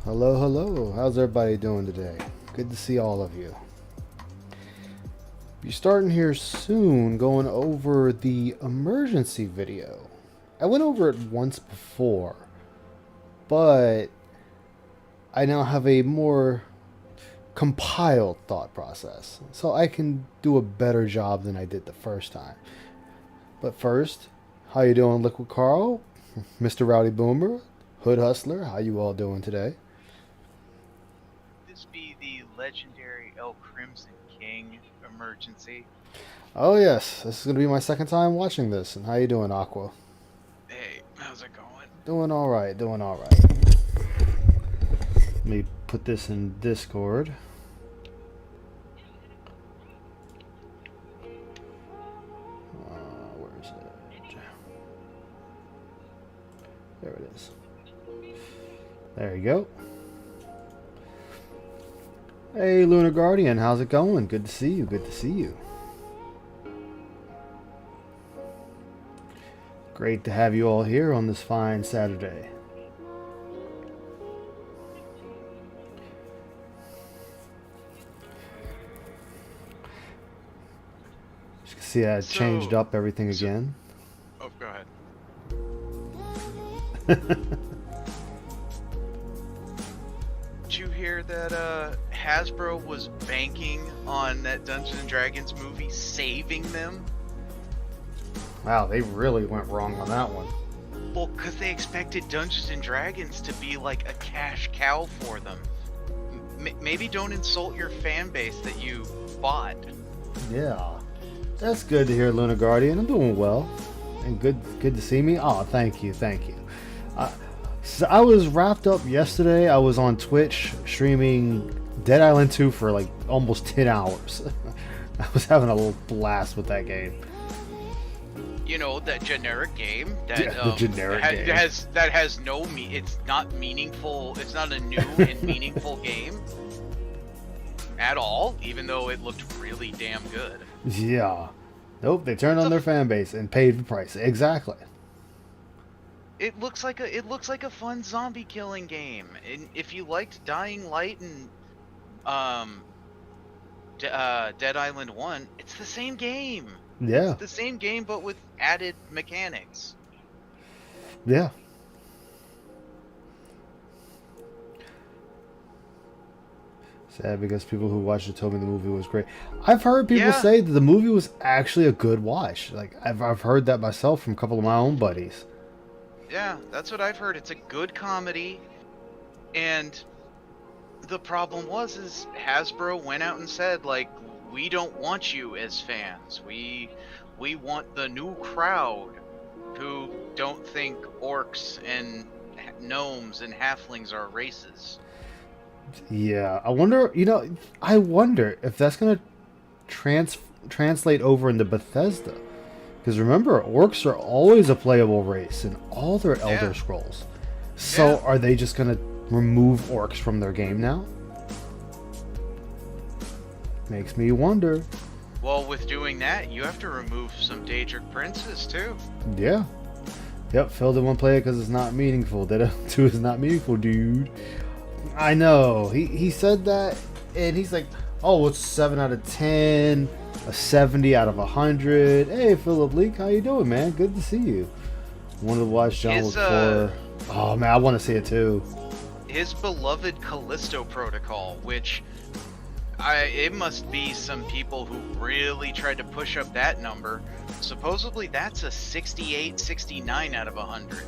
Hello, hello. How's everybody doing today? Good to see all of you. You're starting here soon going over the emergency video. I went over it once before, but I now have a more compiled thought process, so I can do a better job than I did the first time. But first, how you doing, Liquid Carl, Mr. Rowdy Boomer, Hood Hustler? How you all doing today? This be the legendary El Crimson King emergency. Oh yes, this is gonna be my second time watching this. And how you doing, Aqua? Hey, how's it going? Doing all right. Doing all right. Let me put this in Discord. Where is it? There it is. There you go. Hey, Lunar Guardian, how's it going? Good to see you. Good to see you. Great to have you all here on this fine Saturday. As you can see, I changed up everything again. Oh, go ahead. Did you hear that Hasbro was banking on that Dungeons and Dragons movie saving them? Wow, they really went wrong on that one. Well, because they expected Dungeons and Dragons to be like a cash cow for them. Maybe don't insult your fan base that you bought. Yeah, that's good to hear, Lunar Guardian. I'm doing well, and good to see me. Oh, thank you, thank you. So I was wrapped up yesterday. I was on Twitch streaming Dead Island 2 for like almost 10 hours. I was having a little blast with that game. You know, that generic game that The generic game has no it's not meaningful. It's not a new and meaningful game at all, even though it looked really damn good. Yeah. Nope, they turned on their fan base and paid the price. Exactly. It looks like a fun zombie killing game. And if you liked Dying Light and Dead Island 1, it's the same game. Yeah. It's the same game but with added mechanics. Yeah. Sad because people who watched it told me the movie was great. I've heard people say that the movie was actually a good watch. Like I've heard that myself from a couple of my own buddies. Yeah, that's what I've heard. It's a good comedy, and the problem is Hasbro went out and said, like, we don't want you as fans. We want the new crowd who don't think orcs and gnomes and halflings are races. Yeah, I wonder if that's gonna translate over into Bethesda. Because remember, orcs are always a playable race in all their Elder Scrolls. So are they just going to remove orcs from their game now? Makes me wonder. Well, with doing that, you have to remove some Daedric princes, too. Yeah. Yep, Phil didn't want to play it because it's not meaningful. Dead 2 is not meaningful, dude. I know. He said that, and he's like, oh, it's 7 out of 10. A 70 out of 100. Hey, Philip Leak, how you doing, man? Good to see you. Wanted to watch John Wick 4. Oh, man, I want to see it, too. His beloved Callisto Protocol, which... it must be some people who really tried to push up that number. Supposedly, that's a 68, 69 out of 100.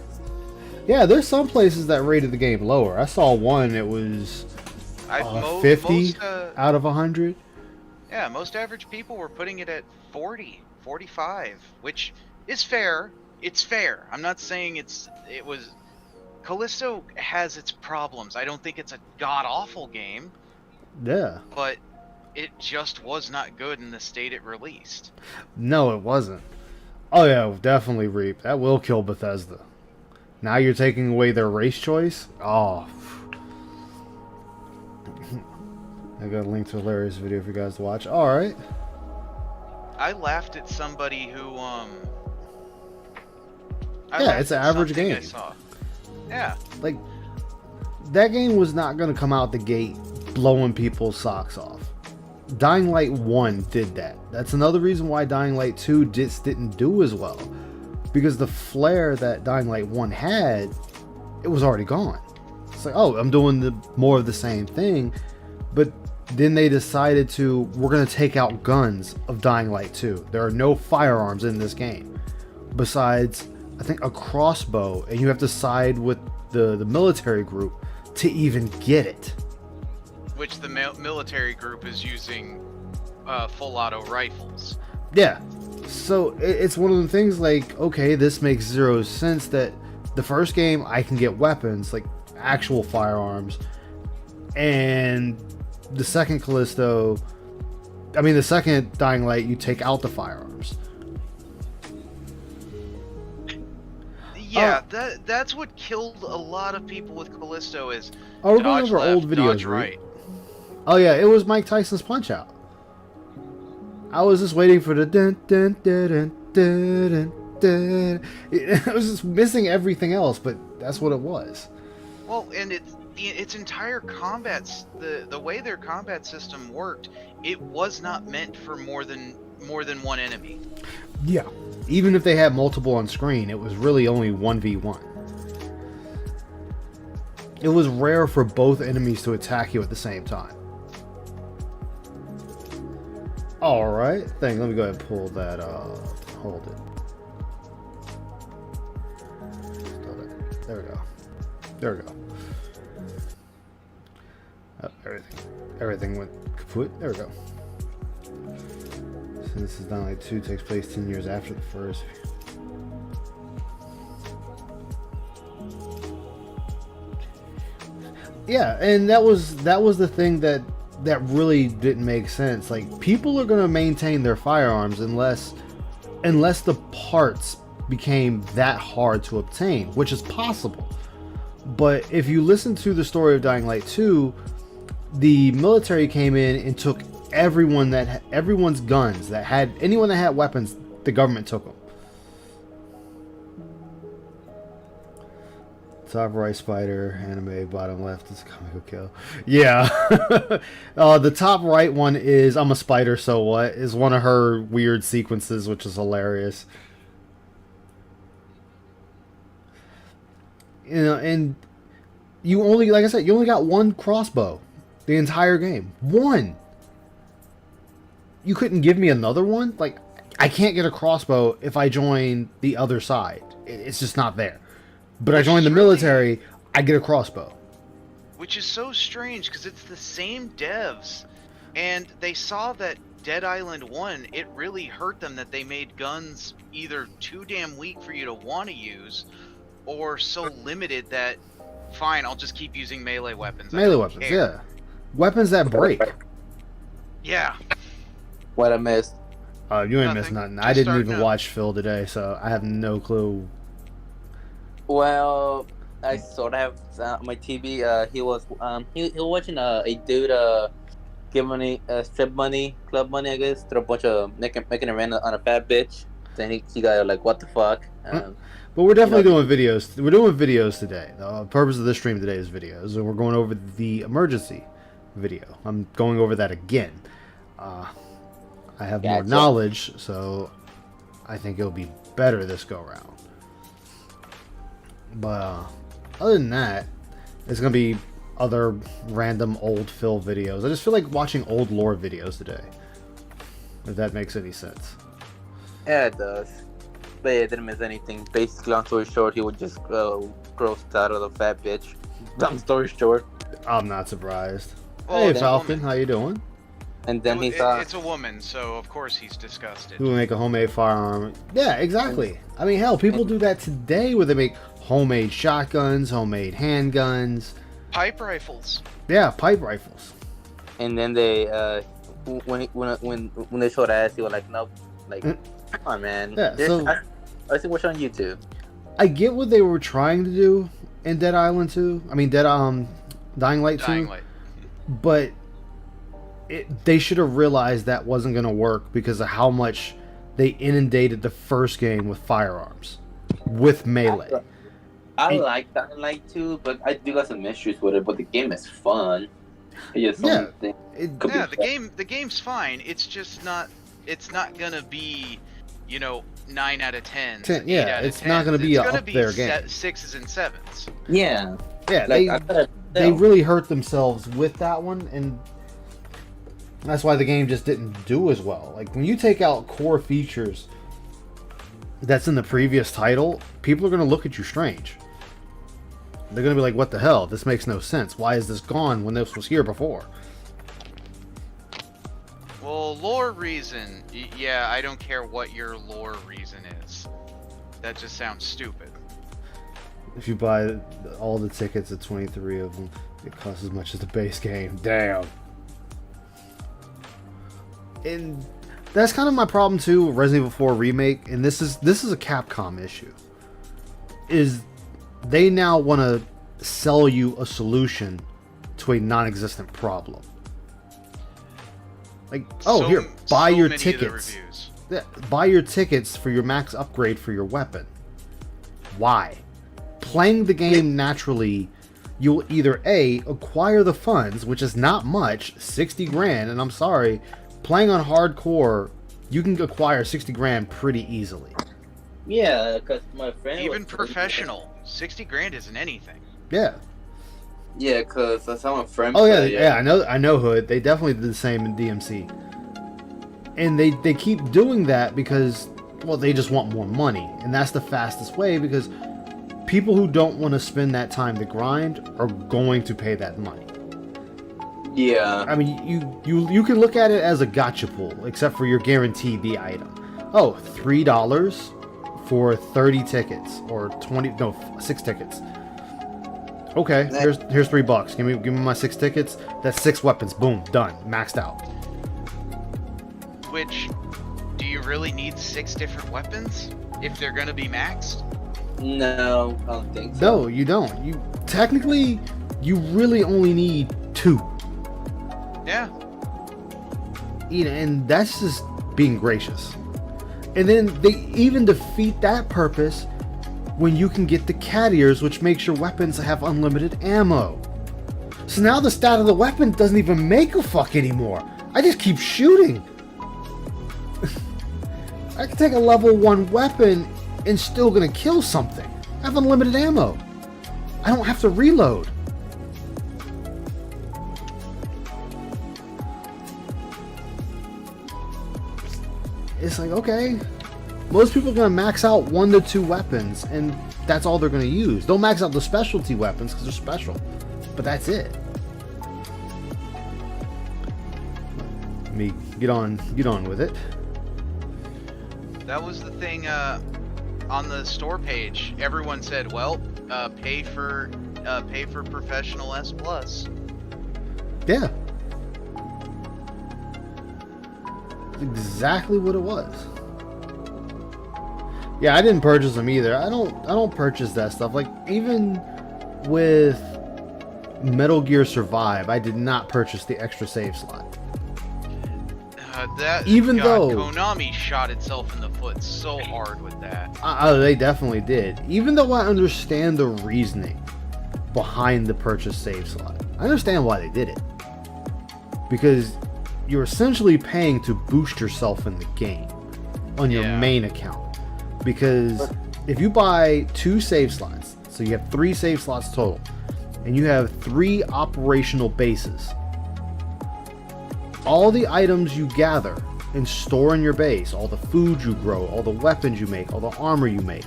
Yeah, there's some places that rated the game lower. I saw one, it was 50 out of 100. Yeah, most average people were putting it at 40, 45, which is fair. It's fair. I'm not saying it was... Callisto has its problems. I don't think it's a god-awful game. Yeah. But it just was not good in the state it released. No, it wasn't. Oh yeah, definitely Reap. That will kill Bethesda. Now you're taking away their race choice? Oh. I got a link to a hilarious video for you guys to watch. Alright. I laughed at somebody who, yeah, it's an average game. I saw. Yeah. Like, that game was not going to come out the gate blowing people's socks off. Dying Light 1 did that. That's another reason why Dying Light 2 just didn't do as well. Because the flair that Dying Light 1 had, it was already gone. It's like, oh, I'm doing more of the same thing. But then they decided we're going to take out guns of Dying Light 2. There are no firearms in this game. Besides, I think, a crossbow. And you have to side with the military group to even get it. Which the military group is using full auto rifles. Yeah. So it's one of the things like, okay, this makes zero sense that the first game I can get weapons, like actual firearms, and the second the second Dying Light, you take out the firearms. Yeah, that's what killed a lot of people with Callisto is we're going over left, old videos, dodge right. Oh yeah, it was Mike Tyson's Punch Out. I was just waiting for the dun dun dun dun dun dun. I was just missing everything else, but that's what it was. Well, and its entire combat, the way their combat system worked, it was not meant for more than one enemy. Yeah, even if they had multiple on screen, it was really only 1v1. It was rare for both enemies to attack you at the same time. Alright, let me go ahead and pull that hold it. There we go. There we go. Oh, everything went kaput. There we go. So this is Dying Light 2, takes place 10 years after the first. Yeah, and that was the thing that really didn't make sense. Like, people are going to maintain their firearms unless the parts became that hard to obtain, which is possible. But if you listen to the story of Dying Light 2, the military came in and took everyone's guns anyone that had weapons. The government took them. Top right spider, anime, bottom left is comical kill. Yeah. The top right one is I'm a spider, so what? Is one of her weird sequences, which is hilarious. You know, and you only, like I said, you only got one crossbow the entire game. One. You couldn't give me another one? Like, I can't get a crossbow if I join the other side. It's just not there. But I joined the military, I get a crossbow. Which is so strange, because it's the same devs. And they saw that Dead Island 1, it really hurt them that they made guns either too damn weak for you to want to use, or so limited that, fine, I'll just keep using melee weapons. Melee weapons, yeah. Weapons that break. Yeah. What I missed. You ain't missed nothing. I didn't even watch Phil today, so I have no clue. Well, I sort of have my TV. He was watching a dude give money, strip money, club money, I guess, to a bunch of making a rant on a fat bitch. Then he got like, what the fuck? But we're definitely doing videos. We're doing videos today. The purpose of this stream today is videos, and we're going over the emergency video. I'm going over that again. I have more knowledge, so I think it'll be better this go round. But other than that, it's gonna be other random old Phil videos. I just feel like watching old lore videos today, if that makes any sense. Yeah, it does. But yeah, it didn't miss anything. Basically, long story short, he would just grossed out of the fat bitch. Long story short. I'm not surprised. Well, hey Falcon, how you doing? And then it's a woman, so of course he's disgusted. Who make a homemade firearm? Yeah, exactly. I mean, hell, people do that today, where they make homemade shotguns, homemade handguns, pipe rifles. Yeah, pipe rifles. And then they, when they showed ass, he was like, nope, like, come on, man. Yeah, so I see what's on YouTube. I get what they were trying to do in Dead Island 2. I mean, Dying Light 2. Dying Light. But they should have realized that wasn't going to work because of how much they inundated the first game with firearms, with melee. I And- like Dying Light 2, but I do got some issues with it. But the game is fun. It just Yeah, some things it, could be Yeah, better. the game's fine. It's just not. It's not gonna be, 9 out of 10s, 8 yeah, out of it's not 10s. going to be It's a gonna up be there game. 6s and 7s. Yeah, Yeah, like I gotta they tell. really hurt themselves with that one, and that's why the game just didn't do as well. Like when you take out core features that's in the previous title, people are going to look at you strange. They're going to be like, "What the hell? This makes no sense. Why is this gone when this was here before?" Well, lore reason. Yeah, I don't care what your lore reason is. That just sounds stupid. If you buy all the tickets at 23 of them, it costs as much as the base game. Damn. And that's kind of my problem too with Resident Evil 4 Remake, and this is a Capcom issue. Is they now want to sell you a solution to a non-existent problem. Like, here, buy your many of the tickets. reviews. Yeah, buy your tickets for your max upgrade for your weapon. Why? Playing the game naturally, you'll either A, acquire the funds, which is not much, 60 grand, and I'm sorry, playing on hardcore, you can acquire 60 grand pretty easily. Yeah, because my friend Even was professional, 60 grand isn't anything. Yeah. Yeah, because that's how my friend. Oh yeah, played it. yeah, I know Hood. They definitely did the same in DMC. And they keep doing that because, well, they just want more money. And that's the fastest way because people who don't want to spend that time to grind are going to pay that money. Yeah. I mean, you can look at it as a gotcha pool, except for you're guaranteed the item. Oh, $3 for 30 tickets or 6 tickets. Okay, here's $3. Give me my 6 tickets. That's 6 weapons. Boom, done, maxed out. Which, do you really need 6 different weapons if they're gonna be maxed? No, I don't think so. No, you don't. You technically, you really only need 2. Yeah. And that's just being gracious. And then they even defeat that purpose when you can get the cat ears, which makes your weapons have unlimited ammo. So now the stat of the weapon doesn't even make a fuck anymore. I just keep shooting. I can take a level 1 weapon and still gonna kill something. I have unlimited ammo. I don't have to reload. It's like, okay, most people are going to max out 1 to 2 weapons, and that's all they're going to use. They'll max out the specialty weapons because they're special, but that's it. Let me get on with it. That was the thing on the store page. Everyone said, "Well, pay for professional S plus." Yeah, exactly what it was. Yeah, I didn't purchase them either. I don't purchase that stuff. Like even with Metal Gear Survive, I did not purchase the extra save slot. Even though Konami shot itself in the foot so hard with that. They definitely did. Even though I understand the reasoning behind the purchase save slot, I understand why they did it. Because you're essentially paying to boost yourself in the game on your main account. Because if you buy 2 save slots, so you have 3 save slots total, and you have 3 operational bases, all the items you gather and store in your base, all the food you grow, all the weapons you make, all the armor you make,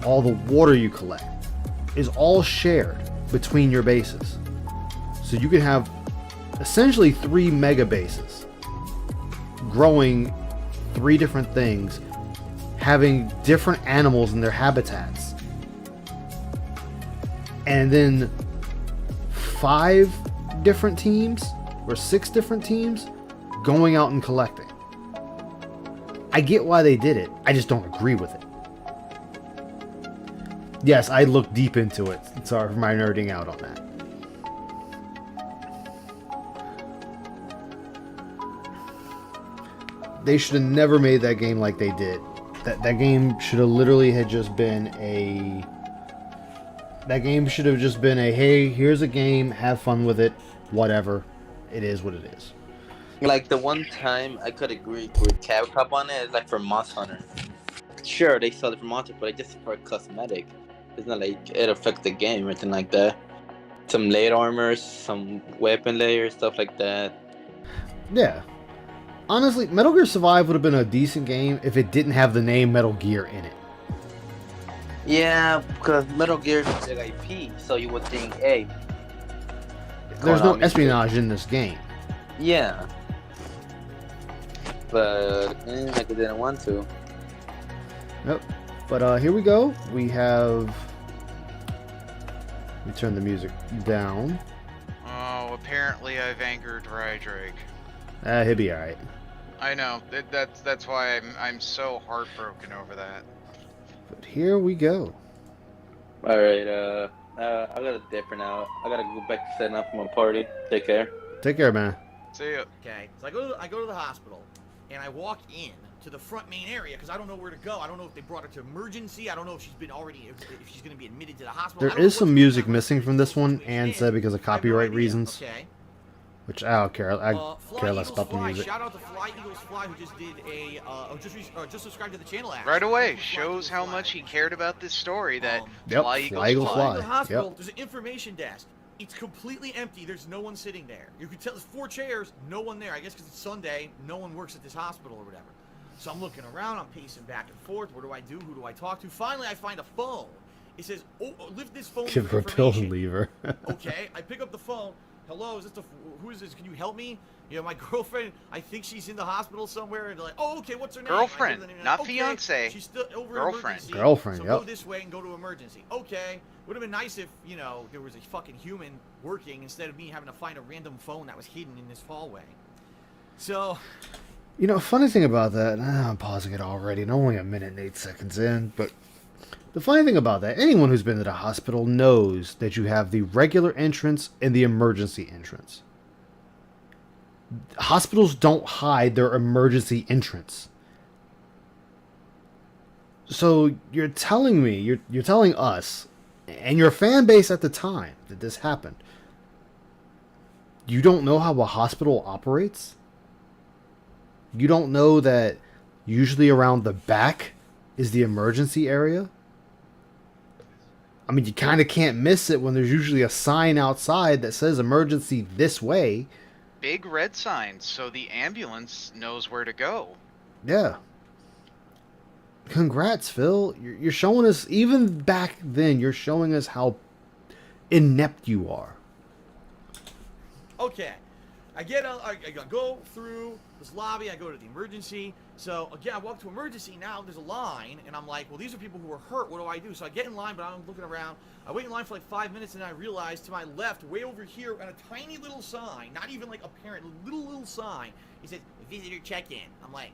all the water you collect, is all shared between your bases. So you can have essentially 3 mega bases, growing 3 different things, having different animals in their habitats, and then 5 different teams or 6 different teams going out and collecting. I get why they did it. I just don't agree with it. Yes, I looked deep into it. Sorry for my nerding out on that. They should have never made that game like they did. That game should have literally had just been a That game should have just been a, hey, here's a game, have fun with it, whatever. It is what it is. Like the one time I could agree with Capcom on it is like for Monster Hunter. Sure, they sell it for Monster, but it's just for cosmetic. It's not like it affects the game or anything like that. Some layer armors, some weapon layers, stuff like that. Yeah. Honestly, Metal Gear Survive would have been a decent game if it didn't have the name Metal Gear in it. Yeah, because Metal Gear is a big IP, so you would think, hey, There's no Konami- espionage in this game. Yeah. But like I didn't want to. Nope. But here we go. We have... Let me turn the music down. Oh, apparently I've angered Rydrake. He'll be alright. I know. That's why I'm so heartbroken over that. But here we go. Alright, I gotta dip for now. I gotta go back to setting up for my party. Take care. Take care, man. See ya. Okay, so I go to the hospital, and I walk in to the front main area because I don't know where to go. I don't know if they brought her to emergency. I don't know if she's been already, if she's going to be admitted to the hospital. There is some music missing from this one, and said because of copyright reasons. Okay. Which I don't care. I care less Eagles about the Fly. music. Shout out to Fly Eagles Fly who just did a just subscribed to the channel. Actually. Right away. Fly Shows Eagles how Fly. much he cared about this story. That Yep, Fly Fly Eagles Eagles Fly. Fly. In the hospital, Yep. there's an information desk. It's completely empty. There's no one sitting there. You can tell there's 4 chairs, no one there. I guess because it's Sunday, no one works at this hospital or whatever. So I'm looking around, I'm pacing back and forth. What do I do? Who do I talk to? Finally, I find a phone. It says, "Oh, lift this phone." Give for her a pill and information." leave her. Okay, I pick up the phone. Hello, is this who is this? Can you help me? You know, my girlfriend, I think she's in the hospital somewhere. And they're like, oh, okay, what's her name? I give Girlfriend, her the name, not okay, fiance. She's still over Girlfriend. emergency. Girlfriend, So yep. go this way and go to emergency. Okay, would have been nice if, you know, there was a fucking human working instead of me having to find a random phone that was hidden in this hallway. So, You know, funny thing about that, I'm pausing it already, and only a minute and 8 seconds in, but the funny thing about that, anyone who's been to the hospital knows that you have the regular entrance and the emergency entrance. Hospitals don't hide their emergency entrance. So you're telling me, you're telling us, and your fan base at the time that this happened, you don't know how a hospital operates? You don't know that usually around the back is the emergency area? I mean, you kind of can't miss it when there's usually a sign outside that says emergency this way. Big red signs, so the ambulance knows where to go. Yeah. Congrats, Phil. You're showing us, even back then, you're showing us how inept you are. okay. I go through this lobby, I go to the emergency. So, again, I walk to emergency, now there's a line, and I'm like, well, these are people who are hurt, what do I do? So I get in line, but I'm looking around. I wait in line for like 5 minutes, and I realize to my left, way over here, on a tiny little sign, not even like apparent, little sign, it says, visitor check-in. I'm like,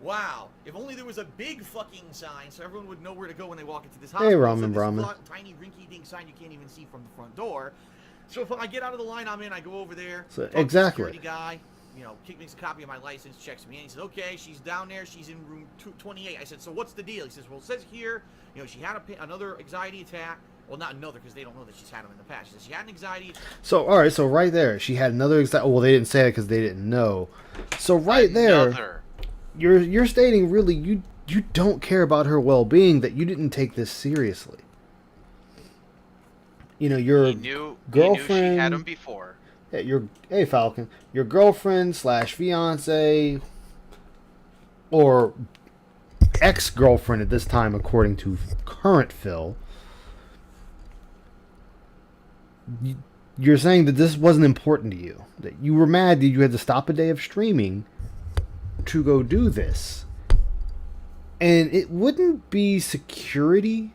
wow, if only there was a big fucking sign so everyone would know where to go when they walk into this hospital. Ramen, so this ramen. tiny rinky-dink sign you can't even see from the front door. So if I get out of the line I'm in, I go over there. So, talk to the exactly. security guy, you know, makes a copy of my license, checks me in. He says, okay, she's down there. She's in room 28. I said, so what's the deal? He says, well, it says here, you know, she had another anxiety attack. Well, not another, because they don't know that she's had them in the past. She says she had an anxiety. So, all right, so right there, she had another well, they didn't say it because they didn't know. So right there, Another. you're stating really you don't care about her well-being, that you didn't take this seriously. You know, your He knew girlfriend she had him before. hey Falcon, your girlfriend / fiance or ex-girlfriend at this time, according to current Phil. You're saying that this wasn't important to you, that you were mad that you had to stop a day of streaming to go do this, and it wouldn't be security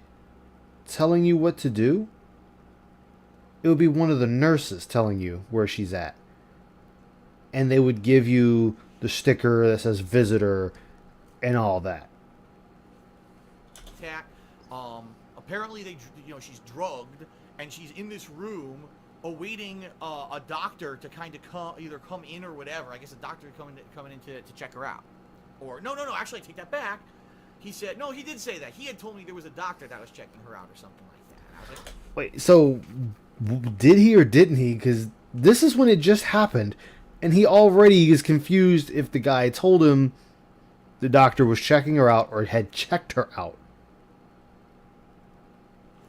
telling you what to do. It would be one of the nurses telling you where she's at. And they would give you the sticker that says visitor and all that. Attack. Apparently she's drugged and she's in this room awaiting a doctor to kind of come in or whatever. I guess a doctor coming in to check her out. Or no. Actually, I take that back. He said no. He did say that. He had told me there was a doctor that was checking her out or something like that. I was like, Wait, so did he or didn't he? Because this is when it just happened, and he already is confused if the guy told him the doctor was checking her out or had checked her out.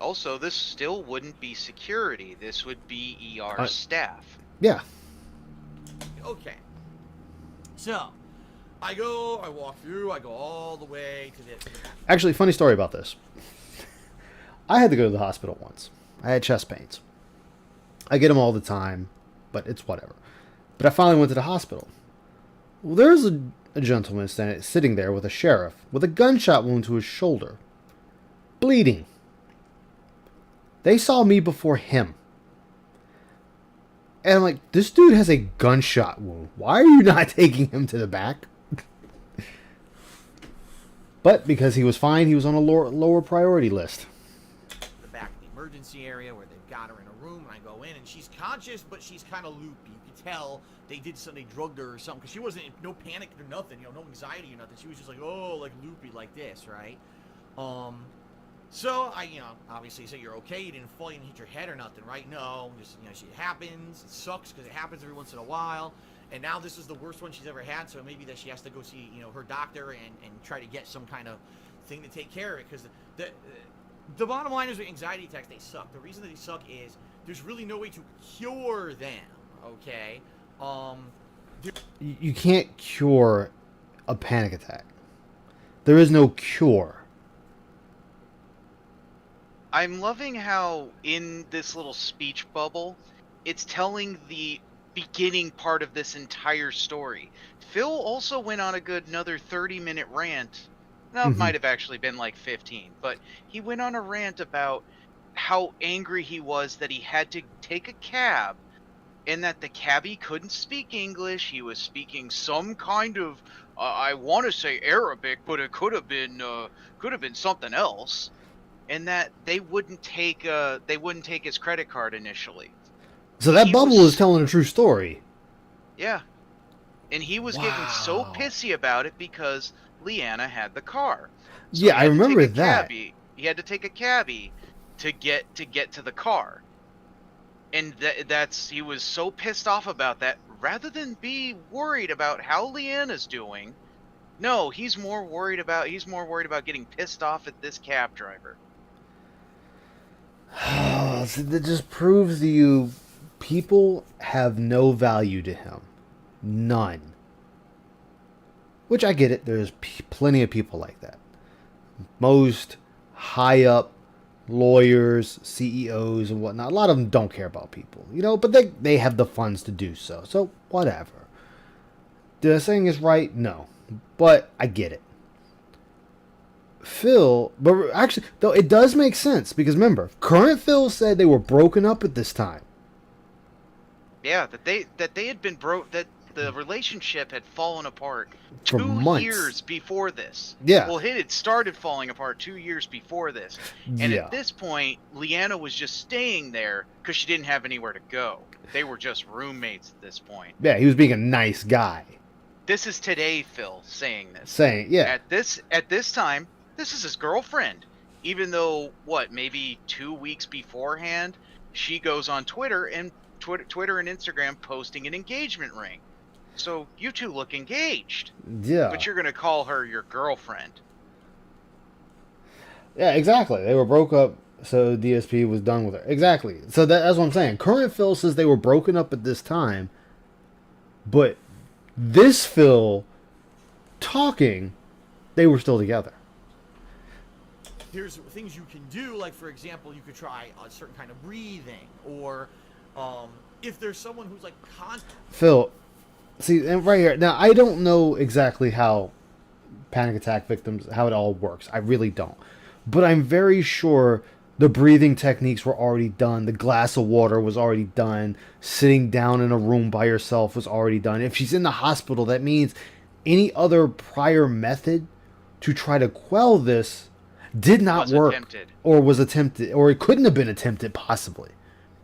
Also, this still wouldn't be security. This would be ER staff. Yeah. okay. So, I walk through, I go all the way to the Actually, funny story about this. I had to go to the hospital once. I had chest pains. I get them all the time, but it's whatever. But I finally went to the hospital. Well, there's a gentleman sitting there with a sheriff with a gunshot wound to his shoulder, bleeding. They saw me before him. And I'm like, this dude has a gunshot wound. Why are you not taking him to the back? But because he was fine, he was on a lower priority list. the back of the emergency area where they've got her in a room, and I go in, and she's conscious, but she's kind of loopy. You can tell they did something, they drugged her or something, because she wasn't, no panic or nothing, no anxiety or nothing. She was just like, oh, like loopy like this, right? So I, obviously say you're okay, you didn't fall, you didn't hit your head or nothing, right? No, just, shit happens, it sucks because it happens every once in a while. And now this is the worst one she's ever had, so maybe that she has to go see, her doctor and try to get some kind of thing to take care of it. Because the bottom line is with anxiety attacks, they suck. The reason that they suck is there's really no way to cure them, okay? You can't cure a panic attack. There is no cure. I'm loving how in this little speech bubble, it's telling the beginning part of this entire story. Phil also went on another 30-minute rant. No, it might have actually been like 15, but he went on a rant about how angry he was that he had to take a cab and that the cabbie couldn't speak English. He was speaking some kind of, I want to say Arabic, but it could have been something else, and that they wouldn't take his credit card initially. So that bubble is telling a true story. Yeah. And he was getting so pissy about it because Leanna had the car. So yeah, I remember that. He had to take a cabbie to get to the car. And he was so pissed off about that, rather than be worried about how Leanna's doing. No, he's more worried about getting pissed off at this cab driver. So that just proves to you people have no value to him. None. Which I get it. There's plenty of people like that. Most high up lawyers, CEOs, and whatnot, a lot of them don't care about people. But they have the funds to do so. So, whatever. The saying is right? No. But I get it. Phil, but actually, though, it does make sense. Because remember, current Phil said they were broken up at this time. Yeah, that they had been that the relationship had fallen apart For 2 months. years before this. Yeah. Well, it had started falling apart 2 years before this. And at this point, Leanna was just staying there because she didn't have anywhere to go. They were just roommates at this point. Yeah, he was being a nice guy. This is today, Phil, saying this. Yeah. At this time, this is his girlfriend. Even though, maybe 2 weeks beforehand, she goes on Twitter and Instagram posting an engagement ring. So you two look engaged. Yeah. But you're going to call her your girlfriend. Yeah, exactly. They were broke up, so DSP was done with her. Exactly. So that's what I'm saying. Current Phil says they were broken up at this time, but this Phil talking, they were still together. There's things you can do, like, for example, you could try a certain kind of breathing, or if there's someone who's like Phil, see, and right here, now I don't know exactly how panic attack victims, how it all works. I really don't. But I'm very sure the breathing techniques were already done. The glass of water was already done. Sitting down in a room by yourself was already done. If she's in the hospital, that means any other prior method to try to quell this did not work. Or was attempted, or it couldn't have been attempted possibly.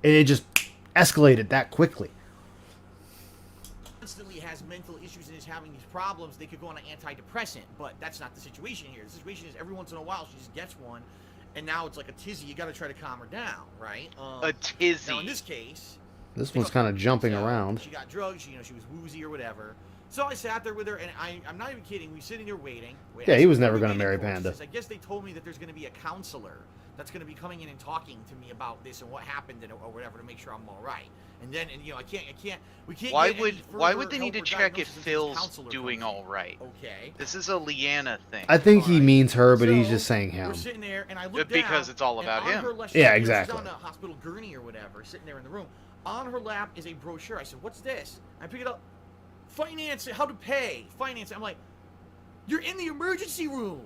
And it just escalated that quickly. Constantly has mental issues and is having these problems, they could go on an antidepressant, but that's not the situation here. The situation is every once in a while she just gets one, and now it's like a tizzy. You got to try to calm her down, right? A tizzy. Now in this case, This one's kind of jumping so around. She got drugs. She was woozy or whatever. So I sat there with her, and I'm not even kidding. We sitting there waiting. Yeah, he was never going to marry Panda. I guess they told me that there's going to be a counselor that's going to be coming in and talking to me about this and what happened or whatever to make sure I'm all right. And then, we can't. Why would they need to check if Phil's doing all right? Okay. This is a Leanna thing. I think he Alright. means her, but he's So, just saying him. We're sitting there, and I look Because down, it's all and about on him. her left Yeah, shoulder, exactly. She's on a hospital gurney or whatever, sitting there in the room. On her lap is a brochure. I said, "What's this?" I pick it up. Finance, how to pay. Finance. I'm like, "You're in the emergency room.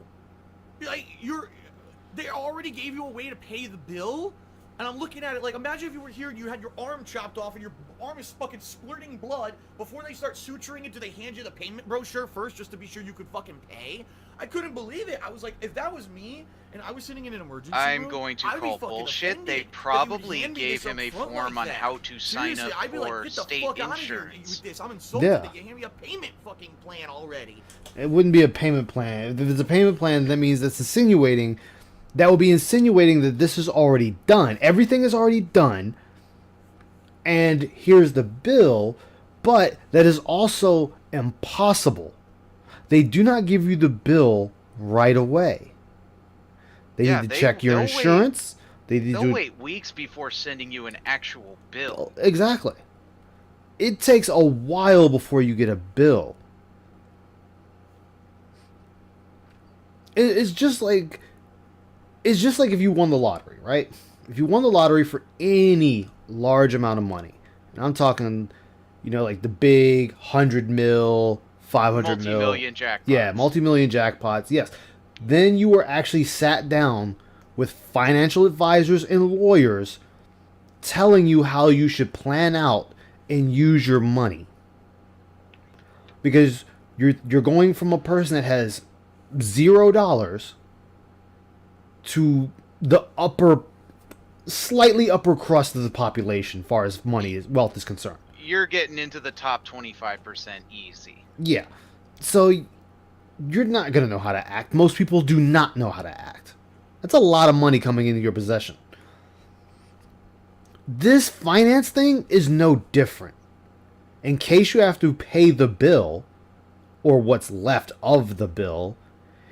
They already gave you a way to pay the bill." And I'm looking at it like, imagine if you were here and you had your arm chopped off and your arm is fucking splurting blood. Before they start suturing it, do they hand you the payment brochure first just to be sure you could fucking pay? I couldn't believe it. I was like, if that was me and I was sitting in an emergency I'm room, going to I'd be call fucking bullshit. offended They that you would probably hand me gave this him a up front form like on that. how to sign Seriously, up I'd be like, for get the state fuck out of here insurance. with this. I'm insulted Yeah. that you hand me a payment fucking plan already. It wouldn't be a payment plan. If it's a payment plan, that means that's insinuating. That would be insinuating that this is already done. Everything is already done. And here's the bill. But that is also impossible. They do not give you the bill right away. They Yeah, need to check your they'll insurance. They need They'll to wait weeks before sending you an actual bill. Exactly. It takes a while before you get a bill. It's just like if you won the lottery, right? If you won the lottery for any large amount of money, and I'm talking, like the big 100 mil, 500 mil, Multi-million jackpots. yeah, multi-million jackpots, yes. Then you were actually sat down with financial advisors and lawyers telling you how you should plan out and use your money. Because you're going from a person that has $0 to the slightly upper crust of the population, as far as wealth is concerned. You're getting into the top 25% easy. Yeah. So you're not going to know how to act. Most people do not know how to act. That's a lot of money coming into your possession. This finance thing is no different. In case you have to pay the bill, or what's left of the bill,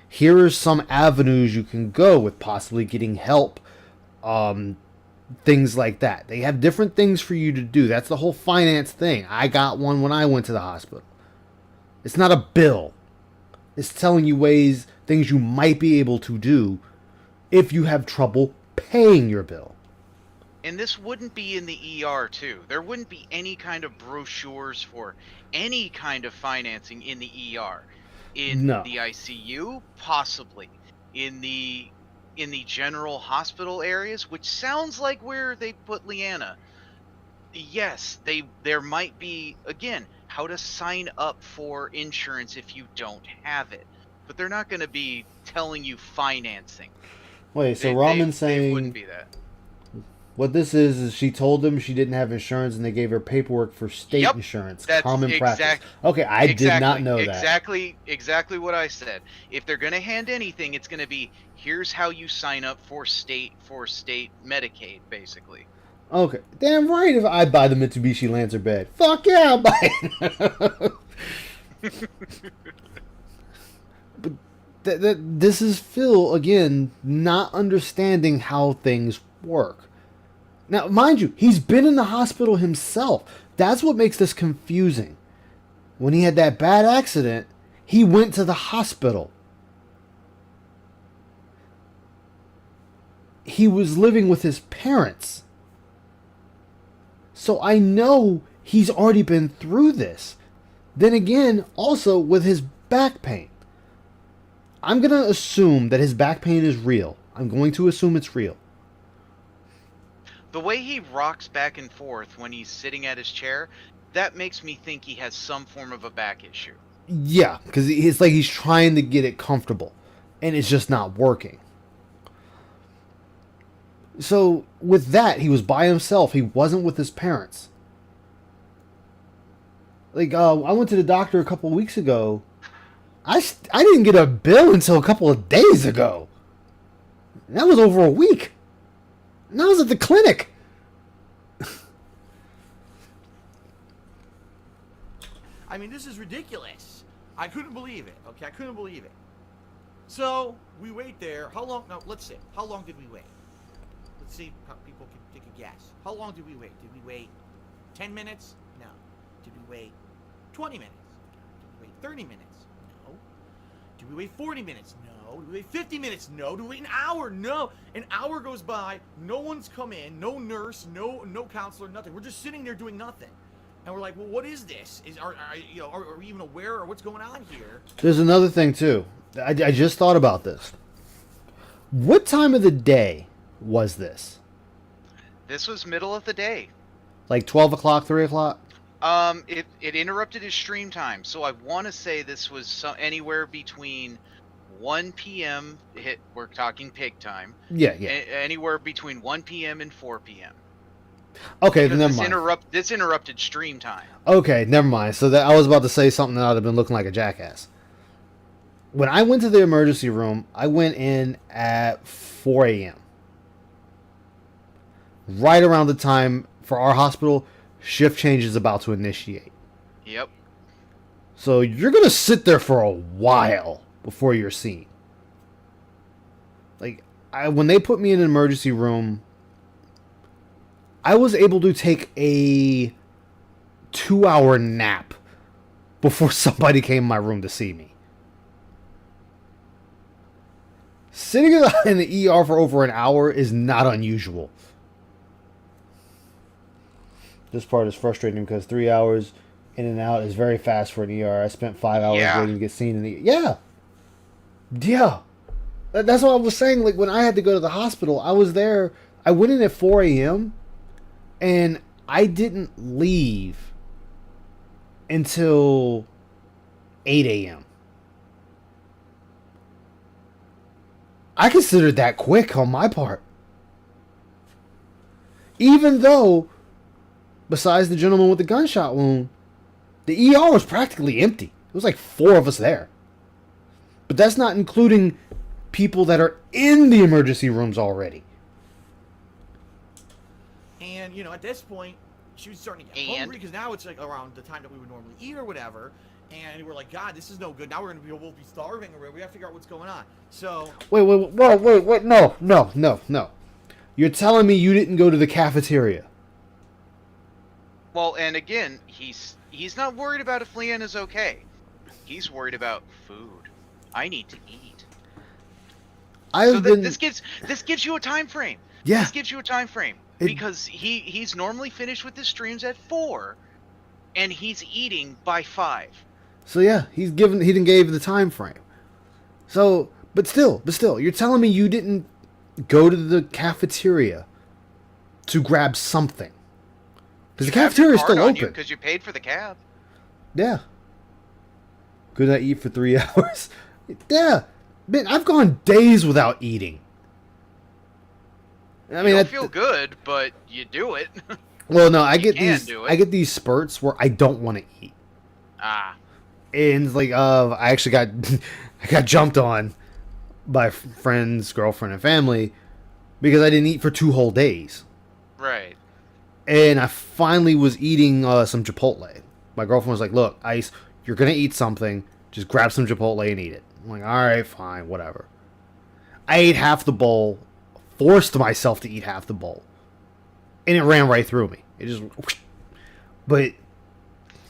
here are some avenues you can go with possibly getting help, things like that. They have different things for you to do. That's the whole finance thing. I got one when I went to the hospital. It's not a bill. It's telling you things you might be able to do if you have trouble paying your bill. And this wouldn't be in the ER, too. There wouldn't be any kind of brochures for any kind of financing in the ER. In No. the ICU, possibly. In the general hospital areas, which sounds like where they put Leanna. Yes, there might be, again, how to sign up for insurance if you don't have it. But they're not going to be telling you financing. Wait, so They Ramen's wouldn't saying be that. what this is she told them she didn't have insurance and they gave her paperwork for state Yep, insurance. that's Common practice. exact- Okay, I did not know that. Exactly what I said. If they're going to hand anything, it's going to be, here's how you sign up for state Medicaid, basically. Okay, damn right if I buy the Mitsubishi Lancer bed. Fuck yeah, I'll buy it. But this is Phil, again, not understanding how things work. Now, mind you, he's been in the hospital himself. That's what makes this confusing. When he had that bad accident, he went to the hospital. He was living with his parents. So I know he's already been through this. Then again, also with his back pain. I'm going to assume that his back pain is real. I'm going to assume it's real. The way he rocks back and forth when he's sitting at his chair, that makes me think he has some form of a back issue. Yeah, because it's like he's trying to get it comfortable. And it's just not working. So, with that, he was by himself. He wasn't with his parents. Like, I went to the doctor a couple of weeks ago. I didn't get a bill until a couple of days ago. And that was over a week. And I was at the clinic. I mean, this is ridiculous. I couldn't believe it. Okay, I couldn't believe it. So we wait there. How long? No, let's see. How long did we wait? Let's see how people can take a guess. How long did we wait? Did we wait 10 minutes? No. Did we wait 20 minutes? Did we wait 30 minutes? No. Did we wait 40 minutes? No. Did we wait 50 minutes? No. Did we wait an hour? No. An hour goes by. No one's come in. No nurse. No counselor. Nothing. We're just sitting there doing nothing. And we're like, well, what is this? Are we even aware of what's going on here? There's another thing too. I just thought about this. What time of the day was this? This was middle of the day. Like 12 o'clock, 3 o'clock? It interrupted his stream time, so I want to say this was anywhere between 1 p.m. We're talking pig time. Yeah. Anywhere between 1 p.m. and 4 p.m. Okay, then never mind. This interrupted stream time. Okay, never mind. So that I was about to say something that I'd have been looking like a jackass. When I went to the emergency room, I went in at 4 a.m. Right around the time for our hospital, shift change is about to initiate. Yep. So you're going to sit there for a while before you're seen. Like, when they put me in an emergency room, I was able to take a 2-hour nap before somebody came in my room to see me. Sitting in the ER for over an hour is not unusual. This part is frustrating because 3 hours in and out is very fast for an ER. I spent 5 hours waiting to get seen in the... Yeah. That's what I was saying. Like, when I had to go to the hospital, I was there. I went in at 4 a.m. and I didn't leave until 8 a.m. I considered that quick on my part. Even though, besides the gentleman with the gunshot wound, the ER was practically empty. It was like 4 of us there. But that's not including people that are in the emergency rooms already. And, at this point, she was starting to get hungry because now it's like around the time that we would normally eat or whatever. And we're like, God, this is no good. Now we're going to we'll be starving or we have to figure out what's going on. So... Wait. No. You're telling me you didn't go to the cafeteria? Well, and again, he's not worried about if Leanna's okay. He's worried about food. I need to eat. This gives you a time frame. Yeah. This gives you a time frame. Because he's normally finished with his streams at 4, and he's eating by 5. So yeah, he didn't give the time frame. So, but still, you're telling me you didn't go to the cafeteria to grab something? Because the cafeteria is still open. Because you paid for the cab. Yeah. Could I eat for 3 hours? Yeah. Man, I've gone days without eating. I mean, you don't feel good, but you do it. Well, no, I get these spurts where I don't want to eat. And it's like, I actually I got jumped on by friends, girlfriend, and family because I didn't eat for 2 whole days. Right. And I finally was eating some Chipotle. My girlfriend was like, "Look, Ice, you're gonna eat something. Just grab some Chipotle and eat it." I'm like, "All right, fine, whatever." I ate half the bowl. Forced myself to eat half the bowl, and it ran right through me. It just, but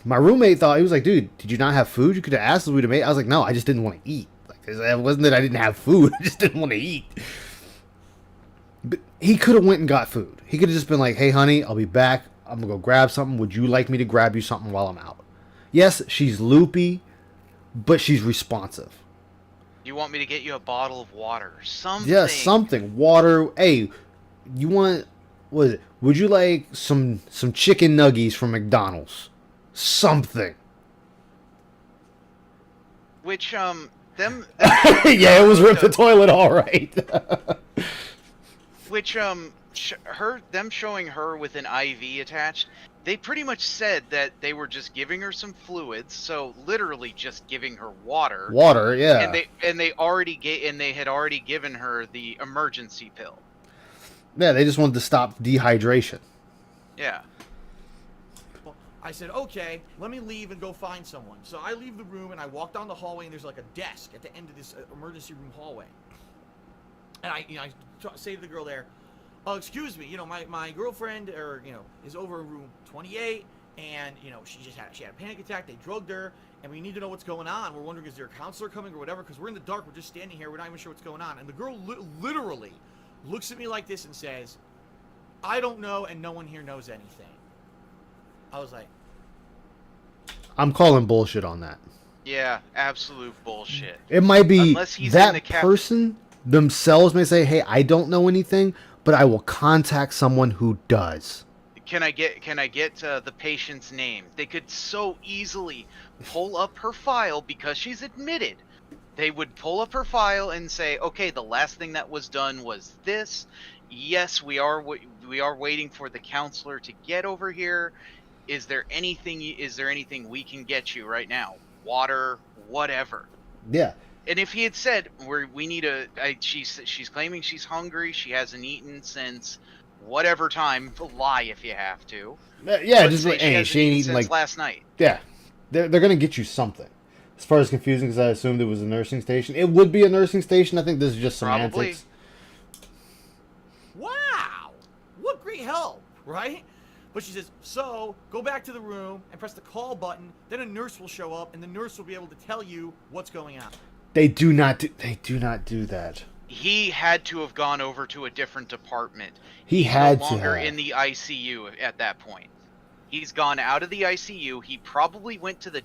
my roommate thought, he was like, "Dude, did you not have food? You could have asked us we'd have made." I was like, "No, I just didn't want to eat. Like, it wasn't that I didn't have food. I just didn't want to eat." But he could have went and got food. He could have just been like, "Hey, honey, I'll be back. I'm gonna go grab something. Would you like me to grab you something while I'm out?" Yes, she's loopy, but she's responsive. You want me to get you a bottle of water? Something. Yeah, something. Water. Hey, you want... What is it? Would you like some chicken nuggies from McDonald's? Something. Which, them yeah, it was rip the toilet, all right. Which, them showing her with an IV attached, they pretty much said that they were just giving her some fluids, so literally just giving her water. Water, yeah. And they had already given her the emergency pill. Yeah, they just wanted to stop dehydration. Yeah. Well, I said, okay, let me leave and go find someone. So I leave the room and I walk down the hallway and there's like a desk at the end of this emergency room hallway. And I say to the girl there, oh, excuse me, my girlfriend is over in room 28 and she had a panic attack. They drugged her and we need to know what's going on. We're wondering, is there a counselor coming or whatever? Because we're in the dark. We're just standing here. We're not even sure what's going on. And the girl literally looks at me like this and says, I don't know, and no one here knows anything. I was like, I'm calling bullshit on that. Yeah, absolute bullshit. It might be Unless he's in that the person themselves may say, hey, I don't know anything, but I will contact someone who does. Can I get the patient's name? They could so easily pull up her file because she's admitted. They would pull up her file and say, okay, the last thing that was done was this. Yes, we are waiting for the counselor to get over here. Is there anything we can get you right now? Water, whatever. Yeah. And if he had said, she's claiming she's hungry, she hasn't eaten since whatever time, lie if you have to. Yeah, But just say like, hey, she ain't eaten since like last night. Yeah, they're gonna get you something. As far as confusing, because I assumed it was a nursing station. It would be a nursing station. I think this is just semantics. wow, what great help, right? But she says, so go back to the room and press the call button. Then a nurse will show up, and the nurse will be able to tell you what's going on. They do not do that. He had to have gone over to a different department. He's no longer in the ICU at that point. He's gone out of the ICU. He probably went to the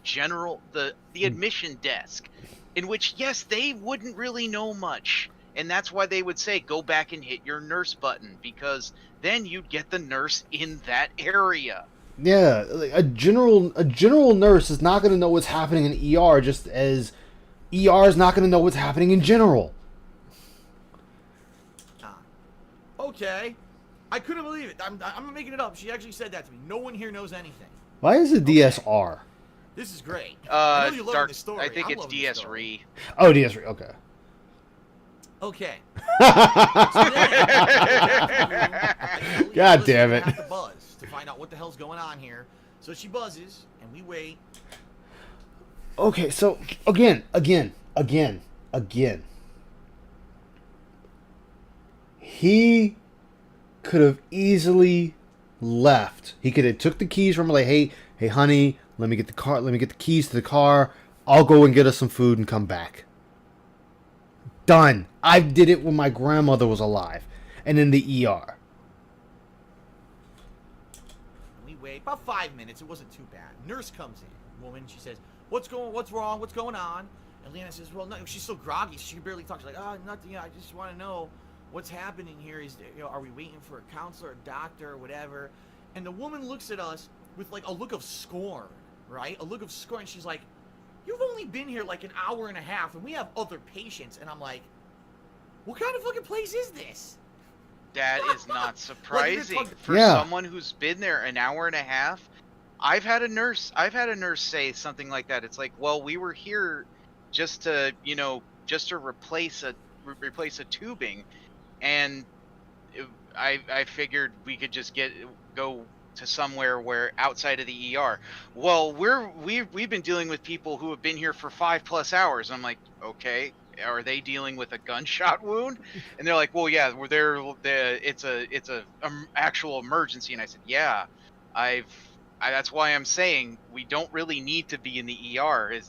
admission desk, in which, yes, they wouldn't really know much. And that's why they would say, go back and hit your nurse button, because then you'd get the nurse in that area. Yeah, like a general nurse is not going to know what's happening in ER, just as ER is not going to know what's happening in general. Okay. I couldn't believe it. I'm not making it up. She actually said that to me. No one here knows anything. Why is it DSR? This is great. I know you're loving Dark, this story. I think I'm it's loving this DS story. Re. Oh, DS3. Okay. Okay. God damn it. Have to buzz to find out what the hell's going on here. So she buzzes, and we wait. Okay, so again. He could have easily left. He could have took the keys from her, like, hey, honey, let me get the keys to the car. I'll go and get us some food and come back. Done. I did it when my grandmother was alive and in the ER. We wait about 5 minutes. It wasn't too bad. Nurse comes in. Woman, she says, what's wrong? What's going on? And Leanna says, well, no, she's so groggy. She can barely talk. She's like, oh, nothing. I just want to know what's happening here. Is are we waiting for a counselor, a doctor, or whatever? And the woman looks at us with like a look of scorn, right? A look of scorn. She's like, you've only been here like an hour and a half, and we have other patients. And I'm like, what kind of fucking place is this? That is not surprising for Yeah. someone who's been there an hour and a half. I've had a nurse say something like that. It's like, well, we were here just to replace a tubing, and I figured we could just go to somewhere where outside of the ER. Well, we've been dealing with people who have been here for 5+ hours. I'm like, okay, are they dealing with a gunshot wound? And they're like, well, yeah, we're there. It's a actual emergency. And I said, yeah, that's why I'm saying we don't really need to be in the ER.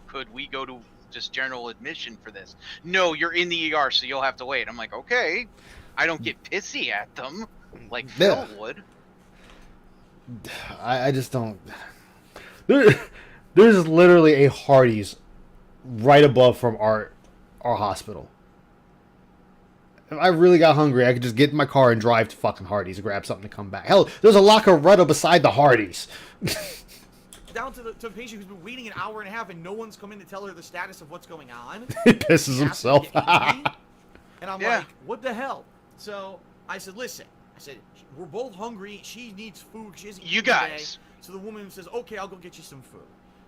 Could we go to just general admission for this? No, you're in the ER, so you'll have to wait. I'm like, okay. I don't get pissy at them like Phil would. I just don't. There's literally a Hardee's right above from our hospital. If I really got hungry, I could just get in my car and drive to fucking Hardee's and grab something to come back. Hell, there's a Lockeretta beside the Hardee's. Down to the patient who's been waiting an hour and a half and no one's come in to tell her the status of what's going on. He pisses himself. And I'm Yeah. like, what the hell? So I said, listen, I said, we're both hungry. She needs food. She hasn't You eaten today. guys. So the woman says, okay, I'll go get you some food.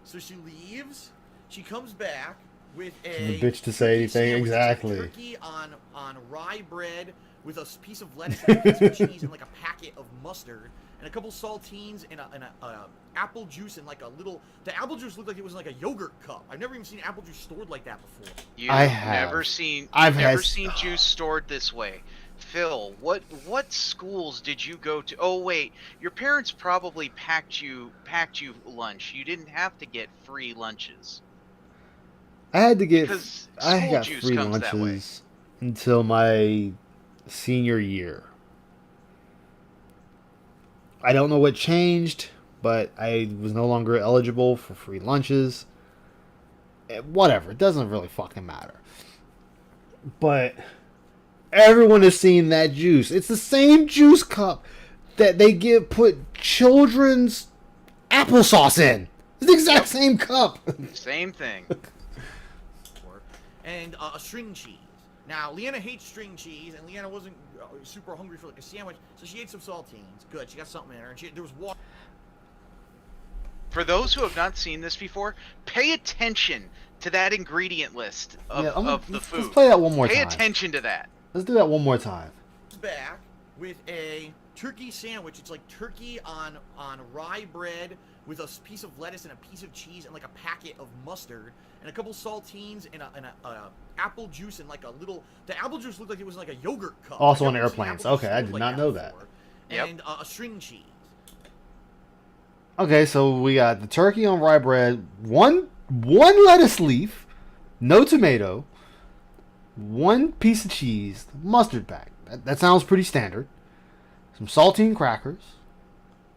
So she leaves. She comes back with a The bitch to say turkey anything, sandwich. It's exactly. like turkey on rye bread with a piece of lettuce and a piece of cheese and like a packet of mustard and a couple saltines and a apple juice and like a little. The apple juice looked like it was in like a yogurt cup. I've never even seen apple juice stored like that before. I've have. never seen. I've never had- seen juice stored this way. Phil, what schools did you go to? Oh wait, your parents probably packed you lunch. You didn't have to get free lunches. I had to get. Because I school got juice free comes that way. lunches until my senior year. I don't know what changed, but I was no longer eligible for free lunches. Whatever, it doesn't really fucking matter. But everyone has seen that juice. It's the same juice cup that they put children's applesauce in. It's the exact same cup. Same thing. And a string cheese. Now, Leanna hates string cheese, and Leanna wasn't super hungry for like a sandwich, so she ate some saltines. Good, she got something in her, and there was water. For those who have not seen this before, pay attention to that ingredient list of the food. Let's play that one more Pay time. attention to that. Let's do that one more time. Back with a turkey sandwich. It's like turkey on rye bread with a piece of lettuce and a piece of cheese and like a packet of mustard and a couple saltines and a apple juice and like a little. The apple juice looked like it was in like a yogurt cup. Also I've on never seen airplanes. apple juice Okay, I stored did like not know that. before. Yep. And a string cheese. Okay, so we got the turkey on rye bread, one lettuce leaf, no tomato, one piece of cheese, mustard pack. That sounds pretty standard. Some saltine crackers.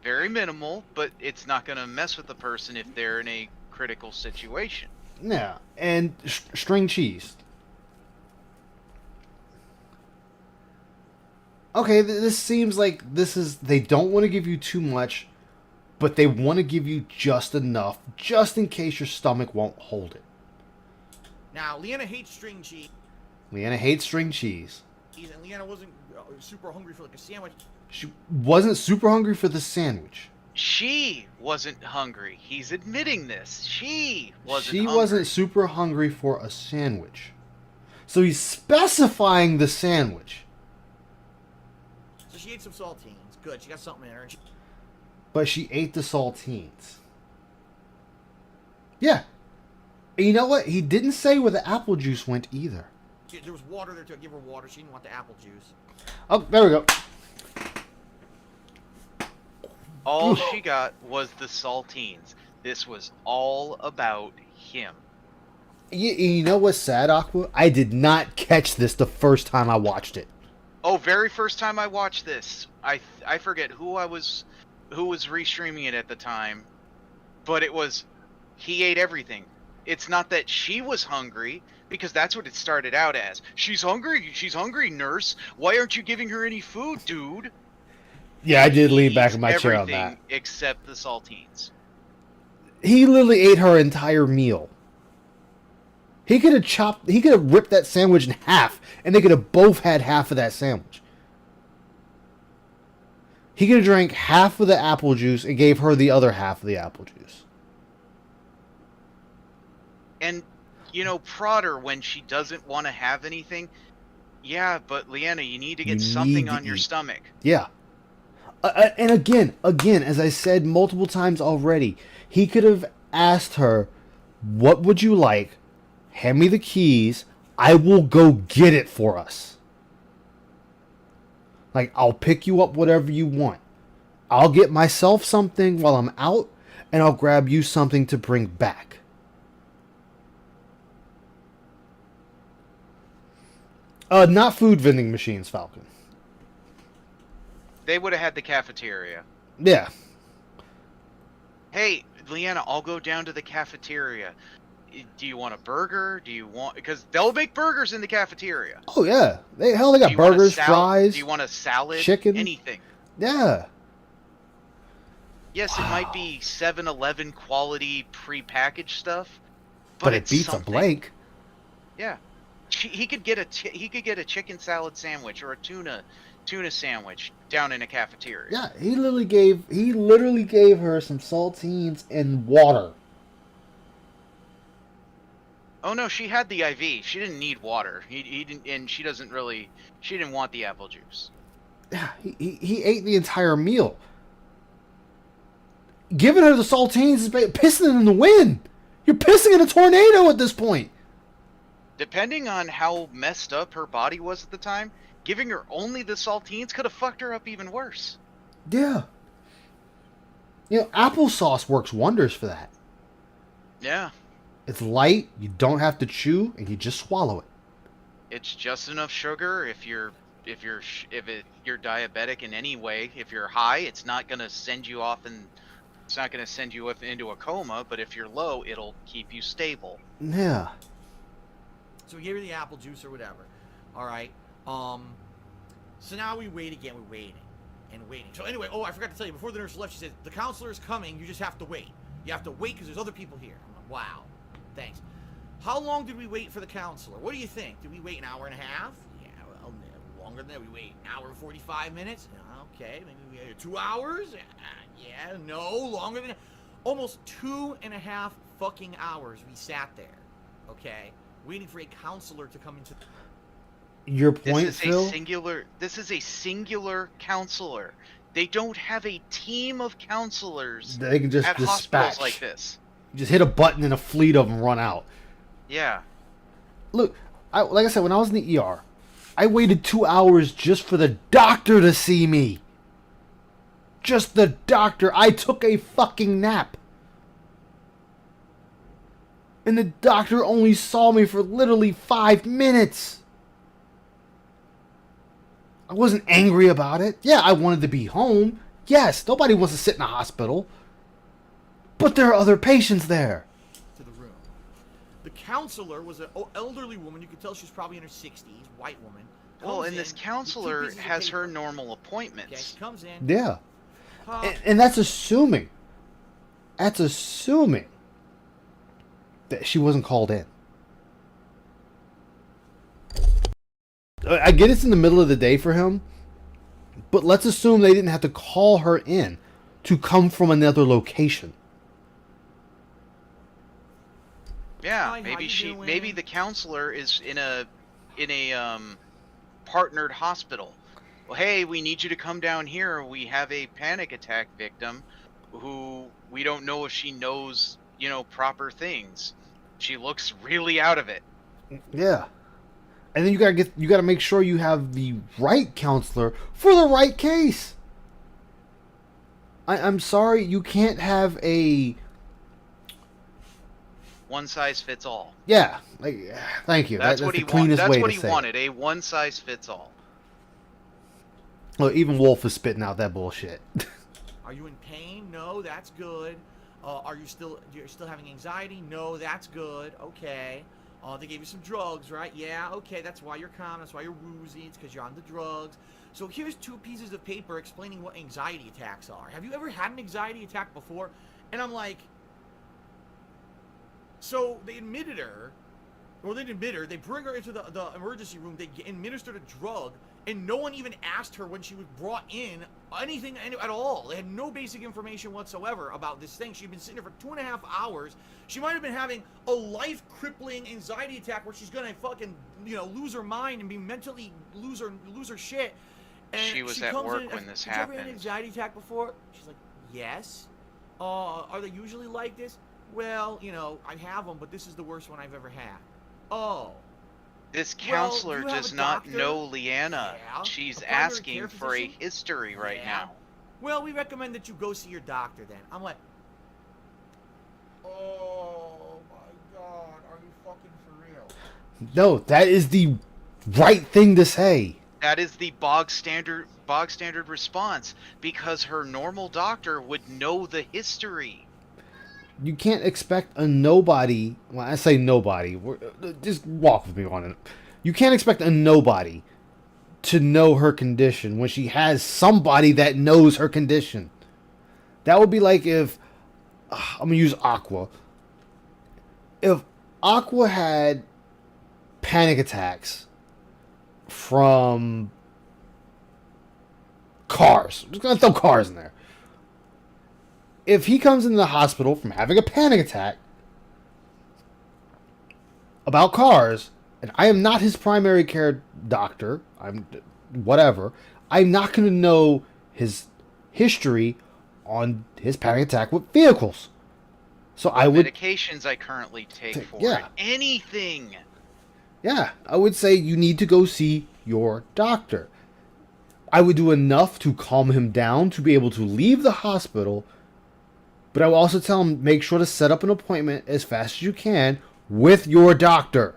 Very minimal, but it's not going to mess with the person if they're in a critical situation. Yeah, and string cheese. Okay, this seems like they don't want to give you too much, but they want to give you just enough, just in case your stomach won't hold it. Now, Leanna hates string cheese, Leanna hates string cheese. and Leanna wasn't super hungry for like a sandwich. She wasn't super hungry for the sandwich. She wasn't hungry. He's admitting this. She wasn't She hungry. wasn't super hungry for a sandwich. So he's specifying the sandwich. So she ate some saltines. Good, she got something in her. And But she ate the saltines. Yeah. And you know what? He didn't say where the apple juice went either. there was water there too. I gave her water. She didn't want the apple juice. Oh, there we go. All she got was the saltines. This was all about him. You know what's sad, Aqua? I did not catch this the first time I watched it. Oh, very first time I watched this, I forget who was restreaming it at the time, but it was he ate everything. It's not that she was hungry, because that's what it started out as. She's hungry, nurse. Why aren't you giving her any food, dude? Yeah, I did lean back Eats in my chair on everything that. except the saltines. He literally ate her entire meal. He could have ripped that sandwich in half, and they could have both had half of that sandwich. He could have drank half of the apple juice and gave her the other half of the apple juice. And, you know, prod her when she doesn't want to have anything. Yeah, but Leanna, you need to get You something need to on your eat. stomach. Yeah. And again, as I said multiple times already, he could have asked her, "What would you like? Hand me the keys. I will go get it for us. Like, I'll pick you up whatever you want. I'll get myself something while I'm out, and I'll grab you something to bring back." Not food vending machines, Falcon. They would have had the cafeteria. Yeah. Hey, Leanna, I'll go down to the cafeteria. Do you want a burger? Do you want... Because they'll make burgers in the cafeteria. Oh, yeah. They Do got you want a burgers, sal- fries. Do you want a salad? chicken? Anything. Yeah. Yes, it might be 7-Eleven quality prepackaged stuff. But it it's beats something. a blank. Yeah. he could get a chicken salad sandwich or a tuna sandwich down in a cafeteria. Yeah, he literally gave her some saltines and water. Oh no, she had the IV. She didn't need water. He didn't, and she didn't want the apple juice. Yeah, he ate the entire meal. Giving her the saltines is pissing in the wind. You're pissing in a tornado at this point. Depending on how messed up her body was at the time, giving her only the saltines could have fucked her up even worse. Yeah. You know, applesauce works wonders for that. Yeah. It's light, you don't have to chew, and you just swallow it. It's just enough sugar. If you're diabetic in any way, if you're high, it's not gonna send you off into a coma. But if you're low, it'll keep you stable. Yeah. So we gave her the apple juice or whatever. All right. So now we wait again. We're waiting and waiting. So anyway, I forgot to tell you, before the nurse left, she said, the counselor is coming. You just have to wait. You have to wait because there's other people here. I'm like, wow. Thanks. How long did we wait for the counselor? What do you think? Did we wait an hour and a half? Yeah, well, longer than that. We wait an hour and 45 minutes? Okay, maybe we waited 2 hours? Yeah, no, longer than that. Almost 2.5 fucking hours we sat there, okay, waiting for a counselor to come into... Your point, Phil? This is a singular counselor. They don't have a team of counselors They can just at dispatch. hospitals like this. You just hit a button and a fleet of them run out. Yeah. Look, like I said, when I was in the ER, I waited 2 hours just for the doctor to see me. Just the doctor. I took a fucking nap. And the doctor only saw me for literally 5 minutes. I wasn't angry about it. Yeah, I wanted to be home. Yes, nobody wants to sit in a hospital. But there are other patients there. To the room. The counselor was an elderly woman. You could tell she was probably in her 60s, white woman. Well, and this counselor has her normal Okay, appointments. she comes in. Yeah. And that's assuming. That's assuming that she wasn't called in. I get it's in the middle of the day for him, but let's assume they didn't have to call her in to come from another location. Yeah, Hi, how you doing? maybe the counselor is in a partnered hospital. Well, hey, we need you to come down here. We have a panic attack victim who we don't know if she knows, proper things. She looks really out of it. Yeah. And then you gotta make sure you have the right counselor for the right case. I'm sorry, you can't have a One size fits all. yeah. Like, thank you. That's That's what the he cleanest wanted. way That's what to he say wanted. it. A one size fits all. Well, even Wolf is spitting out that bullshit. Are you in pain? No, that's good. You're still having anxiety? No, that's good. Okay. They gave you some drugs, right? Yeah, okay, that's why you're calm, that's why you're woozy, it's because you're on the drugs. So here's 2 pieces of paper explaining what anxiety attacks are. Have you ever had an anxiety attack before? And I'm like, so they admitted her, or they didn't admit her, they bring her into the emergency room, they administered a drug, and no one even asked her when she was brought in anything at all. They had no basic information whatsoever about this thing. She'd been sitting there for 2.5 hours. She might have been having a life-crippling anxiety attack where she's gonna fucking, lose her mind and be mentally lose her shit. And She was at comes work in, when this "Did you ever have an happened." anxiety attack before?" She's like, "Yes." Are they usually like this? Well, I have them, but this is the worst one I've ever had. Oh. This Well, counselor you have does a not doctor? know Leanna. Yeah. She's A primary asking care for a physician? history right Yeah. now. Well, we recommend that you go see your doctor then. I'm like, oh my god, are you fucking for real? No, that is the right thing to say. That is the bog standard response, because her normal doctor would know the history. You can't expect a nobody. When I say nobody, just walk with me on it. You can't expect a nobody to know her condition when she has somebody that knows her condition. That would be like if I'm gonna use Aqua. If Aqua had panic attacks from cars. I'm just going to throw cars in there. If he comes into the hospital from having a panic attack about cars, and I am not his primary care doctor, I'm whatever, I'm not going to know his history on his panic attack with vehicles. So I would medications I currently take for yeah. it. Anything. Yeah, I would say you need to go see your doctor. I would do enough to calm him down to be able to leave the hospital, but I will also tell him make sure to set up an appointment as fast as you can with your doctor.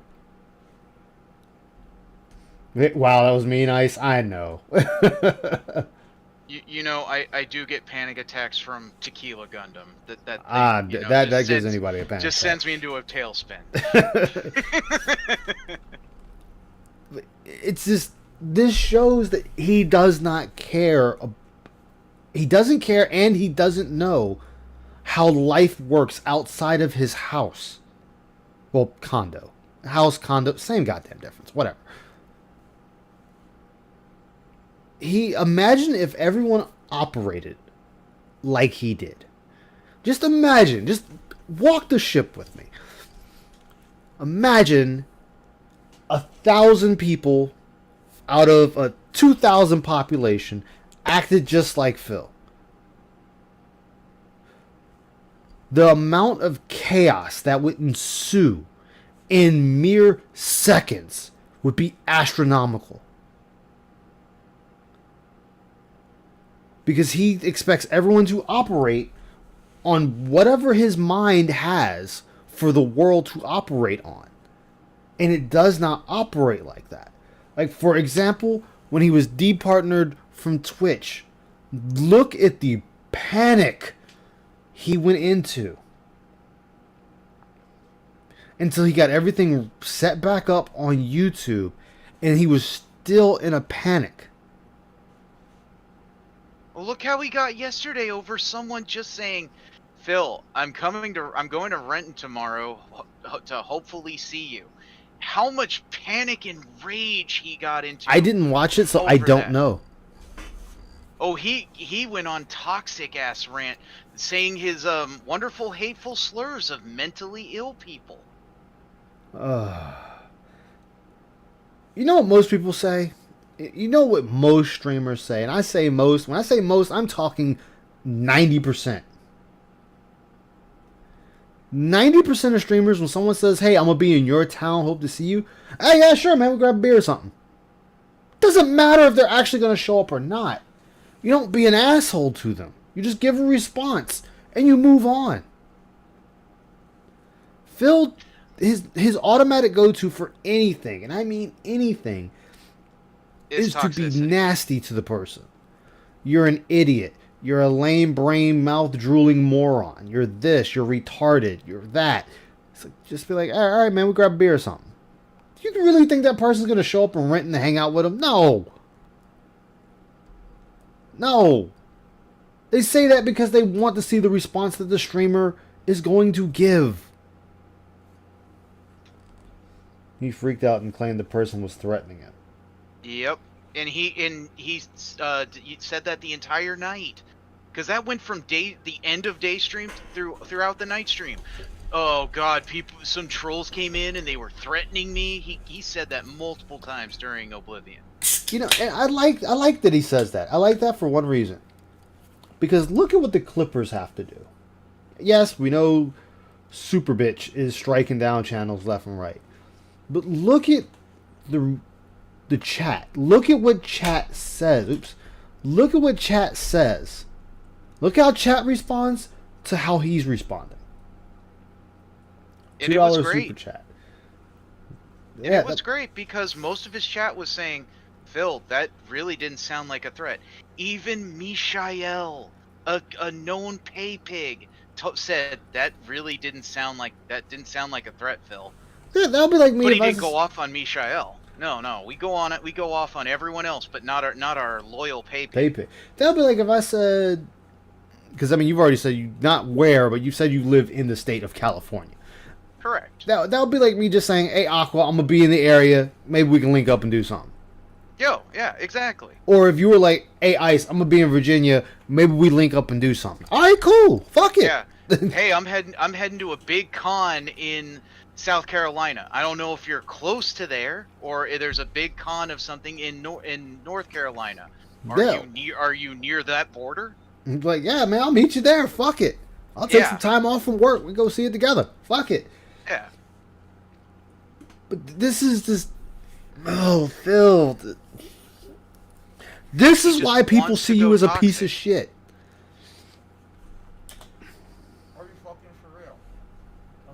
Wow, that was mean, Ice. I know. You know, I do get panic attacks from Tequila Gundam. That gives anybody a panic just attack. sends me into a tailspin. It's just, this shows that he does not care. He doesn't care, and he doesn't know how life works outside of his house. Well, condo. House, condo, same goddamn difference. Whatever. Imagine if everyone operated like he did. Just imagine. Just walk the ship with me. Imagine 1,000 people out of a 2,000 population acted just like Phil. The amount of chaos that would ensue in mere seconds would be astronomical. Because he expects everyone to operate on whatever his mind has for the world to operate on. And it does not operate like that. Like, for example, when he was departnered from Twitch, look at the panic he went into. Until he got everything set back up on YouTube, and he was still in a panic. Well, look how we got yesterday over someone just saying, "Phil, I'm going to Renton tomorrow to hopefully see you." How much panic and rage he got into. I didn't watch it, so I don't know. Oh, he went on toxic ass rant, saying his wonderful hateful slurs of mentally ill people. You know what most people say? You know what most streamers say? And I say most. When I say most, I'm talking 90%. 90% of streamers, when someone says, "Hey, I'm going to be in your town, hope to see you." "Hey, yeah, sure, man, we'll grab a beer or something." Doesn't matter if they're actually going to show up or not. You don't be an asshole to them. You just give a response, and you move on. Phil, his automatic go-to for anything, and I mean anything, is to be nasty to the person. You're an idiot. You're a lame brain, mouth drooling moron. You're this. You're retarded. You're that. It's like, just be like, all right, man, we'll grab a beer or something. Do you really think that person's going to show up in Renton to hang out with him? No. No. They say that because they want to see the response that the streamer is going to give. He freaked out and claimed the person was threatening him. Yep, and he said that the entire night, because that went from the end of day stream throughout the night stream. Oh God, some trolls came in and they were threatening me. He said that multiple times during Oblivion. You know, and I like that he says that. I like that for one reason. Because look at what the Clippers have to do. Yes, we know Super Bitch is striking down channels left and right. But look at the chat. Look at what chat says. Oops. Look at what chat says. Look how chat responds to how he's responding. And it was great. Super chat. And it was great because most of his chat was saying, "Phil, that really didn't sound like a threat." Even Mishael, a known pay pig, said that really didn't sound like a threat, Phil. Yeah, that'll be like me. But he didn't go off on Mishael. No, we go off on everyone else, but not our loyal pay pig. That'll be like if I said, because I mean you've already said you not where, but you said you live in the state of California. Correct. That would be like me just saying, "Hey, Aqua, I'm gonna be in the area. Maybe we can link up and do something." Yo, yeah, exactly. Or if you were like, "Hey, Ice, I'm gonna be in Virginia. Maybe we link up and do something." All right, cool. Fuck it. Yeah. Hey, I'm heading to a big con in South Carolina. I don't know if you're close to there or if there's a big con of something in North Carolina. Yeah. Are you near that border? Like, yeah, man, I'll meet you there. Fuck it. I'll take Yeah. some time off from work. We go see it together. Fuck it. Yeah. But this is just, oh, Phil. This is just why people wants see to you go as a piece toxic. of shit. Are you fucking for real?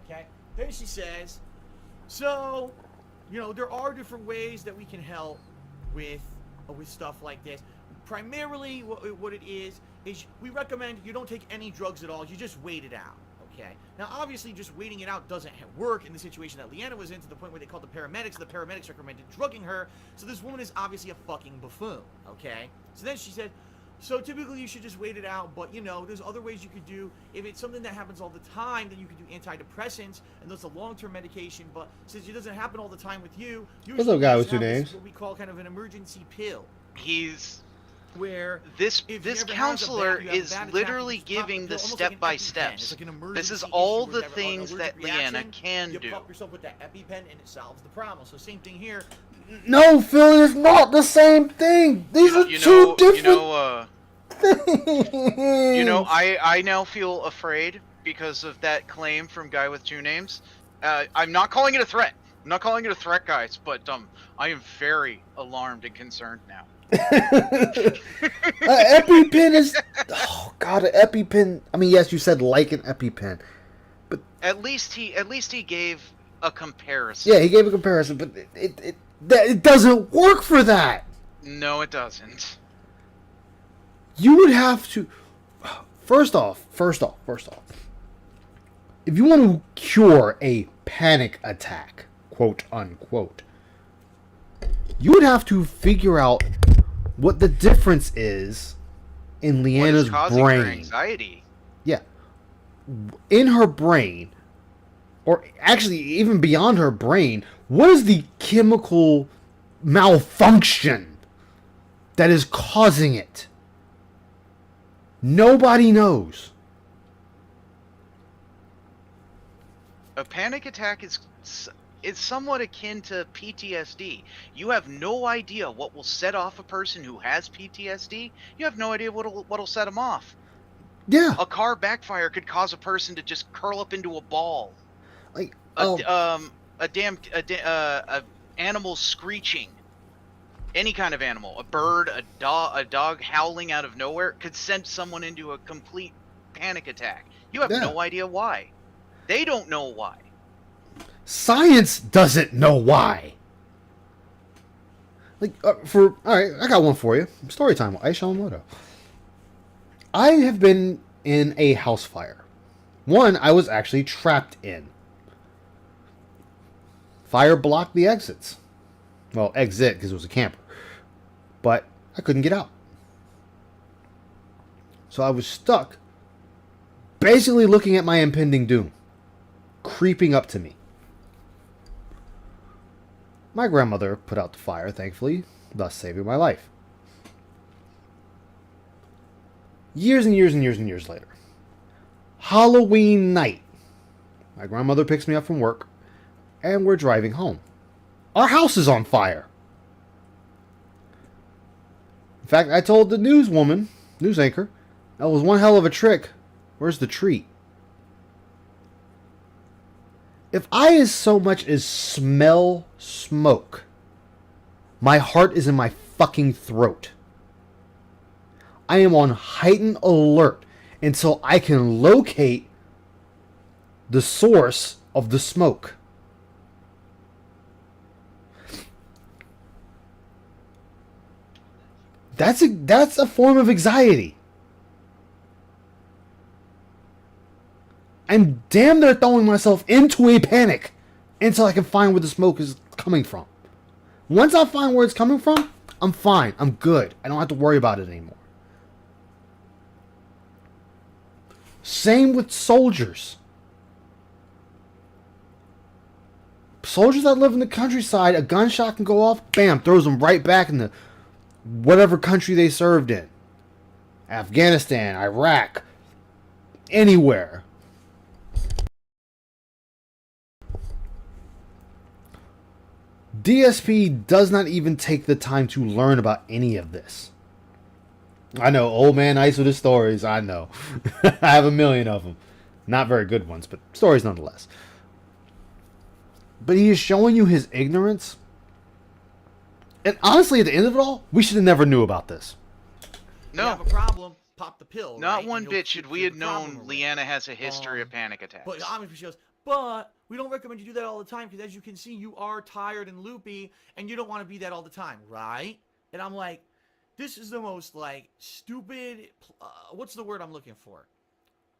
Okay. Then she says, so, you know, there are different ways that we can help with stuff like this. Primarily, what it is we recommend you don't take any drugs at all. You just wait it out. Okay. Now, obviously, just waiting it out doesn't work in the situation that Leanna was in, to the point where they called the paramedics. The paramedics recommended drugging her. So this woman is obviously a fucking buffoon. Okay. So then she said, so typically you should just wait it out, but you know, there's other ways you could do. If it's something that happens all the time, then you could do antidepressants, and that's a long-term medication. But since it doesn't happen all the time with you, What's up, guy you with just two have this, names? what we call kind of an emergency pill, He's where this if this you ever counselor you have a is bad attack, literally you just pop giving the the pill, almost like an step by EpiPen. steps. It's like an This is emergency all issue the or whatever, an things allergic that Leanna reaction, can you do. pop yourself with that EpiPen and it solves the problem. So same thing here. No, Phil, it's not the same thing. These are You two know, different things. you know, I now feel afraid because of that claim from guy with two names. I'm not calling it a threat. I'm not calling it a threat, guys, but I am very alarmed and concerned now. EpiPen is, oh god, an EpiPen. I mean, yes, you said like an EpiPen. At least he gave a comparison. Yeah, he gave a comparison, but it doesn't work for that. No, it doesn't. You would have to, first off, if you want to cure a panic attack, quote unquote, you would have to figure out what the difference is in What is Leanna's causing her brain. anxiety? Yeah. In her brain, or actually even beyond her brain, what is the chemical malfunction that is causing it? Nobody knows. A panic attack is somewhat akin to PTSD. You have no idea what will set off a person who has PTSD. You have no idea what'll set them off. Yeah. A car backfire could cause a person to just curl up into a ball. Like, A animal screeching. Any kind of animal, a bird, a dog howling out of nowhere could send someone into a complete panic attack. You have Yeah. no idea why. They don't know why. science doesn't know why. Like, all right, I got one for you. Story time with Aisha Yamamoto. I have been in a house fire. One I was actually trapped in. Fire blocked the exits. Well, exit because it was a camper. But I couldn't get out. So I was stuck, basically looking at my impending doom, creeping up to me. My grandmother put out the fire, thankfully, thus saving my life. Years and years and years and years later, Halloween night, my grandmother picks me up from work, and we're driving home. Our house is on fire. In fact, I told the news anchor, that was one hell of a trick. Where's the treat? If I as so much as smell smoke, my heart is in my fucking throat. I am on heightened alert until I can locate the source of the smoke. That's a form of anxiety. I'm damn near throwing myself into a panic until I can find where the smoke is coming from. Once I find where it's coming from, I'm fine. I'm good. I don't have to worry about it anymore. Same with soldiers. soldiers that live in the countryside, a gunshot can go off, bam, throws them right back in the whatever country they served in. Afghanistan, Iraq, anywhere. DSP does not even take the time to learn about any of this. I know, old man Ice with his stories, I know. I have a million of them. Not very good ones, but stories nonetheless. But he is showing you his ignorance. And honestly, at the end of it all, we should have never knew about this. You have a problem, pop the pill. Not right? one And you'll bit should we cure have the problem known away. Leanna has a history of panic attacks. But obviously she goes, but we don't recommend you do that all the time because as you can see, you are tired and loopy and you don't want to be that all the time, right? And I'm like, this is the most like stupid, what's the word I'm looking for?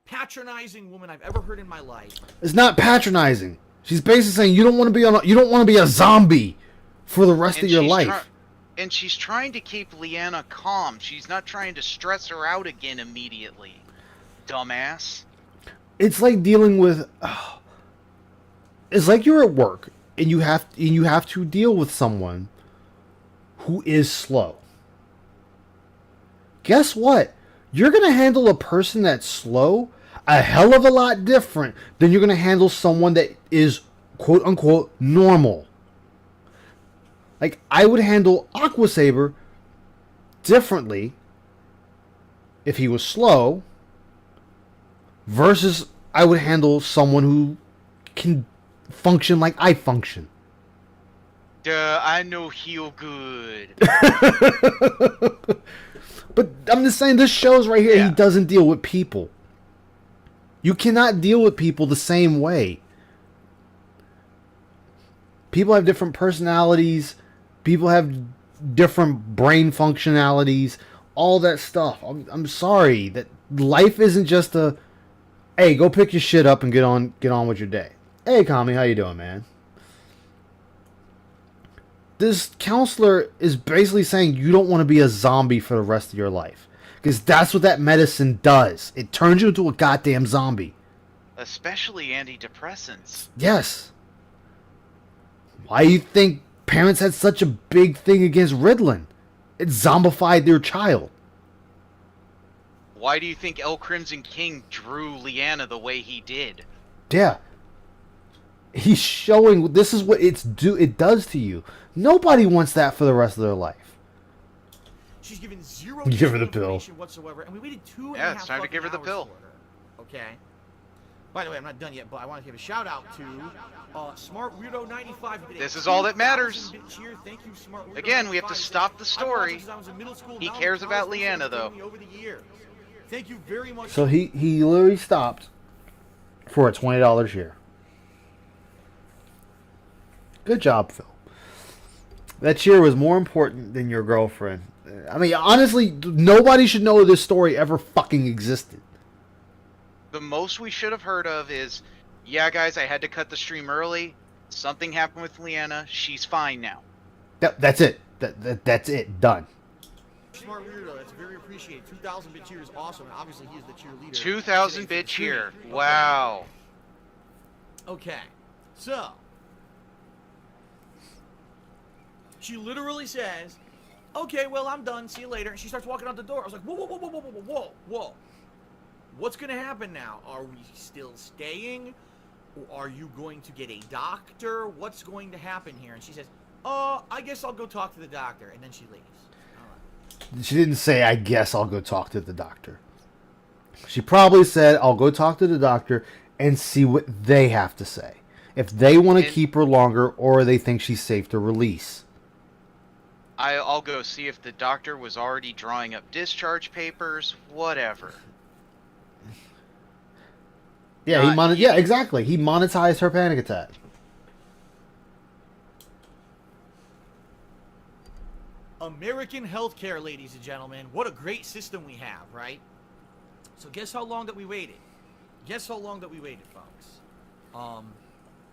Patronizing woman I've ever heard in my life. It's not patronizing. She's basically saying you don't want to be a zombie for the rest of your life. And she's trying to keep Leanna calm. She's not trying to stress her out again immediately. Dumbass. It's like dealing with. It's like you're at work and you have to deal with someone who is slow. Guess what? You're gonna handle a person that's slow a hell of a lot different than you're gonna handle someone that is quote unquote normal. Like, I would handle Aquasaber differently if he was slow versus I would handle someone who can function like I function. Duh, I know heal good. But I'm just saying, this shows right here, he doesn't deal with people. You cannot deal with people the same way. People have different personalities. People have different brain functionalities. All that stuff. I'm sorry that life isn't just a, hey, go pick your shit up and get on with your day. Hey, Kami, how you doing, man? This counselor is basically saying you don't want to be a zombie for the rest of your life. Because that's what that medicine does. It turns you into a goddamn zombie. Especially antidepressants. Yes. Why do you think parents had such a big thing against Ritalin? It zombified their child. Why do you think El Crimson King drew Leanna the way he did? Yeah. He's showing this is what it does to you. Nobody wants that for the rest of their life. She's given zero Give her the pill information whatsoever, and we waited 2.5 Yeah, it's time to give her the hours pill. for her. Okay. By the way, I'm not done yet, but I want to give a shout out to Smart Weirdo 95. This is all that matters. Cheer. Thank you, Smart Weirdo Again, we have to 95. stop the story. I've watched since I was in middle school. He Now I'm cares in about college. Leanna, though. Me over the years. Thank you very much. So he literally stopped for a $20 share. Good job, Phil. That cheer was more important than your girlfriend. I mean, honestly, nobody should know this story ever fucking existed. The most we should have heard of is, yeah, guys, I had to cut the stream early. Something happened with Leanna. She's fine now. That's it. That's it. Done. Smart Weirdo, that's very appreciated. 2,000-bit cheer is awesome, and obviously he is the cheerleader. 2,000-bit cheer. Wow. Okay, so she literally says, okay, well, I'm done. See you later. And she starts walking out the door. I was like, whoa, whoa, whoa, whoa, whoa, whoa, whoa, whoa. What's going to happen now? Are we still staying? Or are you going to get a doctor? What's going to happen here? And she says, I guess I'll go talk to the doctor. And then she leaves. All right. She didn't say, I guess I'll go talk to the doctor. She probably said, I'll go talk to the doctor and see what they have to say. If they want to keep her longer or they think she's safe to release. I'll go see if the doctor was already drawing up discharge papers, whatever. Yeah, yeah, exactly. He monetized her panic attack. American healthcare, ladies and gentlemen. What a great system we have, right? So guess how long that we waited? Guess how long that we waited, folks?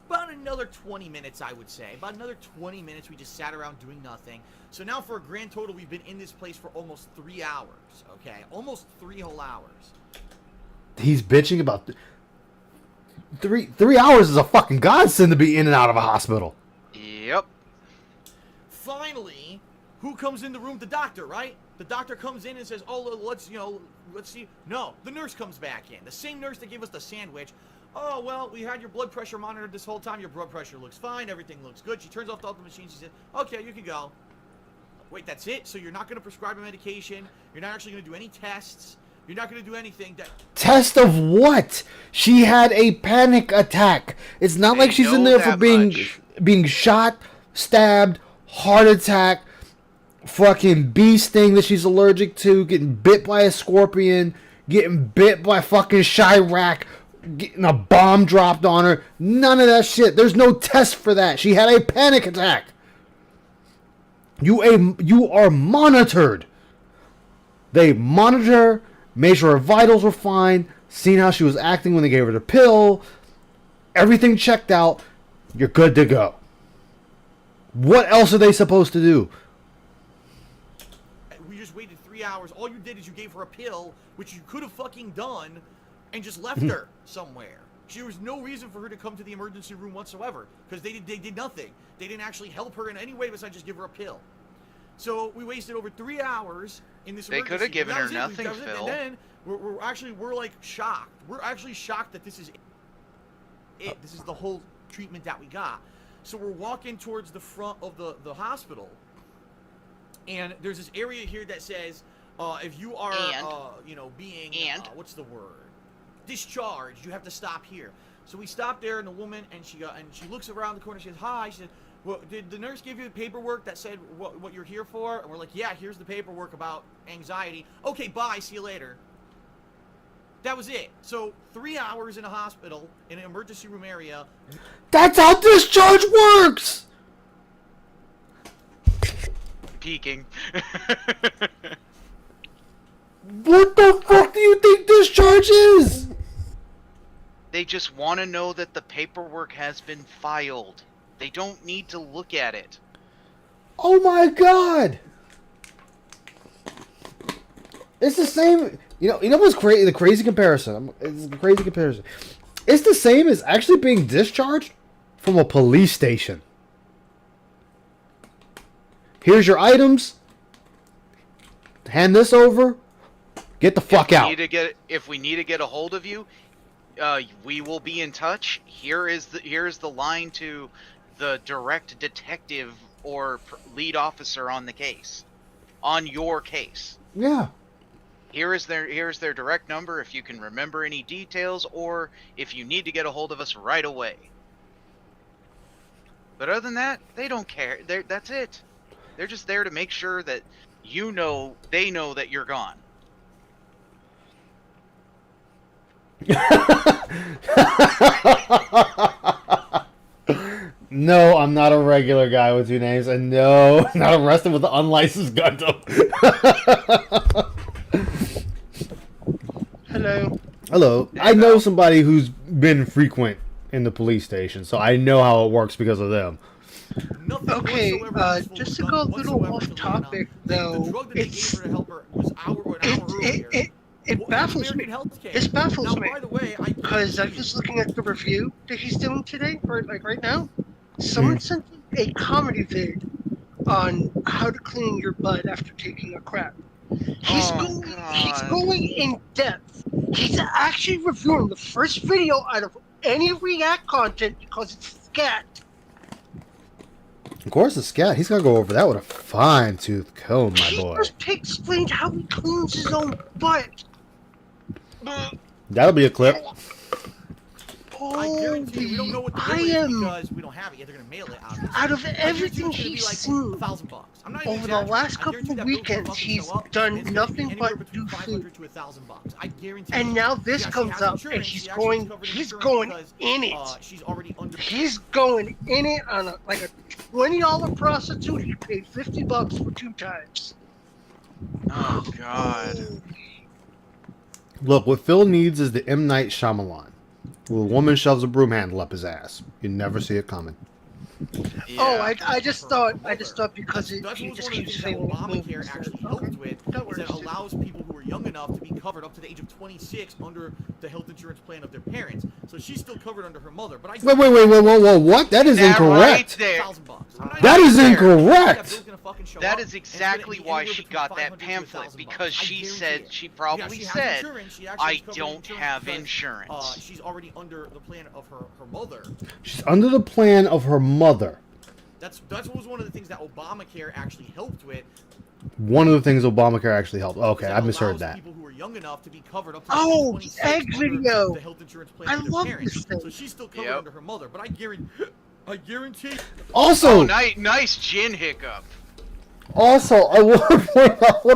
About another 20 minutes, I would say. About another 20 minutes we just sat around doing nothing. So now for a grand total, we've been in this place for almost 3 hours, okay? Almost 3 whole hours. He's bitching about... Three hours is a fucking godsend to be in and out of a hospital. Yep. Finally, who comes in the room? The doctor, right? The doctor comes in and says, "Oh, let's see." No, the nurse comes back in. The same nurse that gave us the sandwich. "Oh, well, we had your blood pressure monitored this whole time. Your blood pressure looks fine. Everything looks good." She turns off all the machines. She says, "Okay, you can go." Wait, that's it? So you're not going to prescribe a medication? You're not actually going to do any tests? You're not going to do anything that... Test of what? She had a panic attack. It's not like she's in there for being shot, stabbed, heart attack, fucking bee sting that she's allergic to, getting bit by a scorpion, getting bit by fucking Chirac, getting a bomb dropped on her. None of that shit. There's no test for that. She had a panic attack. You are monitored. They monitor her, made sure her vitals were fine, seen how she was acting when they gave her the pill. Everything checked out. You're good to go. What else are they supposed to do? We just waited 3 hours. All you did is you gave her a pill, which you could have fucking done, and just left her somewhere. There was no reason for her to come to the emergency room whatsoever, because they did nothing. They didn't actually help her in any way besides just give her a pill. So we wasted over 3 hours in this emergency. They could have given her nothing, Phil. And then we're like shocked. We're actually shocked that this is it. This is the whole treatment that we got. So we're walking towards the front of the hospital, and there's this area here that says, if you are, being, what's the word? Discharged, you have to stop here. So we stopped there, and the woman, and she looks around the corner. She says, "Hi." She said, "Well, did the nurse give you the paperwork that said what you're here for?" And we're like, "Yeah, here's the paperwork about anxiety." "Okay, bye. See you later." That was it. So 3 hours in a hospital, in an emergency room area. That's how discharge works! Peeking. What the fuck do you think discharge is? They just want to know that the paperwork has been filed. They don't need to look at it. Oh my god! It's the same. You know what's crazy? The crazy comparison. It's a crazy comparison. It's the same as actually being discharged from a police station. Here's your items. Hand this over. Get the fuck out. If we need to get a hold of you, we will be in touch. Here's the line to the direct detective or lead officer on the case, on your case. Yeah. Here's their direct number if you can remember any details, or if you need to get a hold of us right away. But other than that, they don't care. That's it. They're just there to make sure that they know that you're gone. No, I'm not a regular guy with two names, and no, not arrested with an unlicensed gun. Hello. Hello. I know somebody who's been frequent in the police station, so I know how it works because of them. Okay, just to go a little off topic, though, it baffles me. This baffles me because I'm just looking at the review that he's doing today, right now. Someone sent a comedy vid on how to clean your butt after taking a crap. He's going in depth. He's actually reviewing the first video out of any React content because it's scat. Of course, it's scat. He's gonna go over that with a fine-tooth comb, my boy. He explained how he cleans his own butt. That'll be a clip. I guarantee you, we don't know what the bill is because we don't have it yet. They're gonna mail it out. Out of everything he's seen $1,000. I'm not over the last couple of weekends, he's done nothing but do food. To $1,000. I guarantee. And now this comes up, and he's going in it. She's already under. He's going in it on a $20 prostitute. He paid $50 for 2 times. Oh God. Look, what Phil needs is the M. Night Shyamalan. Where a woman shoves a broom handle up his ass. You never see it coming. Yeah. Oh, I just thought her because that's he what was just one of the keeps things that failing Obamacare movies. actually Okay, helped with. that Is that it works. allows people who are young enough to be covered up to the age of 26 under the health insurance plan of their parents. So she's still covered under her mother. But I Wait, whoa, what? That is That right incorrect. there. $1,000. That is there. incorrect. That is exactly why she got that pamphlet, because she said, she probably said, I don't have insurance. She's already under the plan of her mother. She's under the plan of her mother. That's what was one of the things that Obamacare actually helped with. One of the things Obamacare actually helped. Okay, I misheard allows that. People who are young enough to be covered up to Oh, 26 the egg under video. the health insurance plan I of their love parents. this thing. So she's still covered under her mother. But I guarantee. Also, Oh, nice gin hiccup. Also, I want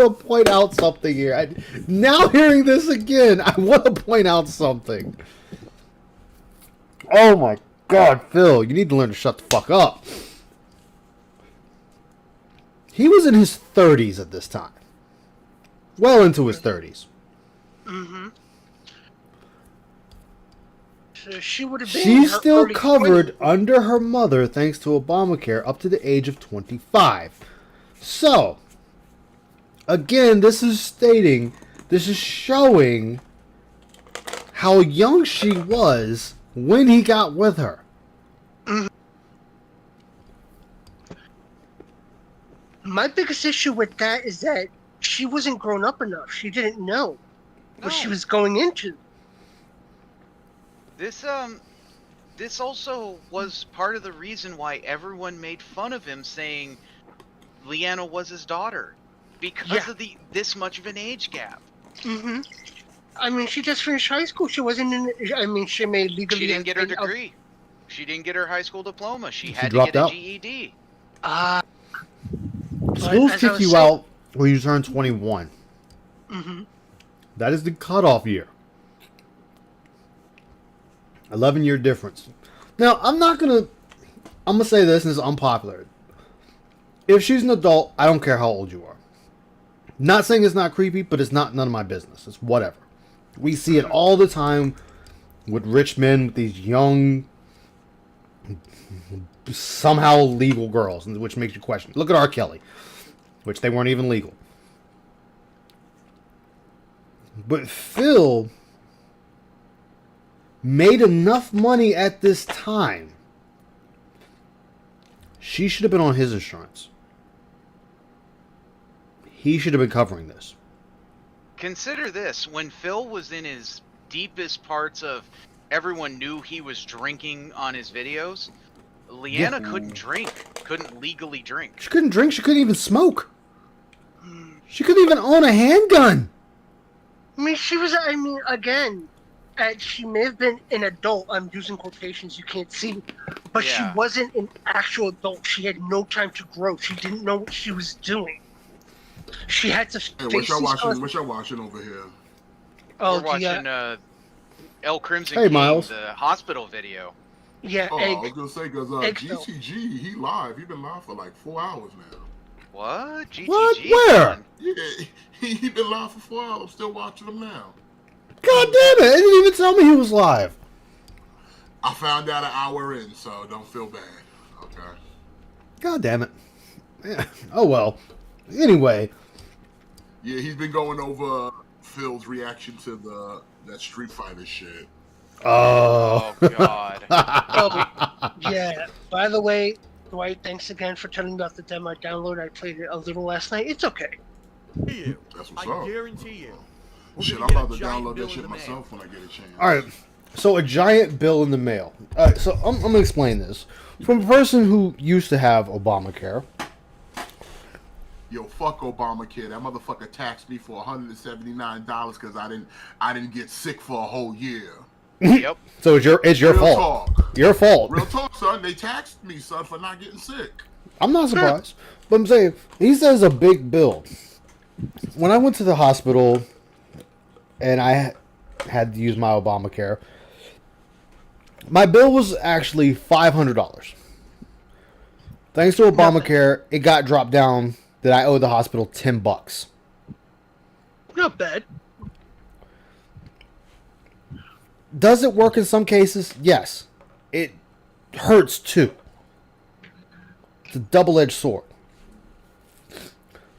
to point out something here. Now hearing this again, I want to point out something. Oh my God, Phil, you need to learn to shut the fuck up. He was in his 30s at this time. Well into his 30s. Mm-hmm. So she would have been. She's in her still early covered 20s. under her mother thanks to Obamacare up to the age of 25. So, again, this is showing how young she was when he got with her. My biggest issue with that is that she wasn't grown up enough. She didn't know what she was going into. This also was part of the reason why everyone made fun of him, saying Leanna was his daughter, because of this much of an age gap. Mm-hmm. I mean, she just finished high school. She wasn't in. I mean, she may legally. She didn't get her degree. She didn't get her high school diploma. She had to dropped get a out. GED. Schools kick you out when you turn 21. Mm-hmm. That is the cutoff year. 11-year difference. Now, I'm going to say this, and this is unpopular. If she's an adult, I don't care how old you are. Not saying it's not creepy, but it's not none of my business. It's whatever. We see it all the time with rich men, with these young, somehow legal girls, which makes you question. Look at R. Kelly, which they weren't even legal. But Phil made enough money at this time. She should have been on his insurance. He should have been covering this. Consider this: when Phil was in his deepest parts of, everyone knew he was drinking on his videos, Leanna couldn't legally drink. She couldn't drink. She couldn't even smoke. She couldn't even own a handgun. I mean, she was. I mean, again, she may have been an adult. I'm using quotations you can't see, but she wasn't an actual adult. She had no time to grow. She didn't know what she was doing. She had to face what y'all watching over here? We're watching El Crimson Hey, King, Miles. the hospital video. Yeah, I was gonna say because Eggville. GTG he live. He been live for like 4 hours now. What? GTG? What? Where? Yeah, he been live for 4 hours. Still watching him now. God damn it! It didn't even tell me he was live. I found out an hour in, so don't feel bad. Okay. God damn it. Yeah. Oh well. Anyway. Yeah, he's been going over Phil's reaction to that Street Fighter shit. Oh God. Yeah. By the way, Dwight, thanks again for telling me about the demo download. I played it a little last night. It's okay. That's what's up. I guarantee you. Shit, I'm about to download that shit myself when I get a chance. Alright, so a giant bill in the mail. Alright, so I'm going to explain this. From a person who used to have Obamacare. Yo, fuck Obamacare. That motherfucker taxed me for $179 because I didn't get sick for a whole year. Yep. So it's your Real fault. Talk. Your fault. Real talk, son. They taxed me, son, for not getting sick. I'm not surprised. But I'm saying, he says a big bill. When I went to the hospital and I had to use my Obamacare, my bill was actually $500. Thanks to Obamacare, it got dropped down that I owed the hospital $10. Not bad. Does it work in some cases? Yes. It hurts too. It's a double-edged sword.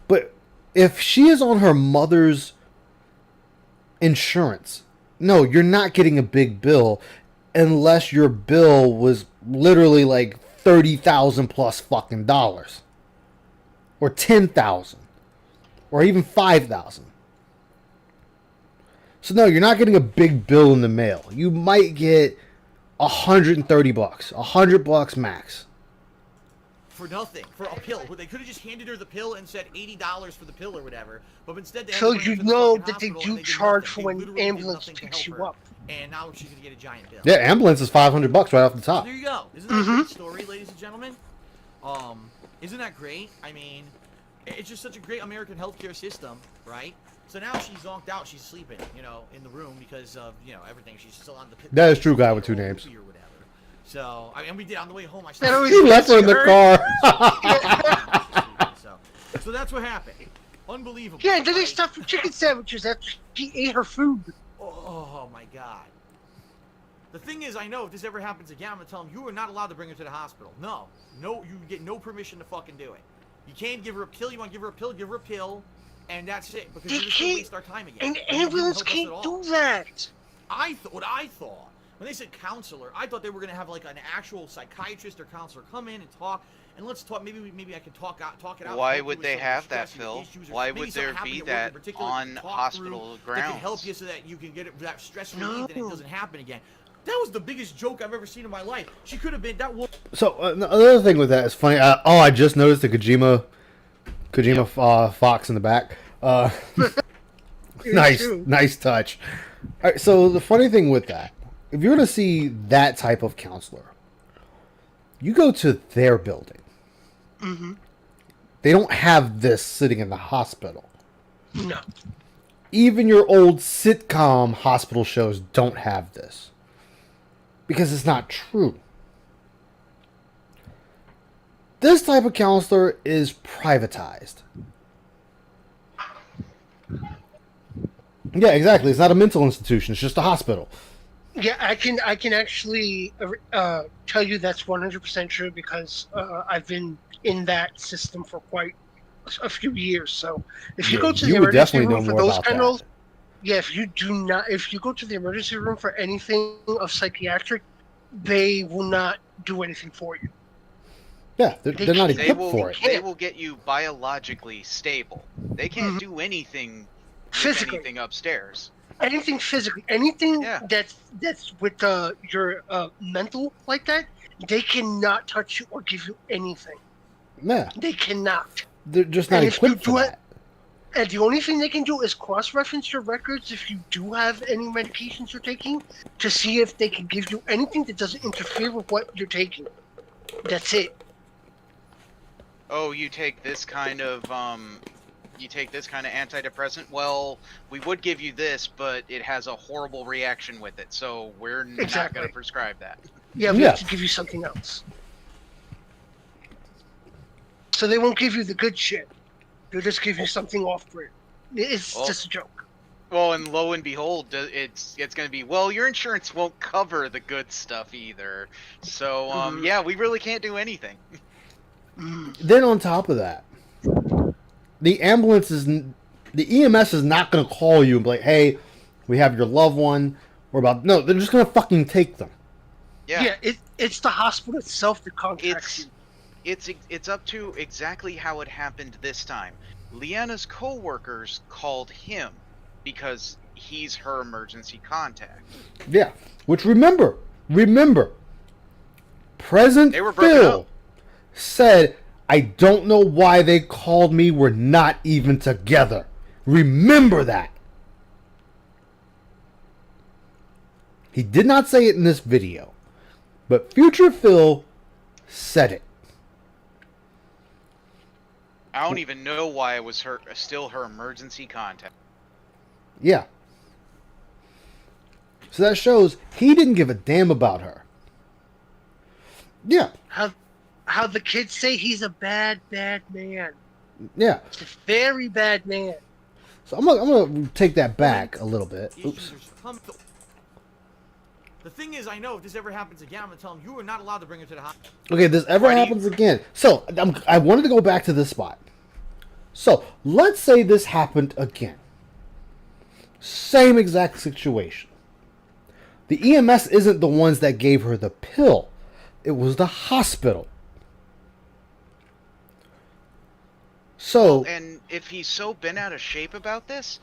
But if she is on her mother's insurance, no, you're not getting a big bill unless your bill was literally like 30,000 plus fucking dollars. Or 10,000. Or even 5,000. So no, you're not getting a big bill in the mail. You might get $130, $100 max. For nothing, for a pill. They could have just handed her the pill and said $80 for the pill or whatever. But instead, they So had to bring you her to the know fucking that they hospital, do and did charge nothing. for They when literally did ambulance nothing to picks help you her, up. And now she's gonna get a giant bill. Yeah, ambulance is $500 right off the top. There you go. Isn't that a great story, ladies and gentlemen? Isn't that great? I mean, it's just such a great American healthcare system, right? So now she's zonked out. She's sleeping, in the room because of, everything. She's still on the pit. That is true guy with two names. Or whatever. So, and we did on the way home. I That saw always He left her in the Hurt. car. so that's what happened. Unbelievable. Yeah, and then they right? stuffed her chicken sandwiches after she ate her food. Oh my god. The thing is, I know if this ever happens again, I'm gonna tell them you are not allowed to bring her to the hospital. No, you get no permission to fucking do it. You can't give her a pill. You want to give her a pill? Give her a pill, and that's it. Because you're just gonna waste our time again. An It doesn't ambulance help us can't at all. do that. What I thought when they said counselor, I thought they were gonna have like an actual psychiatrist or counselor come in and talk. And let's talk. Maybe I can talk it out. Why help you would with they some of have your that, stress, your Phil? issues, or Why maybe would something there happened be at work in that particular you on can talk hospital through grounds? that can help you so that you can get that stress relieved and No. it doesn't happen again. That was the biggest joke I've ever seen in my life. She could have been that woman. So another thing with that is funny. I just noticed the Kojima fox in the back. Nice touch. All right, so the funny thing with that, if you're going to see that type of counselor, you go to their building. Mm-hmm. They don't have this sitting in the hospital. No. Even your old sitcom hospital shows don't have this. Because it's not true. This type of counselor is privatized. Yeah, exactly. It's not a mental institution. It's just a hospital. Yeah, I can actually tell you that's 100% true because I've been in that system for quite a few years. So if you go to the would emergency definitely room know for more those about kind that. of, yeah, if you go to the emergency room for anything of psychiatric, they will not do anything for you. Yeah, they're not They equipped will. for it. They will get you biologically stable. They can't do anything. Physically. Anything upstairs. Anything physically, anything Yeah. that's with your mental like that, they cannot touch you or give you anything. Yeah, They cannot. they're just not And if you equipped do for it- that. And the only thing they can do is cross-reference your records if you do have any medications you're taking to see if they can give you anything that doesn't interfere with what you're taking. That's it. Oh, you take this kind of antidepressant. Well, we would give you this, but it has a horrible reaction with it, so we're not Exactly. going to prescribe that. Yeah, we Yeah. have to give you something else. So they won't give you the good shit. They'll just give you something off-grid. It's Oh. just a joke. Well, and lo and behold, it's going to be, well, your insurance won't cover the good stuff either. So, Mhm. yeah, we really can't do anything. Then on top of that, the EMS is not going to call you and be like, "Hey, we have your loved one. We're about." No, they're just going to fucking take them. Yeah. It's the hospital itself that contracts you. It's up to exactly how it happened this time. Leanna's co-workers called him because he's her emergency contact. Yeah, which remember, President They were broken Phil up. said, "I don't know why they called me. We're not even together." Remember that. He did not say it in this video, but future Phil said it. I don't even know why it was still her emergency contact. Yeah. So that shows he didn't give a damn about her. Yeah. How the kids say he's a bad man. Yeah. He's a very bad man. So I'm gonna take that back a little bit. Oops. Issues are coming. The thing is, I know if this ever happens again, I'm gonna tell him you are not allowed to bring her to the hospital. Okay, this ever happens again. So, I wanted to go back to this spot. So, let's say this happened again. Same exact situation. The EMS isn't the ones that gave her the pill. It was the hospital. So, and if he's so bent out of shape about this,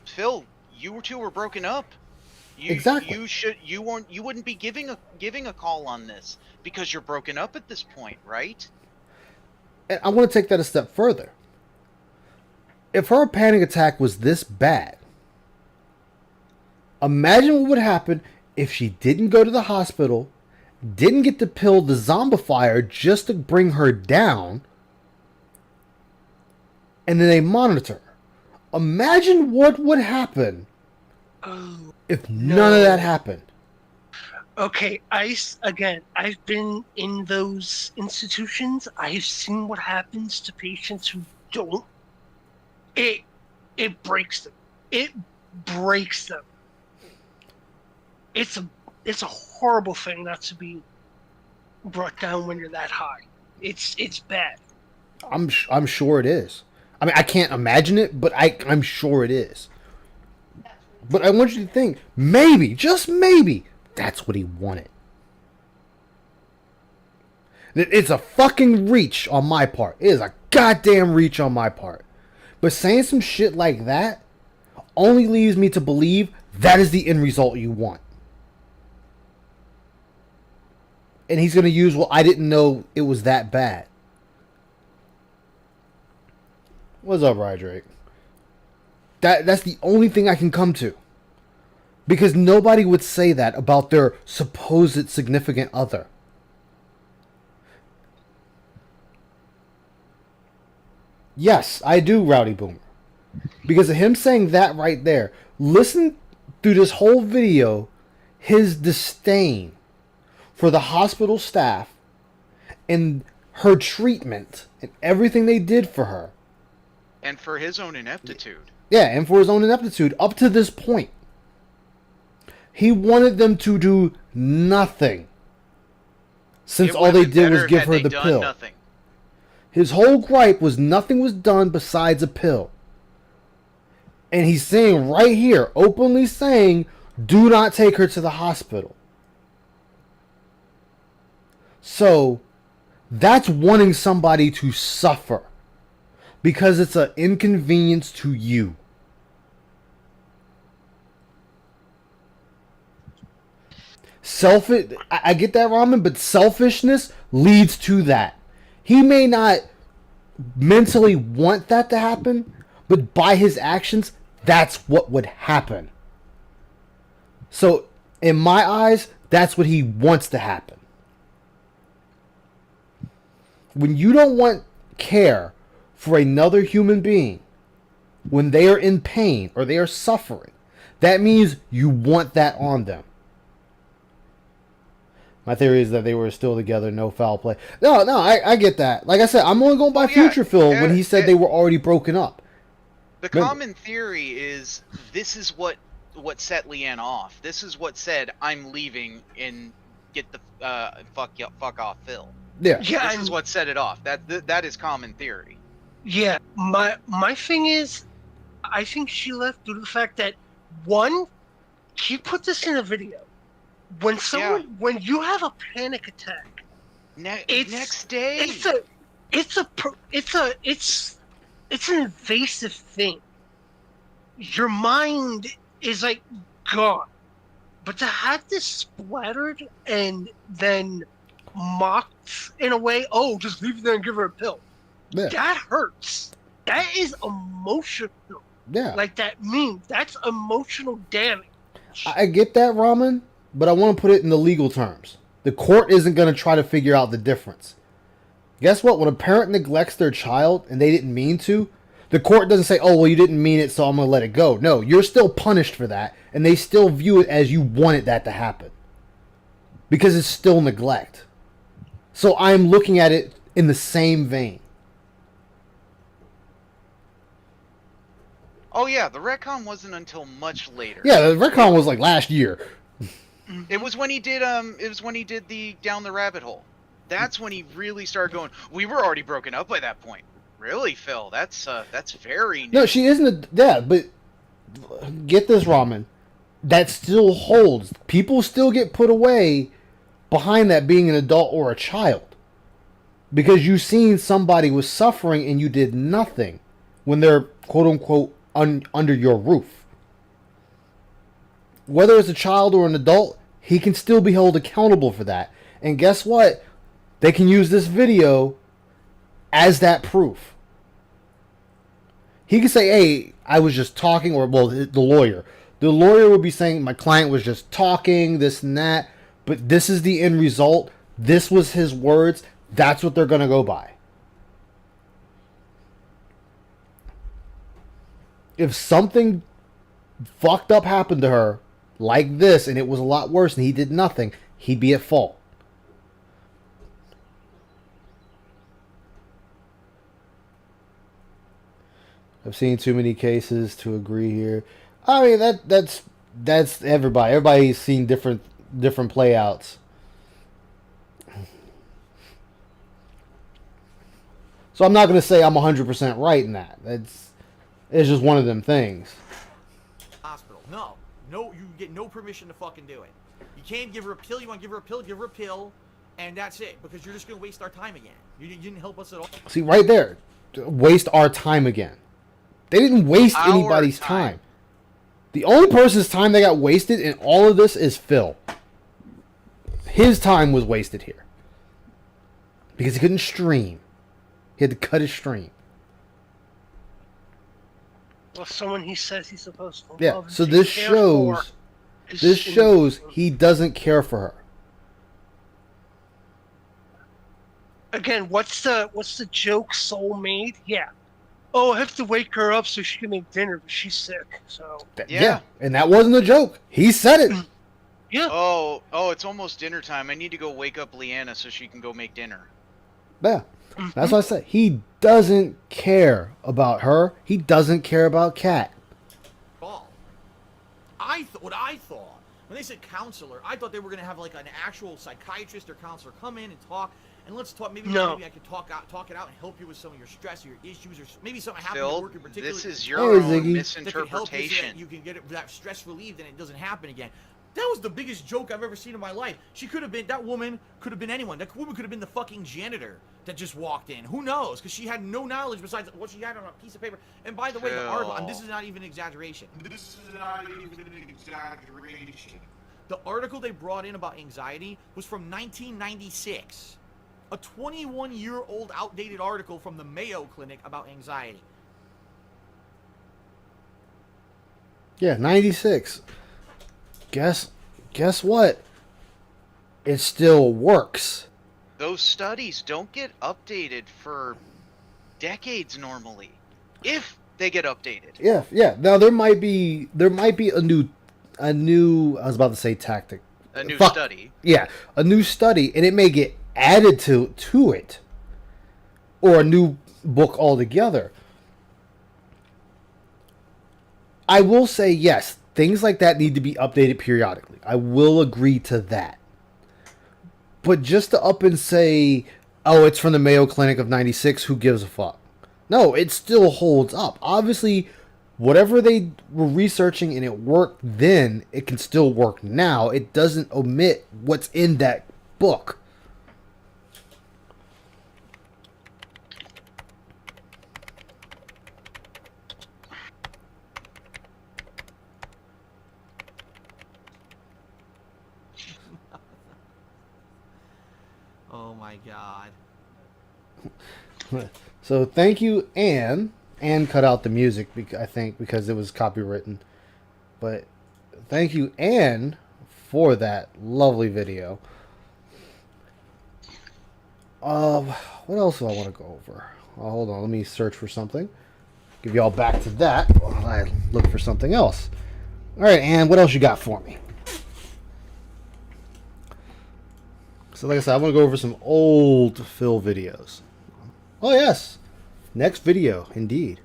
Phil, you two were broken up. Exactly. You wouldn't be giving a call on this because you're broken up at this point, right? and I want to take that a step further. If her panic attack was this bad, imagine what would happen if she didn't go to the hospital, didn't get the pill to zombify her just to bring her down, and then they monitor her. Imagine what would happen if none of that happened. Okay, I've been in those institutions. I've seen what happens to patients who don't. It breaks them. It breaks them. It's a horrible thing not to be brought down when you're that high. It's bad. I'm sure it is. I mean, I can't imagine it, but I'm sure it is. But I want you to think, maybe, just maybe, that's what he wanted. It's a fucking reach on my part. It is a goddamn reach on my part. But saying some shit like that only leaves me to believe that is the end result you want. And he's going to use, well, I didn't know it was that bad. What's up, Rydrake? That's the only thing I can come to. Because nobody would say that about their supposed significant other. Yes, I do, Rowdy Boomer. Because of him saying that right there, listen through this whole video, his disdain for the hospital staff and her treatment and everything they did for her. And for his own ineptitude. Yeah, and for his own ineptitude up to this point. He wanted them to do nothing. Since all they did was give her the pill. Nothing. His whole gripe was nothing was done besides a pill. And he's saying right here, openly saying, do not take her to the hospital. So, that's wanting somebody to suffer. Because it's an inconvenience to you. I get that, Ramen, but selfishness leads to that. He may not mentally want that to happen, but by his actions, that's what would happen. So, in my eyes, that's what he wants to happen. When you don't want care for another human being, when they are in pain or they are suffering, that means you want that on them. My theory is that they were still together, no foul play. No, I get that. Like I said, I'm only going by Future Phil when he said they were already broken up. The common theory is this is what set Leanne off. This is what said, I'm leaving and get the fuck off Phil. Yeah. This is what set it off. That is common theory. Yeah, my thing is, I think she left due to the fact that, one, she put this in a video. When you have a panic attack, next day, it's an invasive thing. Your mind is like gone, but to have this splattered and then mocked in a way, oh, just leave it there and give her a pill. Yeah. That hurts. That is emotional. Yeah. Like that means that's emotional damage. I get that, Ramen, but I want to put it in the legal terms. The court isn't going to try to figure out the difference. Guess what? When a parent neglects their child and they didn't mean to, the court doesn't say, oh, well, you didn't mean it, so I'm going to let it go. No, you're still punished for that, and they still view it as you wanted that to happen. Because it's still neglect. So I'm looking at it in the same vein. Oh yeah, the retcon wasn't until much later. Yeah, the retcon was like last year. It was when he did the Down the Rabbit Hole. That's when he really started going. We were already broken up by that point. Really, Phil? That's very new. No, she isn't. Yeah, but get this, Ramen. That still holds. People still get put away behind that being an adult or a child. Because you seen somebody was suffering and you did nothing when they're quote unquote under your roof. Whether it's a child or an adult, he can still be held accountable for that. And guess what? They can use this video as that proof. He can say, hey, I was just talking, or, well, the lawyer. The lawyer would be saying, my client was just talking, this and that, but this is the end result. This was his words. That's what they're going to go by. If something fucked up happened to her, like this, and it was a lot worse, and he did nothing, he'd be at fault. I've seen too many cases to agree here. I mean, that's everybody. Everybody's seen different playouts. So I'm not going to say I'm 100% right in that. It's just one of them things. Hospital. No, you get no permission to fucking do it. You can't give her a pill. You want to give her a pill, and that's it. Because you're just going to waste our time again. You didn't help us at all. See, right there. Waste our time again. They didn't waste anybody's time. The only person's time that got wasted in all of this is Phil. His time was wasted here. Because he couldn't stream. He had to cut his stream. Well, someone he says he's supposed to Yeah, love so and this take care for shows he doesn't care for her. Again, what's the joke Soul made? Yeah. Oh, I have to wake her up so she can make dinner, but she's sick, so... Yeah, and that wasn't a joke. He said it. Yeah. Oh, it's almost dinner time. I need to go wake up Leanna so she can go make dinner. Yeah, that's what I said. He doesn't care about her. He doesn't care about Kat. What I thought, when they said counselor, I thought they were going to have like an actual psychiatrist or counselor come in and talk. And let's talk. Maybe I could talk it out and help you with some of your stress or your issues, or maybe something happened at work in particular. This is your own Ziggy. misinterpretation. You can get that stress relieved and it doesn't happen again. That was the biggest joke I've ever seen in my life. That woman could have been anyone. That woman could have been the fucking janitor that just walked in. Who knows? Because she had no knowledge besides what she had on a piece of paper. And by the way, the article, and this is not even an exaggeration. The article they brought in about anxiety was from 1996. A 21-year-old outdated article from the Mayo Clinic about anxiety. Yeah, 96. Guess what? It still works. Those studies don't get updated for decades normally, if they get updated. Yeah. Now there might be a new I was about to say tactic. A new study. Yeah, a new study, and it may get added to it, or a new book altogether. I will say yes, things like that need to be updated periodically. I will agree to that. But just to up and say, oh, it's from the Mayo Clinic of 96, who gives a fuck? No, it still holds up. Obviously, whatever they were researching and it worked then, it can still work now. It doesn't omit what's in that book. Oh my god. So thank you, Anne. Anne cut out the music, I think, because it was copywritten. But thank you, Anne, for that lovely video. What else do I want to go over? Hold on, let me search for something. Give y'all back to that while I look for something else. All right, Anne, what else you got for me? So like I said, I want to go over some old Phil videos. Oh yes, next video, indeed.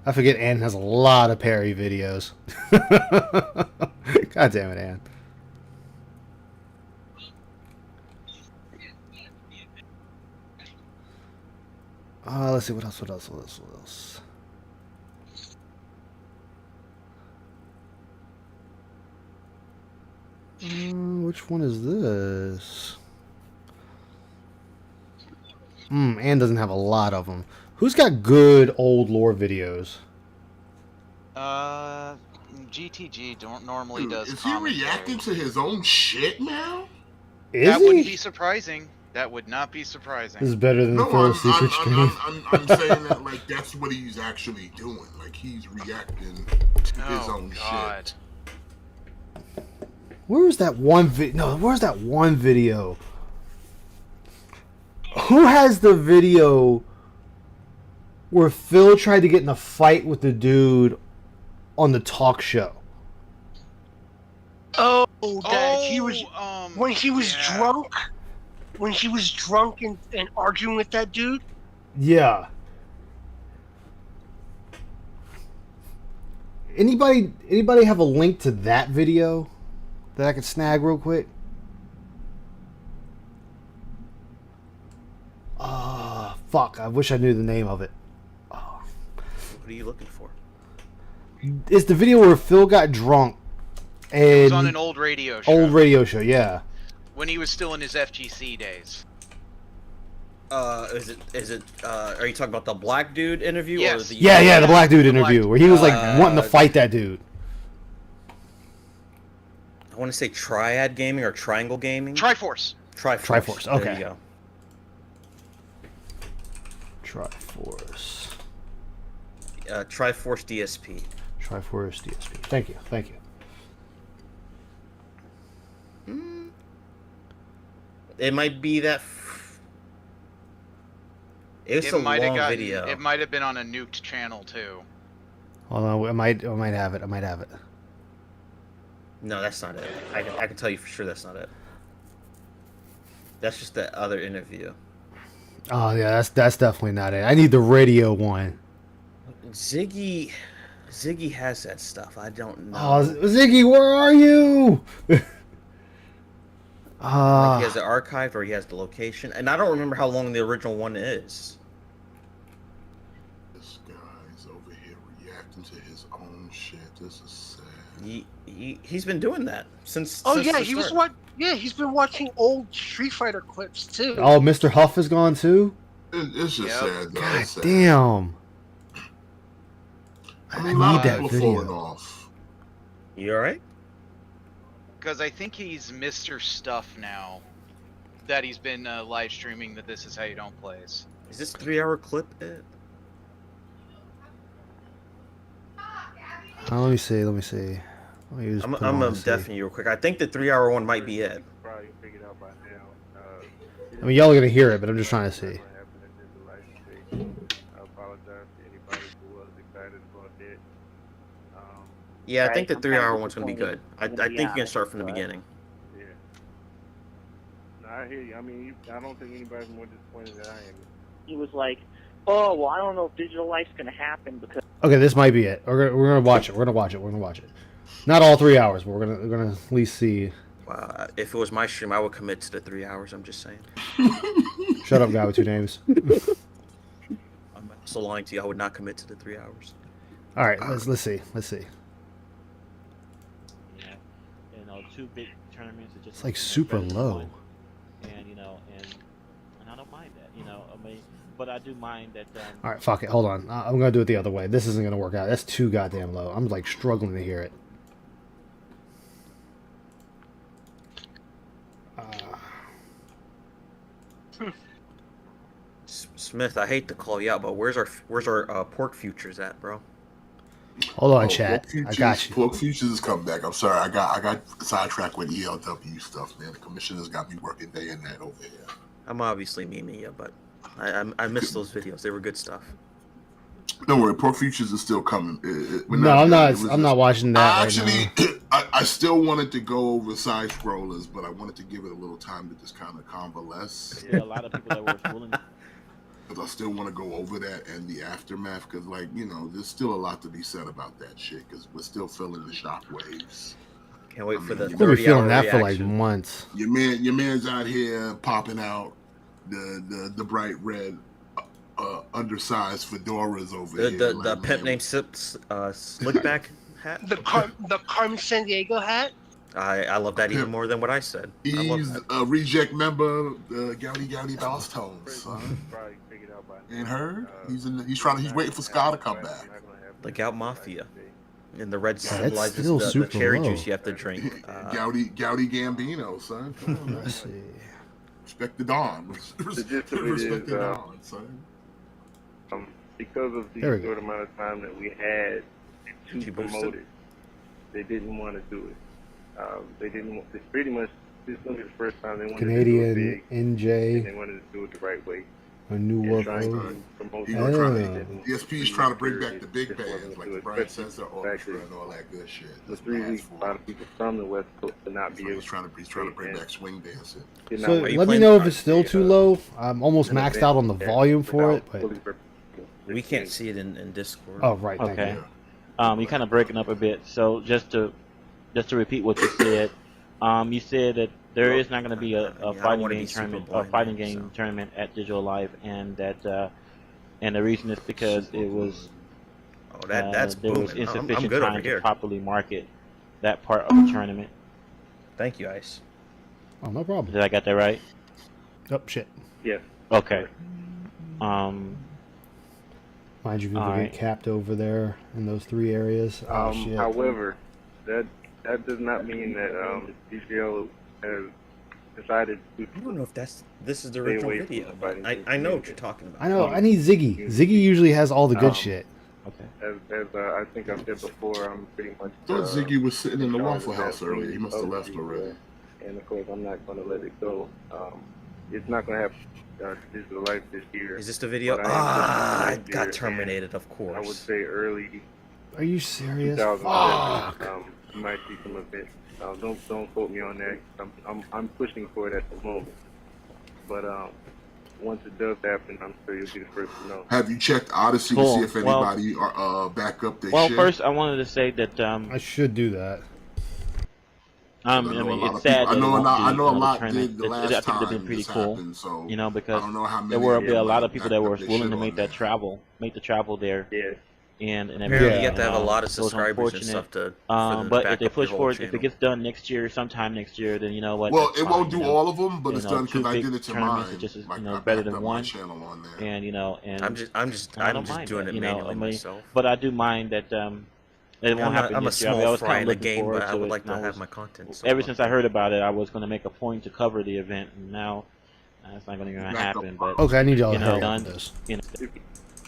I forget Ann has a lot of parry videos. God damn it, Ann. Let's see, what else? Which one is this? Ann doesn't have a lot of them. Who's got good old lore videos? GTG don't normally Dude, does is he commentary. reacting to his own shit now? That wouldn't be surprising. That would not be surprising. This is better than Phil's secret stream. I'm saying that like that's what he's actually doing. Like he's reacting to his own shit. Where's that one where's that one video? Who has the video where Phil tried to get in a fight with the dude on the talk show? Oh, that he was when he was drunk. When he was drunk and arguing with that dude. Yeah. Anybody have a link to that video that I could snag real quick? Fuck, I wish I knew the name of it. What are you looking for? It's the video where Phil got drunk. And it was on an old radio show. Old radio show, yeah. When he was still in his FGC days. Is it are you talking about the black dude interview? Yes. Or the the black dude interview where he was like wanting to fight that dude. I want to say Triad Gaming or Triangle Gaming. Triforce. Triforce. Okay. There you go. Triforce. Triforce DSP. Triforce DSP. Thank you. It might be that. It's a long video. It might have been on a nuked channel too. Hold on, I might have it. No, that's not it. I can tell you for sure that's not it. That's just the other interview. Oh yeah, that's definitely not it. I need the radio one. Ziggy has that stuff. I don't know. Oh, Ziggy, where are you? Like he has it archived or he has the location, and I don't remember how long the original one is. This guy's over here reacting to his own shit. This is sad. He's been doing that since. Oh since yeah, the start. he's been watching old Street Fighter clips too. Oh, Mr. Huff is gone too. It's just sad. Though. God it's sad. damn. I need that video. Off. You all right? Because I think he's Mr. Stuff now. That he's been live streaming that This Is How You Don't Plays. Is this 3-hour clip it? Let me see. I'm deafening you real quick. I think the 3-hour one might be it. I mean, y'all are gonna hear it, but I'm just trying to see. Yeah, I think the 3-hour one's gonna be good. I think you can start from the beginning. Yeah. No, I hear you. I mean, I don't think anybody's more disappointed than I am. He was like, "Oh, well, I don't know if digital life's gonna happen because." Okay, this might be it. We're gonna watch it. We're gonna watch it. Not all 3 hours, but we're gonna at least see. Wow, if it was my stream, I would commit to the 3 hours. I'm just saying. Shut up, guy with two names. I'm so lying to you. I would not commit to the 3 hours. All right, let's see. Yeah, two big tournaments are just It's like super low. And and I don't mind that. I mean, but I do mind that. All right, fuck it. Hold on. I'm gonna do it the other way. This isn't gonna work out. That's too goddamn low. I'm like struggling to hear it. Smith, I hate to call you out, but where's our pork futures at, bro? Hold on, chat. I got you. Pork futures is coming back. I'm sorry. I got sidetracked with ELW stuff, man. The commissioner's got me working day and night over here. I'm obviously memeing you, but I missed those videos. They were good stuff. Don't worry, pork futures is still coming. I'm not watching that. Actually, right now. I still wanted to go over side scrollers, but I wanted to give it a little time to just kind of convalesce. Yeah, a lot of people that were willing. because I still want to go over that and the aftermath, because, like, you know, there's still a lot to be said about that shit, because we're still feeling the shockwaves. Can't wait for the We'll be 30-hour feeling that reaction. for like months. Your man's out here popping out the bright red undersized fedoras over here. The pimp named Slickback hat. The Carmen San Diego hat. I love that even more than what I said. He's a reject member of the Gouty Boss Tones, son. Ain't heard? He's waiting for Scott to come back. The Gout Mafia. And the red That's symbolizes still the super cherry low. juice you have to drink. Gouty Gambino, son. Come on, Let's see. respect the Dawn. The gist of it Respect is, the Dawn, son. because of the There we go. short amount of time that we had Did to you boost promote it? it, they didn't want to do it. They didn't. They pretty much. This is gonna be the first time they wanted to do it Canadian big, and they NJ, wanted to do it the right way. a new And work trying code. to promote He it. gonna try Oh. to, DSP is trying to bring back the big Just bands wasn't like to the it, Brian especially Sensor the fact Orchestra that and all that good shit. The That's 3 bad weeks, for a lot of people from the West Coast to not be able he's trying to bring and back swing dancing. did not So want you let me playing- know if it's still too low. I'm almost an maxed event out on the that volume for it, without but fully representing We can't see it in Discord. oh right, thank Okay. you. You're kind of breaking up a bit. So just to repeat what you said, you said that there is not going to be a I don't fighting wanna game be super tournament, blind, so. tournament at Digital Live, and that and the reason is because it was Oh, that's there was booming. I'm insufficient good over time to here. properly market that part of the tournament. Thank you, Ice. Oh, no problem. Did I get that right? Oh shit. Yes. Okay. Mind you, people Alright. get capped over there in those 3 areas. Oh shit. However, that does not mean that DCL has decided to. I don't know if this is the Stay original away from video, the but fighting I know what community. you're talking about. I know. I need Ziggy. Ziggy usually has all the good shit. Okay. As I think I've said before, I'm pretty much. I thought Ziggy was sitting in the charge Waffle of House that earlier. He must have of left the, already. And of course, I'm not going to let it go. It's not going to have Digital Life this year. Is this the video? But I am Ah, pushing it for next got year, terminated, of and course. I would say early Are you serious? 2007. Fuck. You might see some events. Don't quote me on that. I'm pushing for it at the moment. But once it does happen, I'm sure you'll be the first to know. Have you checked Odyssey Cool. to see if Well- anybody back up their Well, shit? first I wanted to say that I should do that. I know a mean, lot it's of sad people- that it won't be I know a another lot tournament. did the I last think it'd been time pretty this cool, happened, so you know, because I don't know how many there will of be a them lot of people that backed were up their willing shit to on make that there. make the travel there, Yeah. and Apparently, everything. you have to have a lot of So it's subscribers and unfortunate. stuff to. for them to But back if they up your push whole forward, if channel. it gets done next year, sometime next year, then you know what? Well, that's it won't fine, do you know. all of them, but You it's know, done because 2 I big did it to tournaments mine. is just Like, better I than backed up my one. channel on there. And you know, and I'm I don't just mind doing that, it you know, manually I mean, myself. but I do mind that it won't happen I'm a this year. I mean, I small was fry kind in of the looking game, forward but I to would it, like and to I have was- my content. Ever since I heard about it, I was going to make a point to cover the event, and now it's not going to happen. But Okay, I need y'all to you hurry know, up with this. you know,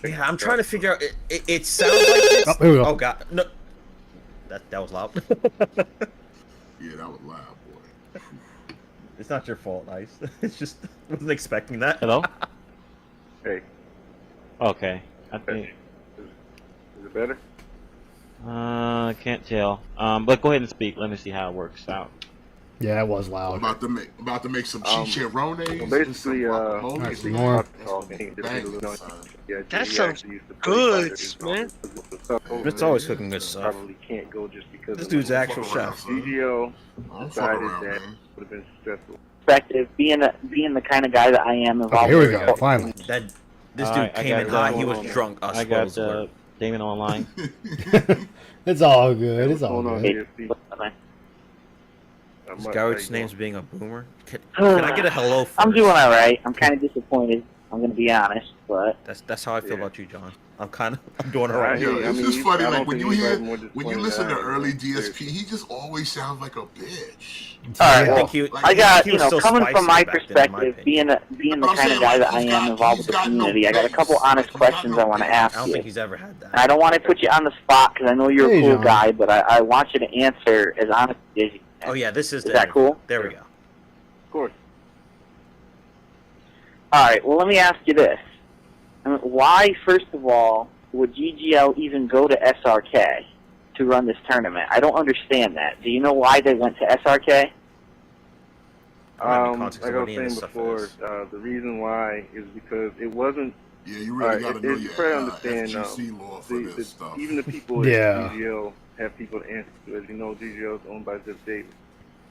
Yeah, I'm trying to figure out. It sounds like it's. Oh, here we go. Oh god, no. That was loud. Yeah, that was loud, boy. It's not your fault, Ice. It's just wasn't expecting that. hello. Hey, Okay, I think is it better? I can't tell. But go ahead and speak. Let me see how it works out. Yeah, that was I'm loud. about to make some chicharrones. Well, basically, Alright, some more. That sounds good, man. It's always cooking good stuff. Probably can't go just because This of dude's the actual fuck around, chef. son. DGO Don't fuck decided around, that man. would have been successful. Perspective, being the kind of guy that I am Okay, involved here we with go. Finally. This All dude right, I came got in that hot. He going was on. drunk. I got Spoilers alert. Damon online. It's all good. It's all What's going on good. here, Okay. Is Garrett's name's being a boomer? Can I get a hello first? I'm doing all right. I'm kind of disappointed. I'm gonna be honest, but That's how I feel Yeah. about you, John. I'm doing all Right. right. Yo, I it's mean, just funny. I don't Like when think you hear, anybody's more when you disappointed listen to than I am. early DSP, he just always sounds like a bitch. all right. I Well, think he, like, I got, he you was know, still coming spicy from my back then, in my perspective, opinion. being the But I'm kind of saying, guy like, that I he's am got- involved he's with the got no community, I got a couple base. honest Like, he's got questions no I want to base. ask I don't you. think he's ever had that. And I don't want to put you on the spot because I know you're Hey, a cool John. guy, but I want you to answer as honestly as you can. Oh yeah, this is. Is that cool? There we go. Of course. All right. Well, let me ask you this: why, first of all, would GGL even go to SRK to run this tournament? I don't understand that. Do you know why they went to SRK? I don't know the context Like of I what was any of saying this stuff before, is. the reason why is because it wasn't Yeah, you really got to know it's your fair to understand, FGC law for this stuff. even the people Yeah. at GGL have people to answer to. As you know, GGL is owned by Zip Davis.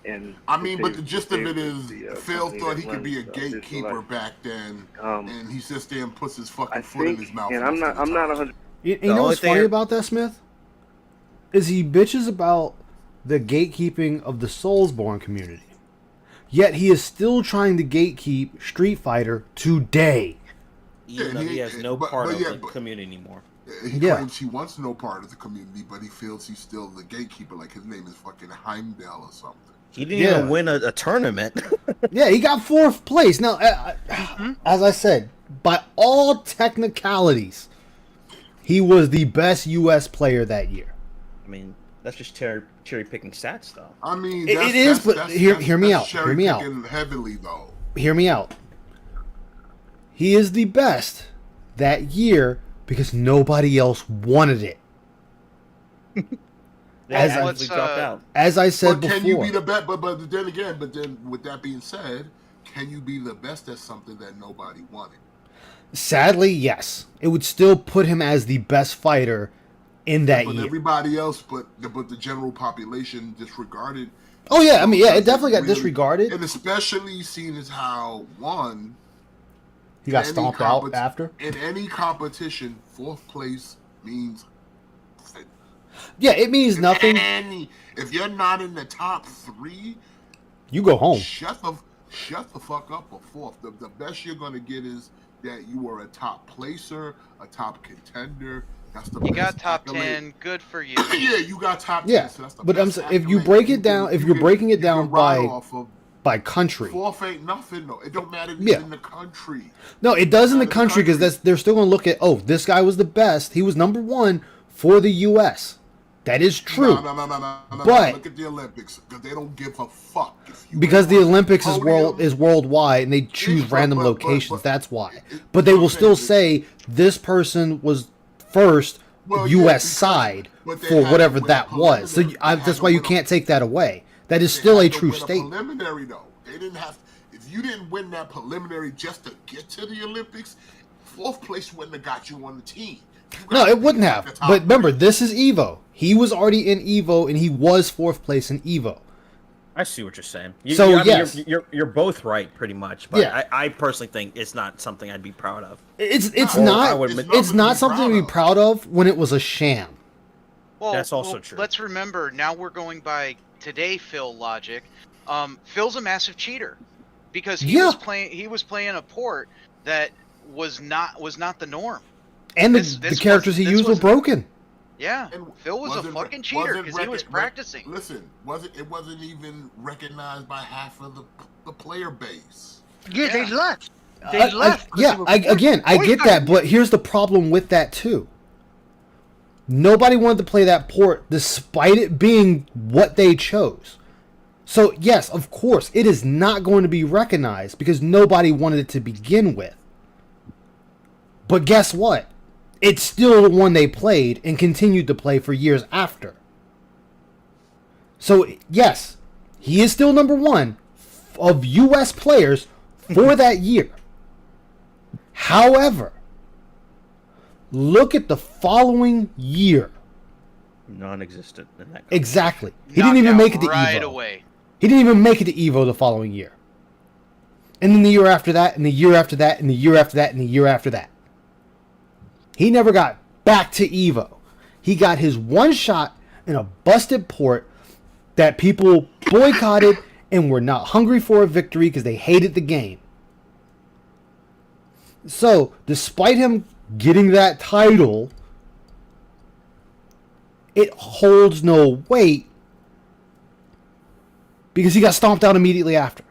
And I mean, Zip but the Davis gist of it is is, the Phil company thought that he could be a runs, Digital gatekeeper Life. back then, and he sits there and puts his I fucking foot in think, his mouth. and I'm not 100. You know only what's thing funny I- about that, Smith? Is he bitches about the gatekeeping of the Soulsborne community. Yet he is still trying to gatekeep Street Fighter today. Even though he has no part of the community anymore. He claims he wants no part of the community, but he feels he's still the gatekeeper. Like his name is fucking Heimdall or something. He didn't even win a tournament. Yeah, he got 4th place. Now, as I said, by all technicalities, he was the best U.S. player that year. I mean, that's just cherry picking stats, though. I mean, it is, but hear me out. Hear me out. Heavily, though. Hear me out. He is the best that year because nobody else wanted it. As I said before. Can you be the best? But then with that being said, can you be the best at something that nobody wanted? Sadly, yes. It would still put him as the best fighter in that year. Everybody else, but the general population disregarded. Oh yeah, I mean, yeah, it definitely got disregarded. And especially seeing as how he got stomped out after. In any competition, 4th place means. Yeah, it means nothing. If you're not in the top 3, you go home. Shut the fuck up for 4th. The best you're gonna get is that you were a top placer, a top contender. That's the you best got top accolade. 10. Good for you. Yeah, you got top 10. Yeah, so that's the but best if you break it down, if you're breaking it down by country, 4th ain't nothing though. It don't matter if he's in the country. No, it does in the country because they're still gonna look at. Oh, this guy was the best. He was number 1 for the U.S. That is true. No. But look at the Olympics because they don't give a fuck. Because the Olympics is worldwide and they choose random locations. That's why. But they will still say this person was first U.S. side for whatever that was. So that's why you can't take that away. That is still a true statement. Preliminary though, they didn't have. If you didn't win that preliminary just to get to the Olympics, 4th place wouldn't have got you on the team. No, it wouldn't have. But remember, this is Evo. He was already in Evo, and he was 4th place in Evo. I see what you're saying. Yes, you're both right, pretty much. But yeah. I personally think it's not something I'd be proud of. It's not something to be proud of when it was a sham. Well, that's also true. Let's remember. Now we're going by today Phil logic. Phil's a massive cheater because he was playing a port that was not the norm. And the characters he used were broken. Yeah, and Phil was a fucking cheater because he was practicing. Listen, it wasn't even recognized by half of the player base. Yeah, they left. They left. I get that, but here's the problem with that too. Nobody wanted to play that port despite it being what they chose. So yes, of course, it is not going to be recognized because nobody wanted it to begin with. But guess what? It's still the one they played and continued to play for years after. So, yes, he is still number 1 of U.S. players for that year. However, look at the following year. Non-existent in that. Exactly. He didn't even make it to right Evo. Away. He didn't even make it to Evo the following year. And then the year after that, and the year after that, and the year after that, and the year after that. He never got back to Evo. He got his one shot in a busted port that people boycotted and were not hungry for a victory because they hated the game. So, despite him getting that title, it holds no weight because he got stomped out immediately after.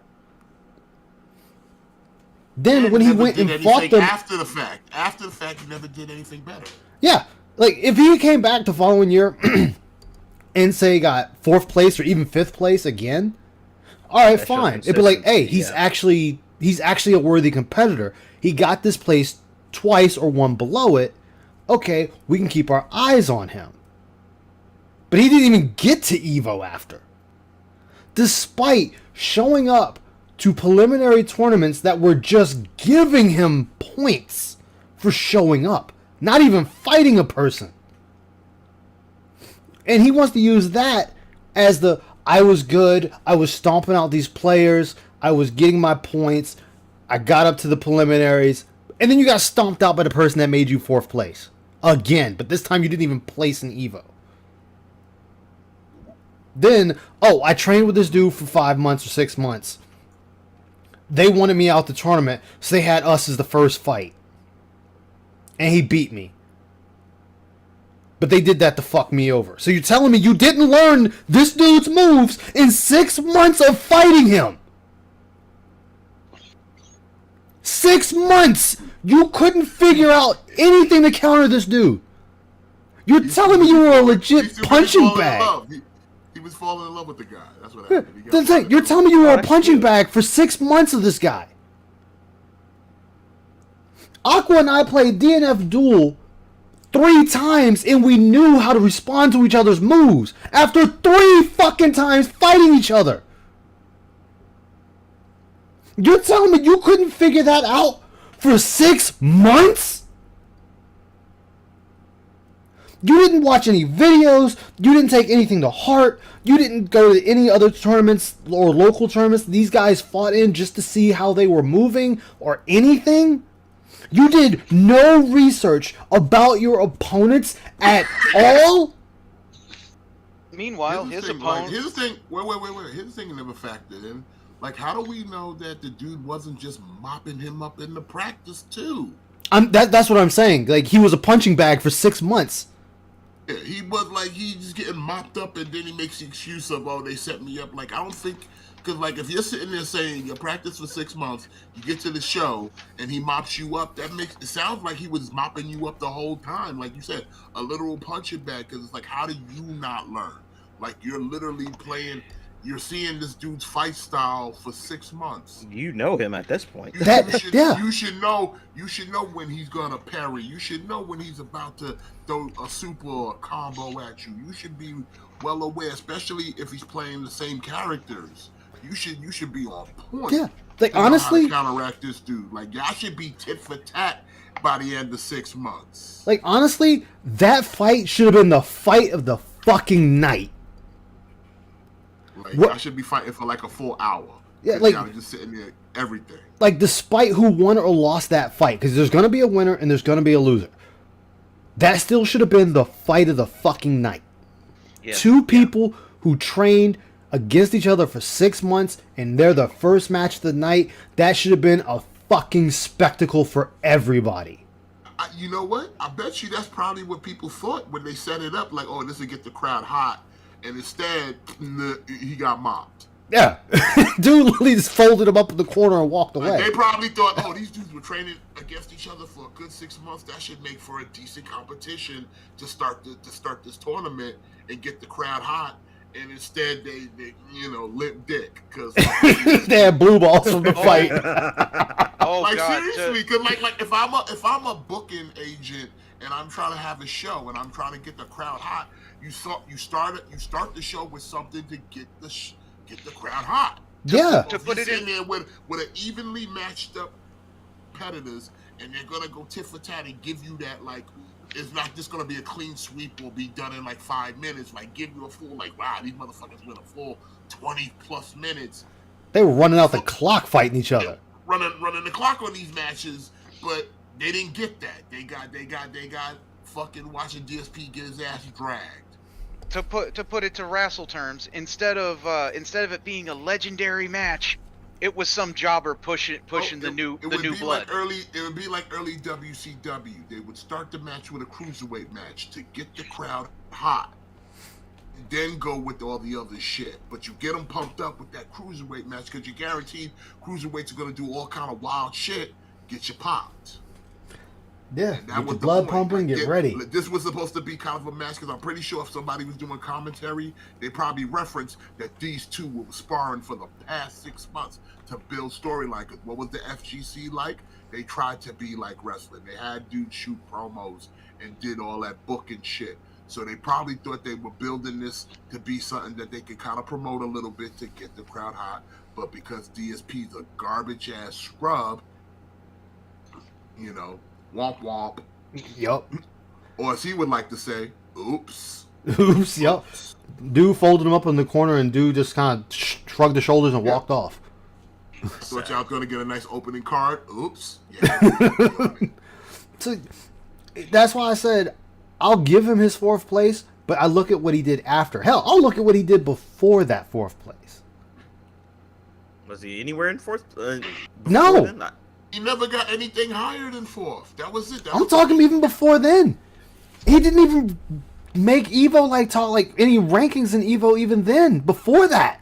Then when he went and fought them after the fact, he never did anything better. Yeah, like if he came back the following year and say got 4th place or even 5th place again, all right, fine. It'd be like, hey, he's actually a worthy competitor. He got this place twice or one below it. Okay, we can keep our eyes on him. But he didn't even get to Evo after, despite showing up to preliminary tournaments that were just giving him points for showing up, not even fighting a person. And he wants to use that as the, I was good, I was stomping out these players, I was getting my points, I got up to the preliminaries, and then you got stomped out by the person that made you 4th place. Again, but this time you didn't even place in Evo. Then, oh, I trained with this dude for 5 months or 6 months. They wanted me out the tournament, so they had us as the first fight. And he beat me. But they did that to fuck me over. So you're telling me you didn't learn this dude's moves in 6 months of fighting him? 6 months! You couldn't figure out anything to counter this dude. You're telling me you were a legit punching bag. He was falling in love with the guy. That's what happened. That's it. You're telling me you were a punching bag for 6 months of this guy. Aqua and I played DNF Duel 3 times, and we knew how to respond to each other's moves after 3 fucking times fighting each other. You're telling me you couldn't figure that out for 6 months? You didn't watch any videos, you didn't take anything to heart, you didn't go to any other tournaments or local tournaments these guys fought in just to see how they were moving or anything? You did no research about your opponents at all? Meanwhile, his opponent... Here's the thing, wait. Here's the thing never factored in. Like, how do we know that the dude wasn't just mopping him up in the practice, too? That's what I'm saying. Like, he was a punching bag for 6 months. Yeah, he was like, he's just getting mopped up, and then he makes the excuse of, oh, they set me up. Like, I don't think, because, like, if you're sitting there saying you practice for 6 months, you get to the show, and he mops you up, it sounds like he was mopping you up the whole time. Like you said, a literal punching bag, because it's like, how do you not learn? Like, you're literally playing... You're seeing this dude's fight style for 6 months. You know him at this point. You should know when he's gonna parry. You should know when he's about to throw a super or a combo at you. You should be well aware, especially if he's playing the same characters. You should be on point. Yeah, like honestly, how to counteract this dude. Like y'all should be tit for tat by the end of 6 months. Like honestly, that fight should have been the fight of the fucking night. Like, I should be fighting for like a full hour. Yeah, like just sitting there, everything. Like, despite who won or lost that fight, because there's gonna be a winner and there's gonna be a loser. That still should have been the fight of the fucking night. Yeah. 2 people who trained against each other for 6 months, and they're the first match of the night. That should have been a fucking spectacle for everybody. You know what? I bet you that's probably what people thought when they set it up. Like, oh, this will get the crowd hot. And instead, he got mopped. Yeah. Dude literally just folded him up in the corner and walked away. Like, they probably thought, oh, these dudes were training against each other for a good 6 months. That should make for a decent competition to start this tournament and get the crowd hot. And instead, they limp dick. Because they had blue balls from the fight. Like, God, seriously, because like if I'm a booking agent and I'm trying to have a show and I'm trying to get the crowd hot, you start the show with something to get the crowd hot. Yeah. To put it in there with an evenly matched up competitors, and they're gonna go tit for tat and give you that, like, it's not just gonna be a clean sweep or be done in like 5 minutes. Like, give you a full, like, wow, these motherfuckers went a full 20 plus minutes. They were running out the clock fighting each other. Running the clock on these matches, but they didn't get that. They got fucking watching DSP get his ass dragged. To put it to wrestle terms, instead of it being a legendary match, it was some jobber pushing the new blood. It would be like early WCW. They would start the match with a cruiserweight match to get the crowd hot, and then go with all the other shit. But you get them pumped up with that cruiserweight match because you're guaranteed cruiserweights are gonna do all kind of wild shit. Get you popped. Yeah, get your blood pumping, get ready. This was supposed to be kind of a match because I'm pretty sure if somebody was doing commentary, they probably referenced that these two were sparring for the past 6 months to build storyline. Because what was the FGC like? They tried to be like wrestling. They had dudes shoot promos and did all that booking shit. So they probably thought they were building this to be something that they could kind of promote a little bit to get the crowd hot. But because DSP's a garbage ass scrub, Womp womp. Yup. Or as he would like to say, oops. Oops, yup. Dude folded him up in the corner, and dude just kind of shrugged his shoulders and walked off. Thought y'all gonna get a nice opening card. Oops. Yeah. So, that's why I said I'll give him his 4th place, but I look at what he did after. Hell, I'll look at what he did before that 4th place. Was he anywhere in 4th? No. Then? He never got anything higher than 4th. That was it. I'm talking even before then. He didn't even make Evo like any rankings in Evo even then. Before that,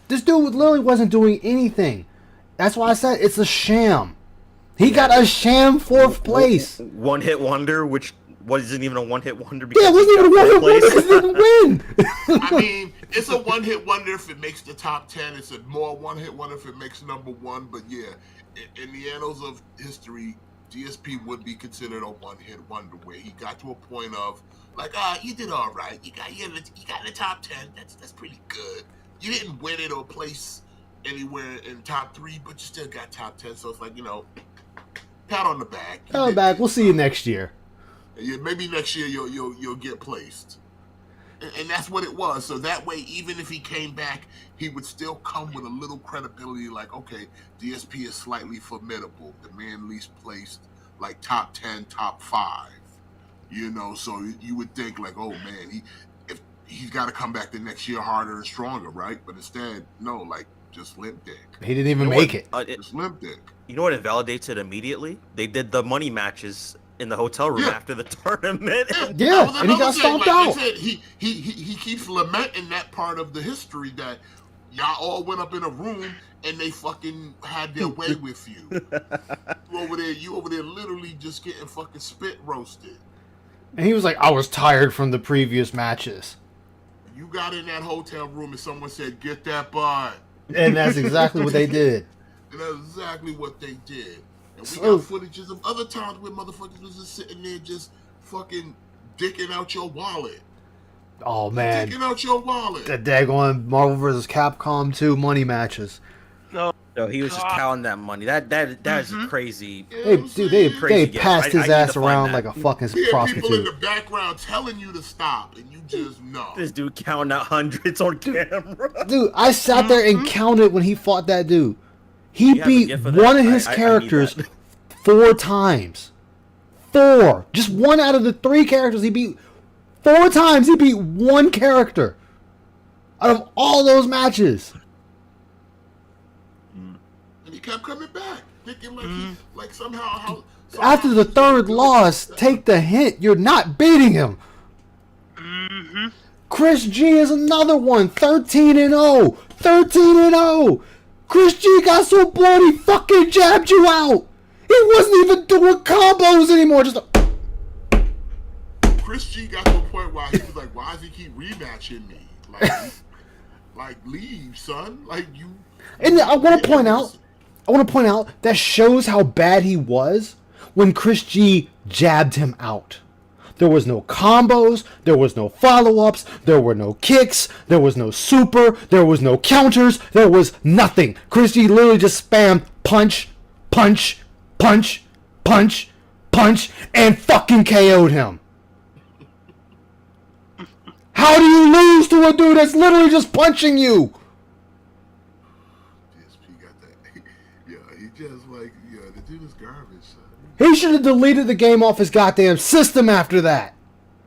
this dude literally wasn't doing anything. That's why I said it's a sham. He got a sham 4th place. One hit wonder, which wasn't even a one hit wonder. Yeah, it wasn't even a one hit wonder because he didn't win. I mean, it's a one hit wonder if it makes the top 10. It's a more one hit wonder if it makes number 1. But yeah, in the annals of history, DSP would be considered a one hit wonder where he got to a point of like, you did all right. You got in the top 10. That's pretty good. You didn't win it or place anywhere in top 3, but you still got top 10. So it's like, pat on the back. Pat on the back. We'll see you next year. Yeah, maybe next year you'll get placed, and that's what it was. So that way, even if he came back, he would still come with a little credibility. Like, okay, DSP is slightly formidable. The man least placed, like top 10, top 5. So you would think like, oh man, he's got to come back the next year harder and stronger, right? But instead, no, like just limp dick. He didn't even make it. Just limp dick. You know what invalidates it immediately? They did the money matches in the hotel room after the tournament. Yeah, and he got stomped out. Like he keeps lamenting that part of the history that y'all all went up in a room and they fucking had their way with you. You over there literally just getting fucking spit roasted. And he was like, I was tired from the previous matches. You got in that hotel room and someone said, get that butt. And that's exactly what they did. And that's exactly what they did. And we got footages of other times where motherfuckers was just sitting there just fucking dicking out your wallet. Oh, man. Dicking out your wallet. The daggone Marvel vs. Capcom 2 money matches. No, he was just counting that money. That is crazy. They passed his ass around like a fucking prostitute. People in the background telling you to stop, and you just know. This dude counting out hundreds on camera. Dude, I sat there and counted when he fought that dude. He beat one of his characters 4 times. 4. Just one out of the 3 characters he beat. 4 times he beat one character. Out of all those matches. And he kept coming back, thinking like somehow After the 3rd loss, take the hint. You're not beating him. Chris G is another one. 13-0. 13-0. Chris G got so blown he fucking jabbed you out. He wasn't even doing combos anymore. Just Chris G got to a point where he was like, why does he keep rematching me? Like leave, son. Like you. And I want to point out that shows how bad he was when Chris G jabbed him out. There was no combos, there was no follow-ups, there were no kicks, there was no super, there was no counters, there was nothing. Chris G literally just spammed punch, punch, punch, punch, punch, and fucking KO'd him. How do you lose to a dude that's literally just punching you? DSP got that. He just like, the dude is garbage, son. He should have deleted the game off his goddamn system after that.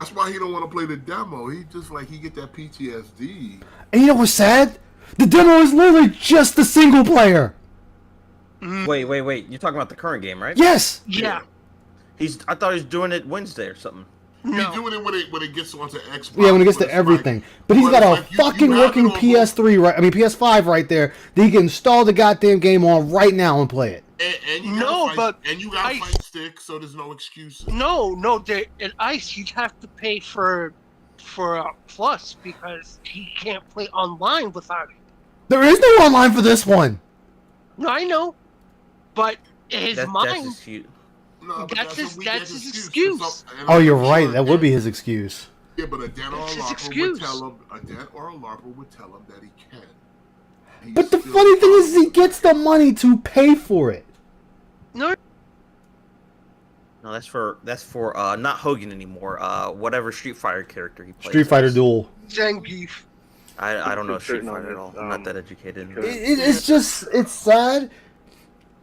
That's why he don't want to play the demo. He just like, he get that PTSD. And you know what's sad? The demo is literally just the single player. Wait. You're talking about the current game, right? Yes. Yeah. I thought he was doing it Wednesday or something. He's doing it when it gets onto Xbox. Yeah, when it gets to everything. Like, but he's got a like fucking working PS3 right. I mean PS5 right there that he can install the goddamn game on right now and play it. And you got a fight stick, so there's no excuses. No, at Ice you'd have to pay for Plus because he can't play online without it. There is no online for this one. No, I know, but his mind. That's his No, that's his excuse. Oh, you're right. That would be his excuse. Yeah, but a dent or a LARPer would tell him that he can. But the funny thing is, he gets the money to pay for it. No. No, that's for not Hogan anymore. Whatever Street Fighter character he plays. Street Fighter as. Duel. Zangief. I don't know Pretty Street certain on Fighter at this, all. I'm not that educated. because- It's just, it's sad.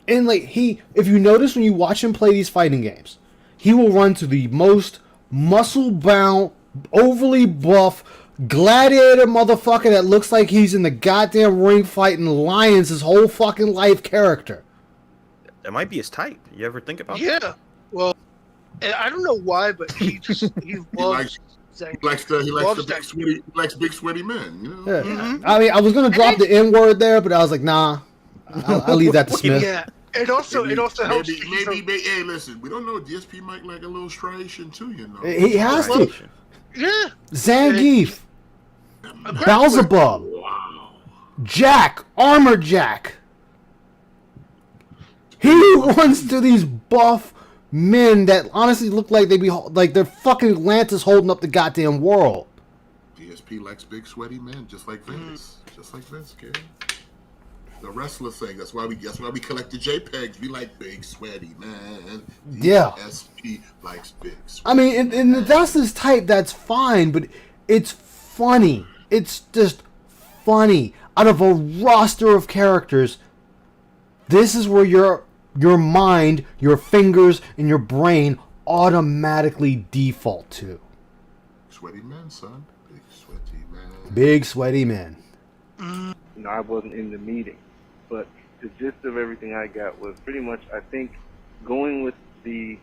And like if you notice when you watch him play these fighting games, he will run to the most muscle-bound, overly buff, gladiator motherfucker that looks like he's in the goddamn ring fighting lions his whole fucking life character. That might be his type. You ever think about that? Yeah. Well, and I don't know why, but he loves Zangief. He Loves likes big sweaty men. You know? Yeah. Mhm. I mean, I was gonna drop the N word there, but I was like, nah, I'll leave that to Smith. Yeah. It also helps. Maybe, hey, listen, we don't know. DSP might like a little striation too, you know. He has to. Yeah. Zangief, Beelzebub, Jack, Armor Jack. He runs to these buff men that honestly look like they're fucking Atlantis holding up the goddamn world. DSP likes big sweaty men, just like Vince. Just like Vince, kid. The wrestler thing. That's why we collect the JPEGs. We like big sweaty man. Yeah. DSP likes big sweaty. I mean, and if that's his type, that's fine, but it's funny. It's just funny. Out of a roster of characters, this is where your mind, your fingers, and your brain automatically default to. Sweaty men, son. Big sweaty man. Big sweaty men. I wasn't in the meeting, but the gist of everything I got was pretty much, I think, going with the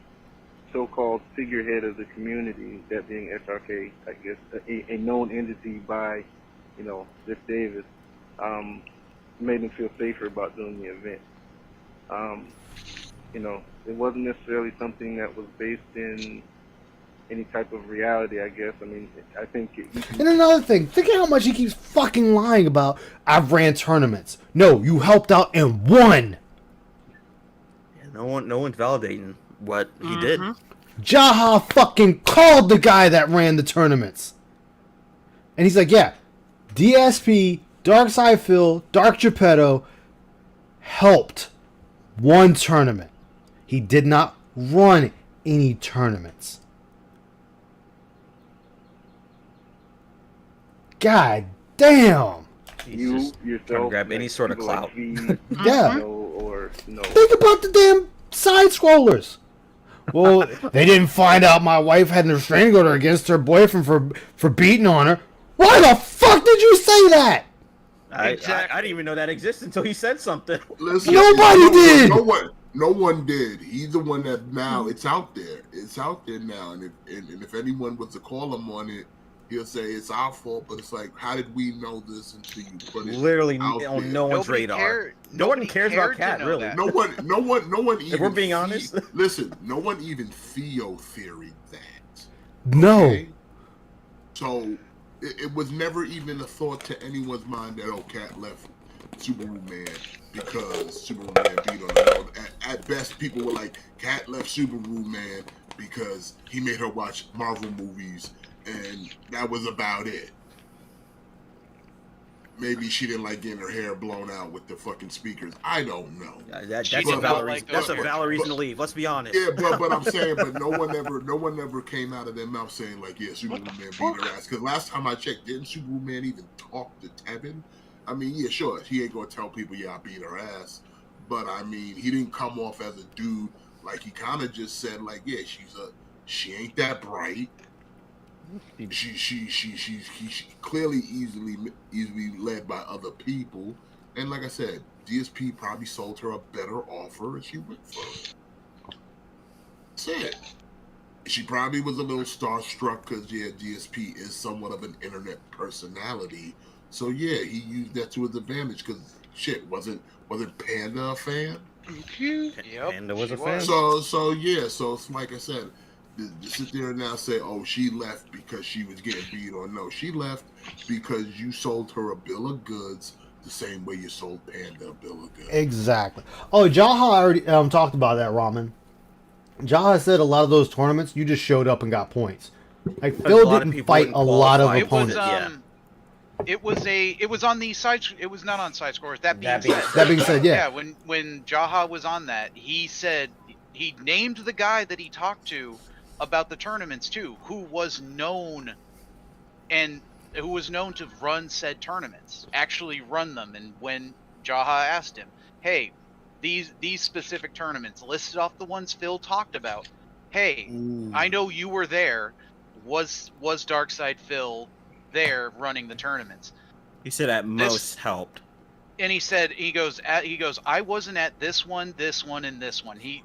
so-called figurehead of the community, that being SRK, I guess, a known entity by, Ziff Davis, made him feel safer about doing the event. It wasn't necessarily something that was based in any type of reality, I guess. I mean, I think... And another thing, think of how much he keeps fucking lying about, I've ran tournaments. No, you helped out and won. Yeah, no one's validating what he did. Jaha fucking called the guy that ran the tournaments. And he's like, yeah, DSP, Darkside Phil, Dark Geppetto helped one tournament. He did not run any tournaments. God damn. He's just yourself trying to grab any sort of people like clout. V, Yeah. or Think about the damn side scrollers. Well, they didn't find out my wife had a restraining order against her boyfriend for beating on her. Why the fuck did you say that? I didn't even know that existed until he said something. Listen, Nobody did. No one did. He's the one that now it's out there. It's out there now, and if anyone was to call him on it, he'll say it's our fault. But it's like, how did we know this until you put it Literally out on there? no one's radar. No one cares about Cat, really. No one. Even If we're being honest. Listen, no one even theoried that. No. Okay? So it was never even a thought to anyone's mind that Cat left Subaru Man because Subaru Man beat on her. No, at best, people were like, Cat left Subaru Man because he made her watch Marvel movies, and that was about it. Maybe she didn't like getting her hair blown out with the fucking speakers. I don't know. That's a valid reason to leave. Let's be honest. Yeah, but I'm saying, but no one ever came out of their mouth saying like, yeah, Superman beat her ass. Because last time I checked, didn't Superman even talk to Tevin? I mean, yeah, sure, he ain't gonna tell people, yeah, I beat her ass. But I mean, he didn't come off as a dude. Like, he kind of just said like, yeah, she ain't that bright. She clearly easily led by other people, and like I said, DSP probably sold her a better offer and she went for it. That's it. She probably was a little starstruck because DSP is somewhat of an internet personality, so yeah, he used that to his advantage. Because shit, wasn't Panda a fan? Yep, Panda was a fan. So it's like I said. To sit there and now say, oh, she left because she was getting beat on. No, she left because you sold her a bill of goods the same way you sold Panda a bill of goods. Exactly. Oh, Jaha already talked about that, Ramen. Jaha said a lot of those tournaments, you just showed up and got points. Like, Phil didn't fight a lot of opponents. It was on the side. It was not on side scores. That being said, yeah. When Jaha was on that, he said he named the guy that he talked to about the tournaments too, who was known to run said tournaments, actually run them. And when Jaha asked him, hey, these specific tournaments, listed off the ones Phil talked about, hey, I know you were there. Was Darkside Phil there running the tournaments? He said at most helped. And he goes, I wasn't at this one, and this one. He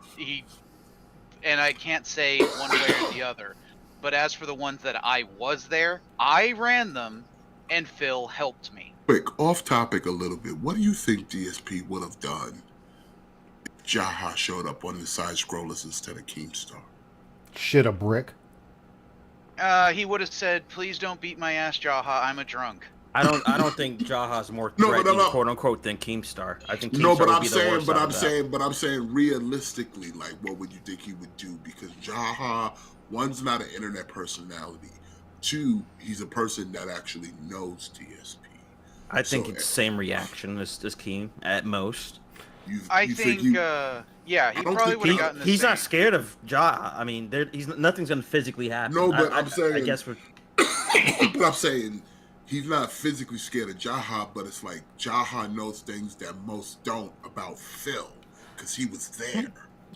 and I can't say one way or the other. But as for the ones that I was there, I ran them, and Phil helped me. Quick, off topic a little bit. What do you think DSP would have done if Jaha showed up on the side scrollers instead of Keemstar? Shit, a brick. He would have said, "Please don't beat my ass, Jaha. I'm a drunk." I don't think Jaha's more threatening, quote unquote, than Keemstar. I think Keemstar but I'm saying realistically, like, what would you think he would do? Because Jaha, one's not an internet personality. Two, he's a person that actually knows DSP. I think it's the same reaction as Keem at most. I think he probably would have gotten the He's same. not scared of Jaha. I mean, nothing's going to physically happen. No, but I'm saying... I guess but I'm saying he's not physically scared of Jaha, but it's like Jaha knows things that most don't about Phil, because he was there.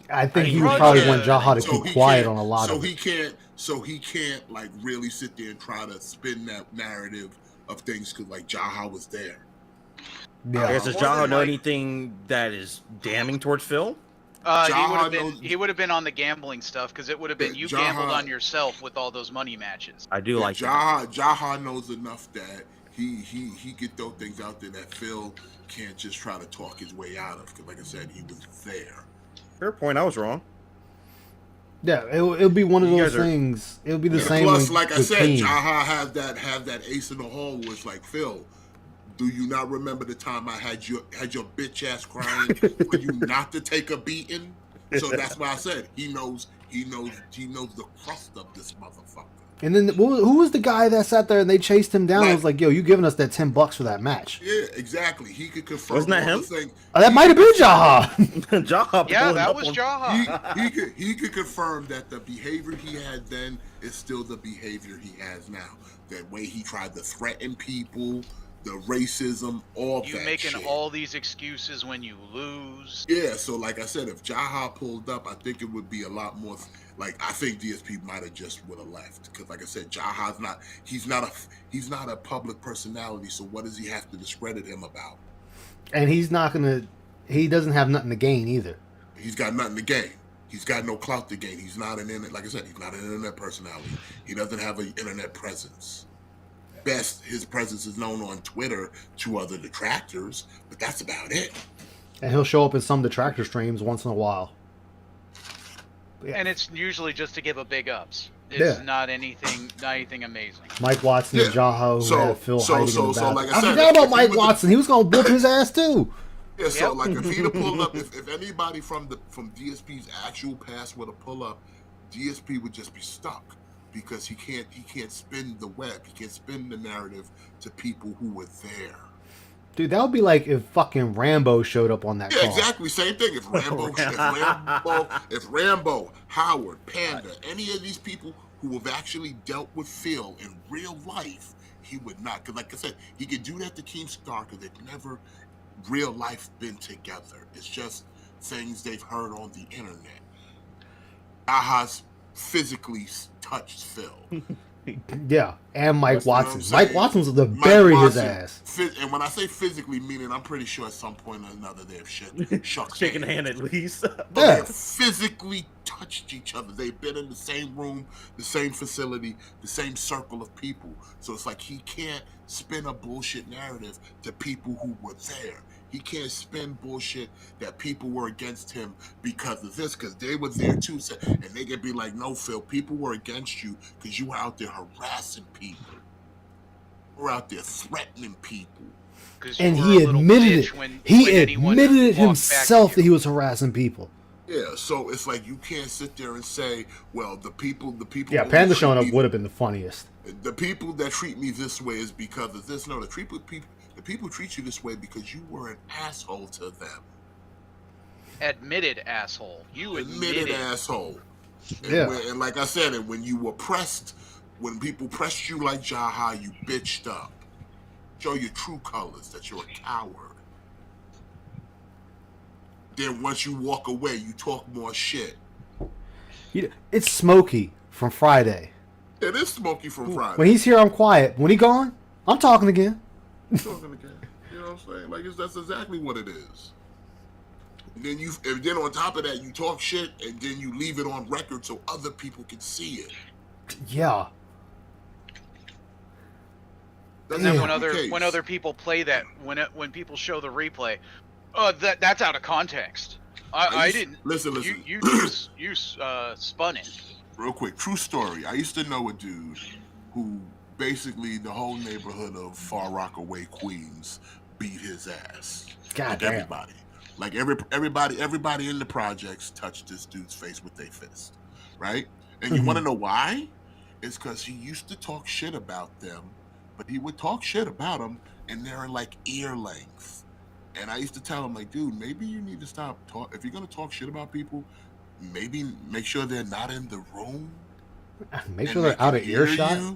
I think he would probably want Jaha to keep quiet on a lot of it. So he can't, like, really sit there and try to spin that narrative of things, because, like, Jaha was there. Yeah. I guess, does Jaha know anything that is damning towards Phil? He would have been on the gambling stuff, because it would have been gambled on yourself with all those money matches. I do like Jaha. Jaha knows enough that he could throw things out there that Phil can't just try to talk his way out of. Because, like I said, he was there. Fair point. I was wrong. Yeah, it'll be one of those things. It'll be the same. Plus, like I said, Jaha have that ace in the hole. Was like, Phil, do you not remember the time I had your bitch ass crying for you not to take a beating? So that's why I said he knows the crust of this motherfucker. And then who was the guy that sat there and they chased him down? Like, and was like, "Yo, you giving us that $10 for that match?" Yeah, exactly. He could confirm. Wasn't that him? That might have been Jaha. Jaha. Yeah, that was Jaha. He could confirm that the behavior he had then is still the behavior he has now. That way he tried to threaten people, the racism, all that shit. You making all these excuses when you lose. Yeah, so like I said, if Jaha pulled up, I think it would be a lot more. Like, I think DSP might have just would have left, because like I said, Jaha's he's not a public personality. So what does he have to discredit him about? And he doesn't have nothing to gain either. He's got nothing to gain. He's got no clout to gain. He's not an internet, like I said, he's not an internet personality. He doesn't have an internet presence. Best, his presence is known on Twitter to other detractors, but that's about it. And he'll show up in some detractor streams once in a while. Yeah. And it's usually just to give a big ups. It's not anything amazing. Mike Watson and Jaha who had Phil hiding in the bathroom. Like I forgot about Mike Watson. He was going to whoop his ass too. Yeah, so like if he'd have pulled up, if anybody from DSP's actual past would have pulled up, DSP would just be stuck, because he can't spin the web. He can't spin the narrative to people who were there. Dude, that would be like if fucking Rambo showed up on that call. Yeah, exactly. Same thing. If Rambo, Howard, Panda, any of these people who have actually dealt with Phil in real life, he would not. Because like I said, he could do that to Keemstar because they've never real life been together. It's just things they've heard on the internet. Jaha's physically touched Phil. Yeah, and Mike Watson. Mike Watson's to bury his ass. And when I say physically, meaning I'm pretty sure at some point or another they've shaken hand at least. They physically touched each other. They've been in the same room, the same facility, the same circle of people. So it's like he can't spin a bullshit narrative to people who were there. He can't spin bullshit that people were against him because of this, because they were there too. And they could be like, no, Phil, people were against you because you were out there harassing people. You were out there threatening people. And he admitted it. He admitted it himself that he was harassing people. Yeah, so it's like you can't sit there and say, well, the people. Yeah, Panda showing up would have been the funniest. The people that treat me this way is because of this. No, the people treat you this way because you were an asshole to them. Admitted asshole. You Admitted asshole. And Yeah. and like I said, and when you were pressed, when people pressed you like Jaha, you bitched up. Show your true colors that you're a coward. Then once you walk away, you talk more shit. It's Smokey from Friday. It is Smokey from Friday. When he's here, I'm quiet. When he gone, I'm talking again. Talking again. You know what I'm saying? Like that's exactly what it is. And then on top of that, you talk shit, and then you leave it on record so other people can see it. Yeah. And then when other people play that, when people show the replay, that's out of context. I didn't listen. You spun it. Real quick, true story. I used to know a dude who basically the whole neighborhood of Far Rockaway, Queens, beat his ass. God damn. Everybody. Like everybody in the projects touched this dude's face with their fist, right? And you want to know why? It's because he used to talk shit about them, but he would talk shit about them, and they're like ear length. And I used to tell him, like, dude, maybe you need to stop talk. If you're gonna talk shit about people, maybe make sure they're not in the room. Make sure they're out of earshot.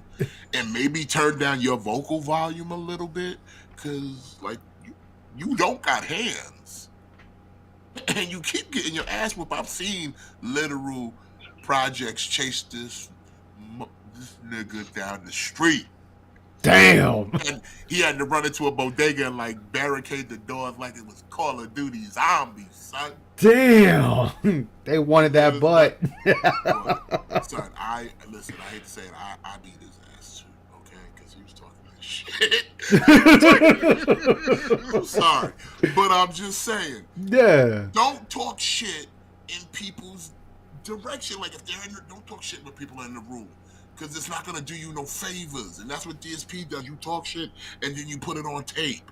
And maybe turn down your vocal volume a little bit, cause like you don't got hands. And you keep getting your ass whooped. I've seen literal projects chase this nigga down the street. Damn. And he had to run into a bodega and like barricade the doors like it was Call of Duty Zombies, son. Damn. They wanted that butt. Son, I hate to say it, I beat his ass too, okay? Because he was talking that shit. I'm sorry. But I'm just saying. Yeah. Don't talk shit in people's direction. Like if they're don't talk shit when people are in the room. Because it's not going to do you no favors. And that's what DSP does. You talk shit and then you put it on tape.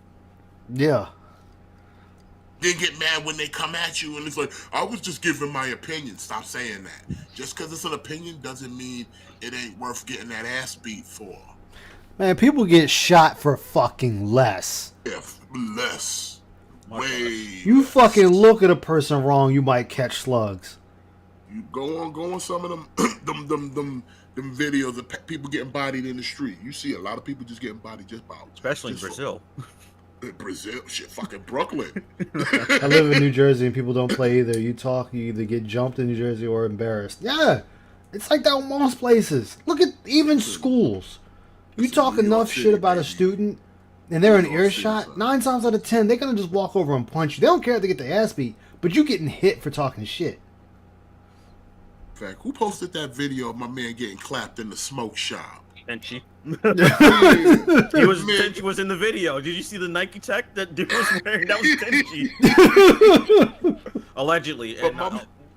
Yeah. Then get mad when they come at you and it's like, I was just giving my opinion. Stop saying that. Just because it's an opinion doesn't mean it ain't worth getting that ass beat for. Man, people get shot for fucking less. Yeah, less. Way You less. fucking look at a person wrong, you might catch slugs. You go on some of them them videos of people getting bodied in the street. You see a lot of people just getting bodied just by, especially in Brazil. Brazil, shit, fucking Brooklyn. I live in New Jersey and people don't play either. You either get jumped in New Jersey or embarrassed. Yeah, it's like that in most places. Look at even schools. You talk enough shit about a student and they're in earshot, 9 times out of 10, they're going to just walk over and punch you. They don't care if they get their ass beat, but you getting hit for talking shit. In fact, who posted that video of my man getting clapped in the smoke shop? Tenchi. Man. Tenchi was in the video. Did you see the Nike tech that dude was wearing? That was Tenchi. Allegedly, and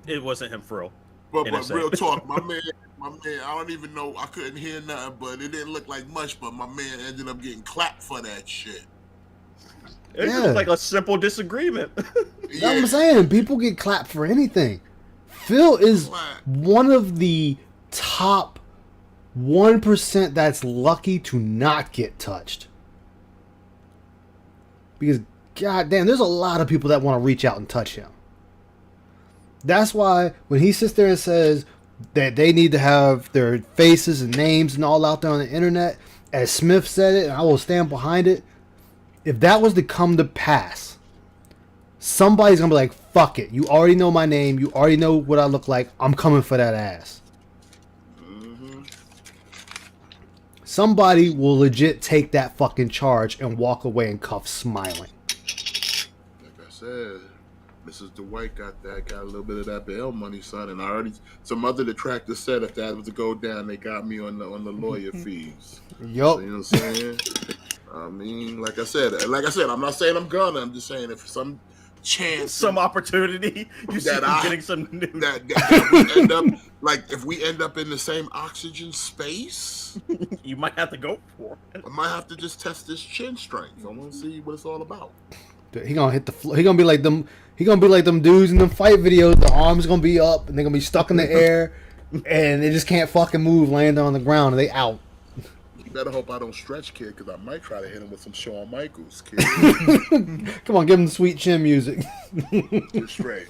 it wasn't him for real. But real talk, my man, I don't even know. I couldn't hear nothing, but it didn't look like much. But my man ended up getting clapped for that shit. It was like a simple disagreement. That's what I'm saying. People get clapped for anything. Phil is one of the top 1% that's lucky to not get touched. Because, goddamn, there's a lot of people that want to reach out and touch him. That's why when he sits there and says that they need to have their faces and names and all out there on the internet, as Smith said it, and I will stand behind it, if that was to come to pass, somebody's going to be like, fuck it. You already know my name. You already know what I look like. I'm coming for that ass. Mm-hmm. Somebody will legit take that fucking charge and walk away in cuffs smiling. Like I said, Mrs. Dwight got a little bit of that bail money, son. And I already, some other detractors said if that was to go down, they got me on the lawyer fees. Yup. So, you know what I'm saying? I mean, like I said, I'm not saying I'm gonna. I'm just saying if some chance, some opportunity, you see them getting some news. That we end up like if we end up in the same oxygen space, you might have to go for it. I might have to just test this chin strength. I want to see what it's all about. He gonna hit the floor. He gonna be like them. He gonna be like them dudes in them fight videos. The arms gonna be up and they're gonna be stuck in the air, and they just can't fucking move, laying down on the ground, and they out. Better hope I don't stretch, kid, because I might try to hit him with some Shawn Michaels, kid. Come on, give him the sweet chin music. Just straight.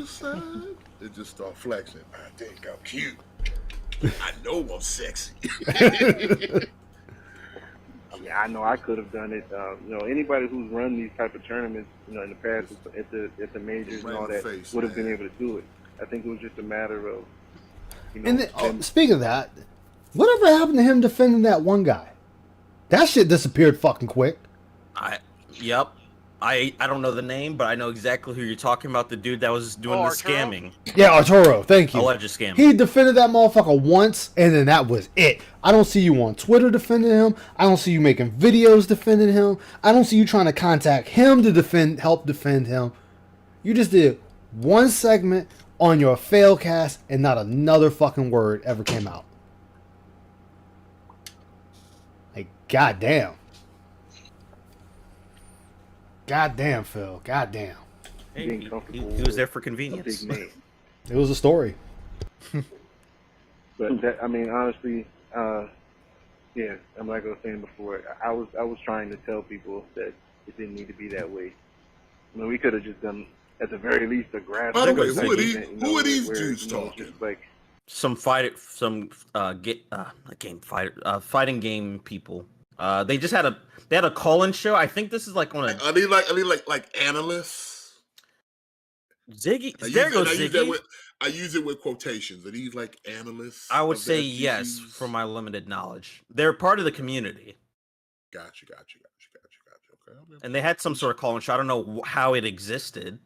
suicide? It just start flexing. I think I'm cute. I know I'm sexy. I mean, I know I could have done it. Anybody who's run these type of tournaments, in the past at the majors and all that would have been able to do it. I think it was just a matter of, speaking of that, whatever happened to him defending that one guy? That shit disappeared fucking quick. Yep. I don't know the name, but I know exactly who you're talking about. The dude that was doing the scamming. Yeah, Arturo. Thank you. Alleged scamming. He defended that motherfucker once, and then that was it. I don't see you on Twitter defending him. I don't see you making videos defending him. I don't see you trying to contact him to help defend him. You just did one segment on your failcast, and not another fucking word ever came out. Like, goddamn. Goddamn, Phil. Goddamn. Hey, he was there for convenience. It was a story. But honestly, yeah, I'm like I was saying before, I was trying to tell people that it didn't need to be that way. I mean, we could have just done, at the very least, a grassroots. By the way, who are these dudes talking? Some fighting game people. They just had a call-in show. I think this is like on a. Are they like analysts? Ziggy, there goes Ziggy. I use it with quotations. Are these like analysts? I would say yes, from my limited knowledge. They're part of the community. Gotcha. Okay. And they had some sort of call-in show. I don't know how it existed,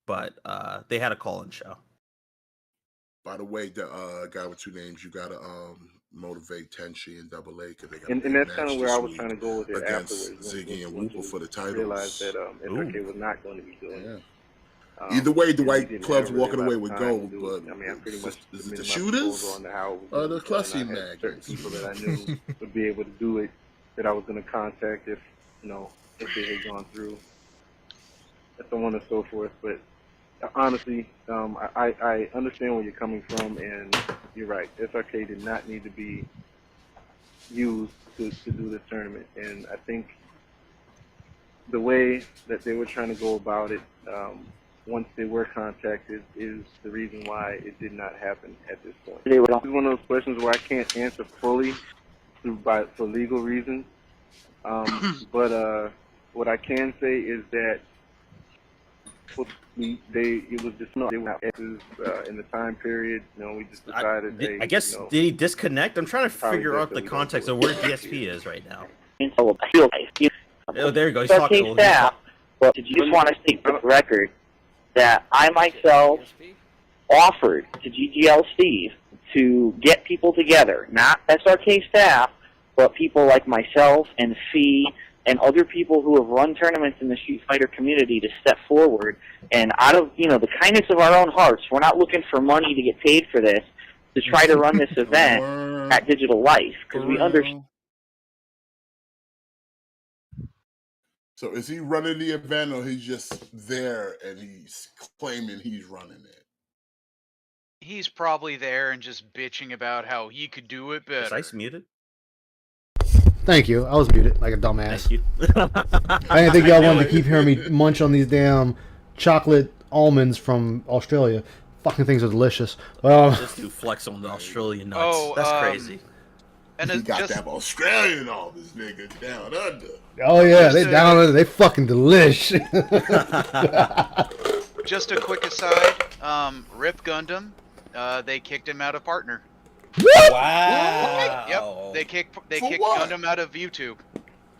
but they had a call-in show. By the way, the guy with two names, you gotta motivate Tenchi and Double A, and that's kind of where I was trying to go with it against afterwards. Ziggy and Whooper for the titles. Realized that SRK was not going to be doing it. Either way, the white club's walking away with gold, but I pretty much is it the shooters or the Clussy Magnets? People that I knew would be able to do it, that I was going to contact if they had gone through, and so on and so forth. But honestly, I understand where you're coming from, and you're right. SRK did not need to be used to do this tournament, and I think the way that they were trying to go about it, once they were contacted, is the reason why it did not happen at this point. This is one of those questions where I can't answer fully for legal reasons, but what I can say is that it was just they were in the time period. We just decided. Did he disconnect? I'm trying to figure out the context of where DSP is right now. Oh, there you go. He's talking. Well, did you just want to state for the record that I myself offered to GGL Steve to get people together, not SRK staff, but people like myself and Fee and other people who have run tournaments in the Street Fighter community to step forward, and out of the kindness of our own hearts, we're not looking for money to get paid for this, to try to run this event at Digital Life, because we understand. So is he running the event, or he's just there and he's claiming he's running it? He's probably there and just bitching about how he could do it better. Is Ice muted? Thank you. I was muted like a dumbass. Thank you. I didn't think y'all wanted to keep hearing me munch on these damn chocolate almonds from Australia. Fucking things are delicious. Just to flex on the Australian nuts. That's crazy. And he got that Australian almonds, nigga, down under. Oh yeah, they down under. They fucking delish. Just a quick aside. Rip Gundam. They kicked him out of partner. What? Wow. Yep. They kicked Gundam out of YouTube.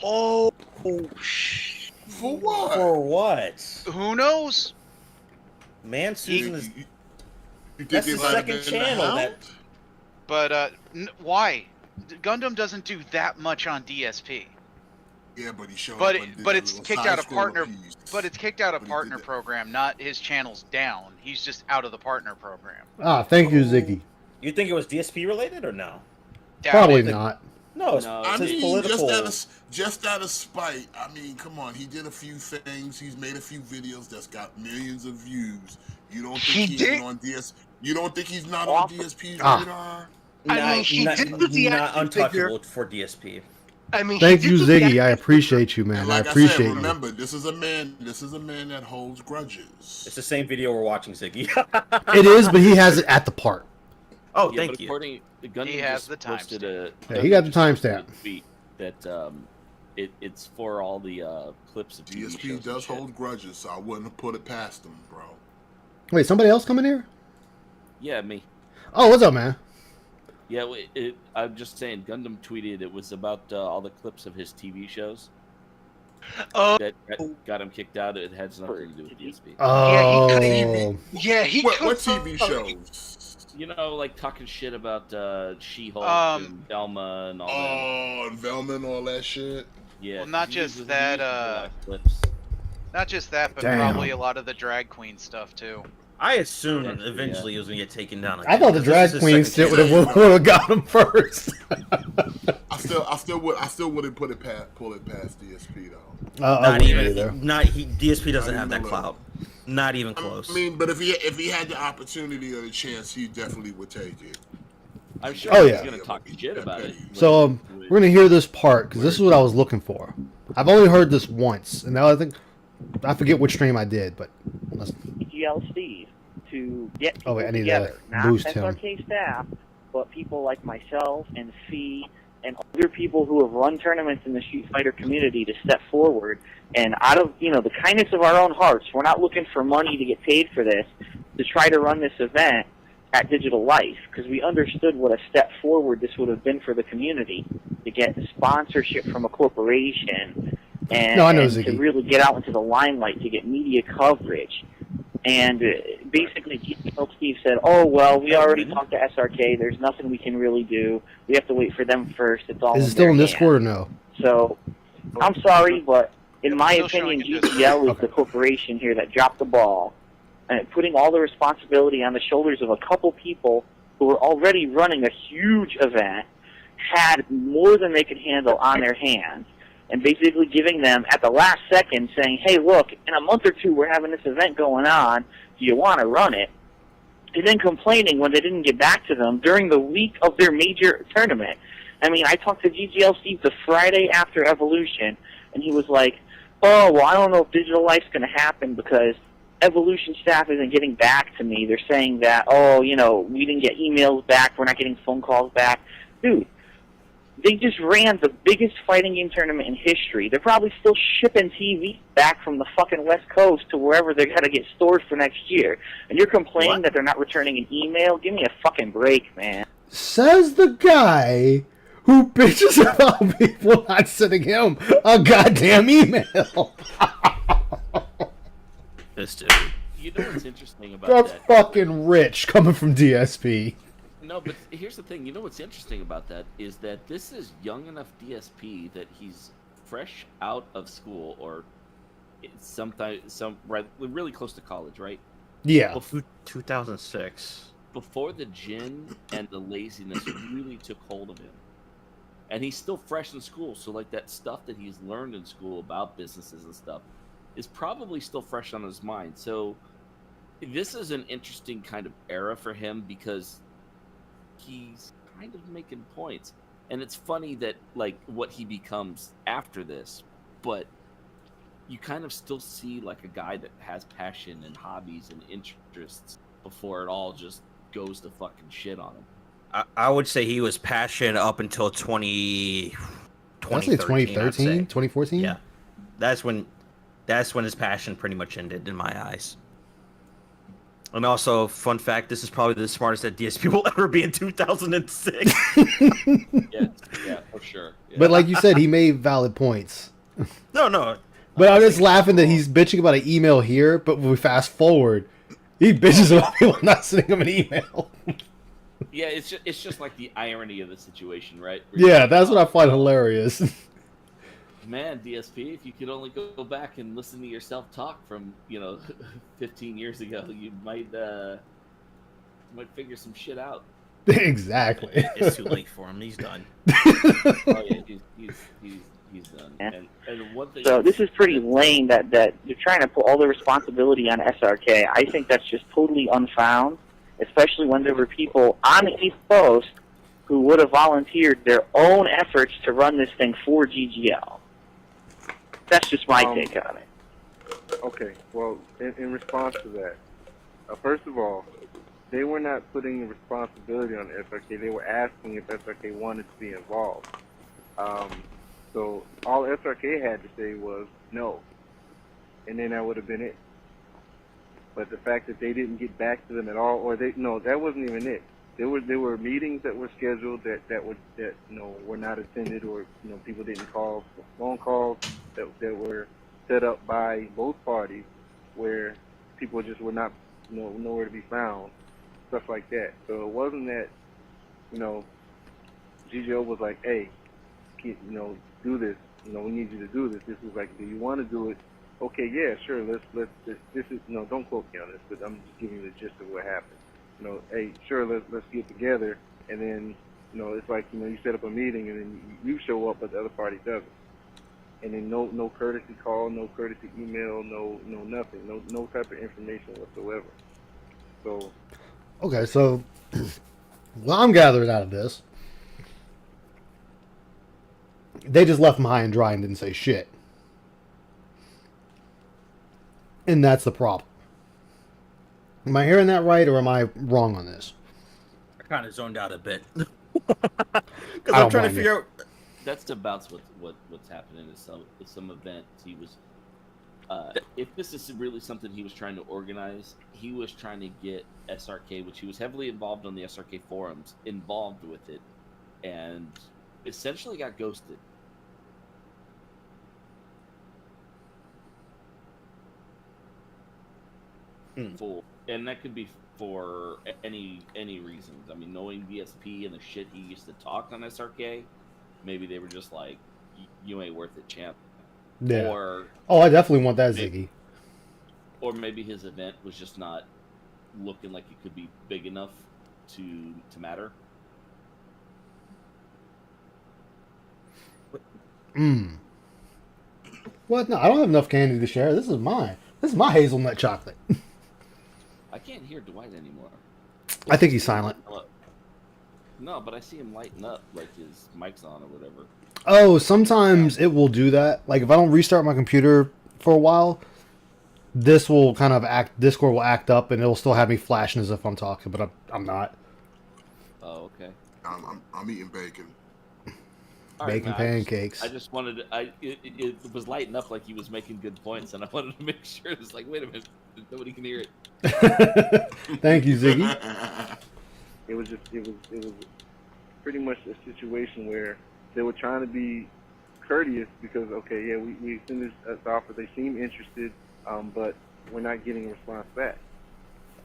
Oh, for what? For what? Who knows? Man, Susan is. That's the second channel. But why? Gundam doesn't do that much on DSP. Yeah, but he showed. But it's kicked out of partner. But it's kicked out of partner program, not his channel's down. He's just out of the partner program. Thank you, Ziggy. You think it was DSP related or no? Probably not. No, it's his political. Just out of spite. I mean, come on. He did a few things. He's made a few videos that's got millions of views. You don't think he's on DS? You don't think he's not on DSP's radar? I mean, he did do the not action untouchable figure. for DSP. I mean, Thank he you, did look Ziggy. at- I appreciate you, man. And I like I appreciate said, you. remember, this is a man that holds grudges. It's the same video we're watching, Ziggy. It is, but he has it at the part. Oh, Yeah, thank but you. according, Gundam He has just the posted timestamp. Yeah, he got the Gundam just posted timestamp. a tweet that it's for all the clips of TV shows DSP and does shit. hold grudges, so I wouldn't have put it past him, bro. Wait, somebody else coming here? Yeah, me. Oh, what's up, man? Yeah, I'm just saying. Gundam tweeted it was about all the clips of his TV shows Oh, that got him kicked out. It has nothing to do with DSP. Oh, What TV shows? You know, like talking shit about She-Hulk and Velma and all that. Oh, and Velma and all that shit. Yeah. Well, not he just uses that. a lot of clips. Not just that, but Damn. probably a lot of the drag queen stuff too. I assumed eventually he was gonna get taken down. I thought the drag queen shit would have got him first. I still wouldn't pull it past DSP though. Not even. Either. DSP doesn't Not have that even a clout. Not even close. I mean, but if he had the opportunity or the chance, he definitely would take it. I'm sure Oh, he's yeah. gonna talk shit about it. So we're gonna hear this part because this is what I was looking for. I've only heard this once, and now I forget which stream I did, but let's... GL Steve to get people wait, I need to together, not boost him. SRK staff, but people like myself and Fee and other people who have run tournaments in the Street Fighter community to step forward. And out of the kindness of our own hearts, we're not looking for money to get paid for this, to try to run this event at Digital Life, because we understood what a step forward this would have been for the community, to get sponsorship from a corporation and, No, I know, and Ziggy. to really get out into the limelight, to get media coverage. And basically, Steve said, oh, well, we already talked to SRK. There's nothing we can really do. We have to wait for them first. It's all Is it in still their in hands." Discord or no? So, I'm sorry, but in my Still opinion, showing in Discord. GTL is the corporation here that dropped the ball, and putting all the responsibility on the shoulders of a couple people who were already running a huge event, had more than they could handle on their hands, and basically giving them, at the last second, saying, hey, look, in a month or two we're having this event going on, do you want to run it? And then complaining when they didn't get back to them during the week of their major tournament. I mean, I talked to GGL Steve the Friday after Evolution, and he was like, oh, well, I don't know if Digital Life's going to happen because Evolution staff isn't getting back to me. They're saying that, oh, we didn't get emails back, we're not getting phone calls back. Dude, they just ran the biggest fighting game tournament in history. They're probably still shipping TV back from the fucking West Coast to wherever they got to get stored for next year. And you're complaining that they're not returning an email? Give me a fucking break, man. Says the guy who bitches about people not sending him a goddamn email. This dude. You know what's interesting about That's that? fucking rich coming from DSP. No, but here's the thing. You know what's interesting about that is that this is young enough DSP that he's fresh out of school, or really close to college, right? Yeah. 2006. Before the gin and the laziness really took hold of him. And he's still fresh in school, so like that stuff that he's learned in school about businesses and stuff is probably still fresh on his mind. So this is an interesting kind of era for him because he's kind of making points. And it's funny that like what he becomes after this, but you kind of still see like a guy that has passion and hobbies and interests before it all just goes to fucking shit on him. I would say he was passionate up until 2013. I'd say 2013, 2014? Yeah. That's when his passion pretty much ended in my eyes. And also, fun fact, this is probably the smartest that DSP will ever be in 2006. Yeah, for sure. Yeah. But like you said, he made valid points. No. But I'm just laughing that he's bitching about an email here, but when we fast forward, he bitches about people not sending him an email. Yeah, it's just like the irony of the situation, right? Yeah, that's what I find hilarious. Man, DSP, if you could only go back and listen to yourself talk from 15 years ago, you might figure some shit out. Exactly. It's too late for him. He's done. Oh yeah, he's done. Yeah. And one thing. So this is pretty lame that they're trying to put all the responsibility on SRK. I think that's just totally unfound, especially when there were people on the East Coast who would have volunteered their own efforts to run this thing for GGL. That's just my take on it. Okay, well, in response to that, first of all, they were not putting the responsibility on SRK. They were asking if SRK wanted to be involved. So all SRK had to say was no, and then that would have been it. But the fact that they didn't get back to them at all, or that wasn't even it. There were meetings that were scheduled that were not attended, or people didn't call, phone calls that were set up by both parties where people just were not nowhere to be found, stuff like that. So it wasn't that GGO was like, hey, do this, we need you to do this. This was like, do you want to do it? Okay, yeah, sure, let's this is, don't quote me on this, but I'm just giving you the gist of what happened. Hey, sure, let's get together, and then it's like you set up a meeting and then you show up but the other party doesn't, and then no courtesy call, no courtesy email, no nothing, no type of information whatsoever. So Okay, so what I'm gathering out of this, they just left them high and dry and didn't say shit, and that's the problem. Am I hearing that right, or am I wrong on this? I kind of zoned out a bit. I Because I'm don't trying to mind figure out. That's about what's happening is some event he was. If this is really something he was trying to organize, he was trying to get SRK, which he was heavily involved on the SRK forums, involved with it, and essentially got ghosted. And that could be for any reasons. I mean, knowing VSP and the shit he used to talk on SRK, maybe they were just like, "You ain't worth it, champ." Yeah. Or I definitely want that, Ziggy. Or maybe his event was just not looking like it could be big enough to matter. What? No, I don't have enough candy to share. This is mine. This is my hazelnut chocolate. I can't hear Dwight anymore. I think he's silent. No, but I see him lighting up like his mic's on or whatever. Oh, sometimes it will do that. Like if I don't restart my computer for a while, Discord will act up and it'll still have me flashing as if I'm talking, but I'm not. Oh, okay. I'm eating bacon. Bacon pancakes. I just wanted to, it was lighting up like he was making good points, and I wanted to make sure. It's like, wait a minute, nobody can hear it. Thank you, Ziggy. It was pretty much a situation where they were trying to be courteous because, okay, yeah, we extended this offer. They seem interested, but we're not getting a response back.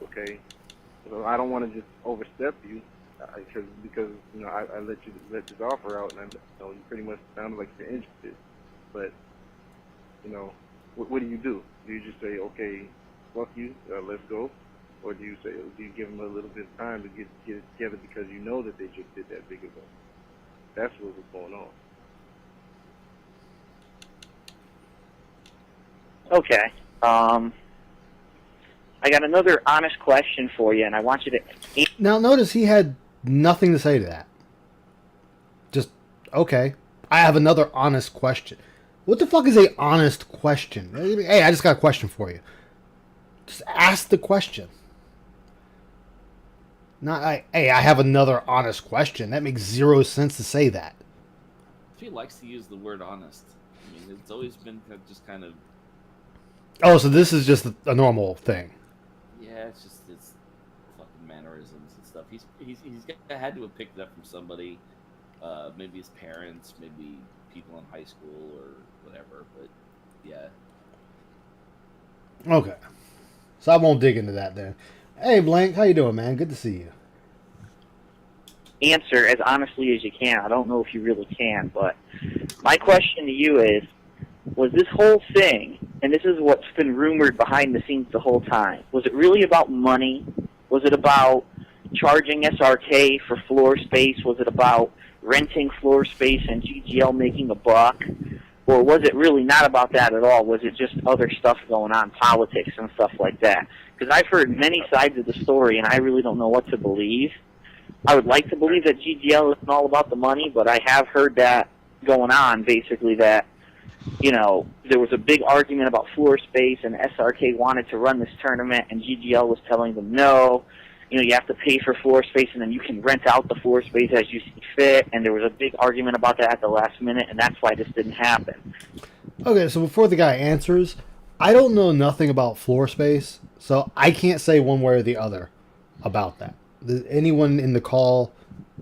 Okay, so I don't want to just overstep you. Because I let this offer out, and you pretty much sounded like you're interested, but what do you do? Do you just say, okay, fuck you, let's go, or do you give them a little bit of time to get it together because you know that they just did that big event? That's what was going on. Okay. I got another honest question for you, and I want you to. Now, notice he had nothing to say to that. Just, okay, I have another honest question. What the fuck is a honest question? Hey, I just got a question for you. Just ask the question. Not like, hey, I have another honest question. That makes zero sense to say that. He likes to use the word honest. I mean, it's always been just kind of. Oh, so this is just a normal thing. Yeah, it's fucking mannerisms and stuff. He's had to have picked it up from somebody, maybe his parents, maybe people in high school or whatever. But yeah. Okay, so I won't dig into that then. Hey, Blank, how you doing, man? Good to see you. Answer as honestly as you can. I don't know if you really can, but my question to you is, was this whole thing, and this is what's been rumored behind the scenes the whole time, was it really about money? Was it about charging SRK for floor space? Was it about renting floor space and GGL making a buck? Or was it really not about that at all? Was it just other stuff going on, politics and stuff like that? Because I've heard many sides of the story, and I really don't know what to believe. I would like to believe that GGL isn't all about the money, but I have heard that going on, basically that, you know, there was a big argument about floor space, and SRK wanted to run this tournament, and GGL was telling them no. You know, you have to pay for floor space, and then you can rent out the floor space as you see fit. And there was a big argument about that at the last minute, and that's why this didn't happen. Okay, so before the guy answers, I don't know nothing about floor space, so I can't say one way or the other about that. Does anyone in the call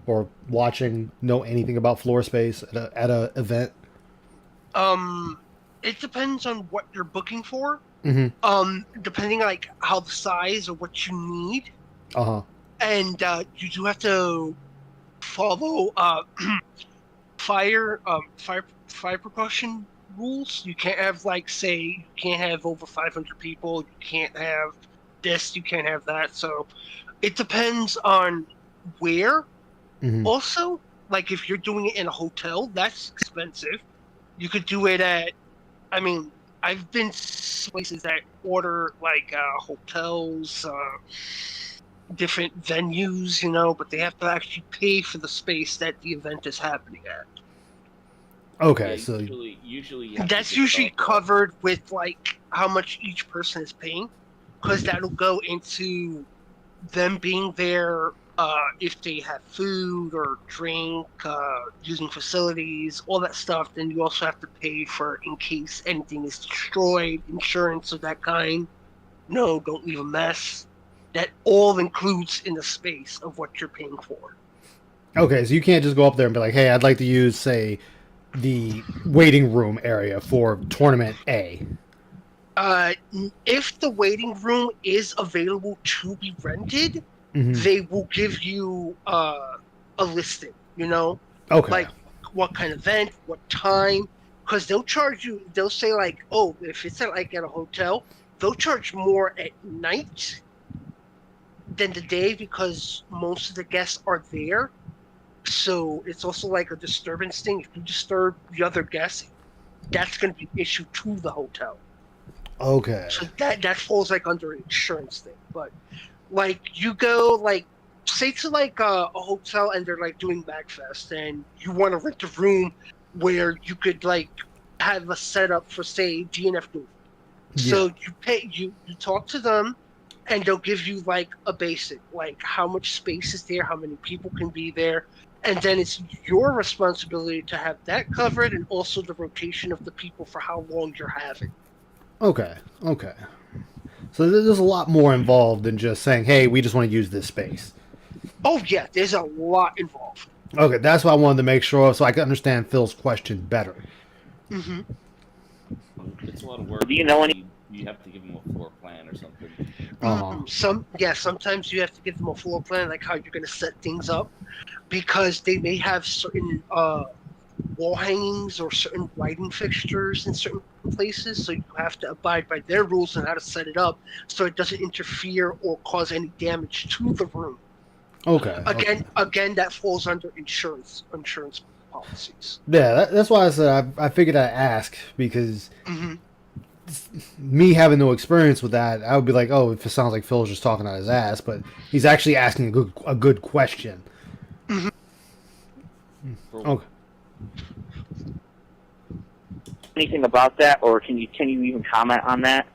or watching know anything about floor space at a event? It depends on what you're booking for. Mm-hmm. Depending on like how the size or what you need. Uh-huh. And you do have to follow fire precaution rules. You can't have like say you can't have over 500 people. You can't have this. You can't have that. So it depends on where. Mm-hmm. Also, like if you're doing it in a hotel, that's expensive. You could do it at. I mean, I've been places that order like hotels. Different venues, you know, but they have to actually pay for the space that the event is happening at. Okay, Yeah, so usually you have That's to give usually about, covered with like how much each person is paying, because that'll go into them being there if they have food or drink, using facilities, all that stuff. Then you also have to pay for in case anything is destroyed, insurance of that kind. No, don't leave a mess. That all includes in the space of what you're paying for. okay, so you can't just go up there and be like, "Hey, I'd like to use, say, the waiting room area for tournament A." If the waiting room is available to be rented, Mm-hmm. they will give you a listing. You know, Okay. like what kind of event, what time, because they'll charge you. They'll say like, oh, if it's at a hotel, they'll charge more at night than the day because most of the guests are there. So it's also like a disturbance thing. If you disturb the other guests, that's going to be an issue to the hotel. Okay. So that falls like under an insurance thing. But like you go like say to like a hotel and they're like doing MagFest and you want to rent a room where you could like have a setup for say DNF Duel. So you talk to them and they'll give you like a basic, like how much space is there, how many people can be there, and then it's your responsibility to have that covered and also the rotation of the people for how long you're having. Okay. Okay. So there's a lot more involved than just saying, "Hey, we just want to use this space." Oh yeah, there's a lot involved. Okay, that's what I wanted to make sure of, so I could understand Phil's question better. Mm-hmm. it's a lot of work. Do you know any? You have to give them a floor plan or something. Sometimes you have to give them a floor plan, like how you're going to set things up, because they may have certain wall hangings or certain lighting fixtures in certain places, so you have to abide by their rules on how to set it up so it doesn't interfere or cause any damage to the room. Okay. Again, that falls under insurance policies. Yeah, that's why I said I figured I'd ask because Mm-hmm. me having no experience with that, I would be like, "Oh, if it sounds like Phil's just talking out his ass," but he's actually asking a good question. Mm-hmm. Okay. Anything about that, or can you even comment on that?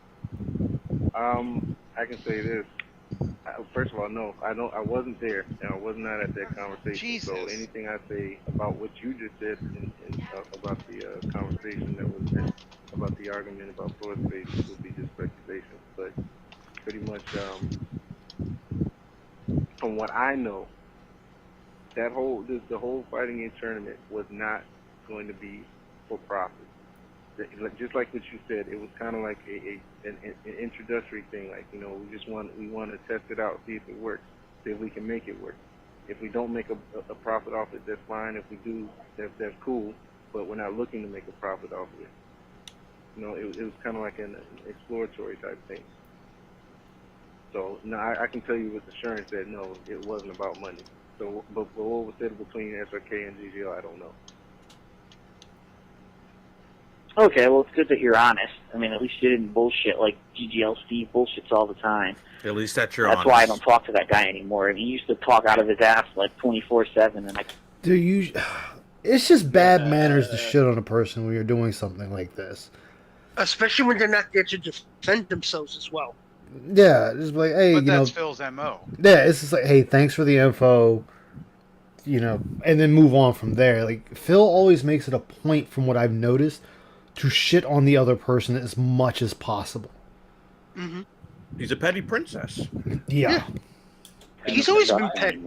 I can say this. First of all, no, I wasn't there, and I was not at that conversation. Jesus. So anything I say about what you just said about the conversation that was there, about the argument about floor space would be just speculation. But pretty much, from what I know, the whole fighting game tournament was not going to be for profit. Just like what you said, it was kind of like an introductory thing. Like, you know, we want to test it out, see if it works, see if we can make it work. If we don't make a profit off it, that's fine. If we do, that's cool. But we're not looking to make a profit off of it. You know, it was kind of like an exploratory type thing. So no, I can tell you with assurance that no, it wasn't about money. So, but what was said between SRK and GGL, I don't know. Okay, well, it's good that you're honest. I mean, at least you didn't bullshit like GGL Steve bullshits all the time. At least that's your That's honest. why I don't talk to that guy anymore. I mean, he used to talk out of his ass like 24/7, and I. Dude, it's just bad manners to shit on a person when you're doing something like this. Especially when they're not there to defend themselves as well. Yeah, just like, hey, But you know. that's Phil's MO. Yeah, it's just like, hey, thanks for the info, you know, and then move on from there. Like, Phil always makes it a point, from what I've noticed, to shit on the other person as much as possible. Mm-hmm. He's a petty princess. Yeah. He's always been petty.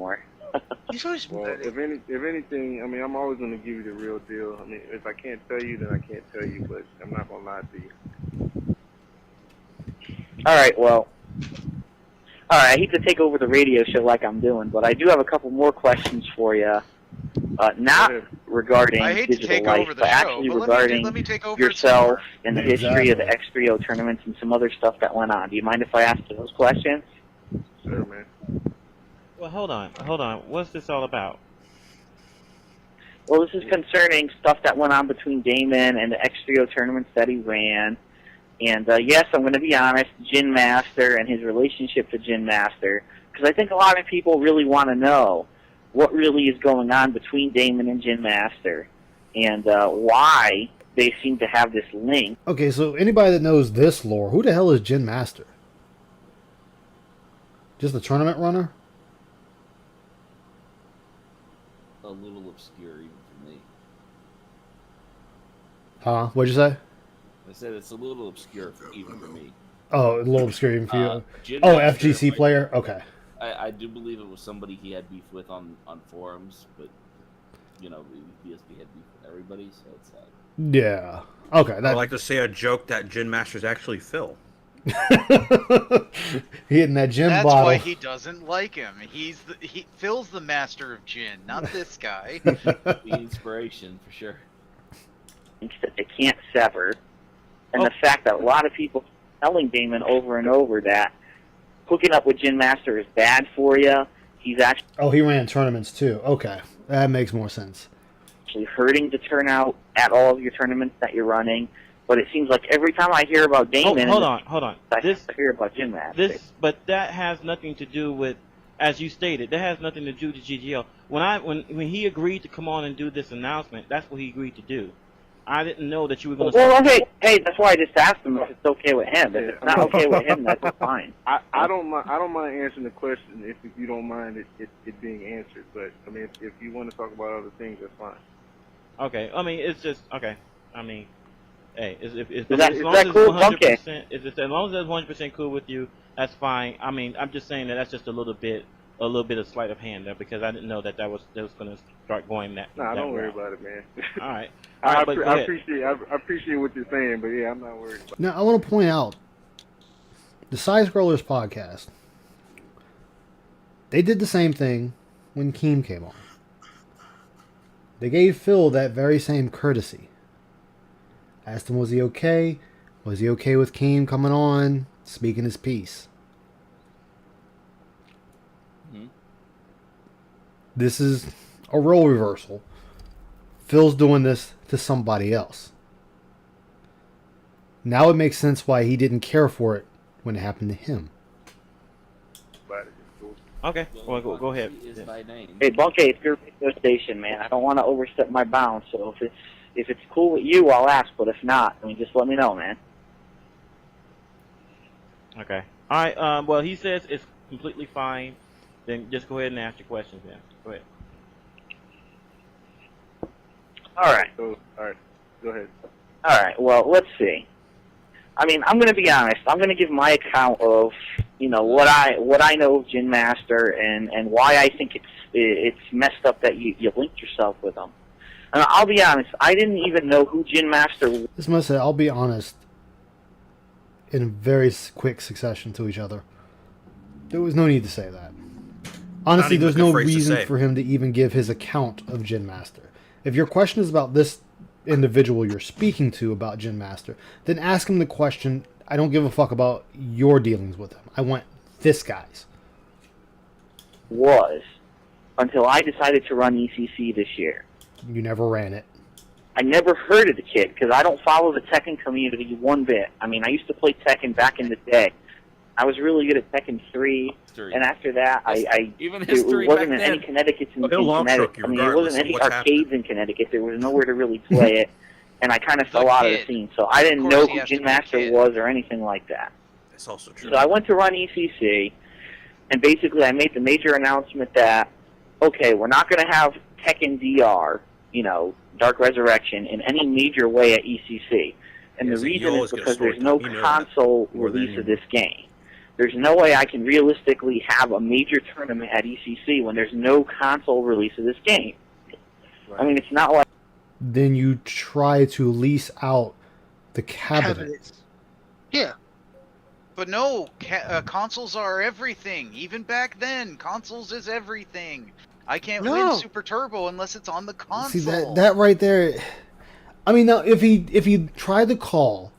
He's always been petty. If anything, I mean, I'm always going to give you the real deal. I mean, if I can't tell you, then I can't tell you, but I'm not going to lie to you. All right, well, I hate to take over the radio show like I'm doing, but I do have a couple more questions for you. Not regarding I hate to digital take life, over the but show, actually but regarding let me take over it yourself somewhere. and the history of the XBO tournaments and some other stuff that went on. Do you mind if I ask you those questions? Sure, man. Well, hold on. What's this all about? Well, this is concerning stuff that went on between Damon and the XBO tournaments that he ran. And yes, I'm going to be honest, Gin Master and his relationship to Gin Master, because I think a lot of people really want to know what really is going on between Damon and Gin Master, and why they seem to have this link. Okay, so anybody that knows this lore, who the hell is Gin Master? Just the tournament runner? A little obscure even for me. Huh? What'd you say? I said it's a little obscure even for me. Oh, a little obscure even for you. Gin Oh, Master, FGC player? Okay. I do believe it was somebody he had beef with on forums, but you know, BSB had beef with everybody, so it's Yeah. Okay. I'd like to say a joke that Gin Master's actually Phil. Hitting that gin That's bottle. why he doesn't like him. Phil's the master of gin, not this guy. the inspiration for sure. That they can't sever, and the fact that a lot of people telling Damon over and over that hooking up with Gin Master is bad for you. He's actually he ran tournaments too. Okay, that makes more sense. hurting to turn out at all of your tournaments that you're running. But it seems like every time I hear about Damon, Hold on. I hear about Gin Master. But that has nothing to do with, as you stated, that has nothing to do with GGL. When he agreed to come on and do this announcement, that's what he agreed to do. I didn't know that you were going to. Well, hey, that's why I just asked him if it's okay with him. If it's not okay with him, that's fine. I don't mind answering the question if you don't mind it being answered. But I mean, if you want to talk about other things, that's fine. Okay, I mean it's just okay. I mean, hey, as long that as cool? it's 100%, as long as it's 100% cool with you, that's fine. I mean, I'm just saying that's just a little bit of sleight of hand there, because I didn't know that was going to start going that. Nah, that don't worry route. about it, man. All right. I appreciate what you're saying, but yeah, I'm not worried about it. Now, I want to point out, the Side Scrollers podcast, they did the same thing when Keem came on. They gave Phil that very same courtesy. Asked him, was he okay? Was he okay with Keem coming on, speaking his piece? Mm-hmm. This is a role reversal. Phil's doing this to somebody else. Now it makes sense why he didn't care for it when it happened to him. Okay, well, go ahead. Hey, Bunky, it's your radio station, man. I don't want to overstep my bounds, so if it's cool with you, I'll ask. But if not, I mean, just let me know, man. Okay. All right. Well, he says it's completely fine. Then just go ahead and ask your questions, man. Go ahead. All right. Go ahead. All right. Well, let's see. I mean, I'm going to be honest. I'm going to give my account of, what I know of Gin Master and why I think it's messed up that you linked yourself with him. And I'll be honest. I didn't even know who Gin Master was. This must say, I'll be honest, in very quick succession to each other. There was no need to say that. Honestly, there's no reason for him to even give his account of Gin Master. If your question is about this individual you're speaking to about Gin Master, then ask him the question. I don't give a fuck about your dealings with him. I want this guy's. Was until I decided to run ECC this year. You never ran it. I never heard of the kid because I don't follow the Tekken community one bit. I mean, I used to play Tekken back in the day. I was really good at Tekken 3, and after that, Even it history wasn't back any then. Connecticut in It'll Connecticut. shock you I mean, there regardless wasn't of any what's arcades in Connecticut. There was nowhere to really play it, and I kind of fell out of the scene. So I didn't know who Gin Master was or anything like that. That's also true. So I went to run ECC, and basically I made the major announcement that, okay, we're not going to have Tekken DR, you know, Dark Resurrection, in any major way at ECC. And the reason is because there's no console release of this game. There's no way I can realistically have a major tournament at ECC when there's no console release of this game. Right. I mean, it's not like... Then you try to lease out the cabinets. Yeah. But no, consoles are everything. Even back then, consoles is everything. I can't win Super Turbo unless it's on the console. See, that right there... I mean, now, if he tried to call...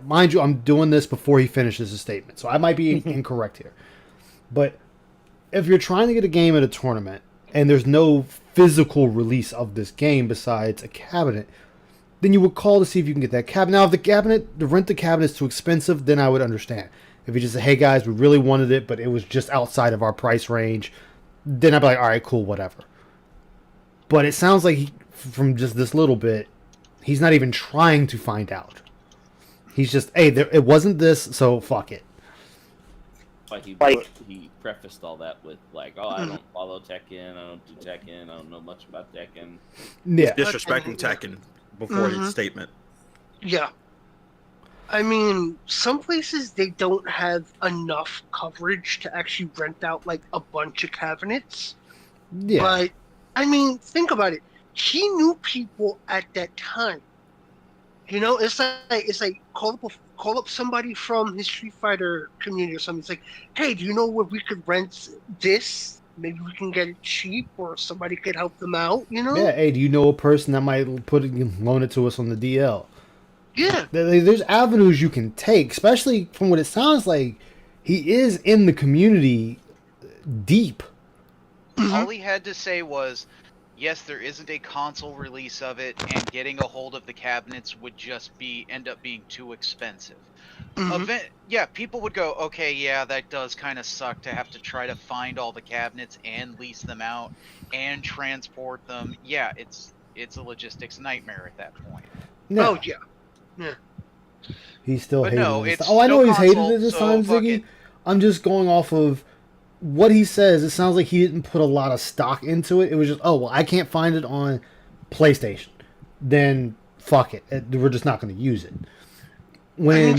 Mind you, I'm doing this before he finishes his statement, so I might be incorrect here. But if you're trying to get a game at a tournament, and there's no physical release of this game besides a cabinet, then you would call to see if you can get that cabinet. Now, if the rent the cabinet is too expensive, then I would understand. If you just say, hey guys, we really wanted it, but it was just outside of our price range, then I'd be like, all right, cool, whatever. But it sounds like from just this little bit, he's not even trying to find out. He's just, hey, it wasn't this, so fuck it. But he prefaced all that with, like, oh, I don't follow Tekken, I don't do Tekken, I don't know much about Tekken. Yeah. He's disrespecting Tekken before his statement. Yeah. I mean, some places, they don't have enough coverage to actually rent out, like, a bunch of cabinets. Yeah. But, I mean, think about it. He knew people at that time. You know, it's like call up somebody from his Street Fighter community or something. It's like, hey, do you know where we could rent this? Maybe we can get it cheap, or somebody could help them out. You know? Yeah. Hey, do you know a person that might loan it to us on the DL? Yeah. There's avenues you can take, especially from what it sounds like. He is in the community deep. All he had to say was, yes, there isn't a console release of it, and getting a hold of the cabinets would just end up being too expensive. Yeah, people would go, okay, yeah, that does kind of suck to have to try to find all the cabinets and lease them out and transport them. Yeah, it's a logistics nightmare at that point. No. Oh yeah, yeah. He still hated it. It's I know no he's hated console, it this so time, fuck Ziggy. it. I'm just going off of what he says. It sounds like he didn't put a lot of stock into it. It was just, oh, well, I can't find it on PlayStation. Then fuck it. We're just not going to use it. When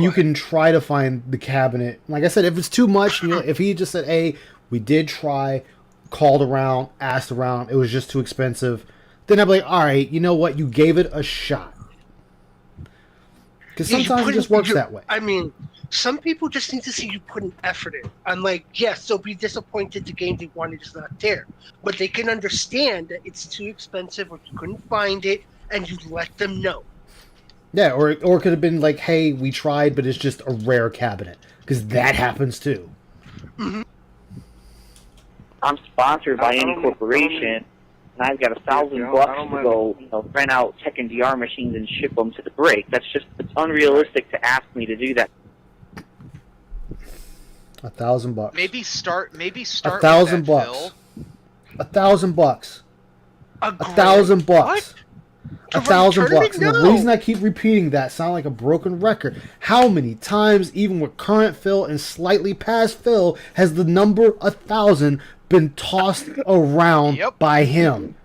you can try to find the cabinet, like I said, if it's too much, if he just said, hey, we did try, called around, asked around, it was just too expensive, then I'd be like, all right, you know what? You gave it a shot. Because sometimes it just works that way. I mean, some people just need to see you put an effort in. I'm like, yes, they'll be disappointed the game they wanted is not there. But they can understand that it's too expensive or you couldn't find it, and you let them know. Yeah, or it could have been like, hey, we tried, but it's just a rare cabinet. Because that happens too. I'm sponsored by any corporation, and I've got $1,000 to go, rent out Tekken DR machines and ship them to the break. It's unrealistic to ask me to do that. $1,000. Maybe start. $1,000 bucks. $1,000 bucks. $1,000 bucks. $1,000 And the reason I keep repeating that sound like a broken record. How many times, even with current Phil and slightly past Phil, has the number 1,000 been tossed around by him?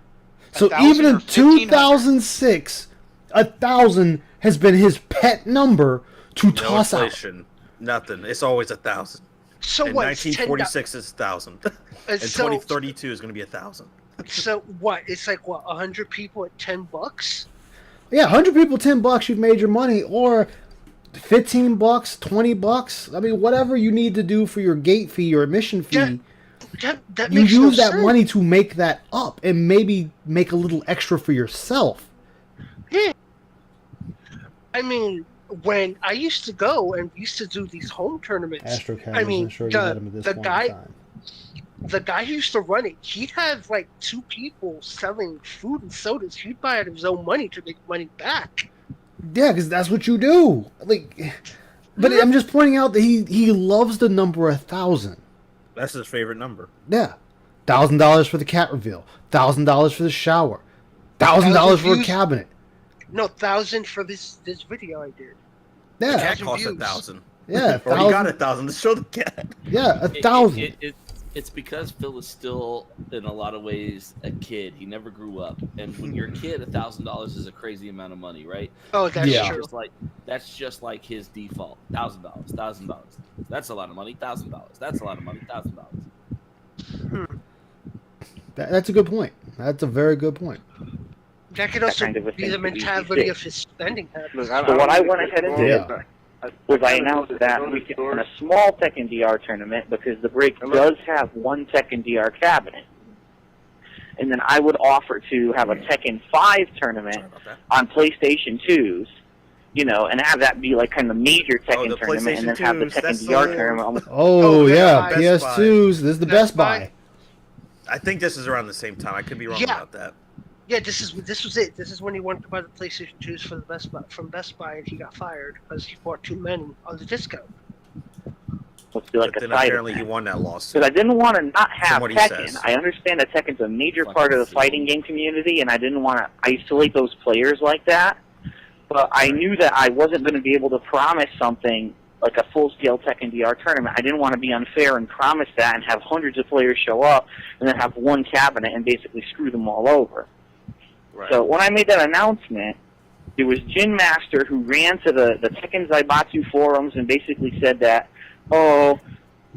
So even in 2006, 1,000 has been his pet number to toss out. Nothing. It's always 1,000. So and what? 1946 is 1,000. And 2032 is going to be 1,000. So what? It's like what? 100 people at $10? Yeah, 100 people, $10. You've made your money, or $15, $20. I mean, whatever you need to do for your gate fee, your admission fee. That you makes use no that sense. money to make that up, and maybe make a little extra for yourself. Yeah. I mean, when I used to go and used to do these home tournaments, Astro I mean, sure you had him at this the point guy, in time. the guy who used to run it, he'd have like 2 people selling food and sodas. He'd buy out of his own money to make money back. Yeah, because that's what you do. Like, but I'm just pointing out that he loves the number 1,000. That's his favorite number. Yeah, $1,000 for the cat reveal, $1,000 for the shower, $1,000 for a cabinet. No, 1,000 for this video I did. The Yeah, cat costs views. 1,000. yeah, Or he got 1,000. 1,000 to show the cat. Yeah, 1,000. It's because Phil is still, in a lot of ways, a kid. He never grew up, and when you're a kid, $1,000 is a crazy amount of money, right? Oh, that's Yeah. true. That's just like his default. $1,000. That's a lot of money. $1,000. That's a lot of money. $1,000. That's a good point. That's a very good point. That could also kind of a be thing the could be mentality easy. of his spending habits. So what I went ahead and did Yeah. was I announced that we could run a small Tekken DR tournament because the break does have one Tekken DR cabinet. And then I would offer to have a Tekken 5 tournament on PlayStation 2s, you know, and have that be like kind of the major Tekken the tournament, and then PlayStation have the 2s, Tekken that's DR the- tournament. Oh, Best yeah, Buy. PS2s. This is the Best Buy. I think this is around the same time. I could be wrong Yeah. about that. Yeah, this was it. This is when he wanted to buy the PlayStation 2s for the from Best Buy, and he got fired because he bought too many on the discount. Let's do like But a then side apparently he event. won that lawsuit. Because I didn't want to not have what he Tekken. says. I understand that Tekken's a major part of the fighting game community, and I didn't want to isolate those players like that. But I knew that I wasn't going to be able to promise something like a full-scale Tekken DR tournament. I didn't want to be unfair and promise that and have hundreds of players show up and then have one cabinet and basically screw them all over. Right. So when I made that announcement, it was Jin Master who ran to the Tekken Zaibatsu forums and basically said that, oh,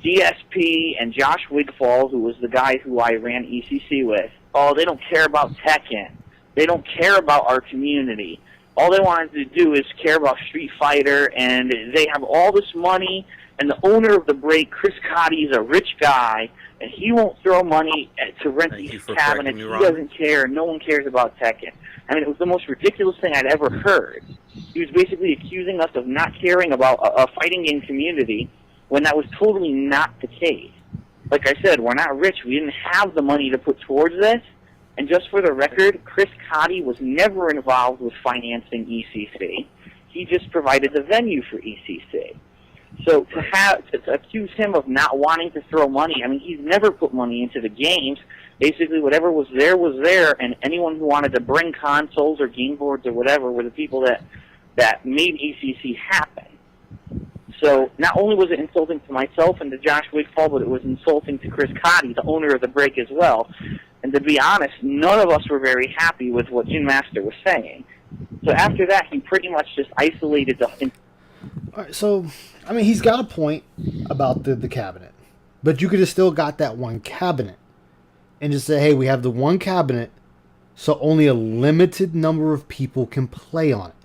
DSP and Josh Wigfall, who was the guy who I ran ECC with, oh, they don't care about Tekken. They don't care about our community. All they wanted to do is care about Street Fighter, and they have all this money, and the owner of the break, Chris Cotty, is a rich guy, and he won't throw money to rent Thank you these for cabinets. correcting He me, Ron. doesn't care. No one cares about Tekken. I mean, it was the most ridiculous thing I'd ever heard. He was basically accusing us of not caring about a fighting game community when that was totally not the case. Like I said, we're not rich. We didn't have the money to put towards this. And just for the record, Chris Cotty was never involved with financing ECC. He just provided the venue for ECC. So to accuse him of not wanting to throw money, I mean, he's never put money into the games. Basically, whatever was there, and anyone who wanted to bring consoles or game boards or whatever were the people that made ECC happen. So not only was it insulting to myself and to Josh Wigfall, but it was insulting to Chris Cotty, the owner of the break as well. And to be honest, none of us were very happy with what Jim Master was saying. So after that, he pretty much just isolated the... All right, so, I mean, he's got a point about the cabinet. But you could have still got that one cabinet. And just say, hey, we have the one cabinet, so only a limited number of people can play on it.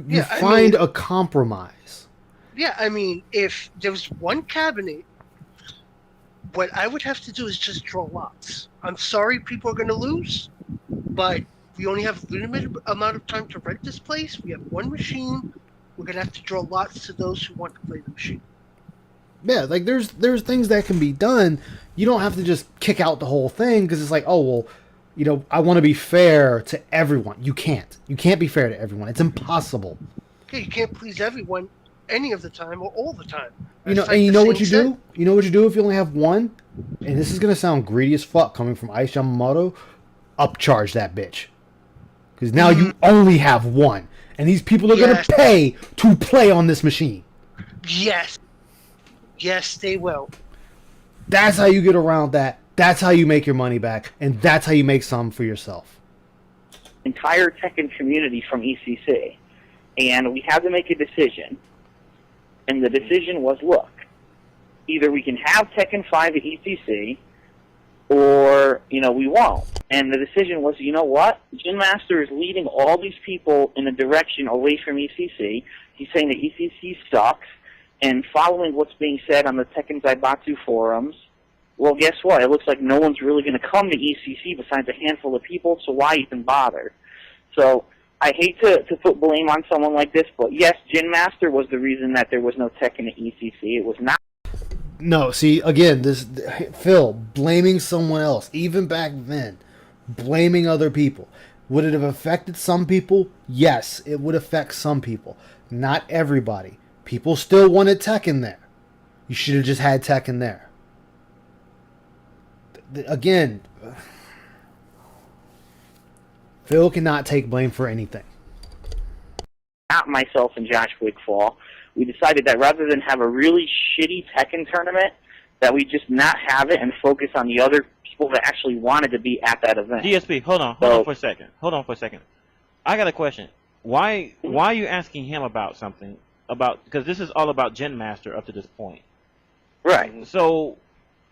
You find a compromise. Yeah, I mean, if there was one cabinet, what I would have to do is just draw lots. I'm sorry people are going to lose, but we only have a limited amount of time to rent this place. We have one machine. We're going to have to draw lots to those who want to play the machine. Yeah, like there's things that can be done. You don't have to just kick out the whole thing because it's like, oh, well, you know, I want to be fair to everyone. You can't. You can't be fair to everyone. It's impossible. Yeah, you can't please everyone any of the time or all the time. You know, and you know what you do? You know what you do if you only have one? And this is going to sound greedy as fuck coming from Ice Yamamoto. Upcharge that bitch. Because now you only have one. And these people are going to pay to play on this machine. Yes. Yes, they will. That's how you get around that. That's how you make your money back. And that's how you make some for yourself. Entire Tekken community from ECC. And we had to make a decision. And the decision was, look, either we can have Tekken 5 at ECC, or, you know, we won't. And the decision was, you know what? Jin Master is leading all these people in a direction away from ECC. He's saying that ECC sucks, and following what's being said on the Tekken Zaibatsu forums, well, guess what? It looks like no one's really going to come to ECC besides a handful of people, so why even bother? So I hate to put blame on someone like this, but yes, Jin Master was the reason that there was no Tekken at ECC. It was not. No, see, again, this Phil blaming someone else, even back then, blaming other people. Would it have affected some people? Yes, it would affect some people. Not everybody. People still wanted Tekken there. You should have just had Tekken there. Again, Phil cannot take blame for anything. Not myself and Josh Wigfall. We decided that rather than have a really shitty Tekken tournament, that we just not have it and focus on the other people that actually wanted to be at that event. DSP, hold on for a second. Hold on for a second. I got a question. Why are you asking him about something? Because this is all about Gen Master up to this point. Right. So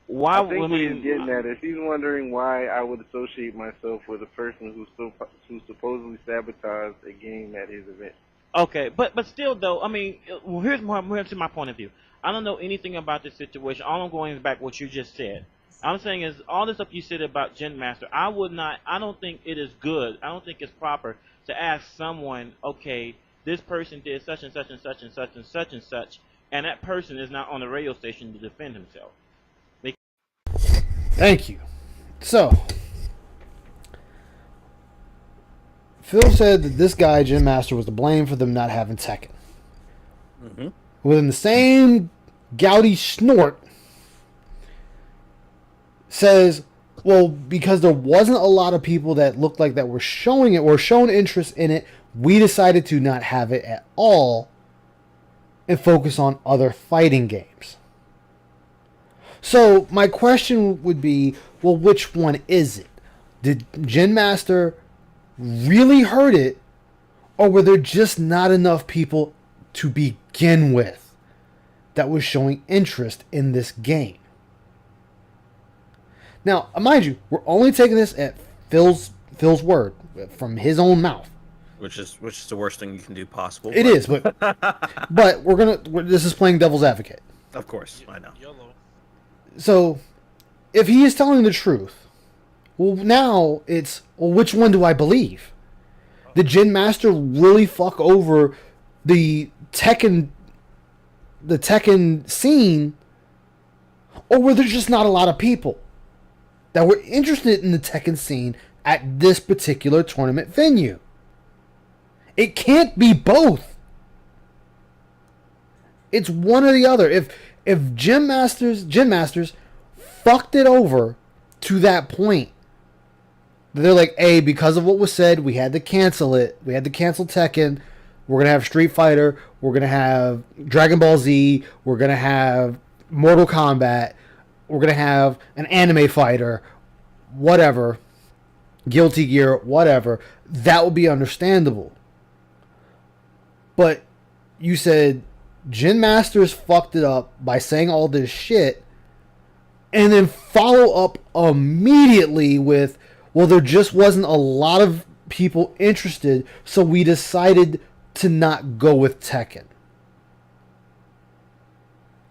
why? I think what he's getting at is he's wondering why I would associate myself with a person who supposedly sabotaged a game at his event. Okay, but still though, I mean, here's my point of view. I don't know anything about this situation. All I'm going is back what you just said. I'm saying is all this stuff you said about Gen Master. I don't think it is good. I don't think it's proper to ask someone, okay, this person did such and such and such and such and such and such, and that person is not on the radio station to defend himself. Thank you. So, Phil said that this guy, Jim Master, was to blame for them not having Tekken. Mm-hmm. Within the same gouty snort, says, well, because there wasn't a lot of people that looked like that were showing it or shown interest in it, we decided to not have it at all and focus on other fighting games. So my question would be, well, which one is it? Did Gen Master really hurt it, or were there just not enough people to begin with that was showing interest in this game? Now, mind you, we're only taking this at Phil's word, from his own mouth. Which is the worst thing you can do possible. It is, but this is playing devil's advocate. Of course, I know. So, if he is telling the truth, well, now it's, well, which one do I believe? Did Gen Master really fuck over the Tekken scene, or were there just not a lot of people that were interested in the Tekken scene at this particular tournament venue? It can't be both. It's one or the other. If Gen Masters fucked it over to that point, they're like, hey, because of what was said, we had to cancel it. We had to cancel Tekken. We're going to have Street Fighter. We're going to have Dragon Ball Z. We're going to have Mortal Kombat. We're going to have an anime fighter. Whatever. Guilty Gear. Whatever. That would be understandable. But you said Gen Masters fucked it up by saying all this shit, and then follow up immediately with, well, there just wasn't a lot of people interested, so we decided to not go with Tekken.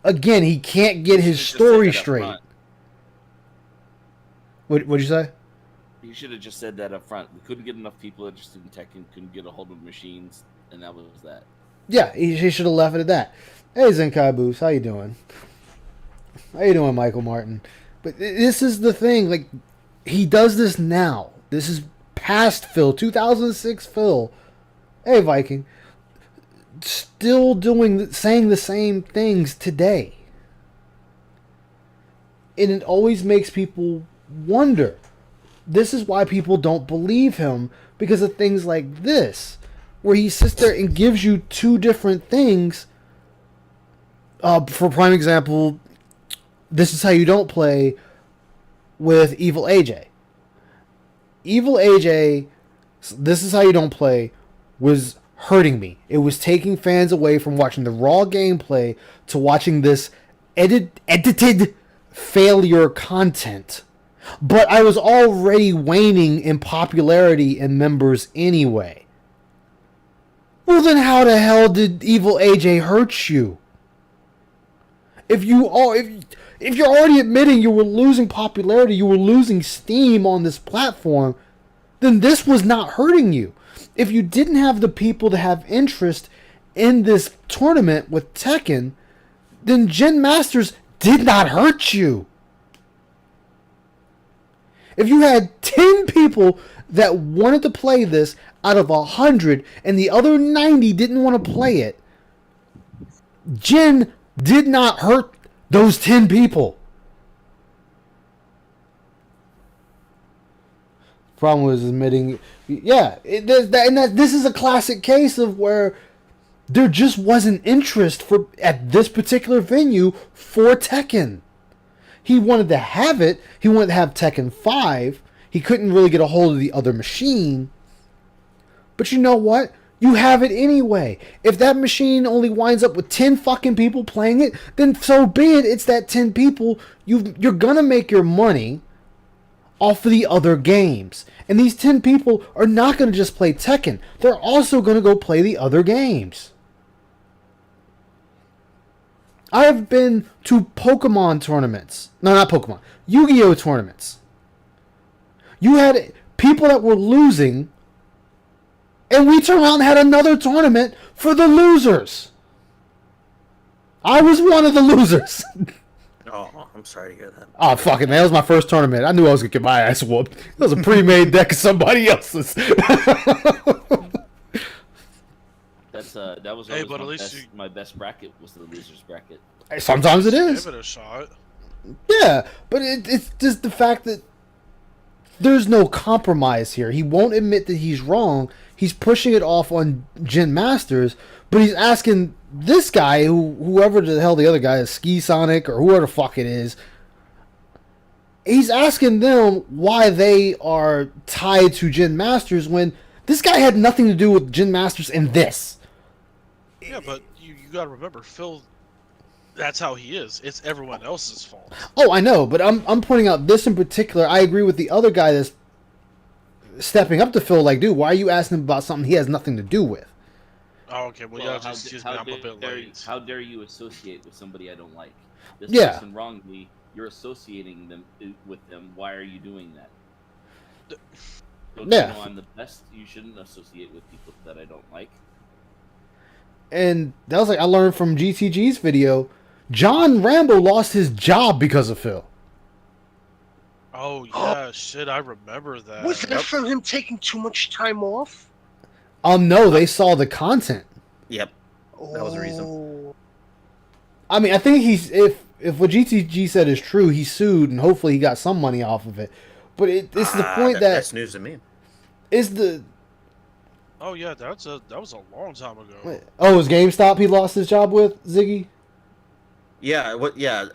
Again, he can't get his story straight. What'd you say? You should have just said that up front. We couldn't get enough people interested in Tekken, couldn't get a hold of machines, and that was that. Yeah, he should have left it at that. Hey, Zenkai Boost, how you doing? How you doing, Michael Martin? But this is the thing, like, he does this now. This is past Phil, 2006 Phil. Hey, Viking. Still saying the same things today. And it always makes people wonder. This is why people don't believe him, because of things like this, where he sits there and gives you two different things. For prime example, this is how you don't play with Evil AJ. Evil AJ, this is how you don't play, was hurting me. It was taking fans away from watching the raw gameplay to watching this edited failure content. But I was already waning in popularity and members anyway. Well, then how the hell did Evil AJ hurt you? If you're already admitting you were losing popularity, you were losing steam on this platform, then this was not hurting you. If you didn't have the people to have interest in this tournament with Tekken, then Gen Masters did not hurt you. If you had 10 people that wanted to play this out of 100 and the other 90 didn't want to play it, Jin did not hurt those 10 people. Problem was admitting, this is a classic case of where there just wasn't interest at this particular venue for Tekken. He wanted to have it. He wanted to have Tekken 5. He couldn't really get a hold of the other machine. But you know what? You have it anyway. If that machine only winds up with 10 fucking people playing it, then so be it. It's that 10 people. You're going to make your money off of the other games. And these 10 people are not going to just play Tekken. They're also going to go play the other games. I have been to Pokemon tournaments. No, not Pokemon. Yu-Gi-Oh! Tournaments. You had people that were losing, and we turned around and had another tournament for the losers. I was one of the losers. Oh, I'm sorry to hear that. Oh, fuck it, man. That was my first tournament. I knew I was going to get my ass whooped. It was a pre-made deck of somebody else's. That was always my best bracket was the losers bracket. Sometimes it is. Give it a shot. Yeah, but it's just the fact that there's no compromise here. He won't admit that he's wrong. He's pushing it off on Jin Masters, but he's asking this guy, whoever the hell the other guy is, Ski Sonic or whoever the fuck it is, he's asking them why they are tied to Jin Masters when this guy had nothing to do with Jin Masters in this. Yeah, but you got to remember, Phil, that's how he is. It's everyone else's fault. Oh, I know, but I'm pointing out this in particular. I agree with the other guy that's stepping up to Phil, like, dude, why are you asking him about something he has nothing to do with? Oh, okay, well, yeah, just excuse me, I'm a bit late. How dare you associate with somebody I don't like? This Yeah. person wronged me. You're associating them with them. Why are you doing that? Don't Yeah. you know I'm the best? You shouldn't associate with people that I don't like. And that was like I learned from GTG's video. John Rambo lost his job because of Phil. Oh, yeah, shit, I remember that. Was that from him taking too much time off? No, they saw the content. Yep. That was the reason. I mean, I think if what GTG said is true, he sued and hopefully he got some money off of it. But it's the point that's news to me. Is the Oh, yeah, that was a long time ago. Oh, it was GameStop he lost his job with, Ziggy? Yeah,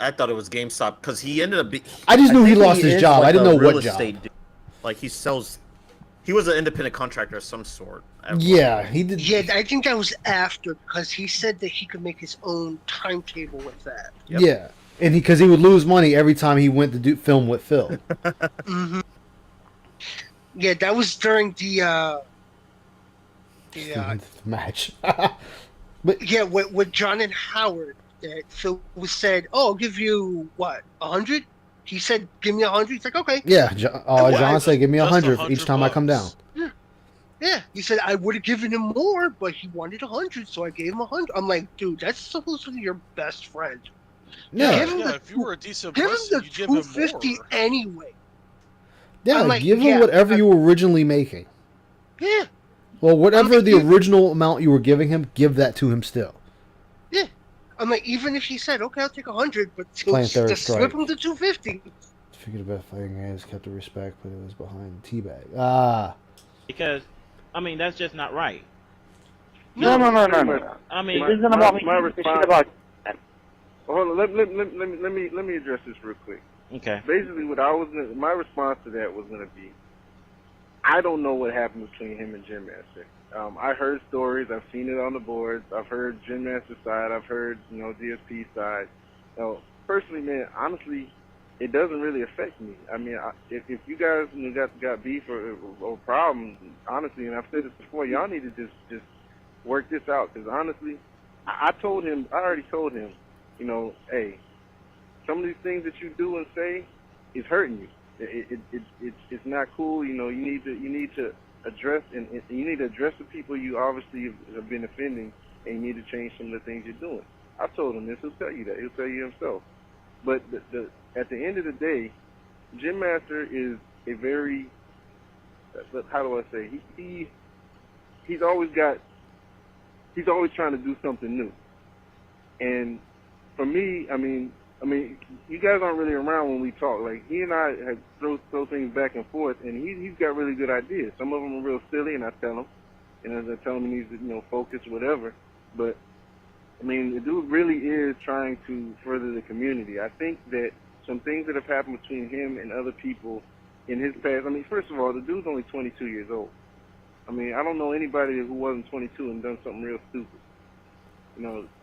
I thought it was GameStop because he ended up. I just knew he lost his job. I didn't know what job. Like he sells. He was an independent contractor of some sort. Yeah, he did. Yeah, I think that was after because he said that he could make his own timetable with that. Yep. Yeah, and because he would lose money every time he went to film with Phil. Mm-hmm. Yeah, that was during the match. But yeah, with John and Howard, that Phil was said, "Oh, I'll give you what 100." He said, "Give me 100." He's like, "Okay." Yeah, John said, "Give me 100 each time I come down." Yeah, he said I would have given him more, but he wanted 100, so I gave him 100. I'm like, dude, that's supposed to be your best friend. Yeah, if you were a decent give him person, the you'd give him 250 more. anyway. Yeah, I'm like, give him whatever you were originally making. Yeah. Well, whatever the original amount you were giving him, give that to him still. Yeah. I'm like, even if he said, "Okay, I'll take 100," but Playing Third just Strike. slip him to 250. Figured about fighting guys kept the respect, but it was behind teabag. Because, I mean, that's just not right. No. I mean, this isn't about me. My This is response. about. Hold on, let me address this real quick. Okay. Basically, my response to that was gonna be, I don't know what happened between him and Jim Master. I heard stories. I've seen it on the boards. I've heard Jim Master's side. I've heard DSP's side. Personally, man, honestly, it doesn't really affect me. I mean, if you guys got beef or problems, honestly, and I've said this before, y'all need to just work this out. Because honestly, I already told him, hey, some of these things that you do and say is hurting you. It's not cool. You need to address and you need to address the people you obviously have been offending, and you need to change some of the things you're doing. I told him this. He'll tell you that. He'll tell you himself. But at the end of the day, Jim Master is a very, how do I say, he's always trying to do something new. And for me, I mean, you guys aren't really around when we talk. Like, he and I have throw things back and forth, and he's got really good ideas. Some of them are real silly, and I tell him, and as I tell him he needs to, focus, whatever. But I mean, the dude really is trying to further the community. I think that some things that have happened between him and other people in his past. I mean, first of all, the dude's only 22 years old. I mean, I don't know anybody who wasn't 22 and done something real stupid.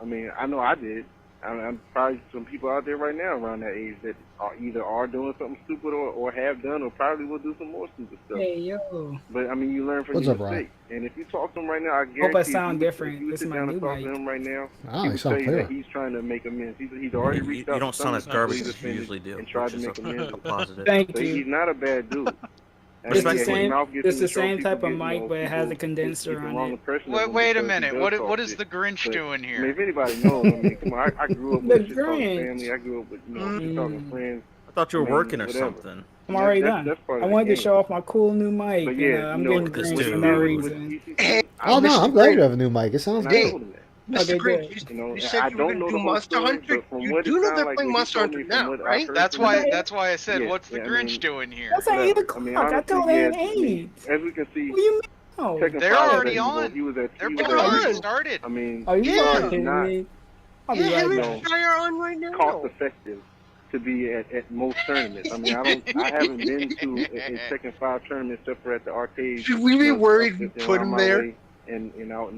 I mean, I know I did. I'm probably some people out there right now around that age that are doing something stupid or have done or probably will do some more stupid stuff. Hey, yo. But, I mean, you learn from your mistakes. And if you talk to him right now, I guarantee Hope I sound different. if you This sit is my down new and talk mic. to him right now, Oh, he you would sound tell you clear. that he's trying to make amends. He's already reached out You don't to sound as some of garbage his as you offenders usually do, and tried which to is make amends. a positive. Thank So you. he's not a bad dude. It's the his same. mouth gets It's in the trouble, same people type of get, mic, but it has a people condenser get the on wrong it. impression of him Wait a because he minute. does What talk is shit. the Grinch But, doing I mean, here? if anybody knows, I mean, come on, I grew up The with a shit talking Grinch. family. I grew up with, shit talking friends. I thought you were I mean, working or whatever. something. I'm already That's done. part I of the wanted to game. show off my cool new mic, But and yeah, I'm getting this green for dude. no with reason. Hey, Oh, no, Mr. I'm glad Green. you have a new mic. It sounds and I good. told him that. Mr. Okay, Green, good. you I said you were don't going know to the do whole Monster story, Hunter. but from You what it do know sounded they're like, playing what he Monster told me, Hunter from now, what I right? heard That's from why. him, That's why I said, yeah, "What's the I Grinch mean, doing here?" That's at 8 whatever. I o'clock. mean, I honestly, told yeah, him I mean, 8. as we can see, What do you mean? Oh, Tekken They're 5 already said on. he was at They're he was already at started. I mean, are you Yeah. fucking it's kidding not me? I'll be Yeah, him right and back. Shy are on right now. cost effective to be at most tournaments. I mean, I haven't been to a Tekken 5 tournament except for at the arcade. Should we be worried we put around him my there? way and out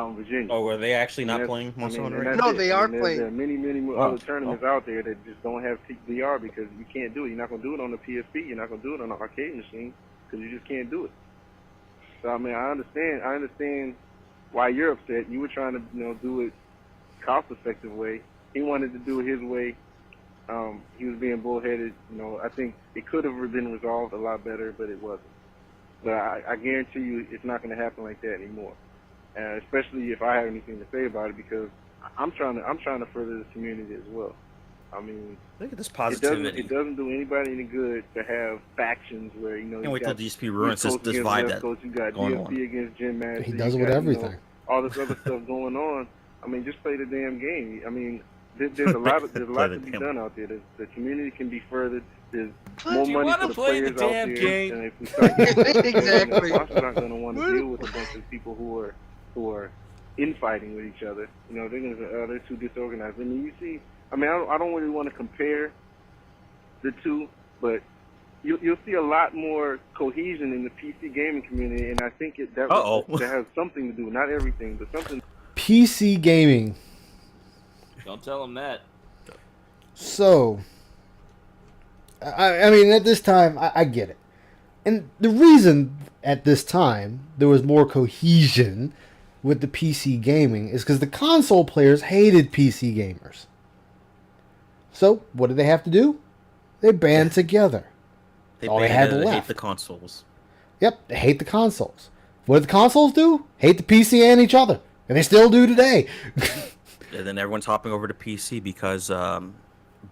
in Virginia. Oh, are they actually And not that's- playing Monster Hunter and right that's No, it. they I are mean, playing. There are many Oh, other tournaments out there that just don't have VR because you can't do it. You're not going to do it on the PSP. You're not going to do it on the arcade machine because you just can't do it. So, I mean, I understand why you're upset. You were trying to, do it cost-effective way. He wanted to do it his way. He was being bullheaded. I think it could have been resolved a lot better, but it wasn't. But I guarantee you it's not going to happen like that anymore. Especially if I have anything to say about it, because I'm trying to further the community as well. I mean, Look at this it positivity. doesn't do anybody any good to have factions where Can't you wait till got DSP ruins East Coast this against vibe West that Coast, you got going DSP on. against Jim Master. He does it you with got, everything. all this other stuff going on. I mean, just play the damn game. I mean, there's a lot Play the to be damn done out there. The community can be furthered. There's But more you money wanna for the play the players out damn there. game. And if we start getting Exactly. Monster's not going to want to deal with a bunch of people who are infighting with each other. They're going to say, they're too disorganized. I mean, you see, I mean, I don't really want to compare the two, but you'll see a lot more cohesion in the PC gaming community, and I think that has something to do, not everything, but something. PC gaming. Don't tell him that. So, I mean, at this time, I get it. And the reason at this time there was more cohesion with the PC gaming is because the console players hated PC gamers. So, what did they have to do? They band together. All they had hate left. the consoles. Yep, they hate the consoles. What did the consoles do? Hate the PC and each other. And they still do today. And then everyone's hopping over to PC because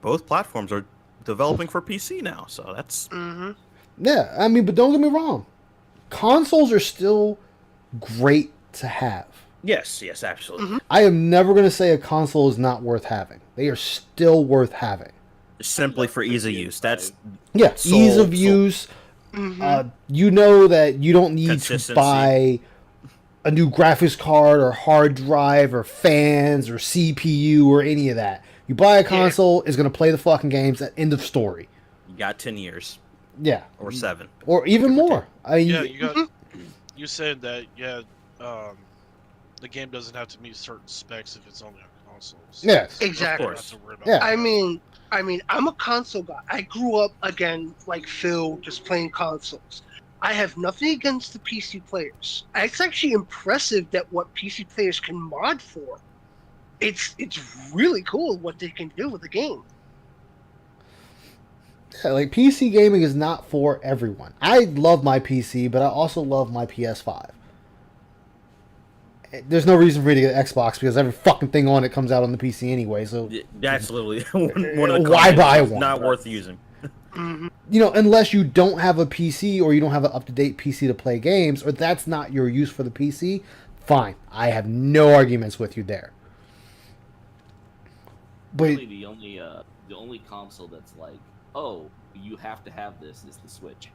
both platforms are developing for PC now. So that's... Mm-hmm. Yeah, I mean, but don't get me wrong. Consoles are still great to have. Yes, absolutely. I am never going to say a console is not worth having. They are still worth having. Simply for ease of use. That's ease of use. You know that you don't need to Consistency. buy a new graphics card or hard drive or fans or CPU or any of that. You buy a console, it's going to play the fucking games at end of story. You got 10 years. Yeah. Or 7. Or even more. I mean, Yeah, you said that the game doesn't have to meet certain specs if it's only on consoles. Yes. Exactly. Of course. Yeah. I mean, I'm a console guy. I grew up again like Phil, just playing consoles. I have nothing against the PC players. It's actually impressive that what PC players can mod for. It's really cool what they can do with the game. Yeah, like PC gaming is not for everyone. I love my PC, but I also love my PS5. there's no reason for me to get Xbox because every fucking thing on it comes out on the PC anyway. So That's literally one of the why buy comments. one? Not worth using. You know, unless you don't have a PC or you don't have an up-to-date PC to play games, or that's not your use for the PC, fine. I have no arguments with you there. But Really, the only console that's like, oh, you have to have this is the Switch.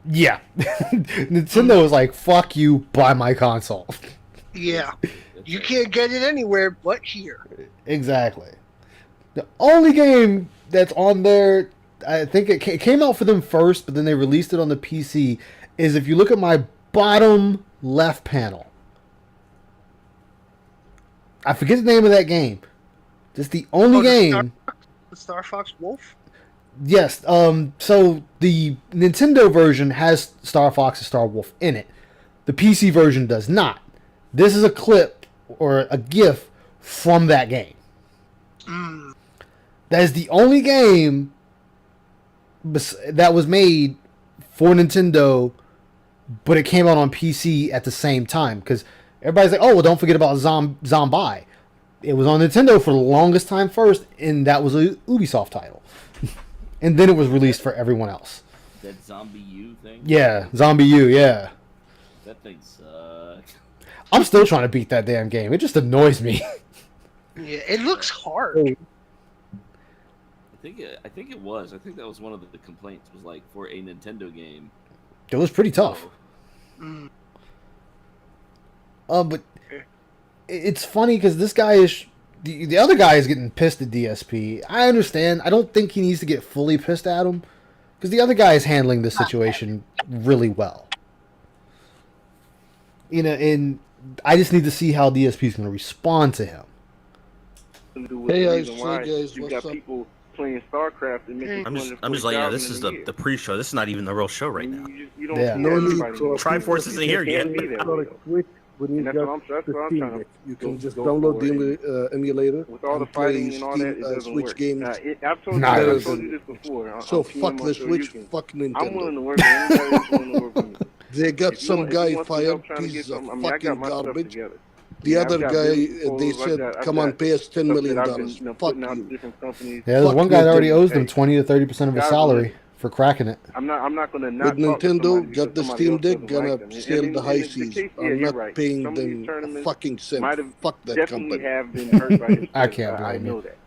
yeah, Nintendo is like, fuck you, buy my console. Yeah. You can't get it anywhere but here. Exactly. The only game that's on there, I think it came out for them first, but then they released it on the PC, is if you look at my bottom left panel. I forget the name of that game. Just the only game. The Star Fox Wolf? Yes. So the Nintendo version has Star Fox and Star Wolf in it. The PC version does not. This is a clip or a GIF from that game. That is the only game that was made for Nintendo, but it came out on PC at the same time. Because everybody's like, oh, well, don't forget about Zombie. It was on Nintendo for the longest time first, and that was a Ubisoft title. And then it was released for everyone else. That Zombie U thing? Yeah, Zombie U, yeah. That thing sucks. I'm still trying to beat that damn game. It just annoys me. Yeah, it looks hard. I think it was. I think that was one of the complaints. Was like for a Nintendo game. It was pretty tough. Oh. But it's funny because this guy is the other guy is getting pissed at DSP. I understand. I don't think he needs to get fully pissed at him because the other guy is handling the situation really well. You know, and I just need to see how DSP is going to respond to him. Hey guys, you got people playing StarCraft and making I'm just like, yeah, this is the pre-show. This is not even the real show right now. You don't Yeah. see No everybody. Triforce isn't here yet. When you And got that's the what I'm Steam trying Deck, to you can just go download for the emulator With all the and play fighting and all that, it doesn't Switch work. games. I've told you this before. So fuck the Switch, fuck I'm willing Nintendo. to work with anybody that's willing to work with me. They got If you some want- if guy you want some fired, help trying to piece get of something, I mean, I got fucking my stuff garbage. together. The Yeah, other I've got guy, business they proposals like said, that. I've come on, got pay us $10 stuff million. that I've been, Fuck putting out to you. different companies. Yeah, there's Fuck one guy that already Nintendo. owes them 20 to 30% of his Guys, salary for cracking it. I'm not going to With not talk to Nintendo, somebody got the because somebody Steam else Deck, doesn't gonna like them. sell And the high in seas. case, yeah, I'm you're not right. paying Some of these them a tournaments fucking cent. might have Fuck that definitely company. have been hurt by his I presence. can't blame know you. that.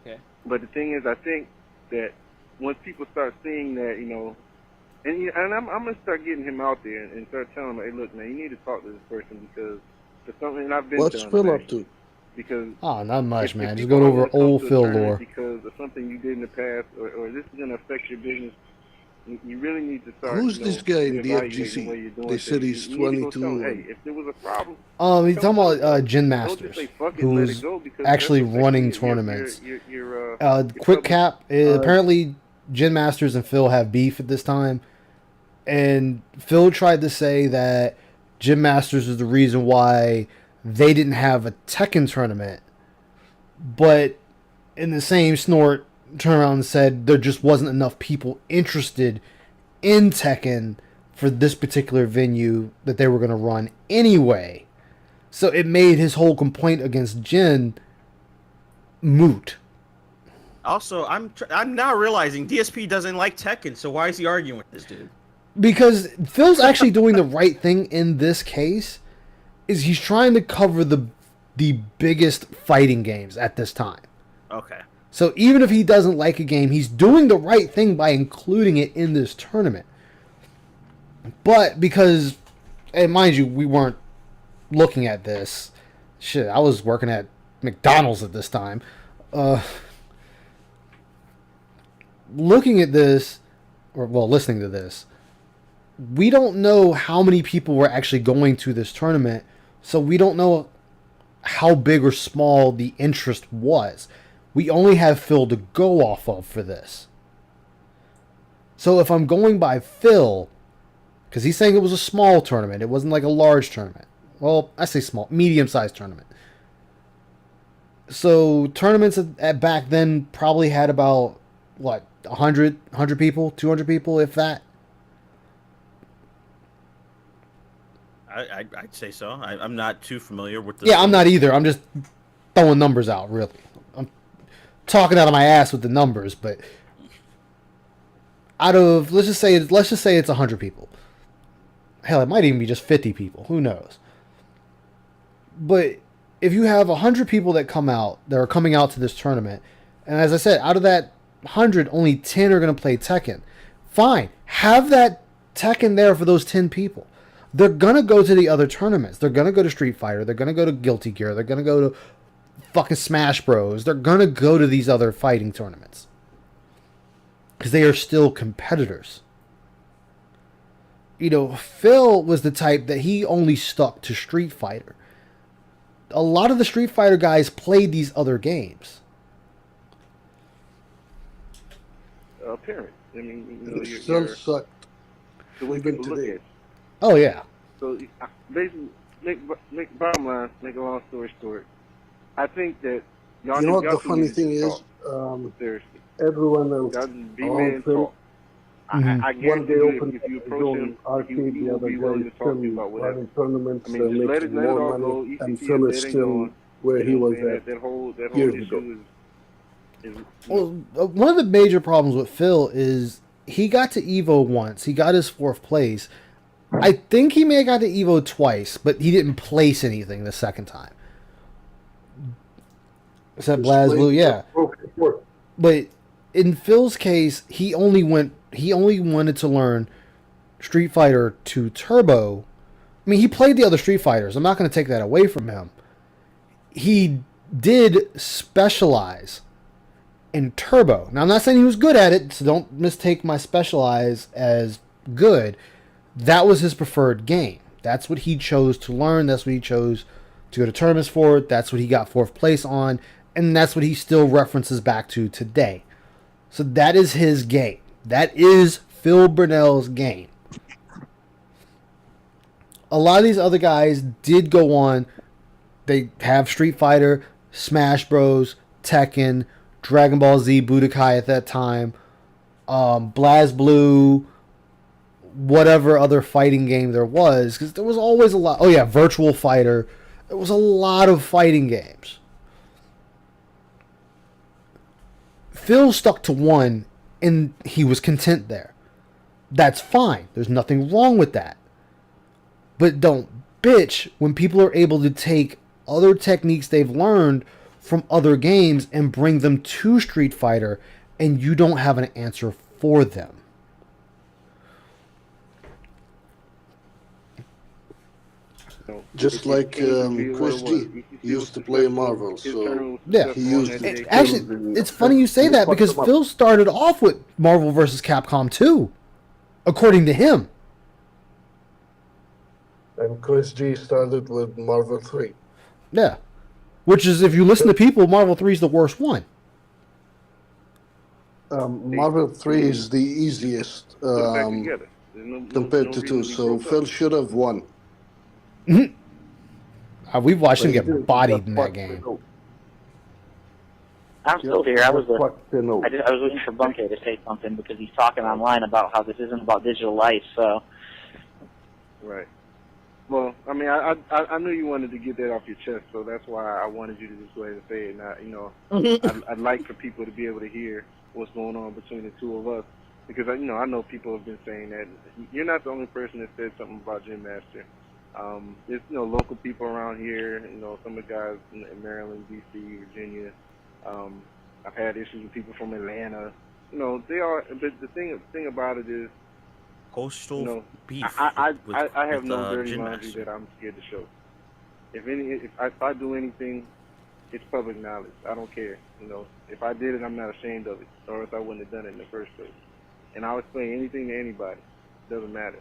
Okay. But the thing is, I think that once people start seeing that, you know, and I'm gonna start getting him out there and start telling him, hey, look, man, you need to talk to this person because it's something and I've been What's telling Phil him, up to? because Oh, not much, man. Just people going are over gonna come old to a Phil tournament lore. because of something you did in the past, or this is gonna affect your business. You really need to start. Who's this guy in the evaluating the way you're FGC? doing They said things. he's You need to go 22. tell 'em, hey, if there was a problem, He's talking about Gin don't Masters, just say fuck it, let who's it go, because actually that's running affecting tournaments. your Quick cap, apparently Gin Masters and Phil have beef at this time. And Phil tried to say that Gin Masters is the reason why they didn't have a Tekken tournament. But in the same snort, turned around and said there just wasn't enough people interested in Tekken for this particular venue that they were going to run anyway. So it made his whole complaint against Jin moot. Also, I'm now realizing DSP doesn't like Tekken, so why is he arguing with this dude? Because Phil's actually doing the right thing in this case, is he's trying to cover the biggest fighting games at this time. Okay. So even if he doesn't like a game, he's doing the right thing by including it in this tournament. But because, and mind you, we weren't looking at this. Shit, I was working at McDonald's at this time. Looking at this, or well, listening to this, we don't know how many people were actually going to this tournament, so we don't know how big or small the interest was. We only have Phil to go off of for this. So if I'm going by Phil, because he's saying it was a small tournament, it wasn't like a large tournament. Well, I say small, medium-sized tournament. So tournaments at back then probably had about, what, 100 people, 200 people, if that. I'd say so. I'm not too familiar with the. Yeah, I'm not either. I'm just throwing numbers out, really. I'm talking out of my ass with the numbers, but out of let's just say it's 100 people. Hell, it might even be just 50 people. Who knows? But if you have 100 people that are coming out to this tournament, and as I said, out of that 100, only 10 are going to play Tekken. Fine, have that Tekken there for those 10 people. They're going to go to the other tournaments. They're going to go to Street Fighter. They're going to go to Guilty Gear. They're going to go to fucking Smash Bros. They're going to go to these other fighting tournaments. Because they are still competitors. You know, Phil was the type that he only stuck to Street Fighter. A lot of the Street Fighter guys played these other games. Parents. I mean, you know, It still sucked. Even today. Oh, yeah. So basically, bottom line, make a long story short, I think that y'all. You know what y'all the funny thing is? Seriously. Everyone else Y'all just be around man Phil, talk. I one day guarantee you, open if you approach him, arcade, he the will other be willing guy to talk to you still about whatever. running tournaments I mean, just let it making all more go. money, and ECT Phil is is dead and still gone. where he was That, at that whole years issue ago. is Well, one of the major problems with Phil is he got to Evo once. He got his 4th place. I think he may have got to Evo twice, but he didn't place anything the second time. Is that BlazBlue? Yeah. But in Phil's case, he only wanted to learn Street Fighter 2 Turbo. I mean, he played the other Street Fighters. I'm not going to take that away from him. He did specialize in Turbo. Now, I'm not saying he was good at it, so don't mistake my specialize as good. That was his preferred game. That's what he chose to learn. That's what he chose to go to tournaments for. That's what he got 4th place on. And that's what he still references back to today. So that is his game. That is Phil Burnell's game. A lot of these other guys did go on. They have Street Fighter, Smash Bros, Tekken, Dragon Ball Z, Budokai at that time, BlazBlue, whatever other fighting game there was, because there was always a lot. Oh yeah, Virtual Fighter. There was a lot of fighting games. Phil stuck to one, and he was content there. That's fine. There's nothing wrong with that. But don't bitch when people are able to take other techniques they've learned from other games and bring them to Street Fighter, and you don't have an answer for them. Just like Chris G. He used to play Marvel, so yeah. He used it. Actually, it's funny you say that because Phil started off with Marvel vs. Capcom 2, according to him. And Chris G started with Marvel 3. Yeah. Which is, if you listen to people, Marvel 3 is the worst one. Marvel 3 is the easiest compared to 2, so Phil should have won. We've watched him get bodied in that game. I'm still here. I was looking for Bunker to say something because he's talking online about how this isn't about digital life. So. Right. Well, I mean, I knew you wanted to get that off your chest, so that's why I wanted you to just go ahead and say it. Now, you know, I'd like for people to be able to hear what's going on between the two of us, because I know people have been saying that you're not the only person that said something about Jim Master. There's local people around here. Some of the guys in Maryland, D.C., Virginia. I've had issues with people from Atlanta. They are. But the thing about it is, coastal beef. I have no dirty laundry that I'm scared to show. If I do anything, it's public knowledge. I don't care. If I did it, I'm not ashamed of it, or else I wouldn't have done it in the first place. And I'll explain anything to anybody. Doesn't matter.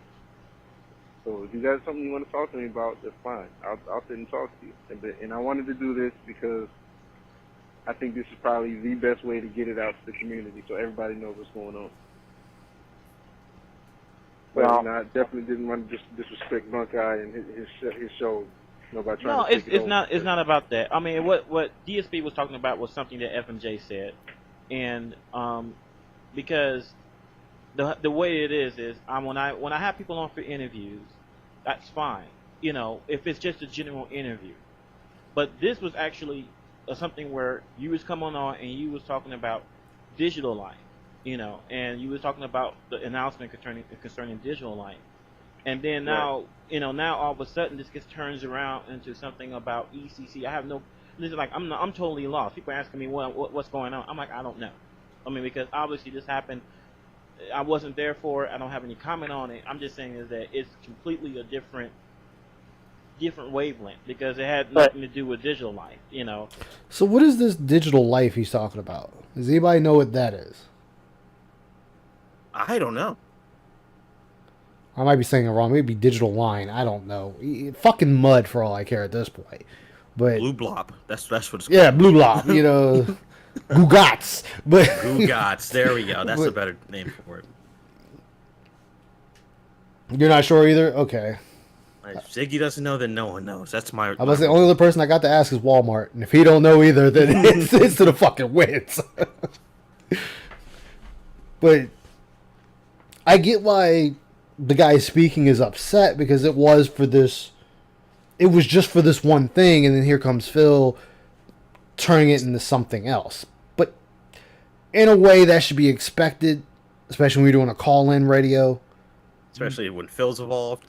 So if you got something you want to talk to me about, that's fine. I'll sit and talk to you. And I wanted to do this because I think this is probably the best way to get it out to the community so everybody knows what's going on. But I definitely didn't want to disrespect Bunkeye and his show. By trying to take it's not about that. I mean, what DSP was talking about was something that FMJ said, and because the way it is when I have people on for interviews, that's fine. you know, if it's just a general interview. But this was actually something where you was coming on and you was talking about digital life, you know, and you was talking about the announcement concerning digital life. And then now, you know, now all of a sudden this gets turns around into something about ECC. I have no, this is like I'm totally lost. People are asking me what's going on. I'm like, I don't know. I mean, because obviously this happened. I wasn't there for it. I don't have any comment on it. I'm just saying is that it's completely a different wavelength because it had nothing to do with digital life, you know. So what is this digital life he's talking about? Does anybody know what that is? I don't know. I might be saying it wrong. Maybe digital line. I don't know. Fucking mud for all I care at this point. But Blue blob. That's what it's called. Yeah, blue blob. You know, Gugats. But Gugats. There we go. That's a better name for it. You're not sure either? Okay. If Ziggy doesn't know, then no one knows. That's my. I was the only other person I got to ask is Walmart, and if he don't know either, then it's to the fucking wins. But I get why the guy speaking is upset because it was just for this one thing, and then here comes Phil turning it into something else. But in a way, that should be expected, especially when you're doing a call-in radio. Especially when Phil's involved.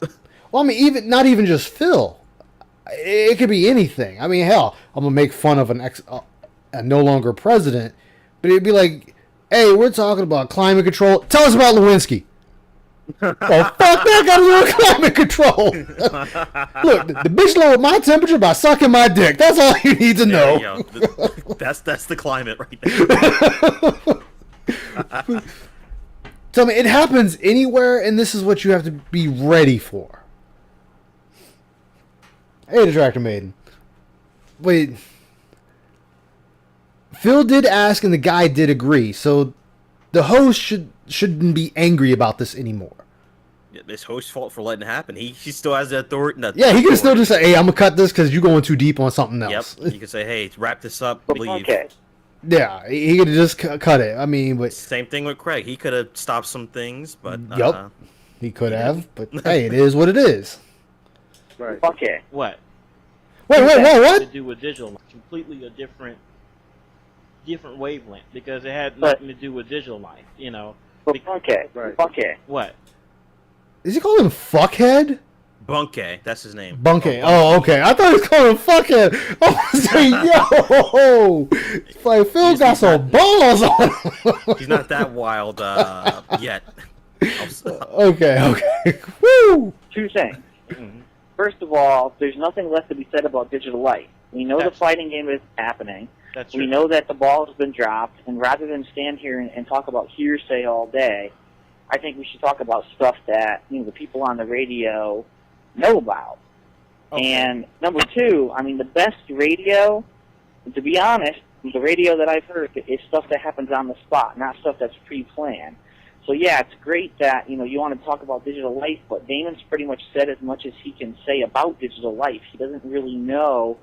Well, I mean, not even just Phil. It could be anything. I mean, hell, I'm gonna make fun of a no longer president, but it'd be like, hey, we're talking about climate control. Tell us about Lewinsky. Oh, fuck that got to do with climate control. Look, the bitch lowered my temperature by sucking my dick. That's all you need to know. That's the climate right there. Tell me, it happens anywhere, and this is what you have to be ready for. Hey, the Tractor Maiden. Wait. Phil did ask, and the guy did agree, so the host shouldn't be angry about this anymore. Yeah, it's host's fault for letting it happen. He still has the authority. Yeah, he can still just say, hey, I'm going to cut this because you're going too deep on something else. Yep, you can say, hey, wrap this up, leave. Okay. Yeah, he could have just cut it. I mean, but... Same thing with Craig. He could have stopped some things, but... Yep, he could have, but hey, it is what it is. Right. Okay. What? Wait, what? To do with digital, completely a different wavelength because it had nothing to do with digital life, you know. Okay. Right. Okay. What? Is he calling him fuckhead? Bunke, that's his name. Bunke. Oh, okay. I thought he was calling him fuckhead. I was saying, yo, it's like Phil got some balls on him. He's not that wild yet. Okay. Woo! Two things. First of all, there's nothing left to be said about digital life. We know the fighting game is happening. That's we true. know that the ball has been dropped, and rather than stand here and talk about hearsay all day, I think we should talk about stuff that the people on the radio know about. Okay. And number two, I mean, the best radio, to be honest, the radio that I've heard is stuff that happens on the spot, not stuff that's pre-planned. So yeah, it's great that you want to talk about digital life, but Damon's pretty much said as much as he can say about digital life. He doesn't really know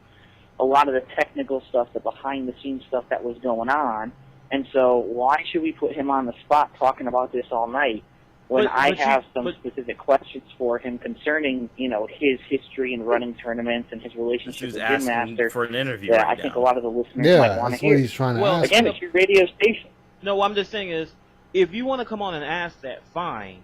a lot of the technical stuff, the behind-the-scenes stuff that was going on. And so why should we put him on the spot talking about this all night when I have some specific questions for him concerning, his history in running tournaments and his relationship with Jim Master for an interview that right I think now. a lot of the listeners might want to hear. Yeah, that's what he's trying to ask. Again, it's your radio station. No, what I'm just saying is, if you want to come on and ask that, fine.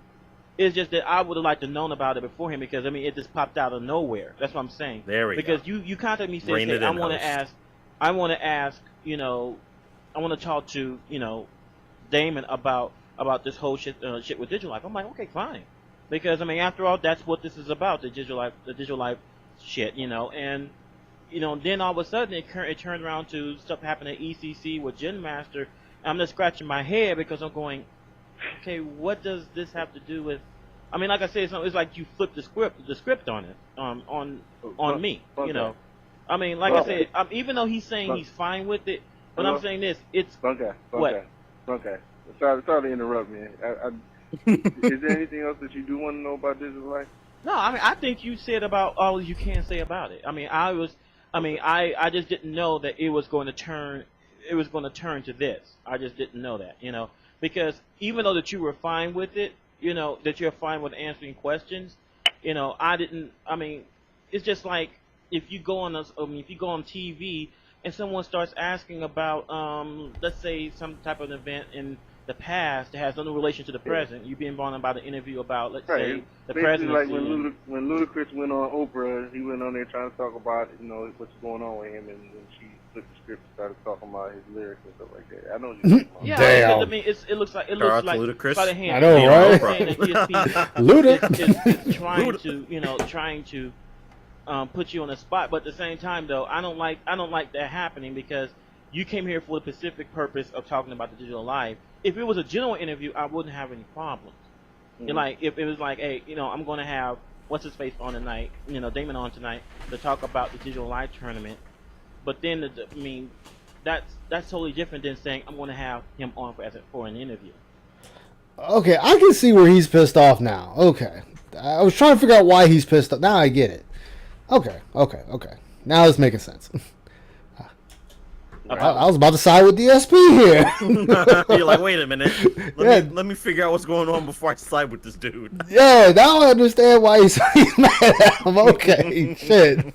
It's just that I would have liked to known about it beforehand because, I mean, it just popped out of nowhere. That's what I'm saying. There we go. Because you contacted me saying, hey, I want to ask, I want to talk to, Damon about this whole shit with digital life. I'm like, okay, fine. Because, I mean, after all, that's what this is about, the digital life shit, and, then all of a sudden it turned around to stuff happening at ECC with Gen Master. I'm just scratching my head because I'm going, okay, what does this have to do with? I mean, like I said, it's like you flipped the script on it, on me. Okay. I mean, like I said, even though he's saying he's fine with it, but I'm saying this, it's what? Okay. Sorry to interrupt, man. Is there anything else that you do want to know about digital life? No, I mean, I think you said about all you can say about it. I mean, I just didn't know that it was going to turn to this. I just didn't know that, because even though that you were fine with it, that you're fine with answering questions, I didn't. I mean, it's just like if you go on if you go on TV and someone starts asking about let's say some type of event in the past that has no relation to the present, you being brought about an interview about, let's say, the Basically, like presidency. when Ludacris went on Oprah, he went on there trying to talk about what's going on with him, and when she flipped the script and started talking about his lyrics and stuff like that. I know what you're talking about. Yeah, Damn. I mean, it looks like Ludacris. by the hand. I know, right? Luda is trying to put you on the spot, but at the same time, though, I don't like that happening because you came here for the specific purpose of talking about the digital life. If it was a general interview, I wouldn't have any problems. Like if it was like, hey, I'm going to have what's his face on tonight, Damon on tonight to talk about the digital life tournament. But then that's totally different than saying I'm going to have him on for an interview. Okay, I can see where he's pissed off now. Okay, I was trying to figure out why he's pissed off. Now I get it. Okay. Now it's making sense. I was about to side with DSP here. You're like, wait a minute. Let me figure out what's going on before I side with this dude. Yeah, now I understand why he's mad at him. Okay, shit.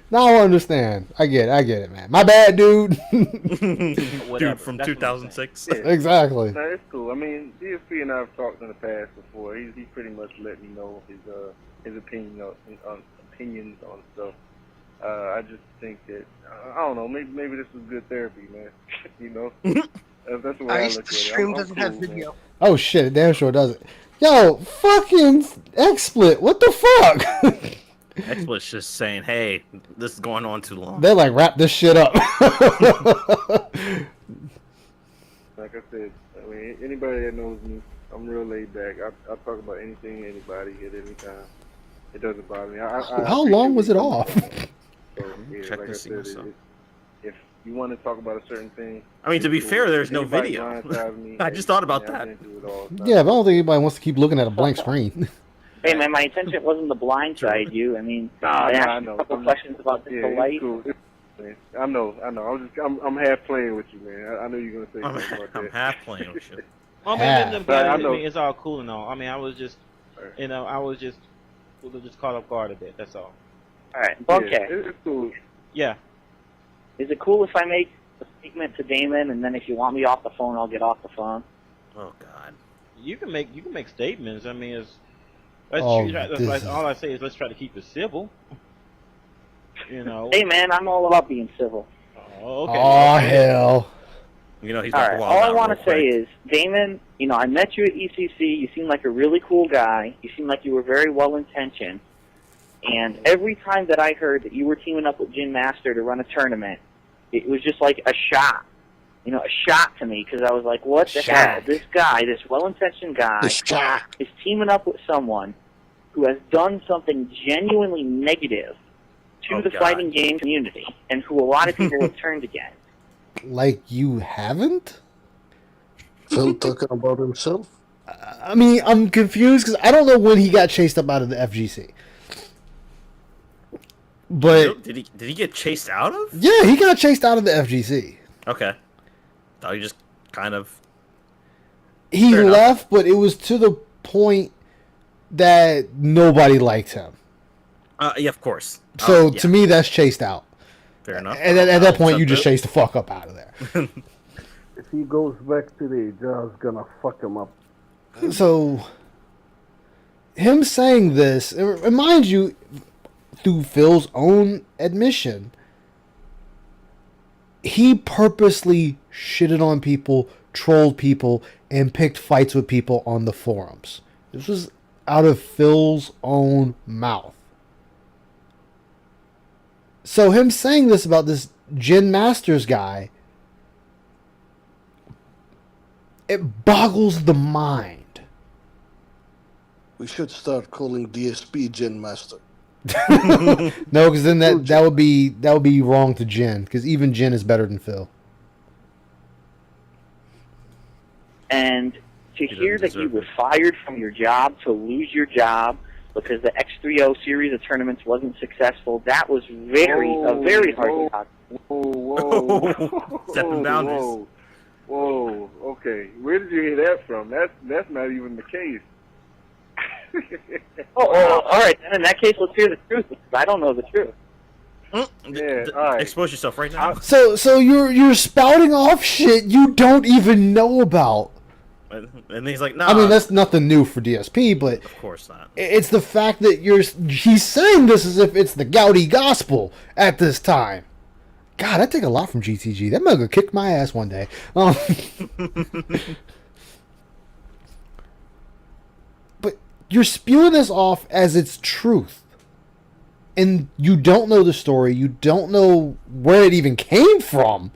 Now I understand. I get it, man. My bad, dude. Dude from 2006. Yeah. Exactly. No, it's cool. I mean, DSP and I have talked in the past before. He pretty much let me know his opinions on stuff. I just think that I don't know. Maybe this is good therapy, man. That's the way I look at it. The stream doesn't have video. Man. Oh shit! It damn sure doesn't. Yo, fucking XSplit. What the fuck? XSplit's just saying, hey, this is going on too long. They're like, wrap this shit up. Like I said, I mean, anybody that knows me, I'm real laid back. I talk about anything, anybody, at any time. It doesn't bother me. How long was it off? So, yeah, Check like I to see said, myself. if you want to talk about a certain thing, I mean, to be fair, there's no anybody video. blindsides me, I just thought about I that. didn't do it all the time. Yeah, but I don't think anybody wants to keep looking at a blank screen. Hey man, my intention wasn't to blindside you. I mean, I asked you a couple questions about the light. Cool. I know. I'm half playing with you, man. I know you're gonna say something about that. I'm half playing with you. I mean, it's all cool and all. I mean, I was just caught off guard a bit. That's all. All right, okay. Yeah, it's cool. Yeah. Is it cool if I make a statement to Damon, and then if you want me off the phone, I'll get off the phone? Oh God. You can make statements. I mean, all I say is let's try to keep it civil. Hey man, I'm all about being civil. Oh, okay. Oh hell. He's all got right. the All I want to say is, Damon, I met you at ECC. You seem like a really cool guy. You seem like you were very well intentioned. And every time that I heard that you were teaming up with Jin Master to run a tournament, it was just like a shock. A shock to me, because I was like, what the hell? This guy, this well-intentioned guy, is teaming up with someone who has done something genuinely negative to the fighting game community, and who a lot of people have turned against. Like you haven't? Phil talking about himself? I mean, I'm confused because I don't know when he got chased up out of the FGC. But did he get chased out of? Yeah, he got chased out of the FGC. Okay. Thought he just kind of. He left, but it was to the point that nobody liked him. Yeah, of course. So to me, that's chased out. Fair enough. And at that point, you just chase the fuck up out of there. If he goes back today, John's gonna fuck him up. So, him saying this, and mind you, through Phil's own admission, he purposely shitted on people, trolled people, and picked fights with people on the forums. This was out of Phil's own mouth. So him saying this about this Jin Masters guy, it boggles the mind. We should start calling DSP Jin Master. No, because then that would be wrong to Jin, because even Jin is better than Phil. And to hear that you were fired from your job, to lose your job because the X3O series of tournaments wasn't successful, that was a very hard job. Whoa. Stepping boundaries. Whoa. Okay. Where did you hear that from? That's not even the case. All right. Then in that case, let's hear the truth because I don't know the truth. Yeah, all right. Expose yourself right now. So you're spouting off shit you don't even know about. And he's like, "No." I mean, that's nothing new for DSP, but of course not. It's the fact that he's saying this as if it's the Gaudi gospel at this time. God, I take a lot from GTG. That mugger kicked my ass one day. But you're spewing this off as it's truth. And you don't know the story. You don't know where it even came from.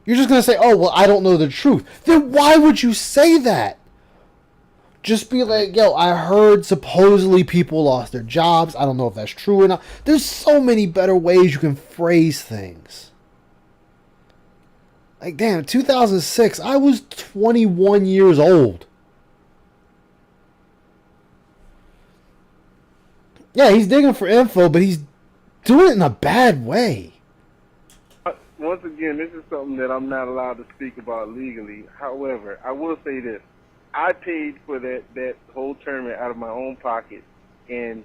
You're just going to say, oh, well, I don't know the truth. Then why would you say that? Just be like, yo, I heard supposedly people lost their jobs. I don't know if that's true or not. There's so many better ways you can phrase things. Like, damn, 2006, I was 21 years old. Yeah, he's digging for info, but he's doing it in a bad way. Once again, this is something that I'm not allowed to speak about legally. However, I will say this. I paid for that whole tournament out of my own pocket, and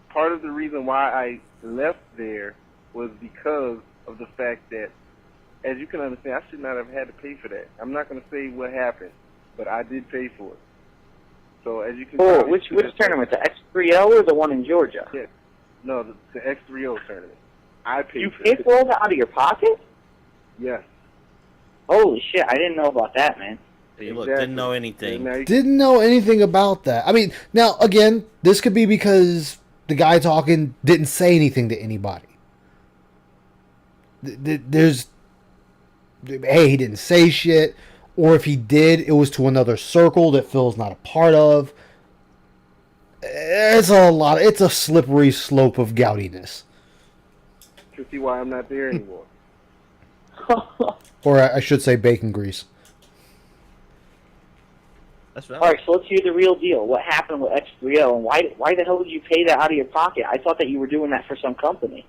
part of the reason why I left there was because of the fact that, as you can understand, I should not have had to pay for that. I'm not going to say what happened, but I did pay for it. So as you can Oh, which tournament? The X3L or the one in Georgia? Yeah. No, the X3O tournament. I paid You for paid for all that out of your pocket? Yes. Holy shit, I didn't know about that, man. Hey, look, didn't know anything. Didn't know anything about that. I mean, now, again, this could be because the guy talking didn't say anything to anybody. There's... Hey, he didn't say shit. Or if he did, it was to another circle that Phil's not a part of. It's a lot. It's a slippery slope of gaudiness. To see why I'm not there anymore. Or I should say bacon grease. That's All right, so let's hear the real deal. What happened with X3O, and why the hell did you pay that out of your pocket? I thought that you were doing that for some company.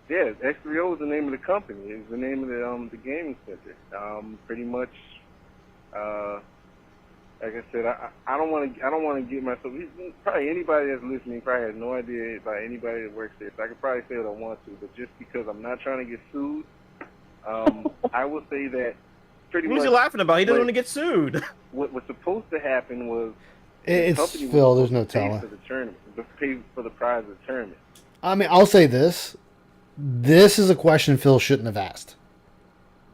Yeah, X3O was the name of the company. It was the name of the gaming center. Pretty much, like I said, I don't want to get myself. Probably anybody that's listening probably has no idea about anybody that works there. So I could probably say what I want to, but just because I'm not trying to get sued, I will say that pretty much. Who's he laughing about? He doesn't want to get sued. What was supposed to happen was It's the company Phil. was There's no supposed to pay telling. for the tournament, pay for the prize of the tournament. I mean, I'll say this. This is a question Phil shouldn't have asked.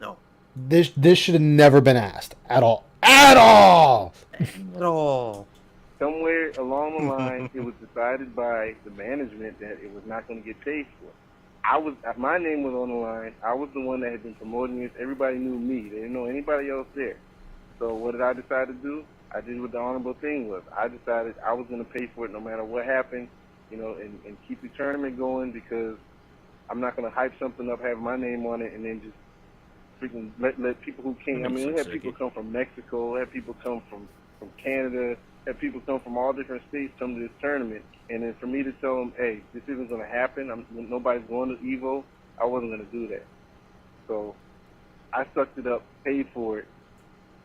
No. This should have never been asked at all. At all. At all. Somewhere along the line, it was decided by the management that it was not going to get paid for. My name was on the line. I was the one that had been promoting this. Everybody knew me. They didn't know anybody else there. So what did I decide to do? I did what the honorable thing was. I decided I was going to pay for it no matter what happened, and keep the tournament going because I'm not going to hype something up, have my name on it, and then just freaking let people who came. I mean, we had people come from Mexico, had people come from Canada, had people come from all different states come to this tournament. And then for me to tell them, hey, this isn't going to happen, nobody's going to EVO, I wasn't going to do that. So I sucked it up, paid for it,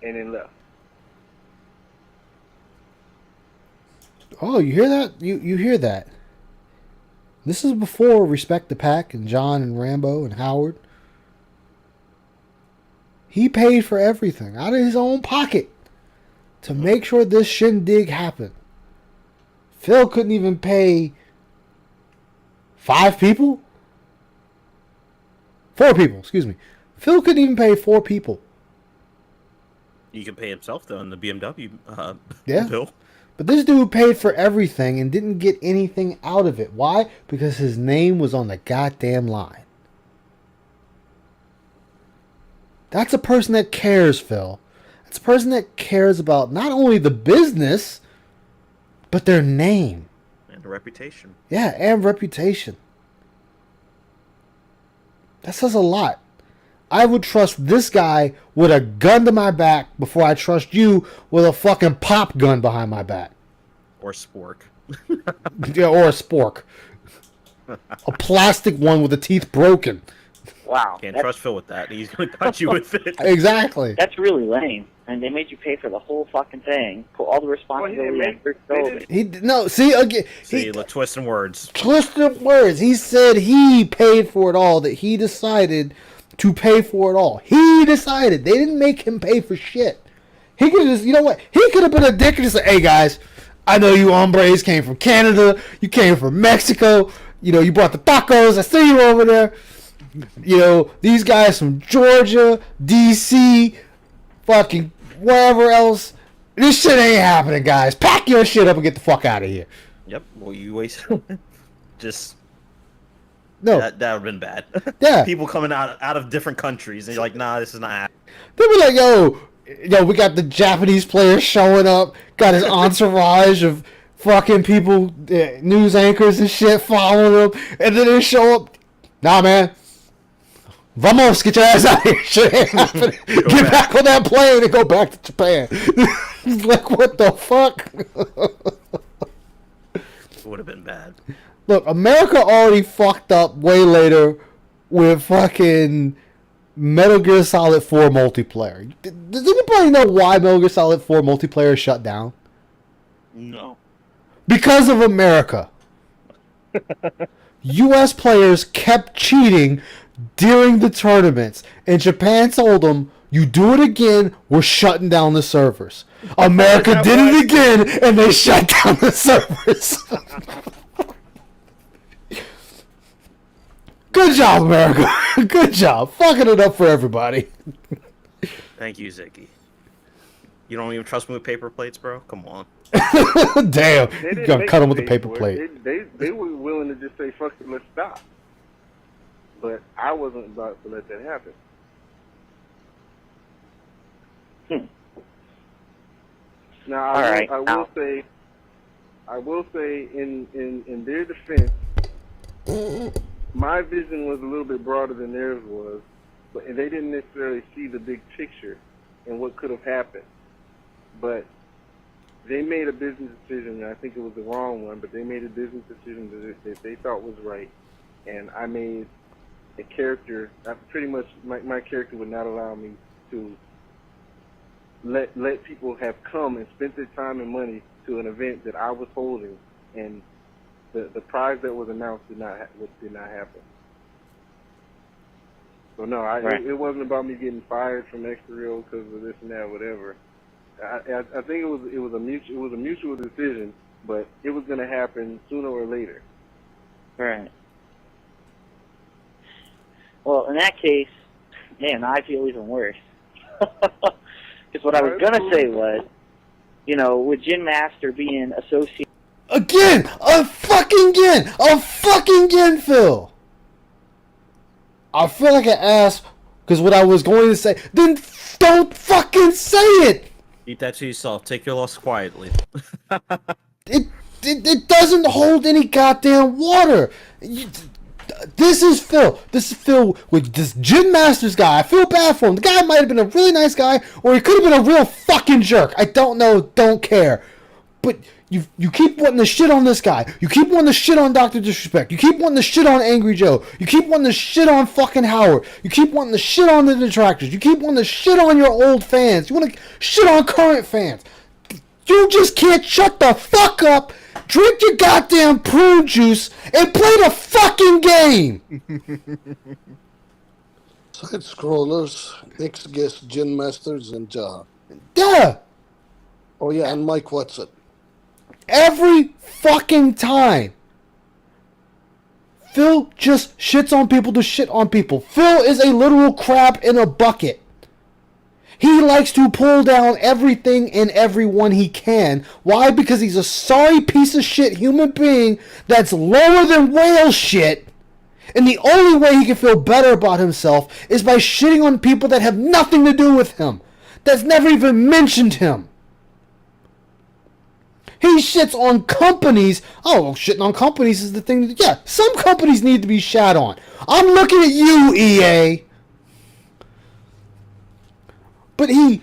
and then left. Oh, you hear that? You hear that? This is before Respect the Pack and John and Rambo and Howard. He paid for everything out of his own pocket to make sure this shindig happened. Phil couldn't even pay 5 people? 4 people, excuse me. Phil couldn't even pay 4 people. He can pay himself, though, in the BMW Yeah. bill. But this dude paid for everything and didn't get anything out of it. Why? Because his name was on the goddamn line. That's a person that cares, Phil. That's a person that cares about not only the business, but their name. And a reputation. Yeah, and reputation. That says a lot. I would trust this guy with a gun to my back before I trust you with a fucking pop gun behind my back. Or spork. Yeah, or a spork. A plastic one with the teeth broken. Wow. Can't trust Phil with that. He's gonna cut you with it. Exactly. That's really lame. And they made you pay for the whole fucking thing. Put all the responsibility on your shoulders. See, twisting words. Twisted words. He said he paid for it all. That he decided to pay for it all. He decided. They didn't make him pay for shit. He could just, you know what? He could have been a dick and just said, "Hey guys, I know you hombres came from Canada. You came from Mexico. You know, you brought the tacos. I see you over there. You know, these guys from Georgia, D.C., fucking wherever else. This shit ain't happening, guys. Pack your shit up and get the fuck out of here." Yep. Well, you waste. Just. No. That would have been bad. Yeah. People coming out of different countries and you're like, nah, this is not happening. They'll be like, yo, we got the Japanese player showing up. Got his entourage of fucking people, news anchors and shit following him. And then they show up. Nah, man. Vamos, get your ass out of here. Shit ain't happening. Get back on that plane and go back to Japan. Like, what the fuck? It would have been bad. Look, America already fucked up way later with fucking Metal Gear Solid 4 multiplayer. Does anybody know why Metal Gear Solid 4 multiplayer shut down? No. Because of America. U.S. players kept cheating during the tournaments, and Japan told them, "You do it again, we're shutting down the servers." America did it again, and they shut down the servers. Good job, America. Good job. Fucking it up for everybody. Thank you, Ziggy. You don't even trust me with paper plates, bro? Come on. Damn. You gotta cut him with the paper plate. They were willing to just say, "Fuck it, let's stop." But I wasn't about to let that happen. Now, I will say, in their defense, my vision was a little bit broader than theirs was, but they didn't necessarily see the big picture and what could have happened. But they made a business decision, and I think it was the wrong one, but they made a business decision that they thought was right. And I made a character, pretty much my character would not allow me to let people have come and spent their time and money to an event that I was holding, and the prize that was announced did not happen. So no, it wasn't about me getting fired from Extra Real because of this and that, whatever. I think it was a mutual decision, but it was going to happen sooner or later. Right. Well, in that case, man, I feel even worse. Because what I was going to say was, you know, with Gin Master being associated... Again! A fucking again, Phil! I feel like an ass, because what I was going to say... Then don't fucking say it! Keep that to yourself. Take your loss quietly. It doesn't hold any goddamn water! This is Phil. This is Phil with this Gin Masters guy. I feel bad for him. The guy might have been a really nice guy, or he could have been a real fucking jerk. I don't know. Don't care. But you keep wanting to shit on this guy. You keep wanting to shit on Dr. Disrespect. You keep wanting to shit on Angry Joe. You keep wanting to shit on fucking Howard. You keep wanting to shit on the detractors. You keep wanting to shit on your old fans. You want to shit on current fans. You just can't shut the fuck up, drink your goddamn prune juice, and play the fucking game! Side scrollers, next guest Gin Masters and Jaha. Yeah! Oh yeah, and Mike Watson. Every fucking time. Phil just shits on people to shit on people. Phil is a literal crab in a bucket. He likes to pull down everything and everyone he can. Why? Because he's a sorry piece of shit human being that's lower than whale shit. And the only way he can feel better about himself is by shitting on people that have nothing to do with him. That's never even mentioned him. He shits on companies. Oh, well, shitting on companies is the thing. Yeah, some companies need to be shat on. I'm looking at you, EA. But he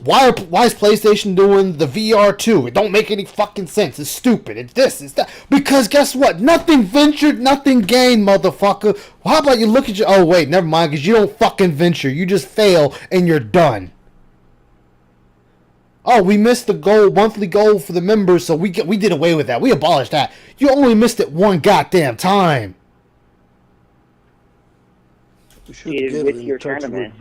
Why is PlayStation doing the VR 2? It don't make any fucking sense. It's stupid. It's this. It's that. Because guess what? Nothing ventured, nothing gained, motherfucker. How about you look at your... Oh, wait, never mind, because you don't fucking venture. You just fail, and you're done. Oh, we missed the monthly goal for the members, so we did away with that. We abolished that. You only missed it one goddamn time. With your tournament.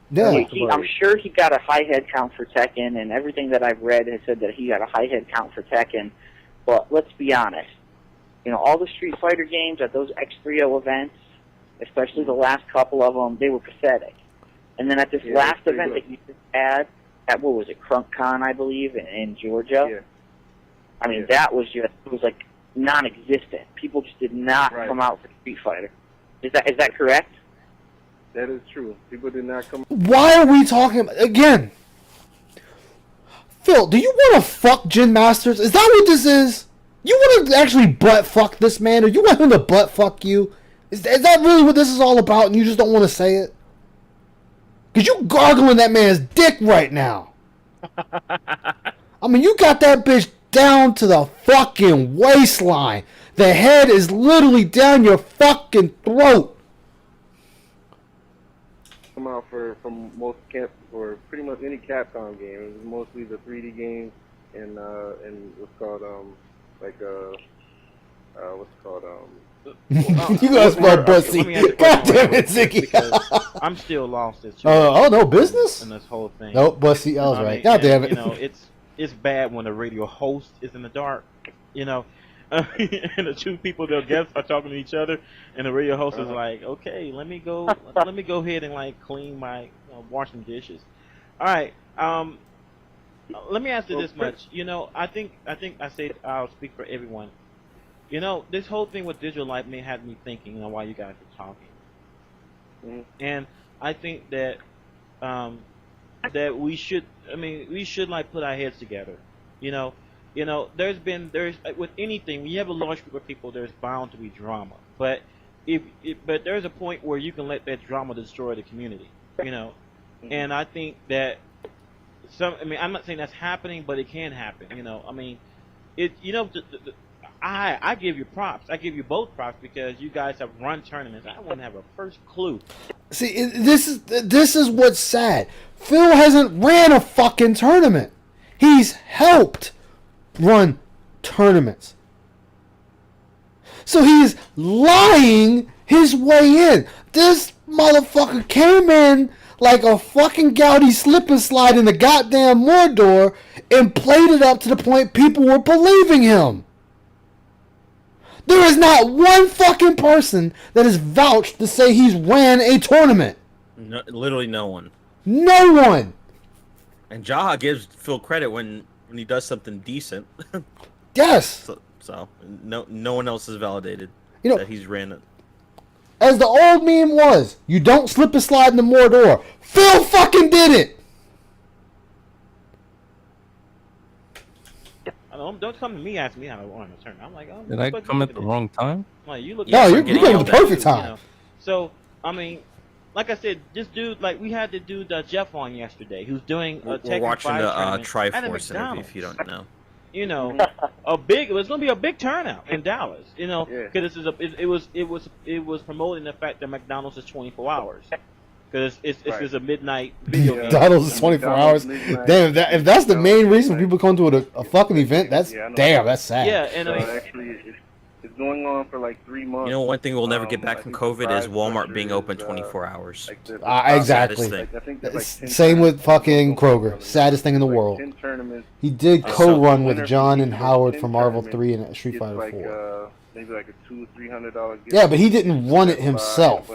Yeah. I'm sure he got a high head count for Tekken, and everything that I've read has said that he got a high head count for Tekken. But let's be honest. You know, all the Street Fighter games at those X3O events, especially the last couple of them, they were pathetic. And then at this last event that you just had, at, what was it, CrunkCon, I believe, in Georgia? Yeah. I mean, that was just, it was like non-existent. People just did not come out for Street Fighter. Is that correct? That is true. People did not come. Why are we talking about, again? Phil, do you want to fuck Jin Masters? Is that what this is? You want to actually butt fuck this man, or you want him to butt fuck you? Is that really what this is all about, and you just don't want to say it? Because you gargling that man's dick right now. I mean, you got that bitch down to the fucking waistline. The head is literally down your fucking throat. Come out from most for pretty much any Capcom game. It was mostly the 3D games and what's called you guys smart pussy. God damn it, Ziggy. I'm still lost as to oh no, business in this whole thing. Nope, Bussy, I was right. God damn it. You know, it's bad when the radio host is in the dark. You know, and the two people they'll guess are talking to each other, and the radio host is like, "Okay, let me go ahead and like clean my wash some dishes." All right. Let me ask you this much. You know, I think I said I'll speak for everyone. You know, this whole thing with Digital Life may have me thinking, you know, while you guys are talking. Mm-hmm. And I think that that we should like put our heads together. You know, there's with anything, when you have a large group of people, there's bound to be drama. But but there's a point where you can let that drama destroy the community. You know, mm-hmm. And I think that I'm not saying that's happening, but it can happen. You know, I mean, I give you props. I give you both props because you guys have run tournaments. I wouldn't have a first clue. See, this is what's sad. Phil hasn't ran a fucking tournament. He's helped run tournaments. So he's lying his way in. This motherfucker came in like a fucking gouty slip and slide in the goddamn Mordor and played it up to the point people were believing him. There is not one fucking person that has vouched to say he's ran a tournament. No, literally no one. No one. And Jaha gives Phil credit when he does something decent. Yes. So no one else has validated that he's ran it. As the old meme was, you don't slip and slide in the Mordor. Phil fucking did it. Don't come to me asking me how to run a tournament. I'm like, oh, did I come at the wrong time? Like, you look. No, you came at the perfect time. You know? So I mean, like I said, this dude, like we had the dude Jeff on yesterday, who's doing a Tekken 5 watching the Triforce interview. If you don't know, you know, it was going to be a big turnout in Dallas. You know, because it was promoting the fact that McDonald's is 24 hours. Because it's a midnight video game. McDonald's is 24 hours. Damn, if that's the main reason people come to a fucking event, that's sad. Yeah, and actually, it's going on for like 3 months. You know, one thing we'll never get back from COVID is Walmart being open 24 hours. Exactly. Same with fucking Kroger. Saddest thing in the world. He did co-run with John and Howard for Marvel 3 and Street Fighter 4. Maybe like a $200-$300 gift. Yeah, but he didn't run it himself.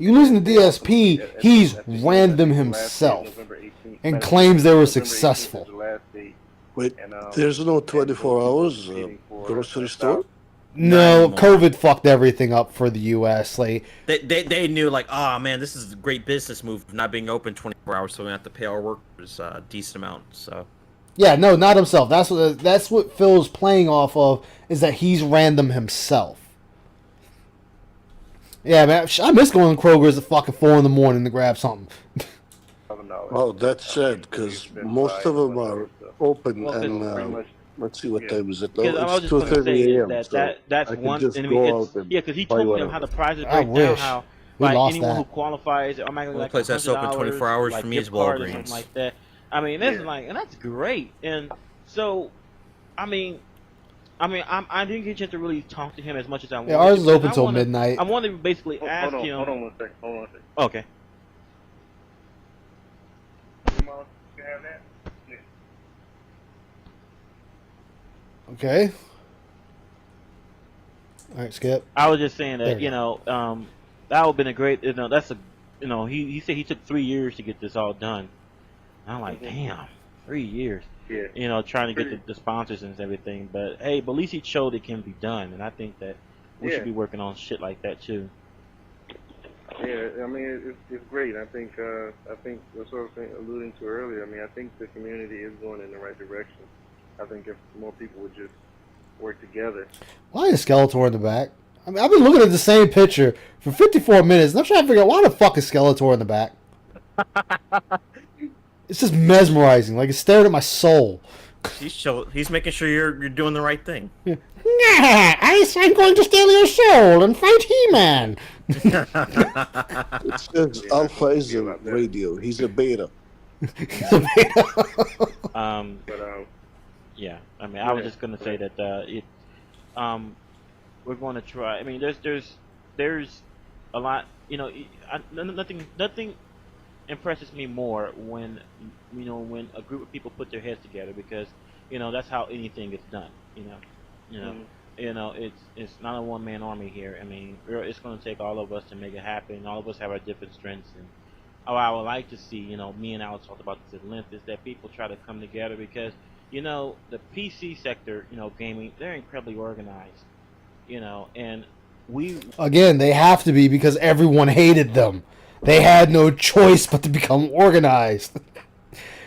You losing the DSP, he's ran them himself and claims they were successful. Wait, there's no 24 hours grocery store? No, COVID fucked everything up for the U.S. Like they knew, like, oh man, this is a great business move, not being open 24 hours, so we have to pay our workers a decent amount. So yeah, no, not himself. That's what Phil's playing off of, is that he's ran them himself. Yeah, man, I miss going to Kroger's at fucking 4 in the morning to grab something. $1,000. Oh, that's sad because most of them are open Well, and pretty much. let's see what Yeah. time is it Because now. I was It's just going to say 2:30 is a.m. So that's I can one. just I mean, go it's out and because he buy told me how whatever. the prizes I break down. wish. How We like lost anyone that. who qualifies is automatically Only like place that's open $100, 24 hours like for me gift is card or something Walgreens. like that. I mean, that's Yeah. like, and that's great. And so, I mean, I didn't get a chance to really talk to him as much as I wanted. Yeah, ours to, is because open till midnight. I want to basically ask Hold him. on 1 second. Hold on 1 second. Okay. Mom, you have that? Yeah. Okay. All right, Skip. I was just saying There that you that would have been a great. That's a he said he took 3 years to get this all done. And I'm like, damn, 3 years. Yeah. Trying to get the sponsors and everything. But hey, at least he showed it can be done, and I think that we should be working on shit like that too. Yeah, I mean it's great. I think that's what I was alluding to earlier. I mean I think the community is going in the right direction. I think if more people would just work together. Why is Skeletor in the back? I mean, I've been looking at the same picture for 54 minutes, and I'm trying to figure out why the fuck is Skeletor in the back. It's just mesmerizing. Like, it's staring at my soul. He's making sure you're doing the right thing. Yeah. Nah, I'm going to steal your soul and fight He-Man. It says Alpha is a radio. He's a beta. Yeah. I mean, I was just gonna say that we're going to try. I mean, there's a lot. Nothing impresses me more when when a group of people put their heads together, because that's how anything gets done. It's not a one-man army here. I mean, it's going to take all of us to make it happen. All of us have our different strengths, and I would like to see, me and Alex talked about this at length, is that people try to come together, because the PC sector, gaming, they're incredibly organized, and Again, they have to be, because everyone hated them. They had no choice but to become organized.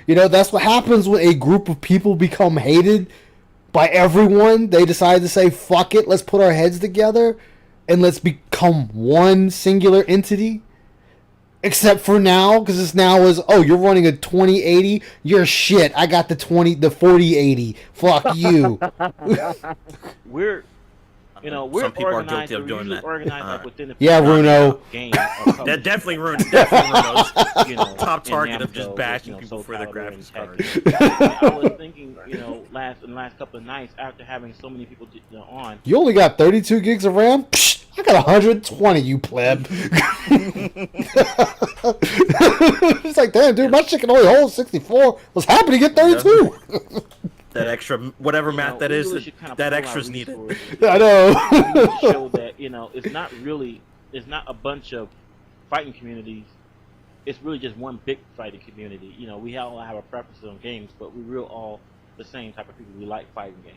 That's what happens when a group of people become hated by everyone. They decide to say, fuck it, let's put our heads together and let's become one singular entity. Except for now, because this now is, you're running a 2080, you're shit. I got the 4080. Fuck you. we're Some people are organized. guilty of doing that. Organized, like, within the Bruno. Game That definitely ruined Bruno's top target of just bashing people for their graphics cards. I was thinking, in the last couple of nights, after having so many people on. You only got 32 gigs of RAM? Psh, I got 120, you pleb. It's like, damn, dude, my shit can only hold 64. I was happy to get 32. That extra, whatever math that is, that extra's needed. I know. To show that it's not a bunch of fighting communities. It's really just one big fighting community. We all have our preferences on games, but we're all the same type of people. We like fighting games,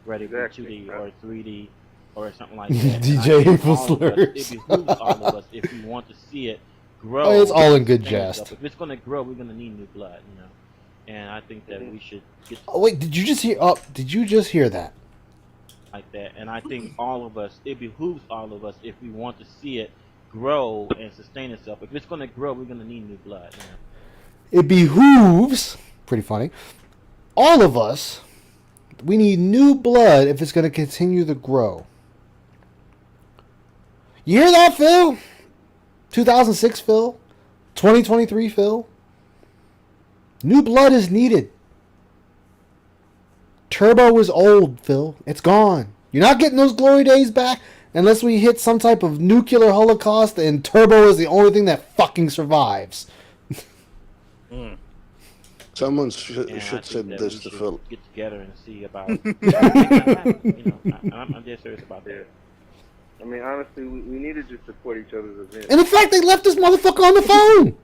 whether it be 2D or 3D or something like that. DJ Evil Slurs. It behooves all of us if we want to see it grow. Oh, it's all in good jest. If it's going to grow, we're going to need new blood. And I think that we should get. Wait, did you just hear? Did you just hear that? Like that, and I think all of us, it behooves all of us, if we want to see it grow and sustain itself. If it's going to grow, we're going to need new blood. It behooves, pretty funny, all of us. We need new blood if it's going to continue to grow. You hear that, Phil? 2006 Phil? 2023 Phil? New blood is needed. Turbo is old, Phil. It's gone. You're not getting those glory days back unless we hit some type of nuclear holocaust, and Turbo is the only thing that fucking survives. Someone should say this to Phil. Get together and see about. I'm just serious about that. I mean, honestly, we need to just support each other's events. And in fact, they left this motherfucker on the phone.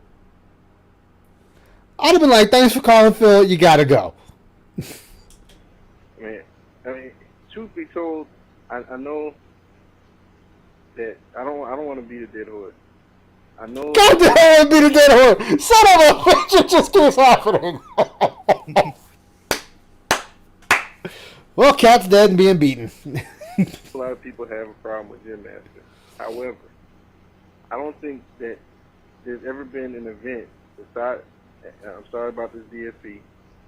I'd have been like, thanks for calling, Phil. You gotta go. I mean, truth be told, I know that I don't want to beat a dead horse. I know. God damn, beat a dead horse. Son of a bitch, it just keeps happening. Well, Cat's dead and being beaten. A lot of people have a problem with Gym Master. However, I don't think that there's ever been an event I'm sorry about this DSP,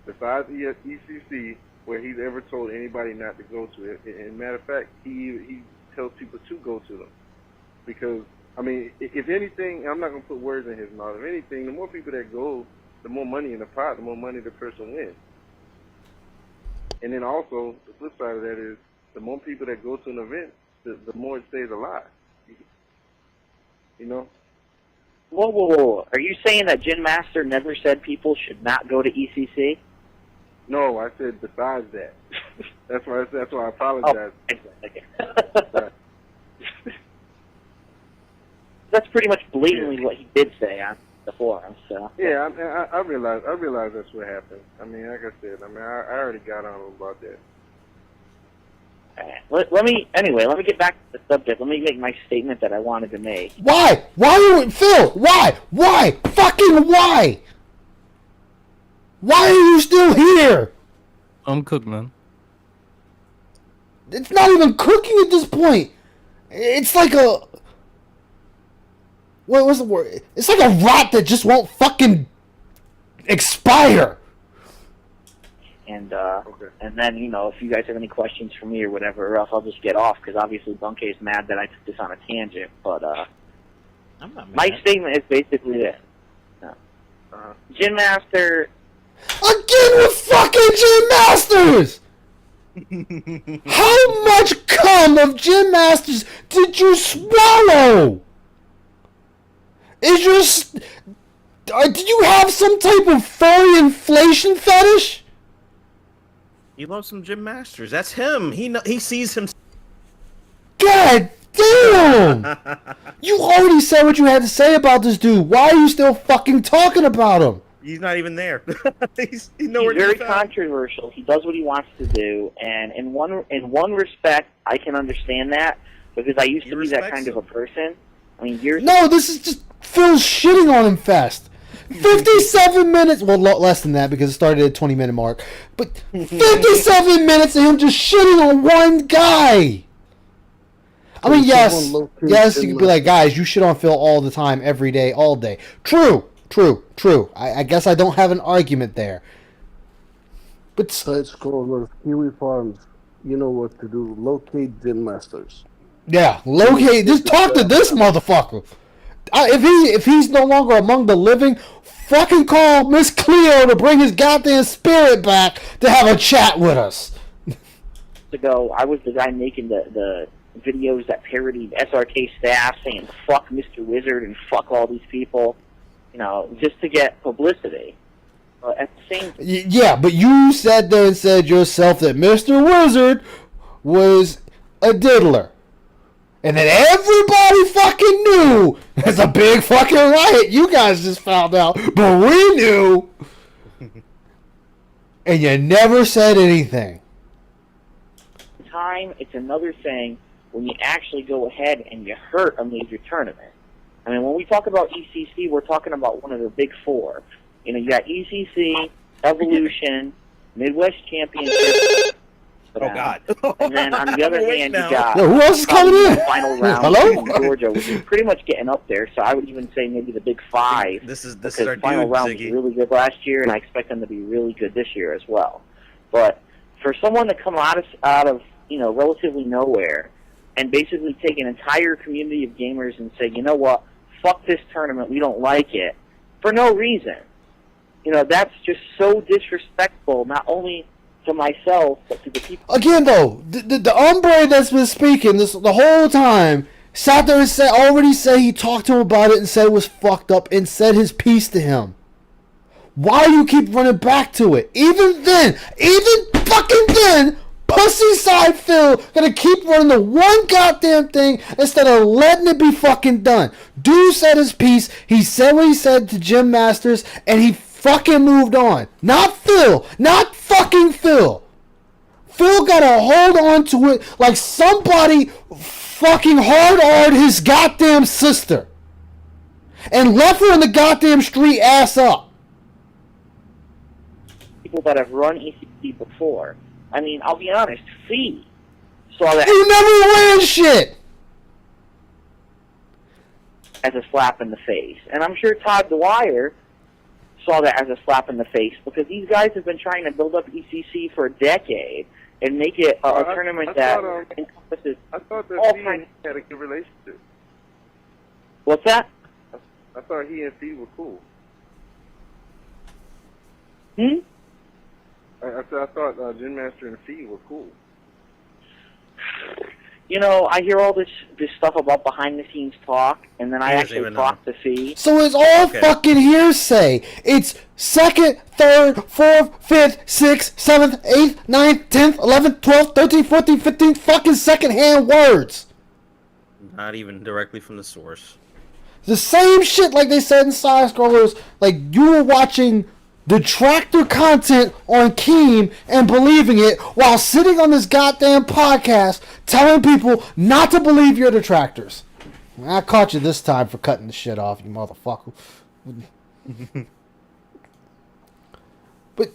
besides ECC, where he's ever told anybody not to go to it. And matter of fact, he tells people to go to them. Because, I mean, if anything, I'm not going to put words in his mouth. If anything, the more people that go, the more money in the pot, the more money the person wins. And then also, the flip side of that is, the more people that go to an event, the more it stays alive. You know? Whoa. Are you saying that Gin Master never said people should not go to ECC? No, I said besides that. That's why I apologize. Oh, okay. That's pretty much blatantly what he did say on the forum. So yeah, I realize that's what happened. I mean, like I said, I already got on him about that. Let me get back to the subject. Let me make my statement that I wanted to make. Why? Phil? Why? Fucking why? Why are you still here? I'm cooked, man. It's not even cooking at this point. It's like a... What was the word? It's like a rat that just won't fucking expire. And and then, you know, if you guys have any questions for me or whatever, or else I'll just get off, because obviously Bunkay's mad that I took this on a tangent. But I'm not mad. my statement is basically this. Gin Master... Again with fucking Gin Masters! How much cum of Gin Masters did you swallow? Did you have some type of furry inflation fetish? He loves some Gym Masters. That's him. He sees him. God damn! You already said what you had to say about this dude. Why are you still fucking talking about him? He's not even there. He's very controversial. He does what he wants to do, and in one respect, I can understand that, because I used to be that kind of a person. I mean, No, this is just Phil's shitting on him fest. 57 minutes, well, less than that because it started at 20-minute mark. But 57 minutes of him just shitting on one guy. I mean, yes, you could be like, guys, you shit on Phil all the time, every day, all day. True. I guess I don't have an argument there. But Sites called Kiwi Farms. You know what to do. Locate Gin Masters. Yeah, locate. Just talk to this motherfucker. If he's no longer among the living, fucking call Miss Cleo to bring his goddamn spirit back to have a chat with us. Ago, I was the guy making the videos that parodied SRK staff saying "fuck Mr. Wizard" and "fuck all these people," you know, just to get publicity. At the same time, yeah, but you sat there and said yourself that Mr. Wizard was a diddler. And then everybody fucking knew. It's a big fucking riot. You guys just found out. But we knew. And you never said anything. it's another thing when you actually go ahead and you hurt a major tournament. I mean, when we talk about ECC, we're talking about one of the big four. You know, you got ECC, Evolution, Midwest Championship. Oh, God. And then on the other hand, you got who else is coming in? The final round Hello? in Georgia, which is pretty much getting up there. So I would even say maybe the big five. This is because our the final dude, round Ziggy. was really good last year, and I expect them to be really good this year as well. But for someone to come out of relatively nowhere and basically take an entire community of gamers and say, you know what, fuck this tournament, we don't like it, for no reason. You know, that's just so disrespectful, not only to myself, but to the people. Again, though, the hombre that's been speaking the whole time sat there and already said he talked to him about it and said it was fucked up and said his piece to him. Why do you keep running back to it? Even fucking then, pussy side Phil gonna keep running the one goddamn thing instead of letting it be fucking done. Dude said his piece, he said what he said to Jim Masters, and he fucking moved on. Not Phil. Not fucking Phil. Phil gotta hold on to it like somebody fucking hard-R'd his goddamn sister. And left her in the goddamn street ass up. People that have run ECC before. I mean, I'll be honest, Fee saw that. You never ran shit! As a slap in the face. And I'm sure Todd Dwyer saw that as a slap in the face because these guys have been trying to build up ECC for a decade and make it a tournament that encompasses I thought that all he kinds. had a good relationship. What's that? I thought he and Fee were cool. Hmm? I thought Gin Master and Fee were cool. You know, I hear all this stuff about behind-the-scenes talk, and then I actually talk to Fee. So it's all fucking hearsay. It's 2nd, 3rd, 4th, 5th, 6th, 7th, 8th, 9th, 10th, 11th, 12th, 13th, 14th, 15th fucking second-hand words. Not even directly from the source. The same shit like they said in Side Scrollers. Like, you were watching detractor content on Keem and believing it while sitting on this goddamn podcast telling people not to believe your detractors. I caught you this time for cutting the shit off, you motherfucker. But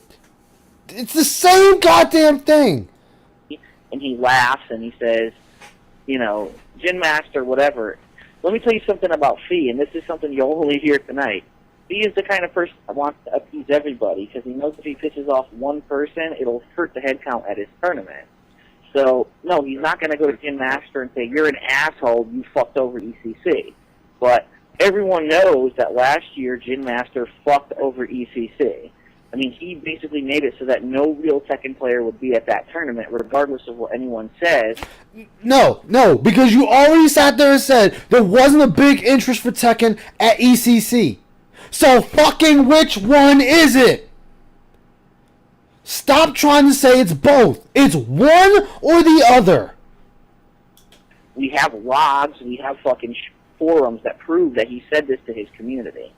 it's the same goddamn thing. And he laughs and he says, you know, Gin Master, whatever. Let me tell you something about Fee, and this is something you'll only hear tonight. Fee is the kind of person that wants to appease everybody because he knows if he pisses off one person, it'll hurt the head count at his tournament. So, no, he's not going to go to Gin Master and say, you're an asshole, you fucked over ECC. But everyone knows that last year Gin Master fucked over ECC. I mean, he basically made it so that no real Tekken player would be at that tournament, regardless of what anyone says. No, because you already sat there and said there wasn't a big interest for Tekken at ECC. So fucking which one is it? Stop trying to say it's both. It's one or the other. We have logs, we have fucking forums that prove that he said this to his community.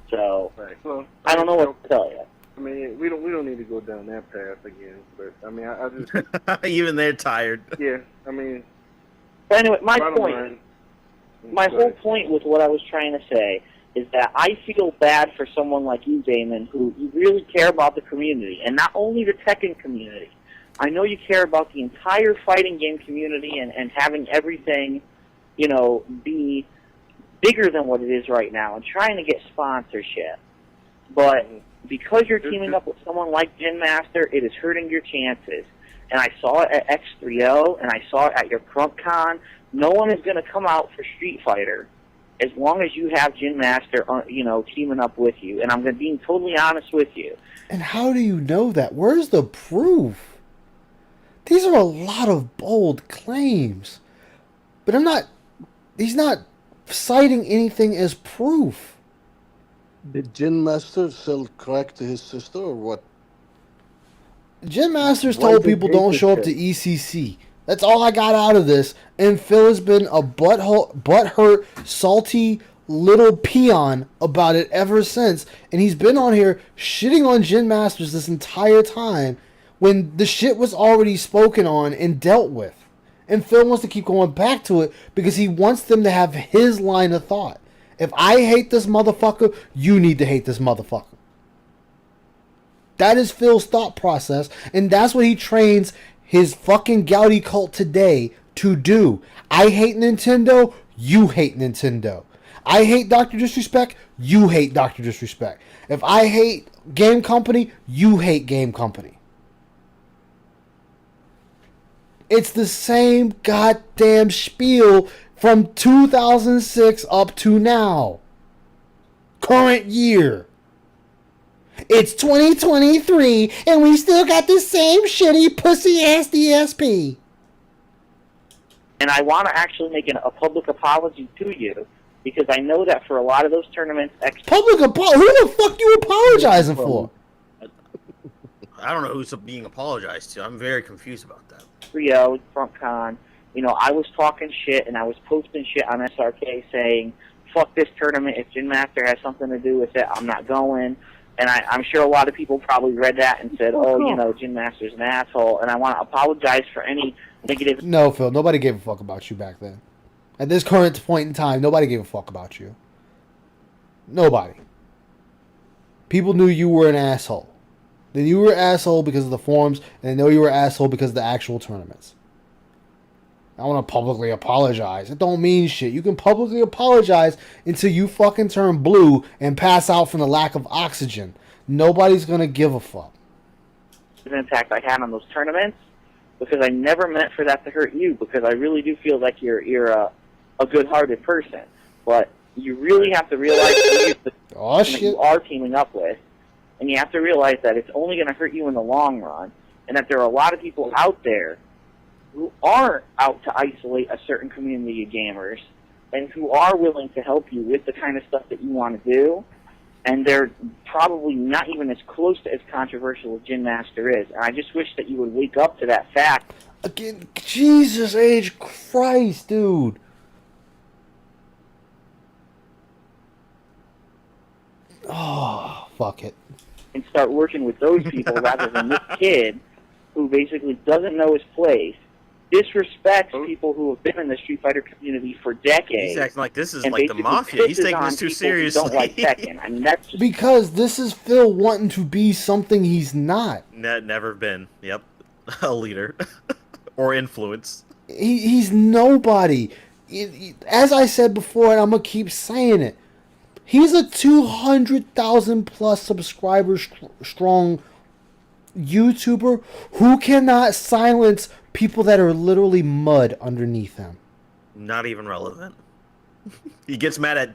So, well, I don't know what to tell you. I mean, we don't need to go down that path again. But I mean, I just even they're tired. Yeah, I mean. But anyway, my whole ahead. point with what I was trying to say is that I feel bad for someone like you, Damon, who you really care about the community, and not only the Tekken community. I know you care about the entire fighting game community and having everything, you know, be bigger than what it is right now and trying to get sponsorship. But because you're teaming up with someone like Gin Master, it is hurting your chances. And I saw it at X3O, and I saw it at your CrumpCon. No one is going to come out for Street Fighter as long as you have Gin Master, you know, teaming up with you. And I'm being totally honest with you. And how do you know that? Where's the proof? These are a lot of bold claims. But he's not citing anything as proof. Did Gin Master sell crack to his sister or what? Gin Masters Why told did people they don't hate show up this to ECC. That's all I got out of this. And Phil has been a butthurt, salty little peon about it ever since. And he's been on here shitting on Gin Masters this entire time when the shit was already spoken on and dealt with. And Phil wants to keep going back to it because he wants them to have his line of thought. If I hate this motherfucker, you need to hate this motherfucker. That is Phil's thought process, and that's what he trains his fucking Gouty cult today to do. I hate Nintendo, you hate Nintendo. I hate Dr. Disrespect, you hate Dr. Disrespect. If I hate Game Company, you hate Game Company. It's the same goddamn spiel from 2006 up to now. Current year. It's 2023 and we still got the same shitty pussy-ass DSP. And I want to actually make a public apology to you because I know that for a lot of those tournaments... Public apology? Who the fuck you apologizing for? I don't know who's being apologized to. I'm very confused about that. Rio, FrontCon, you know, I was talking shit and I was posting shit on SRK saying, fuck this tournament, if Gin Master has something to do with it, I'm not going. And I'm sure a lot of people probably read that and said, you know, Gin Master's an asshole, and I want to apologize for any negative... No, Phil, nobody gave a fuck about you back then. At this current point in time, nobody gave a fuck about you. Nobody. People knew you were an asshole. They knew you were an asshole because of the forums, and they know you were an asshole because of the actual tournaments. I want to publicly apologize. It don't mean shit. You can publicly apologize until you fucking turn blue and pass out from the lack of oxygen. Nobody's gonna give a fuck. The impact I had on those tournaments, because I never meant for that to hurt you, because I really do feel like you're a good-hearted person. But you really have to realize that you are teaming up with, and you have to realize that it's only going to hurt you in the long run, and that there are a lot of people out there who are out to isolate a certain community of gamers, and who are willing to help you with the kind of stuff that you want to do, and they're probably not even as close to as controversial as Gin Master is. And I just wish that you would wake up to that fact. Again, Jesus H. Christ, dude. Oh, fuck it. And start working with those people rather than this kid who basically doesn't know his place, disrespects people who have been in the Street Fighter community for decades. He's acting like this is and like the basically mafia. He's pisses taking on this too people who seriously. Don't like Tekken. I mean, that's just Because this is Phil wanting to be something he's not. Never been. Yep, a leader or influence. He's nobody. As I said before, and I'm gonna keep saying it. He's a 200,000 plus subscribers strong YouTuber who cannot silence people that are literally mud underneath him. Not even relevant. He gets mad at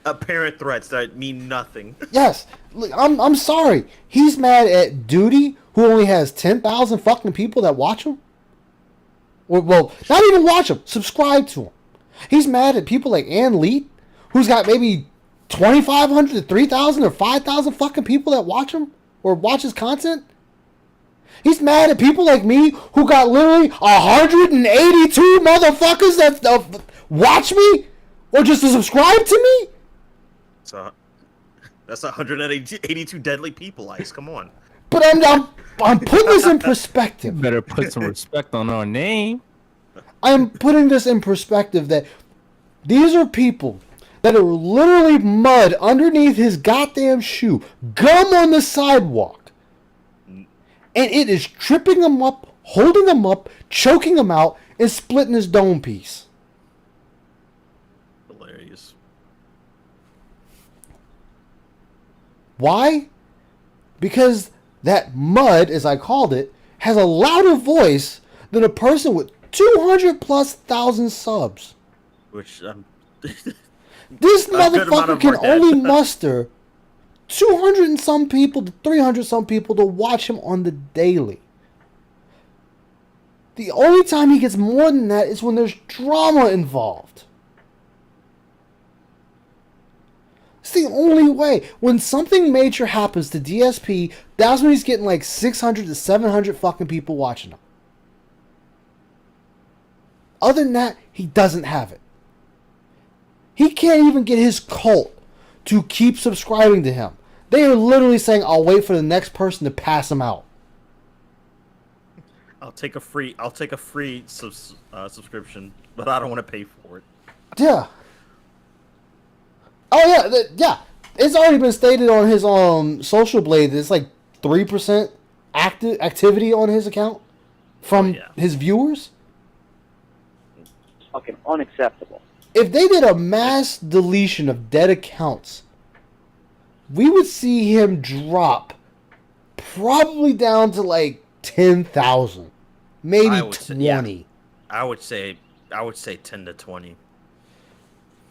apparent threats that mean nothing. Yes, look, I'm sorry. He's mad at Duty, who only has 10,000 fucking people that watch him. Well, not even watch him, subscribe to him. He's mad at people like Ann Leet, who's got maybe 2,500 to 3,000 or 5,000 fucking people that watch him or watch his content. He's mad at people like me who got literally 182 motherfuckers that watch me or just to subscribe to me. So that's 182 deadly people, Ice. Come on. But I'm putting this in perspective. You better put some respect on our name. I'm putting this in perspective that these are people that are literally mud underneath his goddamn shoe, gum on the sidewalk, and it is tripping him up, holding him up, choking him out, and splitting his dome piece. Hilarious. Why? Because that mud, as I called it, has a louder voice than a person with 200 plus thousand subs. Which This a good amount motherfucker of can our dead. only muster 200 and some people to 300 some people to watch him on the daily. The only time he gets more than that is when there's drama involved. It's the only way. When something major happens to DSP, that's when he's getting like 600 to 700 fucking people watching him. Other than that, he doesn't have it. He can't even get his cult to keep subscribing to him. They are literally saying, I'll wait for the next person to pass him out. I'll take a free subscription, but I don't want to pay for it. Yeah. Oh yeah, yeah. It's already been stated on his Social Blade that it's like 3% activity on his account from his viewers. It's fucking unacceptable. If they did a mass deletion of dead accounts, we would see him drop probably down to like 10,000, maybe 20. I would say 10 to 20.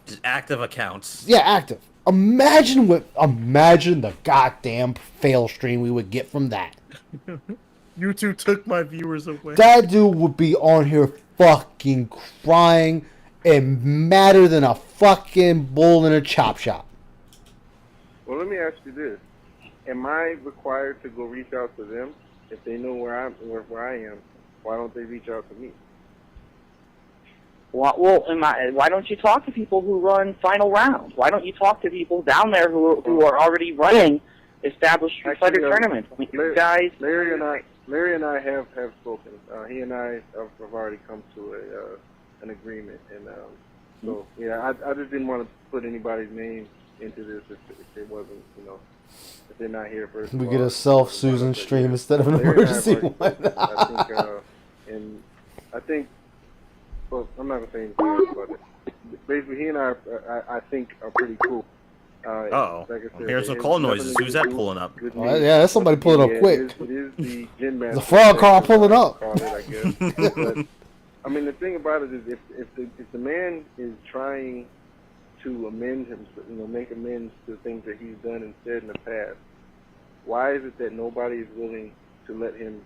Just active accounts. Yeah, active. Imagine the goddamn fail stream we would get from that. YouTube took my viewers away. That dude would be on here fucking crying and madder than a fucking bull in a chop shop. Well, let me ask you this: am I required to go reach out to them if they know where I am? Why don't they reach out to me? Well, why don't you talk to people who run final rounds? Why don't you talk to people down there who are already running established Street Fighter tournaments? I mean, you guys. Larry and I have spoken. He and I have already come to an agreement, and so yeah, I just didn't want to put anybody's name into this if it wasn't, if they're not here first. We get a self-Susan stream instead of an emergency one. And I think Well, I'm not gonna say anything else about it. Basically, he and I think are pretty cool. Oh, like I I'm said, hearing it some has call nothing noises. to Who's do that with pulling up? me. Yeah, that's somebody pulling up quick. It is the Gin Master. The frog car pulling up. Call it, I guess. But I mean, the thing about it is, if the man is trying to amend himself, make amends to things that he's done and said in the past, why is it that nobody is willing to let him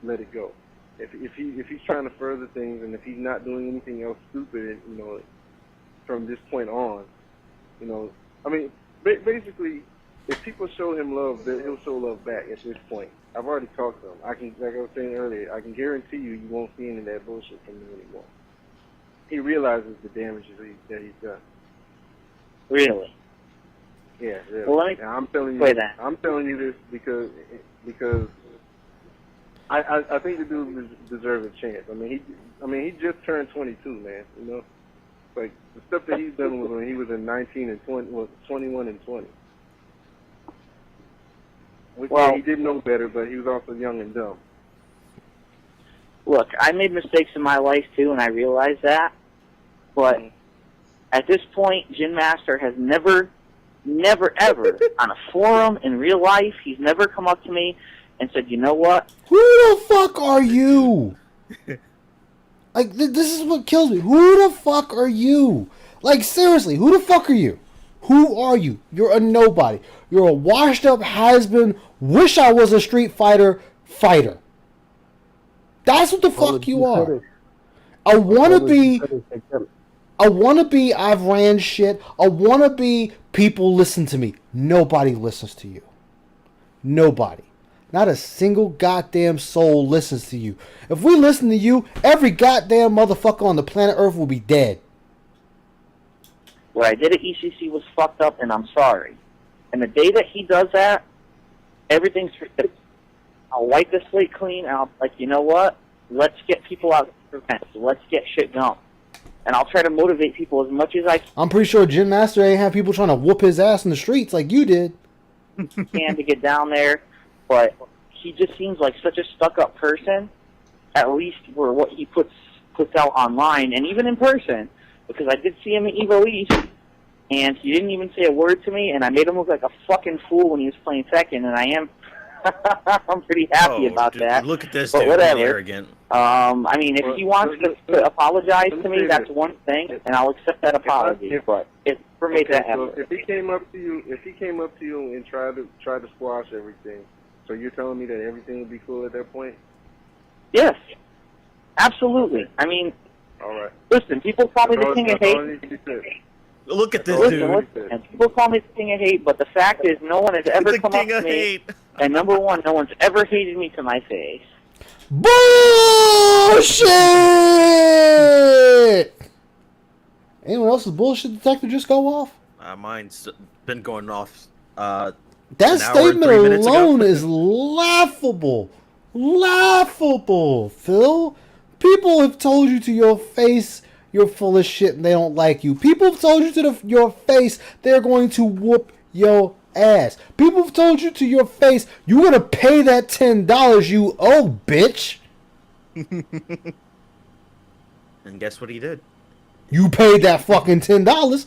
let it go? If he's trying to further things, and if he's not doing anything else stupid, from this point on, I mean, basically, if people show him love, then he'll show love back at this point. I've already talked to him. Like I was saying earlier, I can guarantee you won't see any of that bullshit from him anymore. He realizes the damage that he's done. Really? Yeah, really. Well, let me I'm telling you. play that. I'm telling you this because I think the dude deserves a chance. I mean, he just turned 22, man. Like the stuff that he's done was when he was in 19 and 20, was 21 and 20. Which, Well, he did know better, but he was also young and dumb. Look, I made mistakes in my life too, and I realize that. But at this point, Gin Master has never, ever, on a forum in real life, he's never come up to me and said, "You know what? Who the fuck are you?" Like, this is what kills me. Who the fuck are you? Like, seriously, who the fuck are you? Who are you? You're a nobody. You're a washed up has-been, wish I was a Street Fighter fighter. That's what the fuck you are. A wannabe, I've ran shit. A wannabe, people listen to me. Nobody listens to you. Nobody. Not a single goddamn soul listens to you. If we listen to you, every goddamn motherfucker on the planet Earth will be dead. What I did at ECC was fucked up, and I'm sorry." And the day that he does that, everything's forgiven. I'll wipe the slate clean, and I'll like, you know what? Let's get people out of events. Let's get shit going. And I'll try to motivate people as much as I I'm pretty sure Gin Master ain't have people trying to whoop his ass in the streets like you did. can to get down there. But he just seems like such a stuck-up person, at least for what he puts out online, and even in person, because I did see him at Evo East, and he didn't even say a word to me, and I made him look like a fucking fool when he was playing second, and I am I'm pretty happy about that. Look at this but dude, whatever. arrogant. I mean, if he wants to apologize to me, that's one thing, and I'll accept that apology. But if for me that so effort. if he came up to you and tried to squash everything, so you're telling me that everything would be cool at that point? Yes, absolutely. I mean, all right. Listen, people call me the king of hate. Look at this Listen, dude. and people call me the king of hate, but the fact is, no one has ever The come up king to of me. hate. And number one, no one's ever hated me to my face. Bullshit! Anyone else's bullshit detector just go off? Mine's been going off. That an hour and 3 minutes ago. statement alone is laughable. Laughable, Phil. People have told you to your face you're full of shit and they don't like you. People have told you to your face they're going to whoop your ass. People have told you to your face you're going to pay that $10 you owe, bitch. And guess what he did? You paid that fucking $10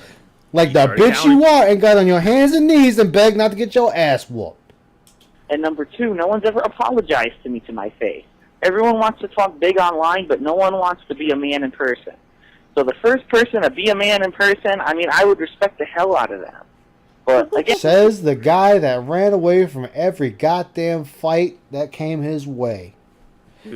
like the already bitch you are and got on your hands and knees and begged not to get your ass whooped. And number two, no one's ever apologized to me to my face. Everyone wants to talk big online, but no one wants to be a man in person. So the first person to be a man in person, I mean, I would respect the hell out of them. But again, says the guy that ran away from every goddamn fight that came his way.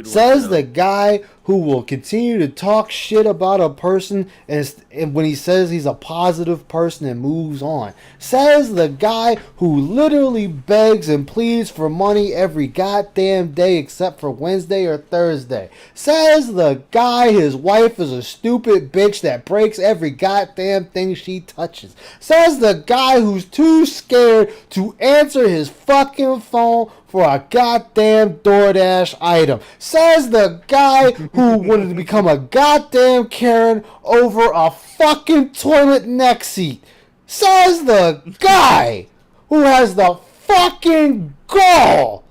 Says the guy who will continue to talk shit about a person and when he says he's a positive person and moves on. Says the guy who literally begs and pleads for money every goddamn day except for Wednesday or Thursday. Says the guy his wife is a stupid bitch that breaks every goddamn thing she touches. Says the guy who's too scared to answer his fucking phone for a goddamn DoorDash item. Says the guy who wanted to become a goddamn Karen over a fucking toilet neck seat. Says the guy who has the fucking gall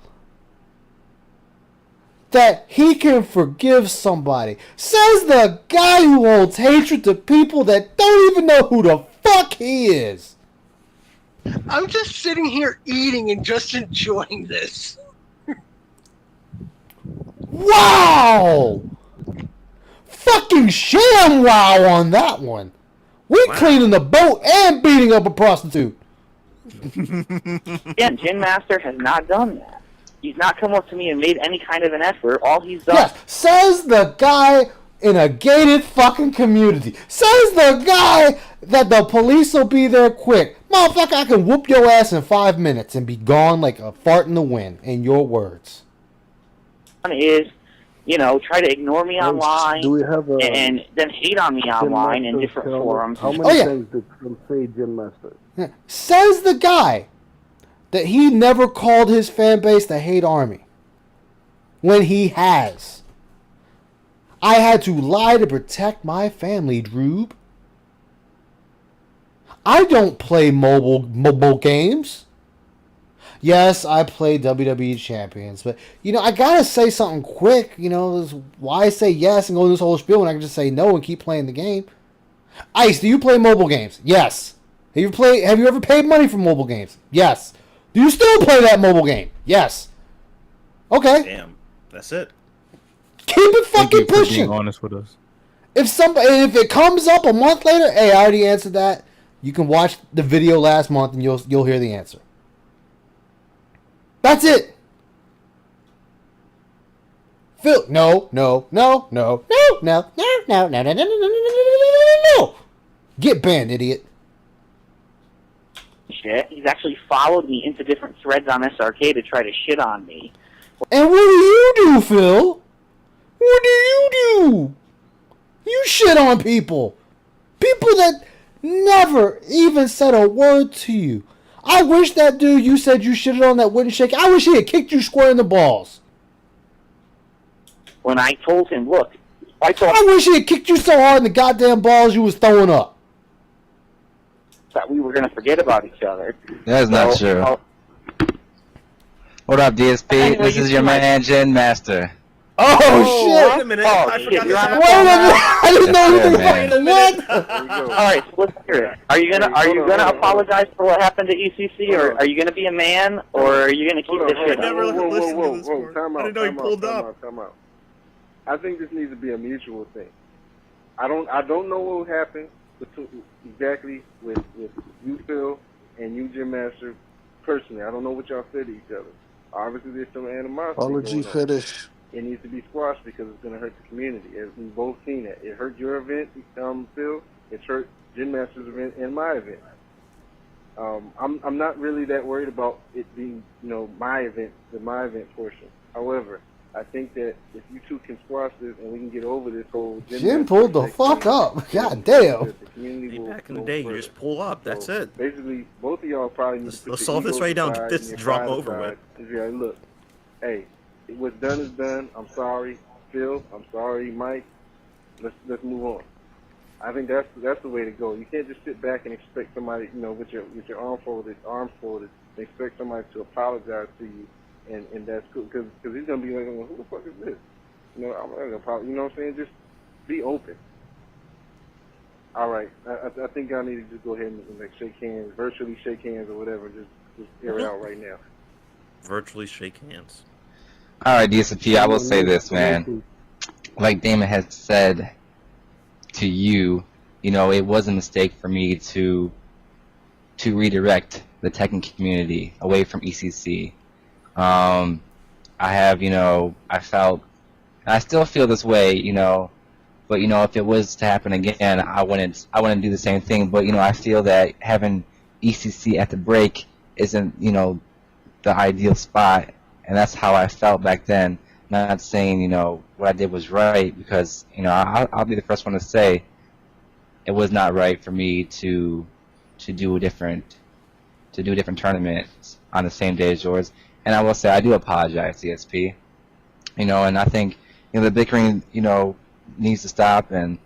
that he can forgive somebody. Says the guy who holds hatred to people that don't even know who the fuck he is. I'm just sitting here eating and just enjoying this. Wow! Fucking sham wow on that one. We cleaning the boat and beating up a prostitute. Again, Gin Master has not done that. He's not come up to me and made any kind of an effort. All he's done... Yes, says the guy in a gated fucking community. Says the guy that the police will be there quick. Motherfucker, I can whoop your ass in 5 minutes and be gone like a fart in the wind, in your words. ...is, you know, try to ignore me online Do we have a and then hate on me online in different forums. How many times did Phil say Gin Master? Yeah. Says the guy that he never called his fan base the hate army. When he has. I had to lie to protect my family, Droob. I don't play mobile games. Yes, I play WWE Champions, but, you know, I gotta say something quick. You know, why say yes and go this whole spiel when I can just say no and keep playing the game? Ice, do you play mobile games? Yes. Have you ever paid money for mobile games? Yes. Do you still play that mobile game? Yes. Okay. Damn, that's it. Keep it fucking For pushing. being honest with us. If it comes up a month later, hey, I already answered that. You can watch the video last month and you'll hear the answer. That's it. Phil, no. Get banned, idiot. Shit. He's actually followed me into different threads on SRK to try to shit on me. And what do you do, Phil? What do you do? You shit on people. People that never even said a word to you. I wish that dude you said you shitted on that wouldn't shake. I wish he had kicked you square in the balls. When I told him, look, I wish he had kicked you so hard in the goddamn balls you was throwing up. That we were going to forget about each other. That's not true. What up, DSP? This is your man, Gin Master. Oh, shit! Wait a minute. Oh, I shit, forgot you're this on happened. the phone now? I didn't know you were fucking what? Alright, so let's hear it. Are you gonna apologize for what happened at ECC, or are you gonna be a man, or are you gonna keep this shit up? Whoa, time out. I didn't know he pulled up. Time out. I think this needs to be a mutual thing. I don't know what happened exactly with you, Phil, and you, Jim Master, personally. I don't know what y'all said to each other. Obviously, there's some animosity Apology going on. fetish. It needs to be squashed because it's going to hurt the community. As we've both seen it. It hurt your event, Phil. It's hurt Gin Master's event and my event. I'm not really that worried about it being, my event portion. However, I think that if you two can squash this and we can get over this whole Jim pulled the fuck up. God damn. Back in the day, you just pull up. That's it. Basically, both of y'all probably need to Let's solve this right now and get this drama over with. Yeah, look, hey, what's done is done. I'm sorry, Phil. I'm sorry, Mike. Let's move on. I think that's the way to go. You can't just sit back and expect somebody, with your arms folded, and expect somebody to apologize to you, and that's cool because he's gonna be like, well, who the fuck is this? I'm not gonna apologize. You know what I'm saying? Just be open. All right, I think I need to just go ahead and shake hands, virtually shake hands or whatever. Just air it out right now. Virtually shake hands. All right, DSP, I will say this, man. Like Damon has said to you, it was a mistake for me to redirect the Tekken community away from ECC. I have, I felt, and I still feel this way, but if it was to happen again, I wouldn't do the same thing. But I feel that having ECC at the break isn't, the ideal spot, and that's how I felt back then. Not saying, what I did was right, because, I'll be the first one to say it was not right for me to do a different tournament on the same day as yours. And I will say I do apologize, CSP. And I think, the bickering, needs to stop, and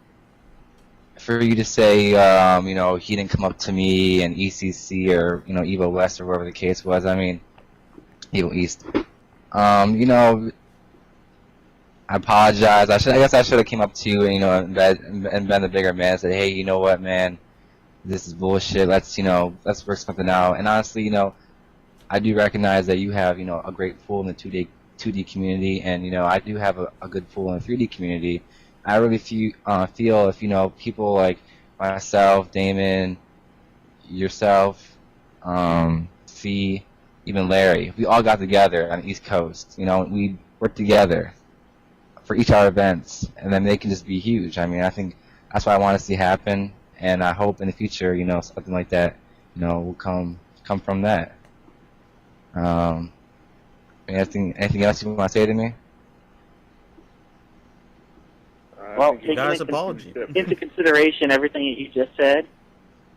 for you to say, he didn't come up to me and ECC or, Evo West or whatever the case was, I mean, Evo East. I apologize. I guess I should have came up to you, you know, and been the bigger man. And said, hey, you know what, man? This is bullshit. Let's work something out. And honestly, you know, I do recognize that you have, you know, a great pool in the 2D community, and you know, I do have a good pool in the 3D community. I really feel if, you know, people like myself, Damon, yourself, C, even Larry, we all got together on the East Coast. You know, we worked together for each of our events, and then they can just be huge. I mean, I think that's what I want to see happen, and I hope in the future, you know, something like that, you know, will come from that. Anything else you want to say to me? Well, taking into consideration everything that you just said,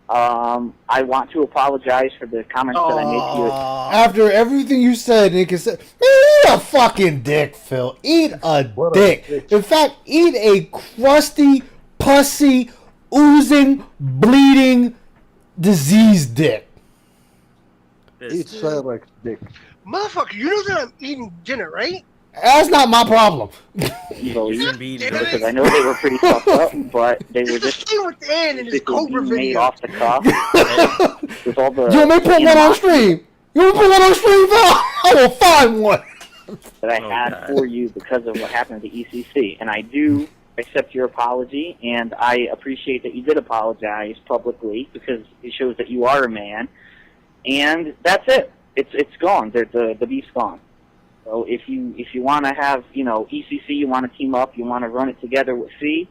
I want to apologize for the comments that I made to you. After everything you said, Nick said, man, eat a fucking dick, Phil. Eat a dick. In fact, eat a crusty, pussy, oozing, bleeding, diseased dick. Eat Cyrex dick. Motherfucker, you know that I'm eating dinner, right? That's not my problem. Because I know they were pretty fucked up, but they were just Stay with Dan and his Cobra made video. off the cuff. With all the You want me to put one on stream? You want me to put one on stream, Phil? I will find one. That I had for you because of what happened at the ECC. And I do accept your apology, and I appreciate that you did apologize publicly because it shows that you are a man. And that's it. It's gone. The beef's gone. So if you want to have, you know, ECC, you want to team up, you want to run it together with C,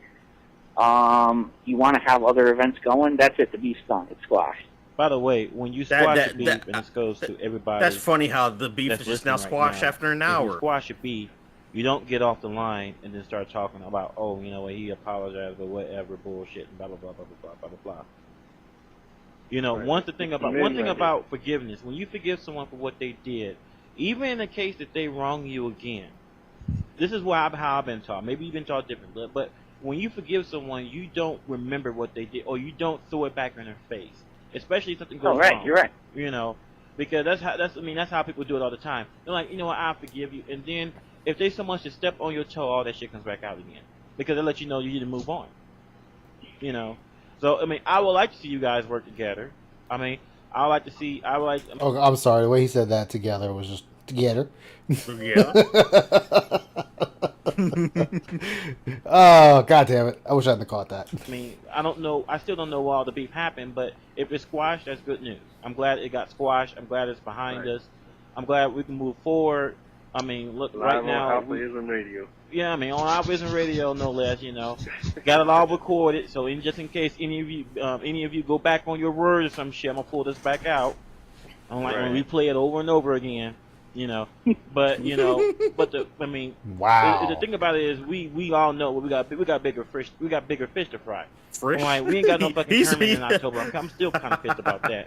you want to have other events going, that's it. The beef's done. It's squashed. By the way, when you squash a beef, and this goes to everybody. That's funny how the beef is just now squashed after an hour. If you squash a beef, you don't get off the line and then start talking about, oh, you know, he apologized or whatever bullshit and blah blah blah blah blah blah blah blah. You know, one thing about forgiveness, when you forgive someone for what they did, even in the case that they wrong you again, this is how I've been taught. Maybe you've been taught differently, but when you forgive someone, you don't remember what they did, or you don't throw it back in their face, especially if something goes wrong. You're right. You know, because that's how people do it all the time. They're like, you know what, I forgive you, and then if they so much to step on your toe, all that shit comes back out again because they let you know you need to move on. You know. So, I mean, I would like to see you guys work together. I mean, oh, I'm sorry. The way he said that together was just together. Yeah. Oh, God damn it. I wish I hadn't caught that. I mean, I don't know. I still don't know why all the beef happened, but if it's squashed, that's good news. I'm glad it got squashed. I'm glad it's behind us. I'm glad we can move forward. I mean, look, right now. Alphaism Radio. Yeah, I mean, on Alphaism Radio, no less, you know. Got it all recorded, so just in case any of you go back on your word or some shit, I'm going to pull this back out. I'm like, going to replay it over and over again, you know. But, you know, wow. The thing about it is we all know we got bigger fish to fry. Frisch? Like, we ain't got no fucking tournament in October. I'm still kind of pissed about that.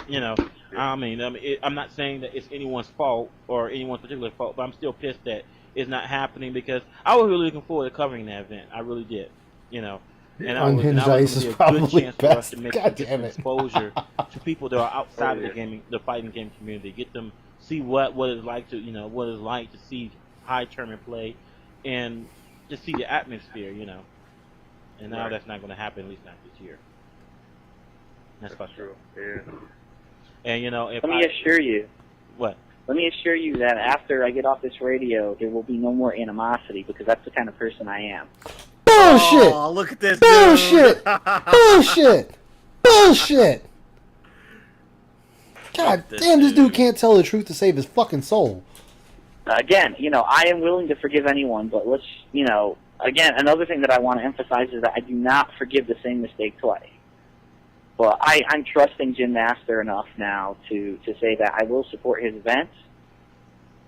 You know, I'm not saying that it's anyone's fault or anyone's particular fault, but I'm still pissed that it's not happening because I was really looking forward to covering that event. I really did. You know, and Unhinged Ice is probably chance for us best. to get damn some it. exposure to people that are outside of the fighting game community. Get them see what it's like to see high tournament play, and just see the atmosphere. You know, and now that's not going to happen, at least not this year. That's true. Yeah. And you know, Let me assure you that after I get off this radio, there will be no more animosity because that's the kind of person I am. Bullshit! Oh, look at this Bullshit! dude. Bullshit! Bullshit! God damn, this dude can't tell the truth to save his fucking soul. Again, you know, I am willing to forgive anyone, but let's, you know, again, another thing that I want to emphasize is that I do not forgive the same mistake twice. But I'm trusting Jim Master enough now to say that I will support his events.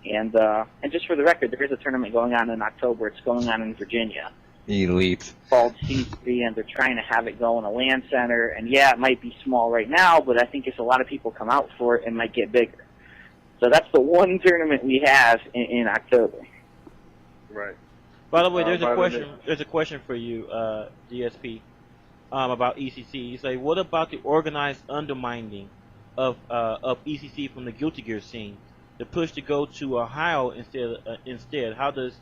And just for the record, there is a tournament going on in October. It's going on in Virginia. Elite. Called C3, and they're trying to have it go in a land center. And yeah, it might be small right now, but I think if a lot of people come out for it, it might get bigger. So that's the one tournament we have in October. Right. By the way, there's a question. There's a question for you, DSP. About ECC. You say, what about the organized undermining of ECC from the Guilty Gear scene? The push to go to Ohio instead. How does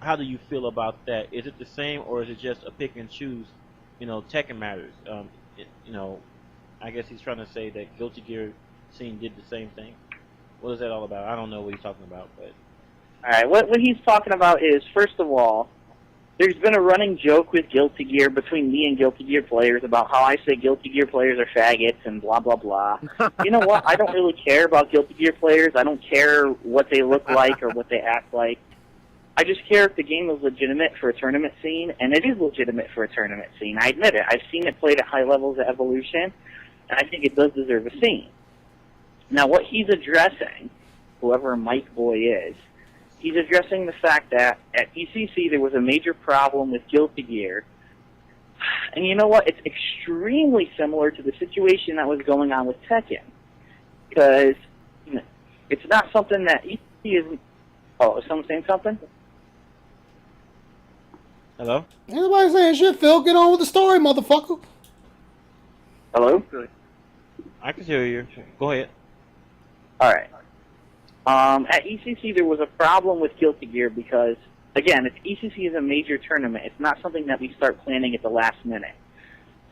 how do you feel about that? Is it the same, or is it just a pick and choose? Tekken matters. I guess he's trying to say that Guilty Gear scene did the same thing. What is that all about? I don't know what he's talking about, but. All right, what he's talking about is, first of all, there's been a running joke with Guilty Gear between me and Guilty Gear players about how I say Guilty Gear players are faggots and blah, blah, blah. You know what? I don't really care about Guilty Gear players. I don't care what they look like or what they act like. I just care if the game is legitimate for a tournament scene, and it is legitimate for a tournament scene. I admit it. I've seen it played at high levels of Evolution, and I think it does deserve a scene. Now, what he's addressing, whoever Mike Boy is, he's addressing the fact that at ECC there was a major problem with Guilty Gear. And you know what? It's extremely similar to the situation that was going on with Tekken. Because it's not something that ECC is... Oh, is someone saying something? Hello? Ain't nobody saying shit, Phil. Get on with the story, motherfucker. Hello? I can hear you. Go ahead. All right. At ECC, there was a problem with Guilty Gear because, again, if ECC is a major tournament, it's not something that we start planning at the last minute.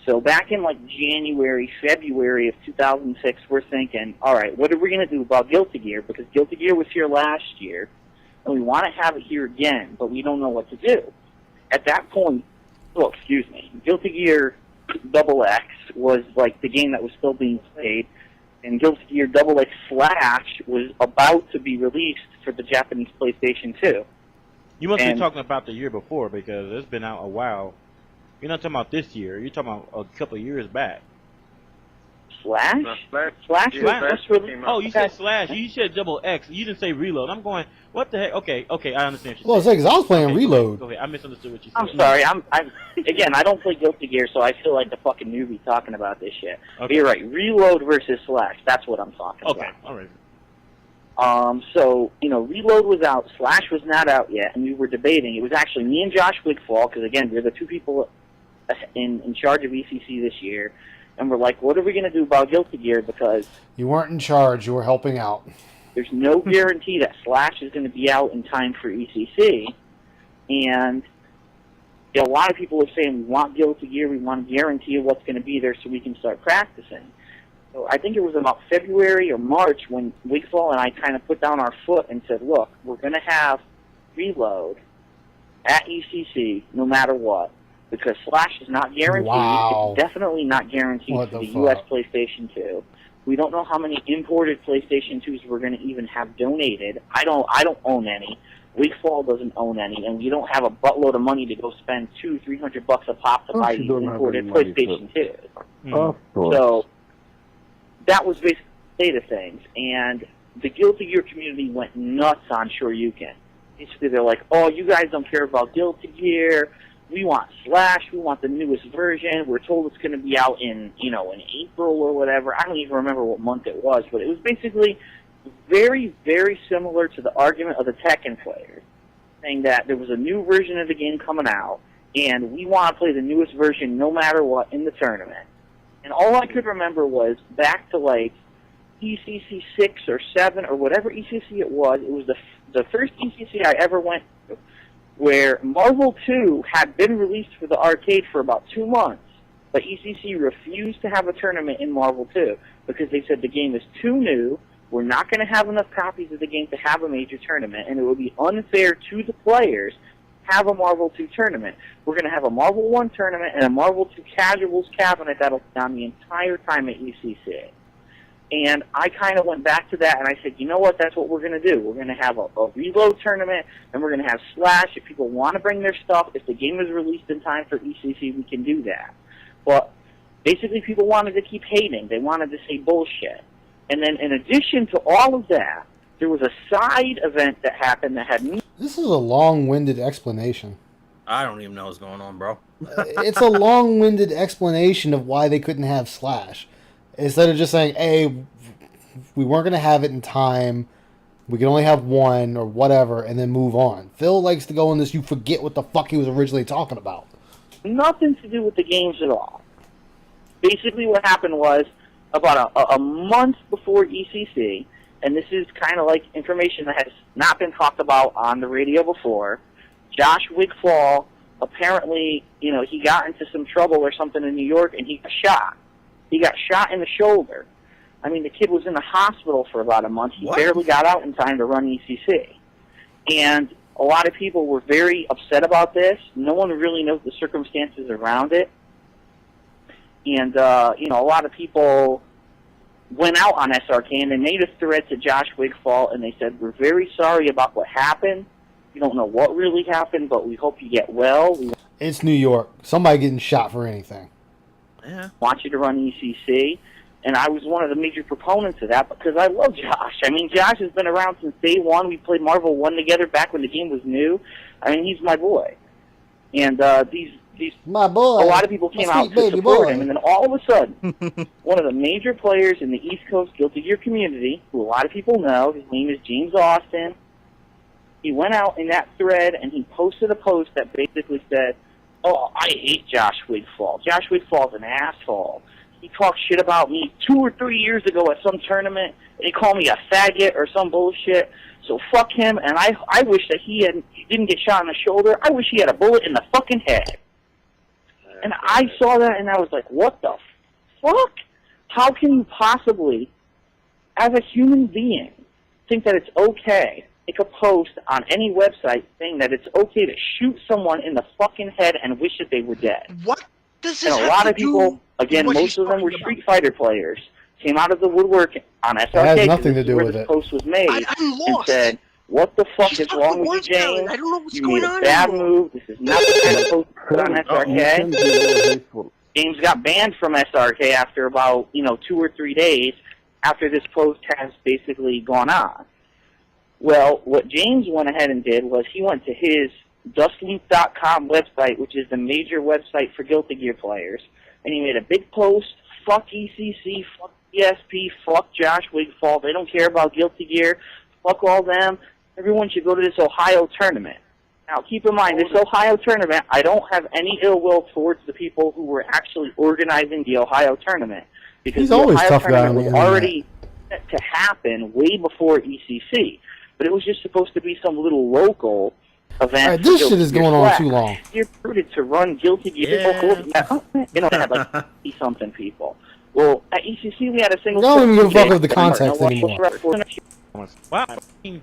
So back in, January, February of 2006, we're thinking, all right, what are we going to do about Guilty Gear? Because Guilty Gear was here last year, and we want to have it here again, but we don't know what to do. At that point, Guilty Gear XX was, the game that was still being played, and Guilty Gear XX Slash was about to be released for the Japanese PlayStation 2. You must be talking about the year before, because it's been out a while. You're not talking about this year. You're talking about a couple of years back. Slash? Slash was released. Oh, you said Slash. You said XX. You didn't say Reload. I'm going, what the heck? Okay, I understand what Well, saying. because I was playing Reload. Go ahead. I misunderstood what you said. I'm sorry. Again, I don't play Guilty Gear, so I feel like the fucking newbie talking about this shit. Okay. But you're right. Reload versus Slash. That's what I'm talking about. Okay, all right. So, Reload was out. Slash was not out yet, and we were debating. It was actually me and Josh Wigfall, because, again, we're the two people in charge of ECC this year. And we're like, what are we going to do about Guilty Gear? Because you weren't in charge. You were helping out. There's no guarantee that Slash is going to be out in time for ECC. And a lot of people are saying, we want Guilty Gear. We want a guarantee of what's going to be there so we can start practicing. So I think it was about February or March when Wigfall and I kind of put down our foot and said, look, we're going to have Reload at ECC no matter what. Because Slash is not guaranteed. Wow. It's definitely not guaranteed What for the the U.S. fuck? PlayStation 2. We don't know how many imported PlayStation 2s we're going to even have donated. I don't own any. Wigfall doesn't own any, and we don't have a buttload of money to go spend $200-300 a pop to buy these imported PlayStation 2s. Of course. So that was basically the state of things, and the Guilty Gear community went nuts on Shoryuken. Basically, they're like, "Oh, you guys don't care about Guilty Gear. We want Slash. We want the newest version. We're told it's going to be out in April or whatever." I don't even remember what month it was, but it was basically very, very similar to the argument of the Tekken players, saying that there was a new version of the game coming out, and we want to play the newest version no matter what in the tournament. And all I could remember was back to ECC 6 or 7 or whatever ECC it was. It was the first ECC I ever went to, where Marvel 2 had been released for the arcade for about 2 months, but ECC refused to have a tournament in Marvel 2 because they said the game is too new, we're not going to have enough copies of the game to have a major tournament, and it would be unfair to the players to have a Marvel 2 tournament. We're going to have a Marvel 1 tournament and a Marvel 2 Casuals cabinet that'll be on the entire time at ECC. And I kind of went back to that, and I said, you know what, that's what we're going to do. We're going to have a Reload tournament, and we're going to have Slash. If people want to bring their stuff, if the game is released in time for ECC, we can do that. But basically people wanted to keep hating. They wanted to say bullshit. And then in addition to all of that, there was a side event that happened that had me. This is a long-winded explanation. I don't even know what's going on, bro. It's a long-winded explanation of why they couldn't have Slash. Instead of just saying, hey, we weren't going to have it in time, we can only have one or whatever, and then move on. Phil likes to go in this, you forget what the fuck he was originally talking about. Nothing to do with the games at all. Basically what happened was, about a month before ECC, and this is kind of like information that has not been talked about on the radio before, Josh Wigfall, apparently, you know, he got into some trouble or something in New York, and he got shot. He got shot in the shoulder. I mean, the kid was in the hospital for about a month. He barely got out in time to run ECC. And a lot of people were very upset about this. No one really knows the circumstances around it. And, you know, a lot of people went out on SRK and they made a thread to Josh Wigfall, and they said, we're very sorry about what happened. We don't know what really happened, but we hope you get well. We It's New York. Somebody getting shot for anything. Yeah. want you to run ECC. And I was one of the major proponents of that because I love Josh. I mean, Josh has been around since day one. We played Marvel 1 together back when the game was new. I mean, he's my boy. And these my boy. A lot of people came out to support him, and then all of a sudden, one of the major players in the East Coast Guilty Gear community, who a lot of people know, his name is James Austin, he went out in that thread and he posted a post that basically said, oh, I hate Josh Wigfall. Josh Wigfall's an asshole. He talked shit about me 2 or 3 years ago at some tournament, and he called me a faggot or some bullshit. So fuck him, and I wish that he didn't get shot in the shoulder. I wish he had a bullet in the fucking head. And I saw that, and I was like, what the fuck? How can you possibly, as a human being, think that it's okay to make a post on any website saying that it's okay to shoot someone in the fucking head and wish that they were dead? What does this And a have lot to of people, do again, with what most he's of them were talking Street Fighter players, came out of the woodwork on SRK. It has nothing to this is do where with this it. post was made, I'm and lost. said, what the fuck He's is talking wrong with you, words now, James? and I don't know what's You going made a on bad anymore. move. This is not the kind of post to put on SRK. James got banned from SRK after about, 2 or 3 days after this post has basically gone on. Well, what James went ahead and did was he went to his dustloop.com website, which is the major website for Guilty Gear players, and he made a big post, fuck ECC, fuck ESP, fuck Josh Wigfall, they don't care about Guilty Gear, fuck all them, everyone should go to this Ohio tournament. Now, keep in mind, this Ohio tournament, I don't have any ill will towards the people who were actually organizing the Ohio tournament, because He's the always Ohio tough guy on tournament the was internet. already set to happen way before ECC, but it was just supposed to be some little local event. All right, this for shit is Guilty Gear going on Slack. too long. You're recruited to run Guilty Gear. Had like 50-something people. Well, at ECC we had a single. I don't even give a fuck with the that context Martin anymore. Wow,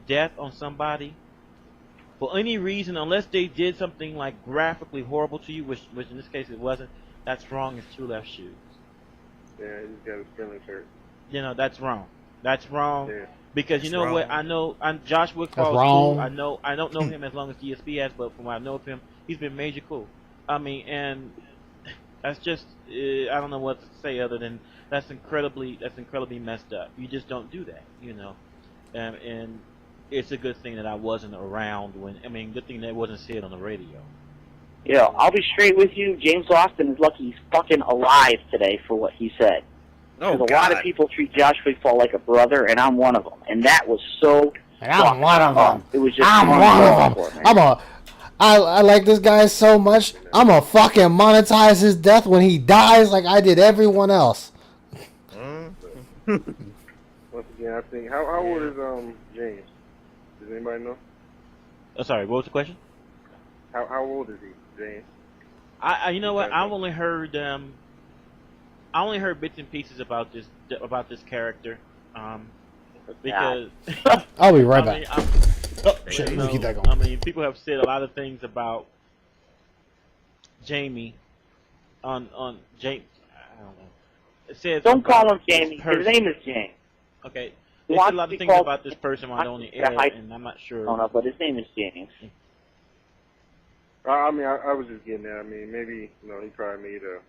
death on somebody for any reason, unless they did something like graphically horrible to you, which in this case it wasn't. That's wrong as 2 left shoes. Yeah, he's got his feelings hurt. That's wrong. That's wrong. Yeah. Because you know That's what? wrong. I know Josh Wigfall is That's cool. wrong. I don't know him as long as DSP has, but from what I know of him, he's been major cool. I mean, and that's just I don't know what to say other than that's incredibly messed up. You just don't do that, and it's a good thing that I wasn't around good thing that it wasn't said on the radio. Yeah, I'll be straight with you. James Austin is lucky he's fucking alive today for what he said. Oh, Because a lot of people treat Josh Wigfall like a brother, and I'm one of them. And that was so. And I'm one of them. It was just I'm one of them. I like this guy so much. I'm gonna fucking monetize his death when he dies, like I did everyone else. Once again, I think how old is James? Does anybody know? Oh, sorry, what was the question? How old is he, James? You know what? I've only heard bits and pieces about this character, because I'll be right back. Shit, let me keep that going. I mean, people have said a lot of things about Jamie on James. I don't know. It says Don't call him about this Jamie. His person. name is James. Okay. He There's wants a lot to of be things called- about this person on the Yeah, air, and I'm not sure. No, but his name is James. I mean, I was just getting that. I mean, maybe he probably made a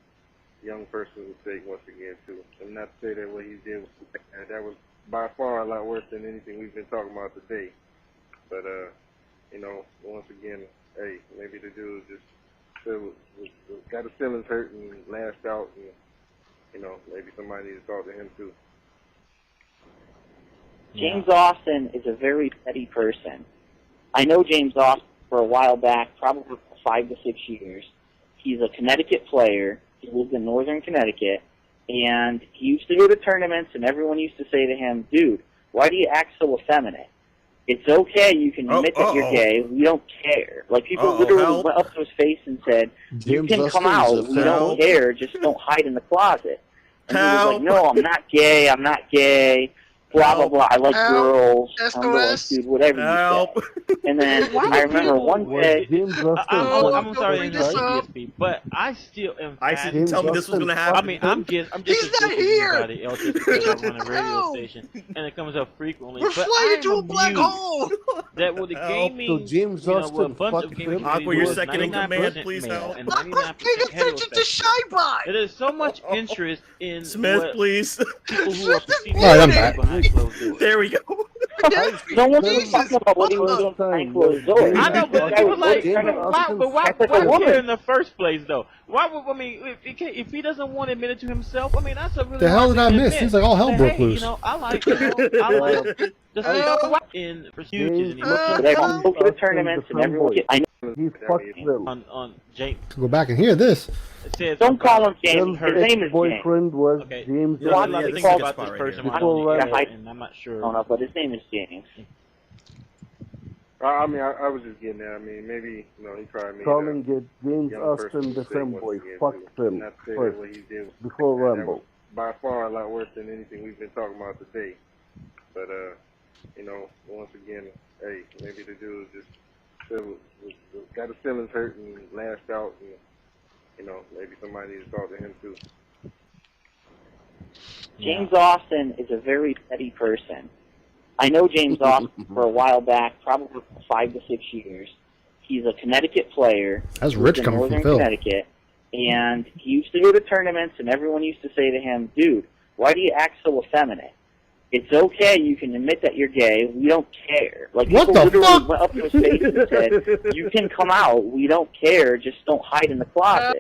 young person mistake once again too. And not to say that what he did was by far a lot worse than anything we've been talking about today. But once again, hey, maybe the dude just got his feelings hurt and lashed out, and maybe somebody needs to talk to him too. James Austin is a very petty person. I know James Austin for a while back, probably 5 to 6 years. He's a Connecticut player. He lives in northern Connecticut, and he used to go to tournaments, and everyone used to say to him, dude, why do you act so effeminate? It's okay. You can admit that you're gay. We don't care. Like, people literally went up to his face and said, "You James can come Austin is a out. We don't fan. care. Just don't hide in the closet." And he was like, "No, I'm not gay. I'm not gay. Blah blah blah. I like girls. I'm like, dude, whatever you say." And then I remember one day. I'm sorry to interrupt you, DSP, but I still am. I said, tell me this was gonna happen. I mean, I'm just as guilty as anybody else just because I run a radio station and it comes up frequently. We're but flying I'm into a black amused hole. That with the gaming, James with a Austin, bunch of gaming Aqua, you're second in command, please help. and I'm 99% paying attention to Shybot. There's so much interest in Smith, what please. people who are perceived All right, I'm back. behind closed doors. There we go. No one was talking about what he was doing behind closed doors. I know, but Guy he was was like, trying to why act like a woman. care in the first place, though? Why would, I mean, if he doesn't want to admit it to himself, I mean, that's a really The hell hard did I thing to miss? admit. Seems like all hell Say, broke hey, loose. you know, I like the stuff in pursuit But I don't go to the tournaments and everyone. I know. He's fucked Phil. on James. Go back and hear this. It says Don't call him James. Phil's His name is James. boyfriend was Okay. James. There's a lot yeah, of this things is a good about spot this right person here. I don't Before know, Ryan. and I'm not sure. Oh no, but his name is James. I mean, I was just getting there. I mean, maybe, he tried me. Calling it James young person Austin the to say what femboy. he Fuck did, him not say that first what he did before that Rambo. was by far a lot worse than anything we've been talking about today. But once again, hey, maybe the dude just got his feelings hurt and lashed out, and maybe somebody needs to talk to him too. James Austin is a very petty person. I know James Austin for a while back, probably 5 to 6 years. He's a Connecticut player. That's rich in coming Northern from Phil. Connecticut, and he used to go to tournaments, and everyone used to say to him, "Dude, why do you act so effeminate? It's okay. You can admit that you're gay. We don't care." Like, What people the literally fuck? went up to his face and said, "You can come out. We don't care. Just don't hide in the closet."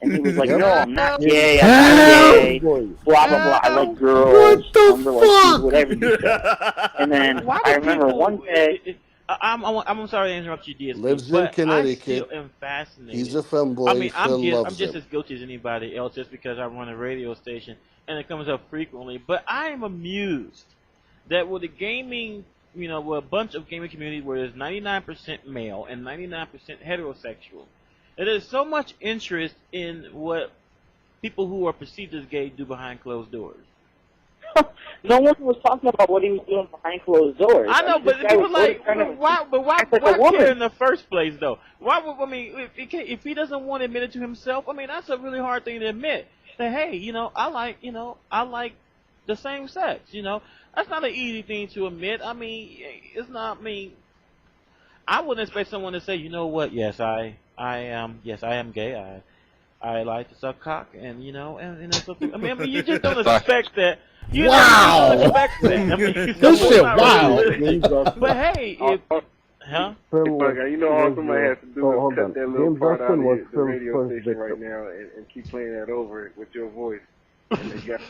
And he was like, "No, I'm not gay. I'm not gay. Blah, blah, blah. I like girls. What the I'm like, fuck? dude, whatever you say." And then Why I do remember people- one day. I'm sorry to interrupt you, DSP, Lives in but Connecticut. I still am fascinated. He's a femboy. I mean, Phil I'm loves just him. as guilty as anybody else just because I run a radio station and it comes up frequently. But I am amused that with the gaming, with a bunch of gaming community where there's 99% male and 99% heterosexual, that there's so much interest in what people who are perceived as gay do behind closed doors. No one was talking about what he was doing behind closed doors. I know, mean, but this guy people was like, trying to why act like a care woman. in the first place, though? Why would, I mean, if he doesn't want to admit it to himself, I mean, that's a really hard thing to admit. That, hey, I like the same sex, That's not an easy thing to admit. I mean, it's not, I wouldn't expect someone to say, you know what, yes, I am gay, I like to suck cock, and something. I mean, you just don't expect that. You Wow. don't expect that. I mean, This shit, not wow. realistic. But hey, if huh? Phil All was, somebody has to do is hold cut on. that little James part out Austin of was the Phil's radio first station victim. right now and keep playing that over with your voice. And they got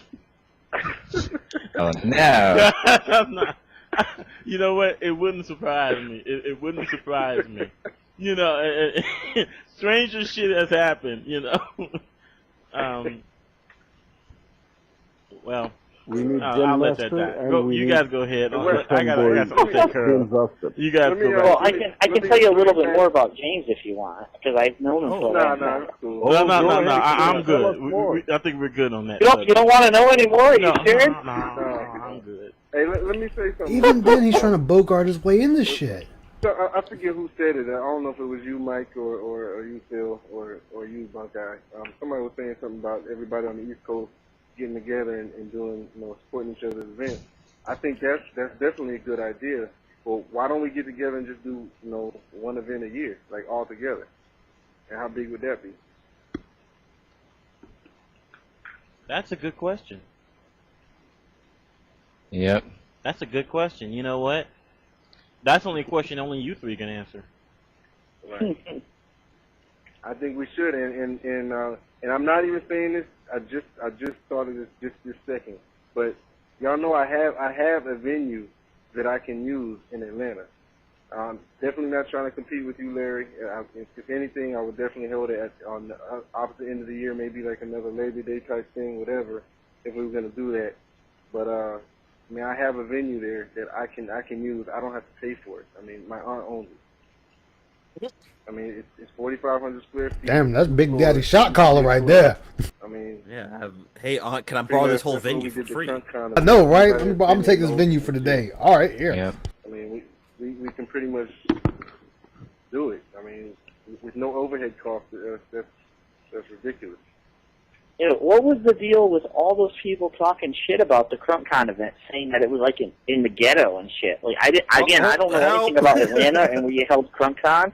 Oh no. I'm not. You know what? It wouldn't surprise me. It wouldn't surprise me. Stranger shit has happened. Well, We need I'll let that Master die. and Go, we you need guys go ahead. I got femboy something to take care of. James Austin. You guys Let me, go Well, back. I can tell you a little bit more about James if you want, because I've known him for a long time. that's cool. No, go ahead. I'm Tell us good. more. I think we're good on that. You don't want to know anymore? Are you sure? No, I'm good. Hey, let me say something. Even then, he's trying to bogart his way in this shit. So I forget who said it. I don't know if it was you, Mike, or you, Phil, or you, Buckeye. Somebody was saying something about everybody on the East Coast getting together and doing, supporting each other's events. I think that's definitely a good idea. Well, why don't we get together and just do, one event a year, like all together? And how big would that be? That's a good question. Yep. That's a good question. You know what? That's only a question only you three can answer. Right. I think we should, and I'm not even saying this. I just thought of this this second. But y'all know I have a venue that I can use in Atlanta. Definitely not trying to compete with you, Larry. If anything, I would definitely hold it on the opposite end of the year, maybe like another Labor Day type thing, whatever, if we were going to do that. But I mean, I have a venue there that I can use. I don't have to pay for it. I mean, my aunt owns it. I mean, it's 4,500 square feet. Damn, that's Big Daddy shot caller right there. I mean, yeah. Hey, aunt, can I borrow this whole venue for free? I know, right? I'm gonna take this venue for the day. All right, here. Yep. I mean, we can pretty much do it. I mean, with no overhead cost, that's ridiculous. You know, what was the deal with all those people talking shit about the CrunkCon event, saying that it was like in the ghetto and shit? Like, I don't know anything about Atlanta and where you held CrunkCon,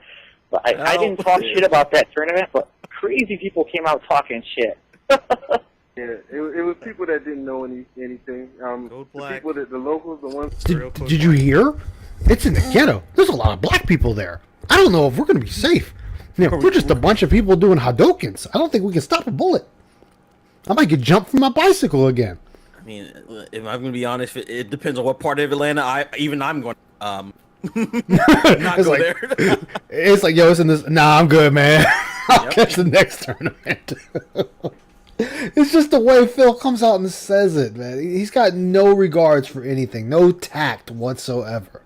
but I didn't talk shit about that tournament. But crazy people came out talking shit. Yeah, it was people that didn't know anything. The people the locals, the ones. Did you hear? It's in the ghetto. There's a lot of black people there. I don't know if we're gonna be safe. You know, we're just a bunch of people doing Hadokens. I don't think we can stop a bullet. I might get jumped from my bicycle again. I mean, if I'm gonna be honest, it depends on what part of Atlanta. I'm going. Not It's go like, there. It's like, yo, it's in this. Nah, I'm good, man. I'll catch the next tournament. It's just the way Phil comes out and says it, man. He's got no regards for anything, no tact whatsoever.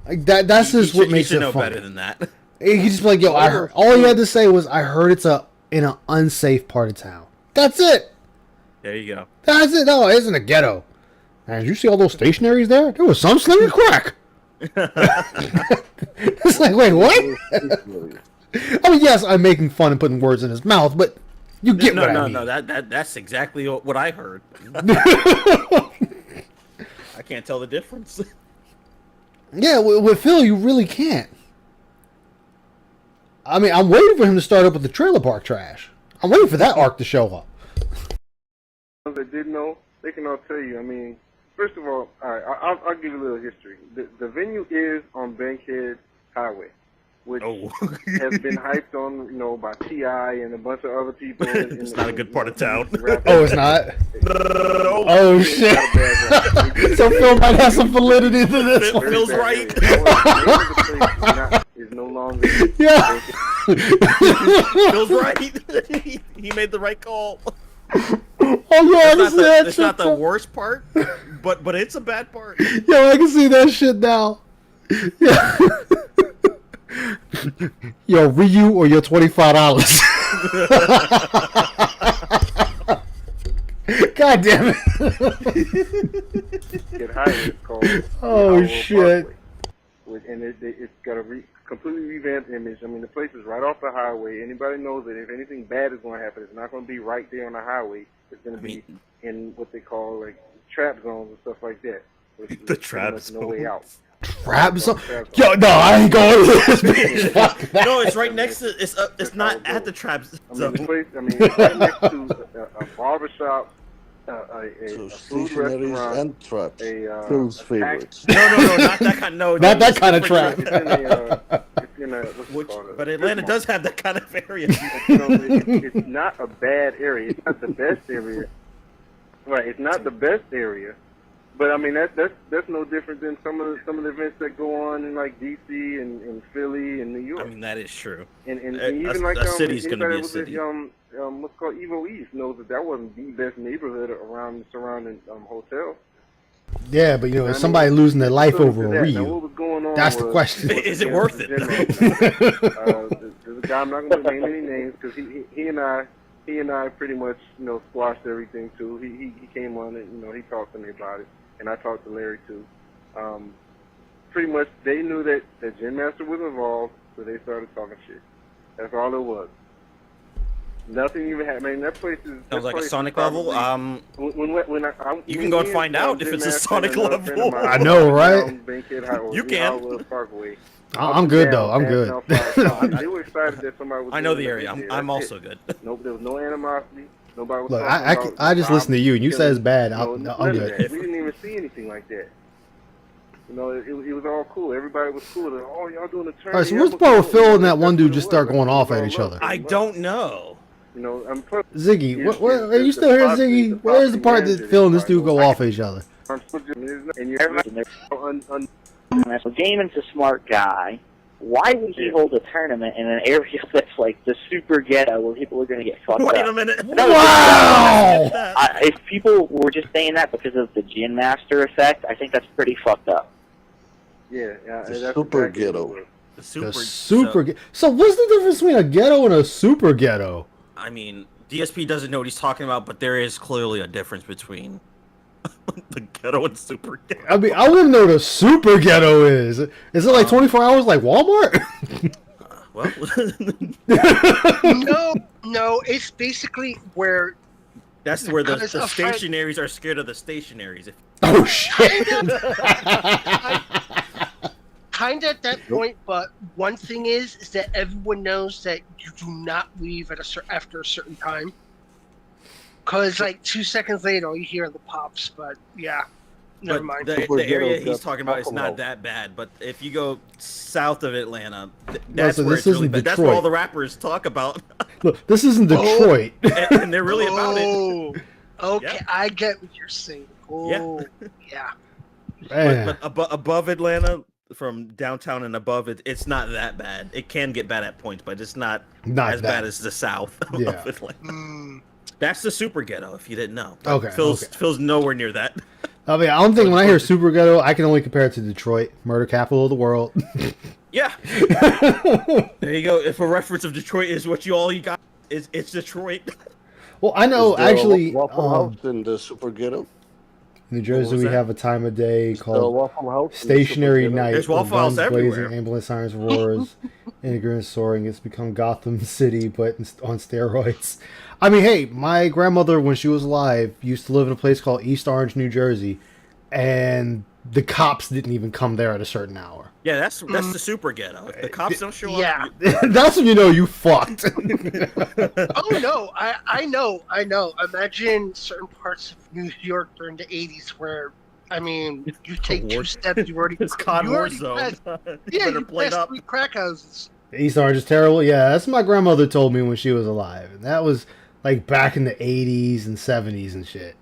Like that's just what makes it know funny. better than that. He just be like, yo, I heard. All he had to say was, I heard it's in an unsafe part of town. That's it. There you go. That's it. No, it's in the ghetto. And did you see all those stationaries there? There was some slinging crack. It's like, wait, what? I mean, yes, I'm making fun and putting words in his mouth, but you get what I mean. No, that's exactly what I heard. I can't tell the difference. Yeah, with Phil, you really can't. I mean, I'm waiting for him to start up with the trailer park trash. I'm waiting for that arc to show up. Those that did know, they can all tell you. I mean, first of all I'll give you a little history. The venue is on Bankhead Highway, which has been hyped on, by T.I. and a bunch of other people. It's not a good part of town. Oh, it's not? Oh, shit. So Phil might have some validity to this one. Phil's right. Is no longer. Yeah. Phil's right. He made the right call. Oh, yeah, It's not the worst part, but it's a bad part. Yo, I can see that shit now. Yeah. Yo, Ryu or your $25. God damn it. Get higher, it's called. Oh, shit. And it's got a completely revamped image. I mean, the place is right off the highway. Anybody knows that if anything bad is going to happen, it's not going to be right there on the highway. It's going to be in what they call, like, trap zones and stuff like that. The trap zone. No way out. Trap zone? Yo, no, I ain't going to this bitch. No, it's right next to. It's not at the trap zone. I mean, the place. I mean, right next to a barbershop, a food restaurant, and traps. Phil's favorites. No, not that kind. No, not that kind of trap. It's in a what's it called? But Atlanta does have that kind of area. It's not a bad area. It's not the best area. Right. It's not the best area. But I mean that's no different than some of the events that go on in like DC and Philly and New York. I mean that is true. And even like a city's gonna be a city. What's called Evo East knows that wasn't the best neighborhood around the surrounding hotel. Yeah, but if somebody losing their life over a Ryu, that's the question. Is it worth it? There's a guy, I'm not going to name any names because he and I pretty much squashed everything too. He came on and he talked to me about it. And I talked to Larry too. Pretty much, they knew that Gin Master was involved, so they started talking shit. That's all it was. Nothing even happened. I mean, that place is. Sounds like a Sonic level. You can when go and find out if it's a Sonic level. I know, right? You can. I'm good though. I'm good. They were excited that somebody was. I know the area. I'm also good. Nope, there was no animosity. Nobody was. Look, I just listen to you, and you say it's bad. I'm good. We didn't even see anything like that. It was all cool. Everybody was cool. Oh, y'all doing a turn. All right, so where's the part where Phil and that one dude just start going off at each other? I don't know. Ziggy, are you still here, Ziggy? Where's the part that Phil and this dude go off at each other? Well, Damon's a smart guy. why would he hold a tournament in an area that's like the super ghetto where people are going to get fucked up? Wait a minute. Wow! If people were just saying that because of the Gin Master effect, I think that's pretty fucked up. Yeah, The super ghetto. The super. So what's the difference between a ghetto and a super ghetto? I mean, DSP doesn't know what he's talking about, but there is clearly a difference between the ghetto and super ghetto. I mean, I wouldn't know what a super ghetto is. Is it like 24 hours like Walmart? Well, No, it's basically where. that's where the Because of stationaries are scared of the stationaries. Oh shit! Kind of at that point, but one thing is that everyone knows that you do not leave at after a certain time. Because, like, 2 seconds later, all you hear are the pops, but yeah, never But mind. the area he's talking about is not that bad. But if you go south of Atlanta, that's so where this it's really isn't bad. That's where all Detroit. the rappers talk about. Look, this isn't Detroit. And they're really about it. Okay, Yeah. I get what you're saying. Oh, yeah. Man. But above Atlanta, from downtown and above, it's not that bad. It can get bad at points, but it's not as bad as the south Yeah. of Atlanta. That's the super ghetto, if you didn't know. Okay, Phil's nowhere near that. I mean, I don't think when I hear super ghetto, I can only compare it to Detroit, murder capital of the world. Yeah. There you go. If a reference of Detroit is what you got, it's Detroit. Well, I know Is there actually, a Waffle House in the super ghetto. New Jersey, was we that? have a time of day Is there a called Waffle House in the Stationary super ghetto? Night. There's with Waffle House guns blazing, everywhere. ambulance sirens roars, immigrants soaring. It's become Gotham City, but on steroids. I mean, hey, my grandmother, when she was alive, used to live in a place called East Orange, New Jersey, and the cops didn't even come there at a certain hour. Yeah, that's the super ghetto. If the cops don't show Yeah. up, That's when you know you fucked. Oh no, I know. Imagine certain parts of New York during the 80s where, I mean, you take 2 steps, you already it's COD you War already Zone. passed- You yeah, better you play it passed up. 3 crack houses. East Orange is terrible. Yeah, that's what my grandmother told me when she was alive, and that was like back in the 80s and 70s and shit.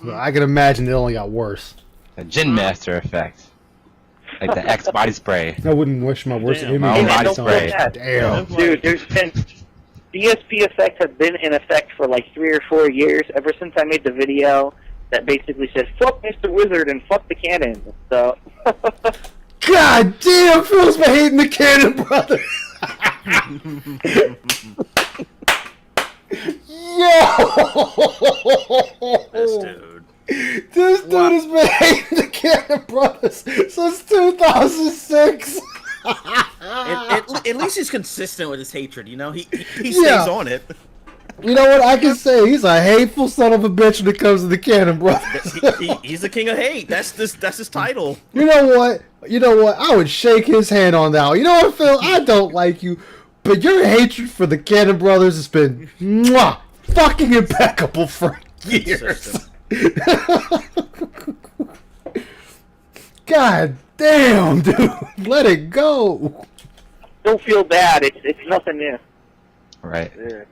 Well, I can imagine it only got worse. A Gin Master effect. Like the X body spray. I wouldn't wish my worst Damn. enemy My own on body my spray. son. Damn. Dude, there's been DSP effect has been in effect for like 3 or 4 years ever since I made the video that basically said "fuck Mr. Wizard" and "fuck the cannon." So. God damn, Phil's been hating the Cannon Brothers. Yo! This dude. This dude has been hating the Cannon Brothers since 2006. At least he's consistent with his hatred, you know? He stays on it. You know what I can say? He's a hateful son of a bitch when it comes to the Cannon Brothers. He's the king of hate. That's his title. You know what? I would shake his hand on that one. You know what, Phil? I don't like you, but your hatred for the Cannon Brothers has been fucking impeccable for years. God damn, dude. Let it go. Don't feel bad. It's nothing new. Right. Yeah.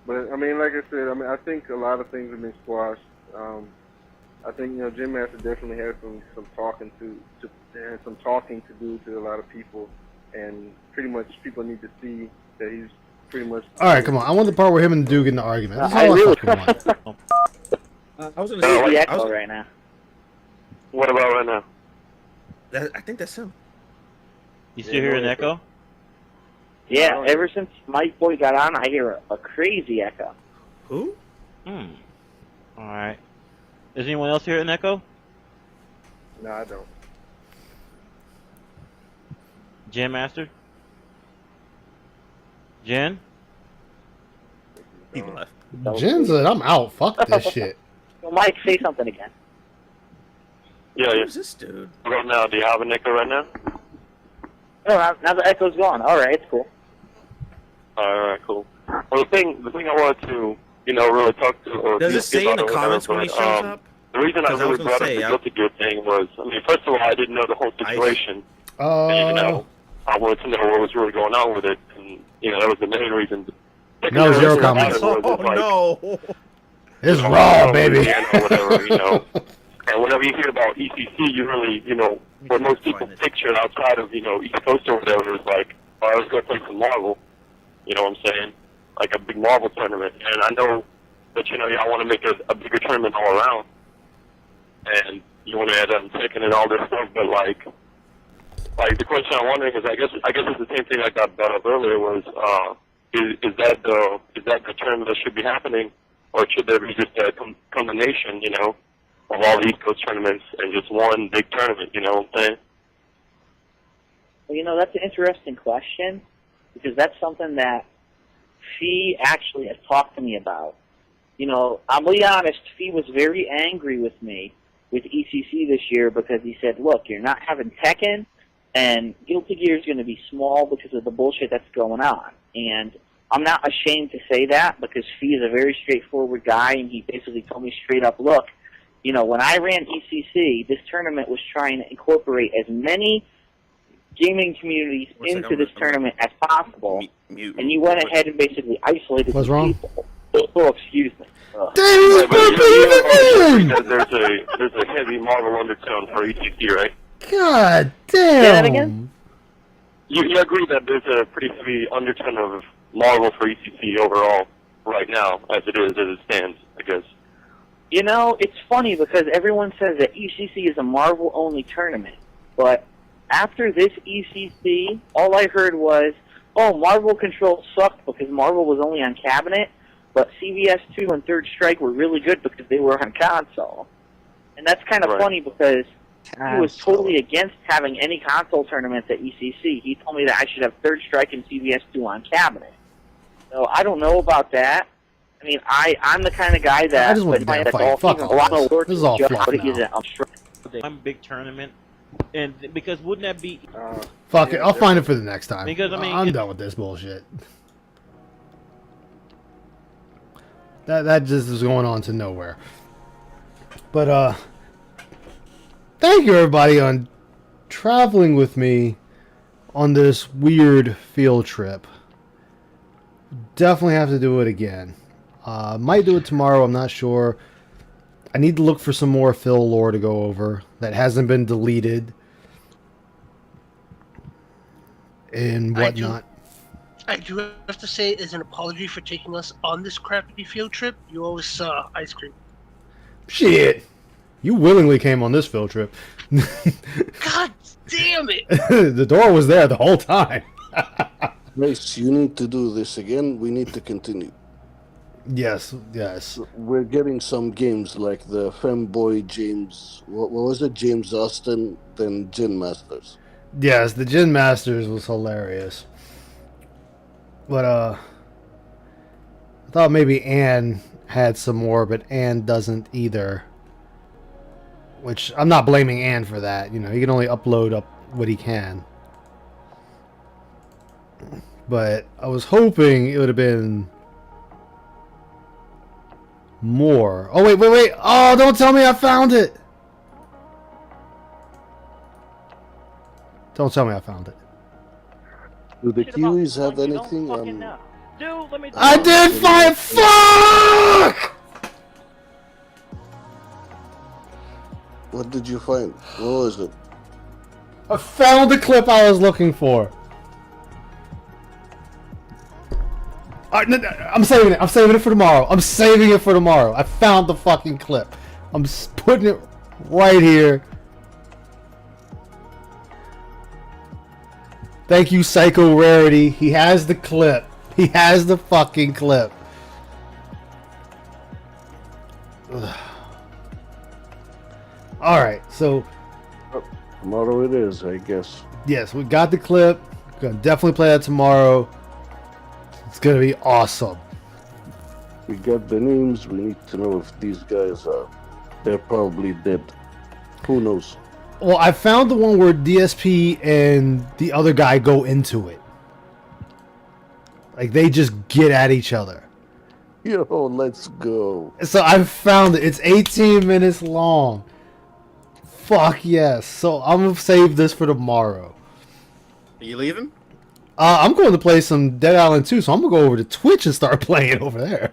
But I mean, like I said, I think a lot of things have been squashed. I think Jim Master definitely has some talking to do to a lot of people, and pretty much people need to see that he's pretty much. All right, come on. I want the part where him and Duke get in the argument. That's all I really- fucking want. I was gonna There's say, the echo right now. What about right now? I think that's him. You still hear an echo? Yeah, ever since Mike Boy got on, I hear a crazy echo. Who? All right. Does anyone else hear an echo? No, I don't. Jen Master? Jen? He left. Jen said, I'm out. Fuck this shit. So Mike, say something again. Yeah, yeah. Who's this dude? Right now, do you have an echo right now? Oh, now the echo's gone. All right, it's cool. All right, cool. Well, the thing I wanted to, really talk to. Or Does it say in the about or comments when he whatever, shows up? The reason I 'Cause I really was gonna brought up say, the Guilty Gear thing was, first of all, I didn't know the whole situation. I wanted to know what was really going on with it, and that was the main reason. No, zero comments. Oh no! It's raw, baby. Or whatever, And whenever you hear about ECC, you really, what most people picture outside of, East Coast or whatever is like, oh, I was going to play some Marvel. You know what I'm saying? Like a big Marvel tournament. And I know that, y'all want to make a bigger tournament all around. And you want to add second and all this stuff, but like the question I'm wondering is, I guess it's the same thing I got brought up earlier was, is that the tournament that should be happening, or should there be just a combination, of all the East Coast tournaments and just one big tournament? You know what I'm saying? Well, that's an interesting question, because that's something that Fee actually has talked to me about. I'll be honest, Fee was very angry with me with ECC this year because he said, look, you're not having Tekken, and Guilty Gear is going to be small because of the bullshit that's going on. And I'm not ashamed to say that, because Fee is a very straightforward guy, and he basically told me straight up, look, when I ran ECC, this tournament was trying to incorporate as many gaming communities into this tournament as possible, and you went ahead and basically isolated these people. Oh, excuse me. There's a heavy Marvel undertone for ECC, right? God damn! Say that again? You agree that there's a pretty heavy undertone of Marvel for ECC overall right now, as it stands, I guess. It's funny because everyone says that ECC is a Marvel-only tournament, but after this ECC, all I heard was, oh, Marvel Control sucked because Marvel was only on cabinet, but CVS 2 and Third Strike were really good because they were on console. And that's kind of funny because he was totally against having any console tournaments at ECC. He told me that I should have Third Strike and CVS 2 on cabinet. So I don't know about that. I mean, I'm the kind of guy that... I just want to get a fight. Fuck all this. This is all fluff now. One big tournament, and because wouldn't that be... Fuck it, I'll find it for the next time. Because, I mean... I'm done with this bullshit. That just is going on to nowhere. But, thank you everybody on traveling with me on this weird field trip. Definitely have to do it again. Might do it tomorrow, I'm not sure. I need to look for some more Phil lore to go over that hasn't been deleted and whatnot. I do have to say, as an apology for taking us on this crappy field trip, you always saw ice cream. Shit! You willingly came on this field trip. God damn it! The door was there the whole time. Grace, you need to do this again. We need to continue. Yes, yes. We're getting some games like the Femboy James... What was it? James Austin, then Gin Masters. Yes, the Gin Masters was hilarious. But, I thought maybe Ann had some more, but Ann doesn't either. Which, I'm not blaming Ann for that. He can only upload up what he can. But I was hoping it would have been more. Oh, wait. Oh, don't tell me I found it. Don't tell me I found it. Do the Kiwis have anything? Dude, let me I did find... Fuck! What did you find? What was it? I found the clip I was looking for. I'm saving it. I'm saving it for tomorrow. I found the fucking clip. I'm putting it right here. Thank you, Psycho Rarity. He has the clip. He has the fucking clip. Alright, so... Tomorrow it is, I guess. Yes, we got the clip. Gonna definitely play that tomorrow. It's gonna be awesome. We got the names. We need to know if these guys are... They're probably dead. Who knows? Well, I found the one where DSP and the other guy go into it. Like, they just get at each other. Yo, let's go. So I found it. It's 18 minutes long. Fuck yes. So I'm going to save this for tomorrow. Are you leaving? I'm going to play some Dead Island 2, so I'm going to go over to Twitch and start playing over there.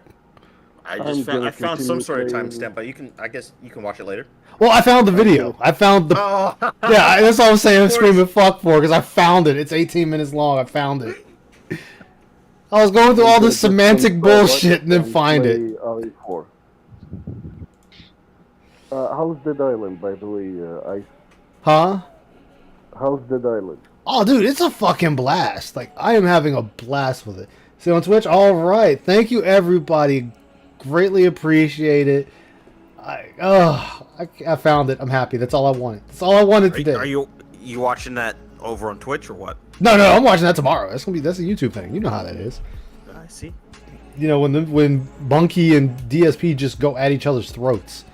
I found some sort of timestamp, but I guess you can watch it later. Well, I found the video. I found the. Oh. Yeah, that's all I'm saying. I'm screaming "fuck" for because I found it. It's 18 minutes long. I found it. I was going through all this semantic bullshit and then find it. RE4. How's Dead Island, by the way, Ice? Huh? How's Dead Island? Oh, dude, it's a fucking blast. Like, I am having a blast with it. See on Twitch? All right. Thank you, everybody. Greatly appreciate it. I found it. I'm happy. That's all I wanted. That's all I wanted today. Are you watching that over on Twitch or what? No, I'm watching that tomorrow. That's a YouTube thing. You know how that is. I see. You know when Bunky and DSP just go at each other's throats.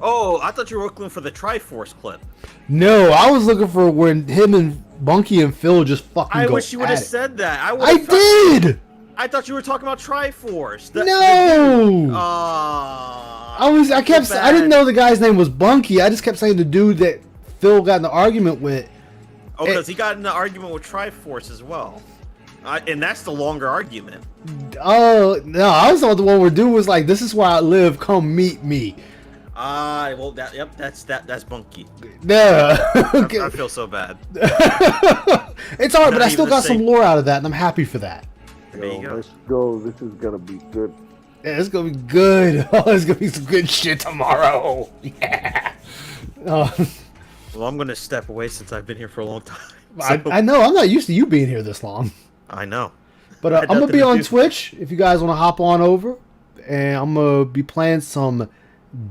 Oh, I thought you were looking for the Triforce clip. No, I was looking for when him and Bunky and Phil just fucking I go wish you would have at it. said that. I did! I thought you were talking about Triforce. No! I didn't know the guy's name was Bunky. I just kept saying the dude that Phil got in the argument with. Oh, because he got in the argument with Triforce as well. And that's the longer argument. Oh, no, I was thought the one where dude was like, "This is where I live, come meet me." Well, that's Bunky. Yeah. I feel so bad. It's alright, but I still got some lore out of that, and I'm happy for that. There you go. Let's go. This is gonna be good. Yeah, it's gonna be good. Oh, there's gonna be some good shit tomorrow. Yeah. Well, I'm gonna step away since I've been here for a long time. I know. I'm not used to you being here this long. I know. But I'm gonna be on Twitch if you guys want to hop on over, and I'm gonna be playing some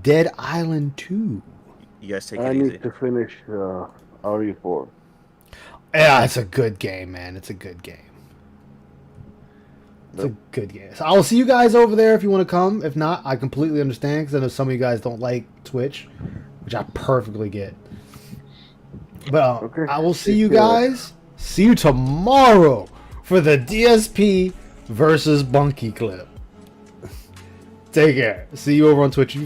Dead Island 2. You guys take it I easy. need to finish RE4. Yeah, it's a good game, man. It's a good game. It's a good game. So I'll see you guys over there if you want to come. If not, I completely understand because I know some of you guys don't like Twitch, which I perfectly get. But I will see you guys. See you tomorrow for the DSP versus Bunky clip. Take care. See you over on Twitch.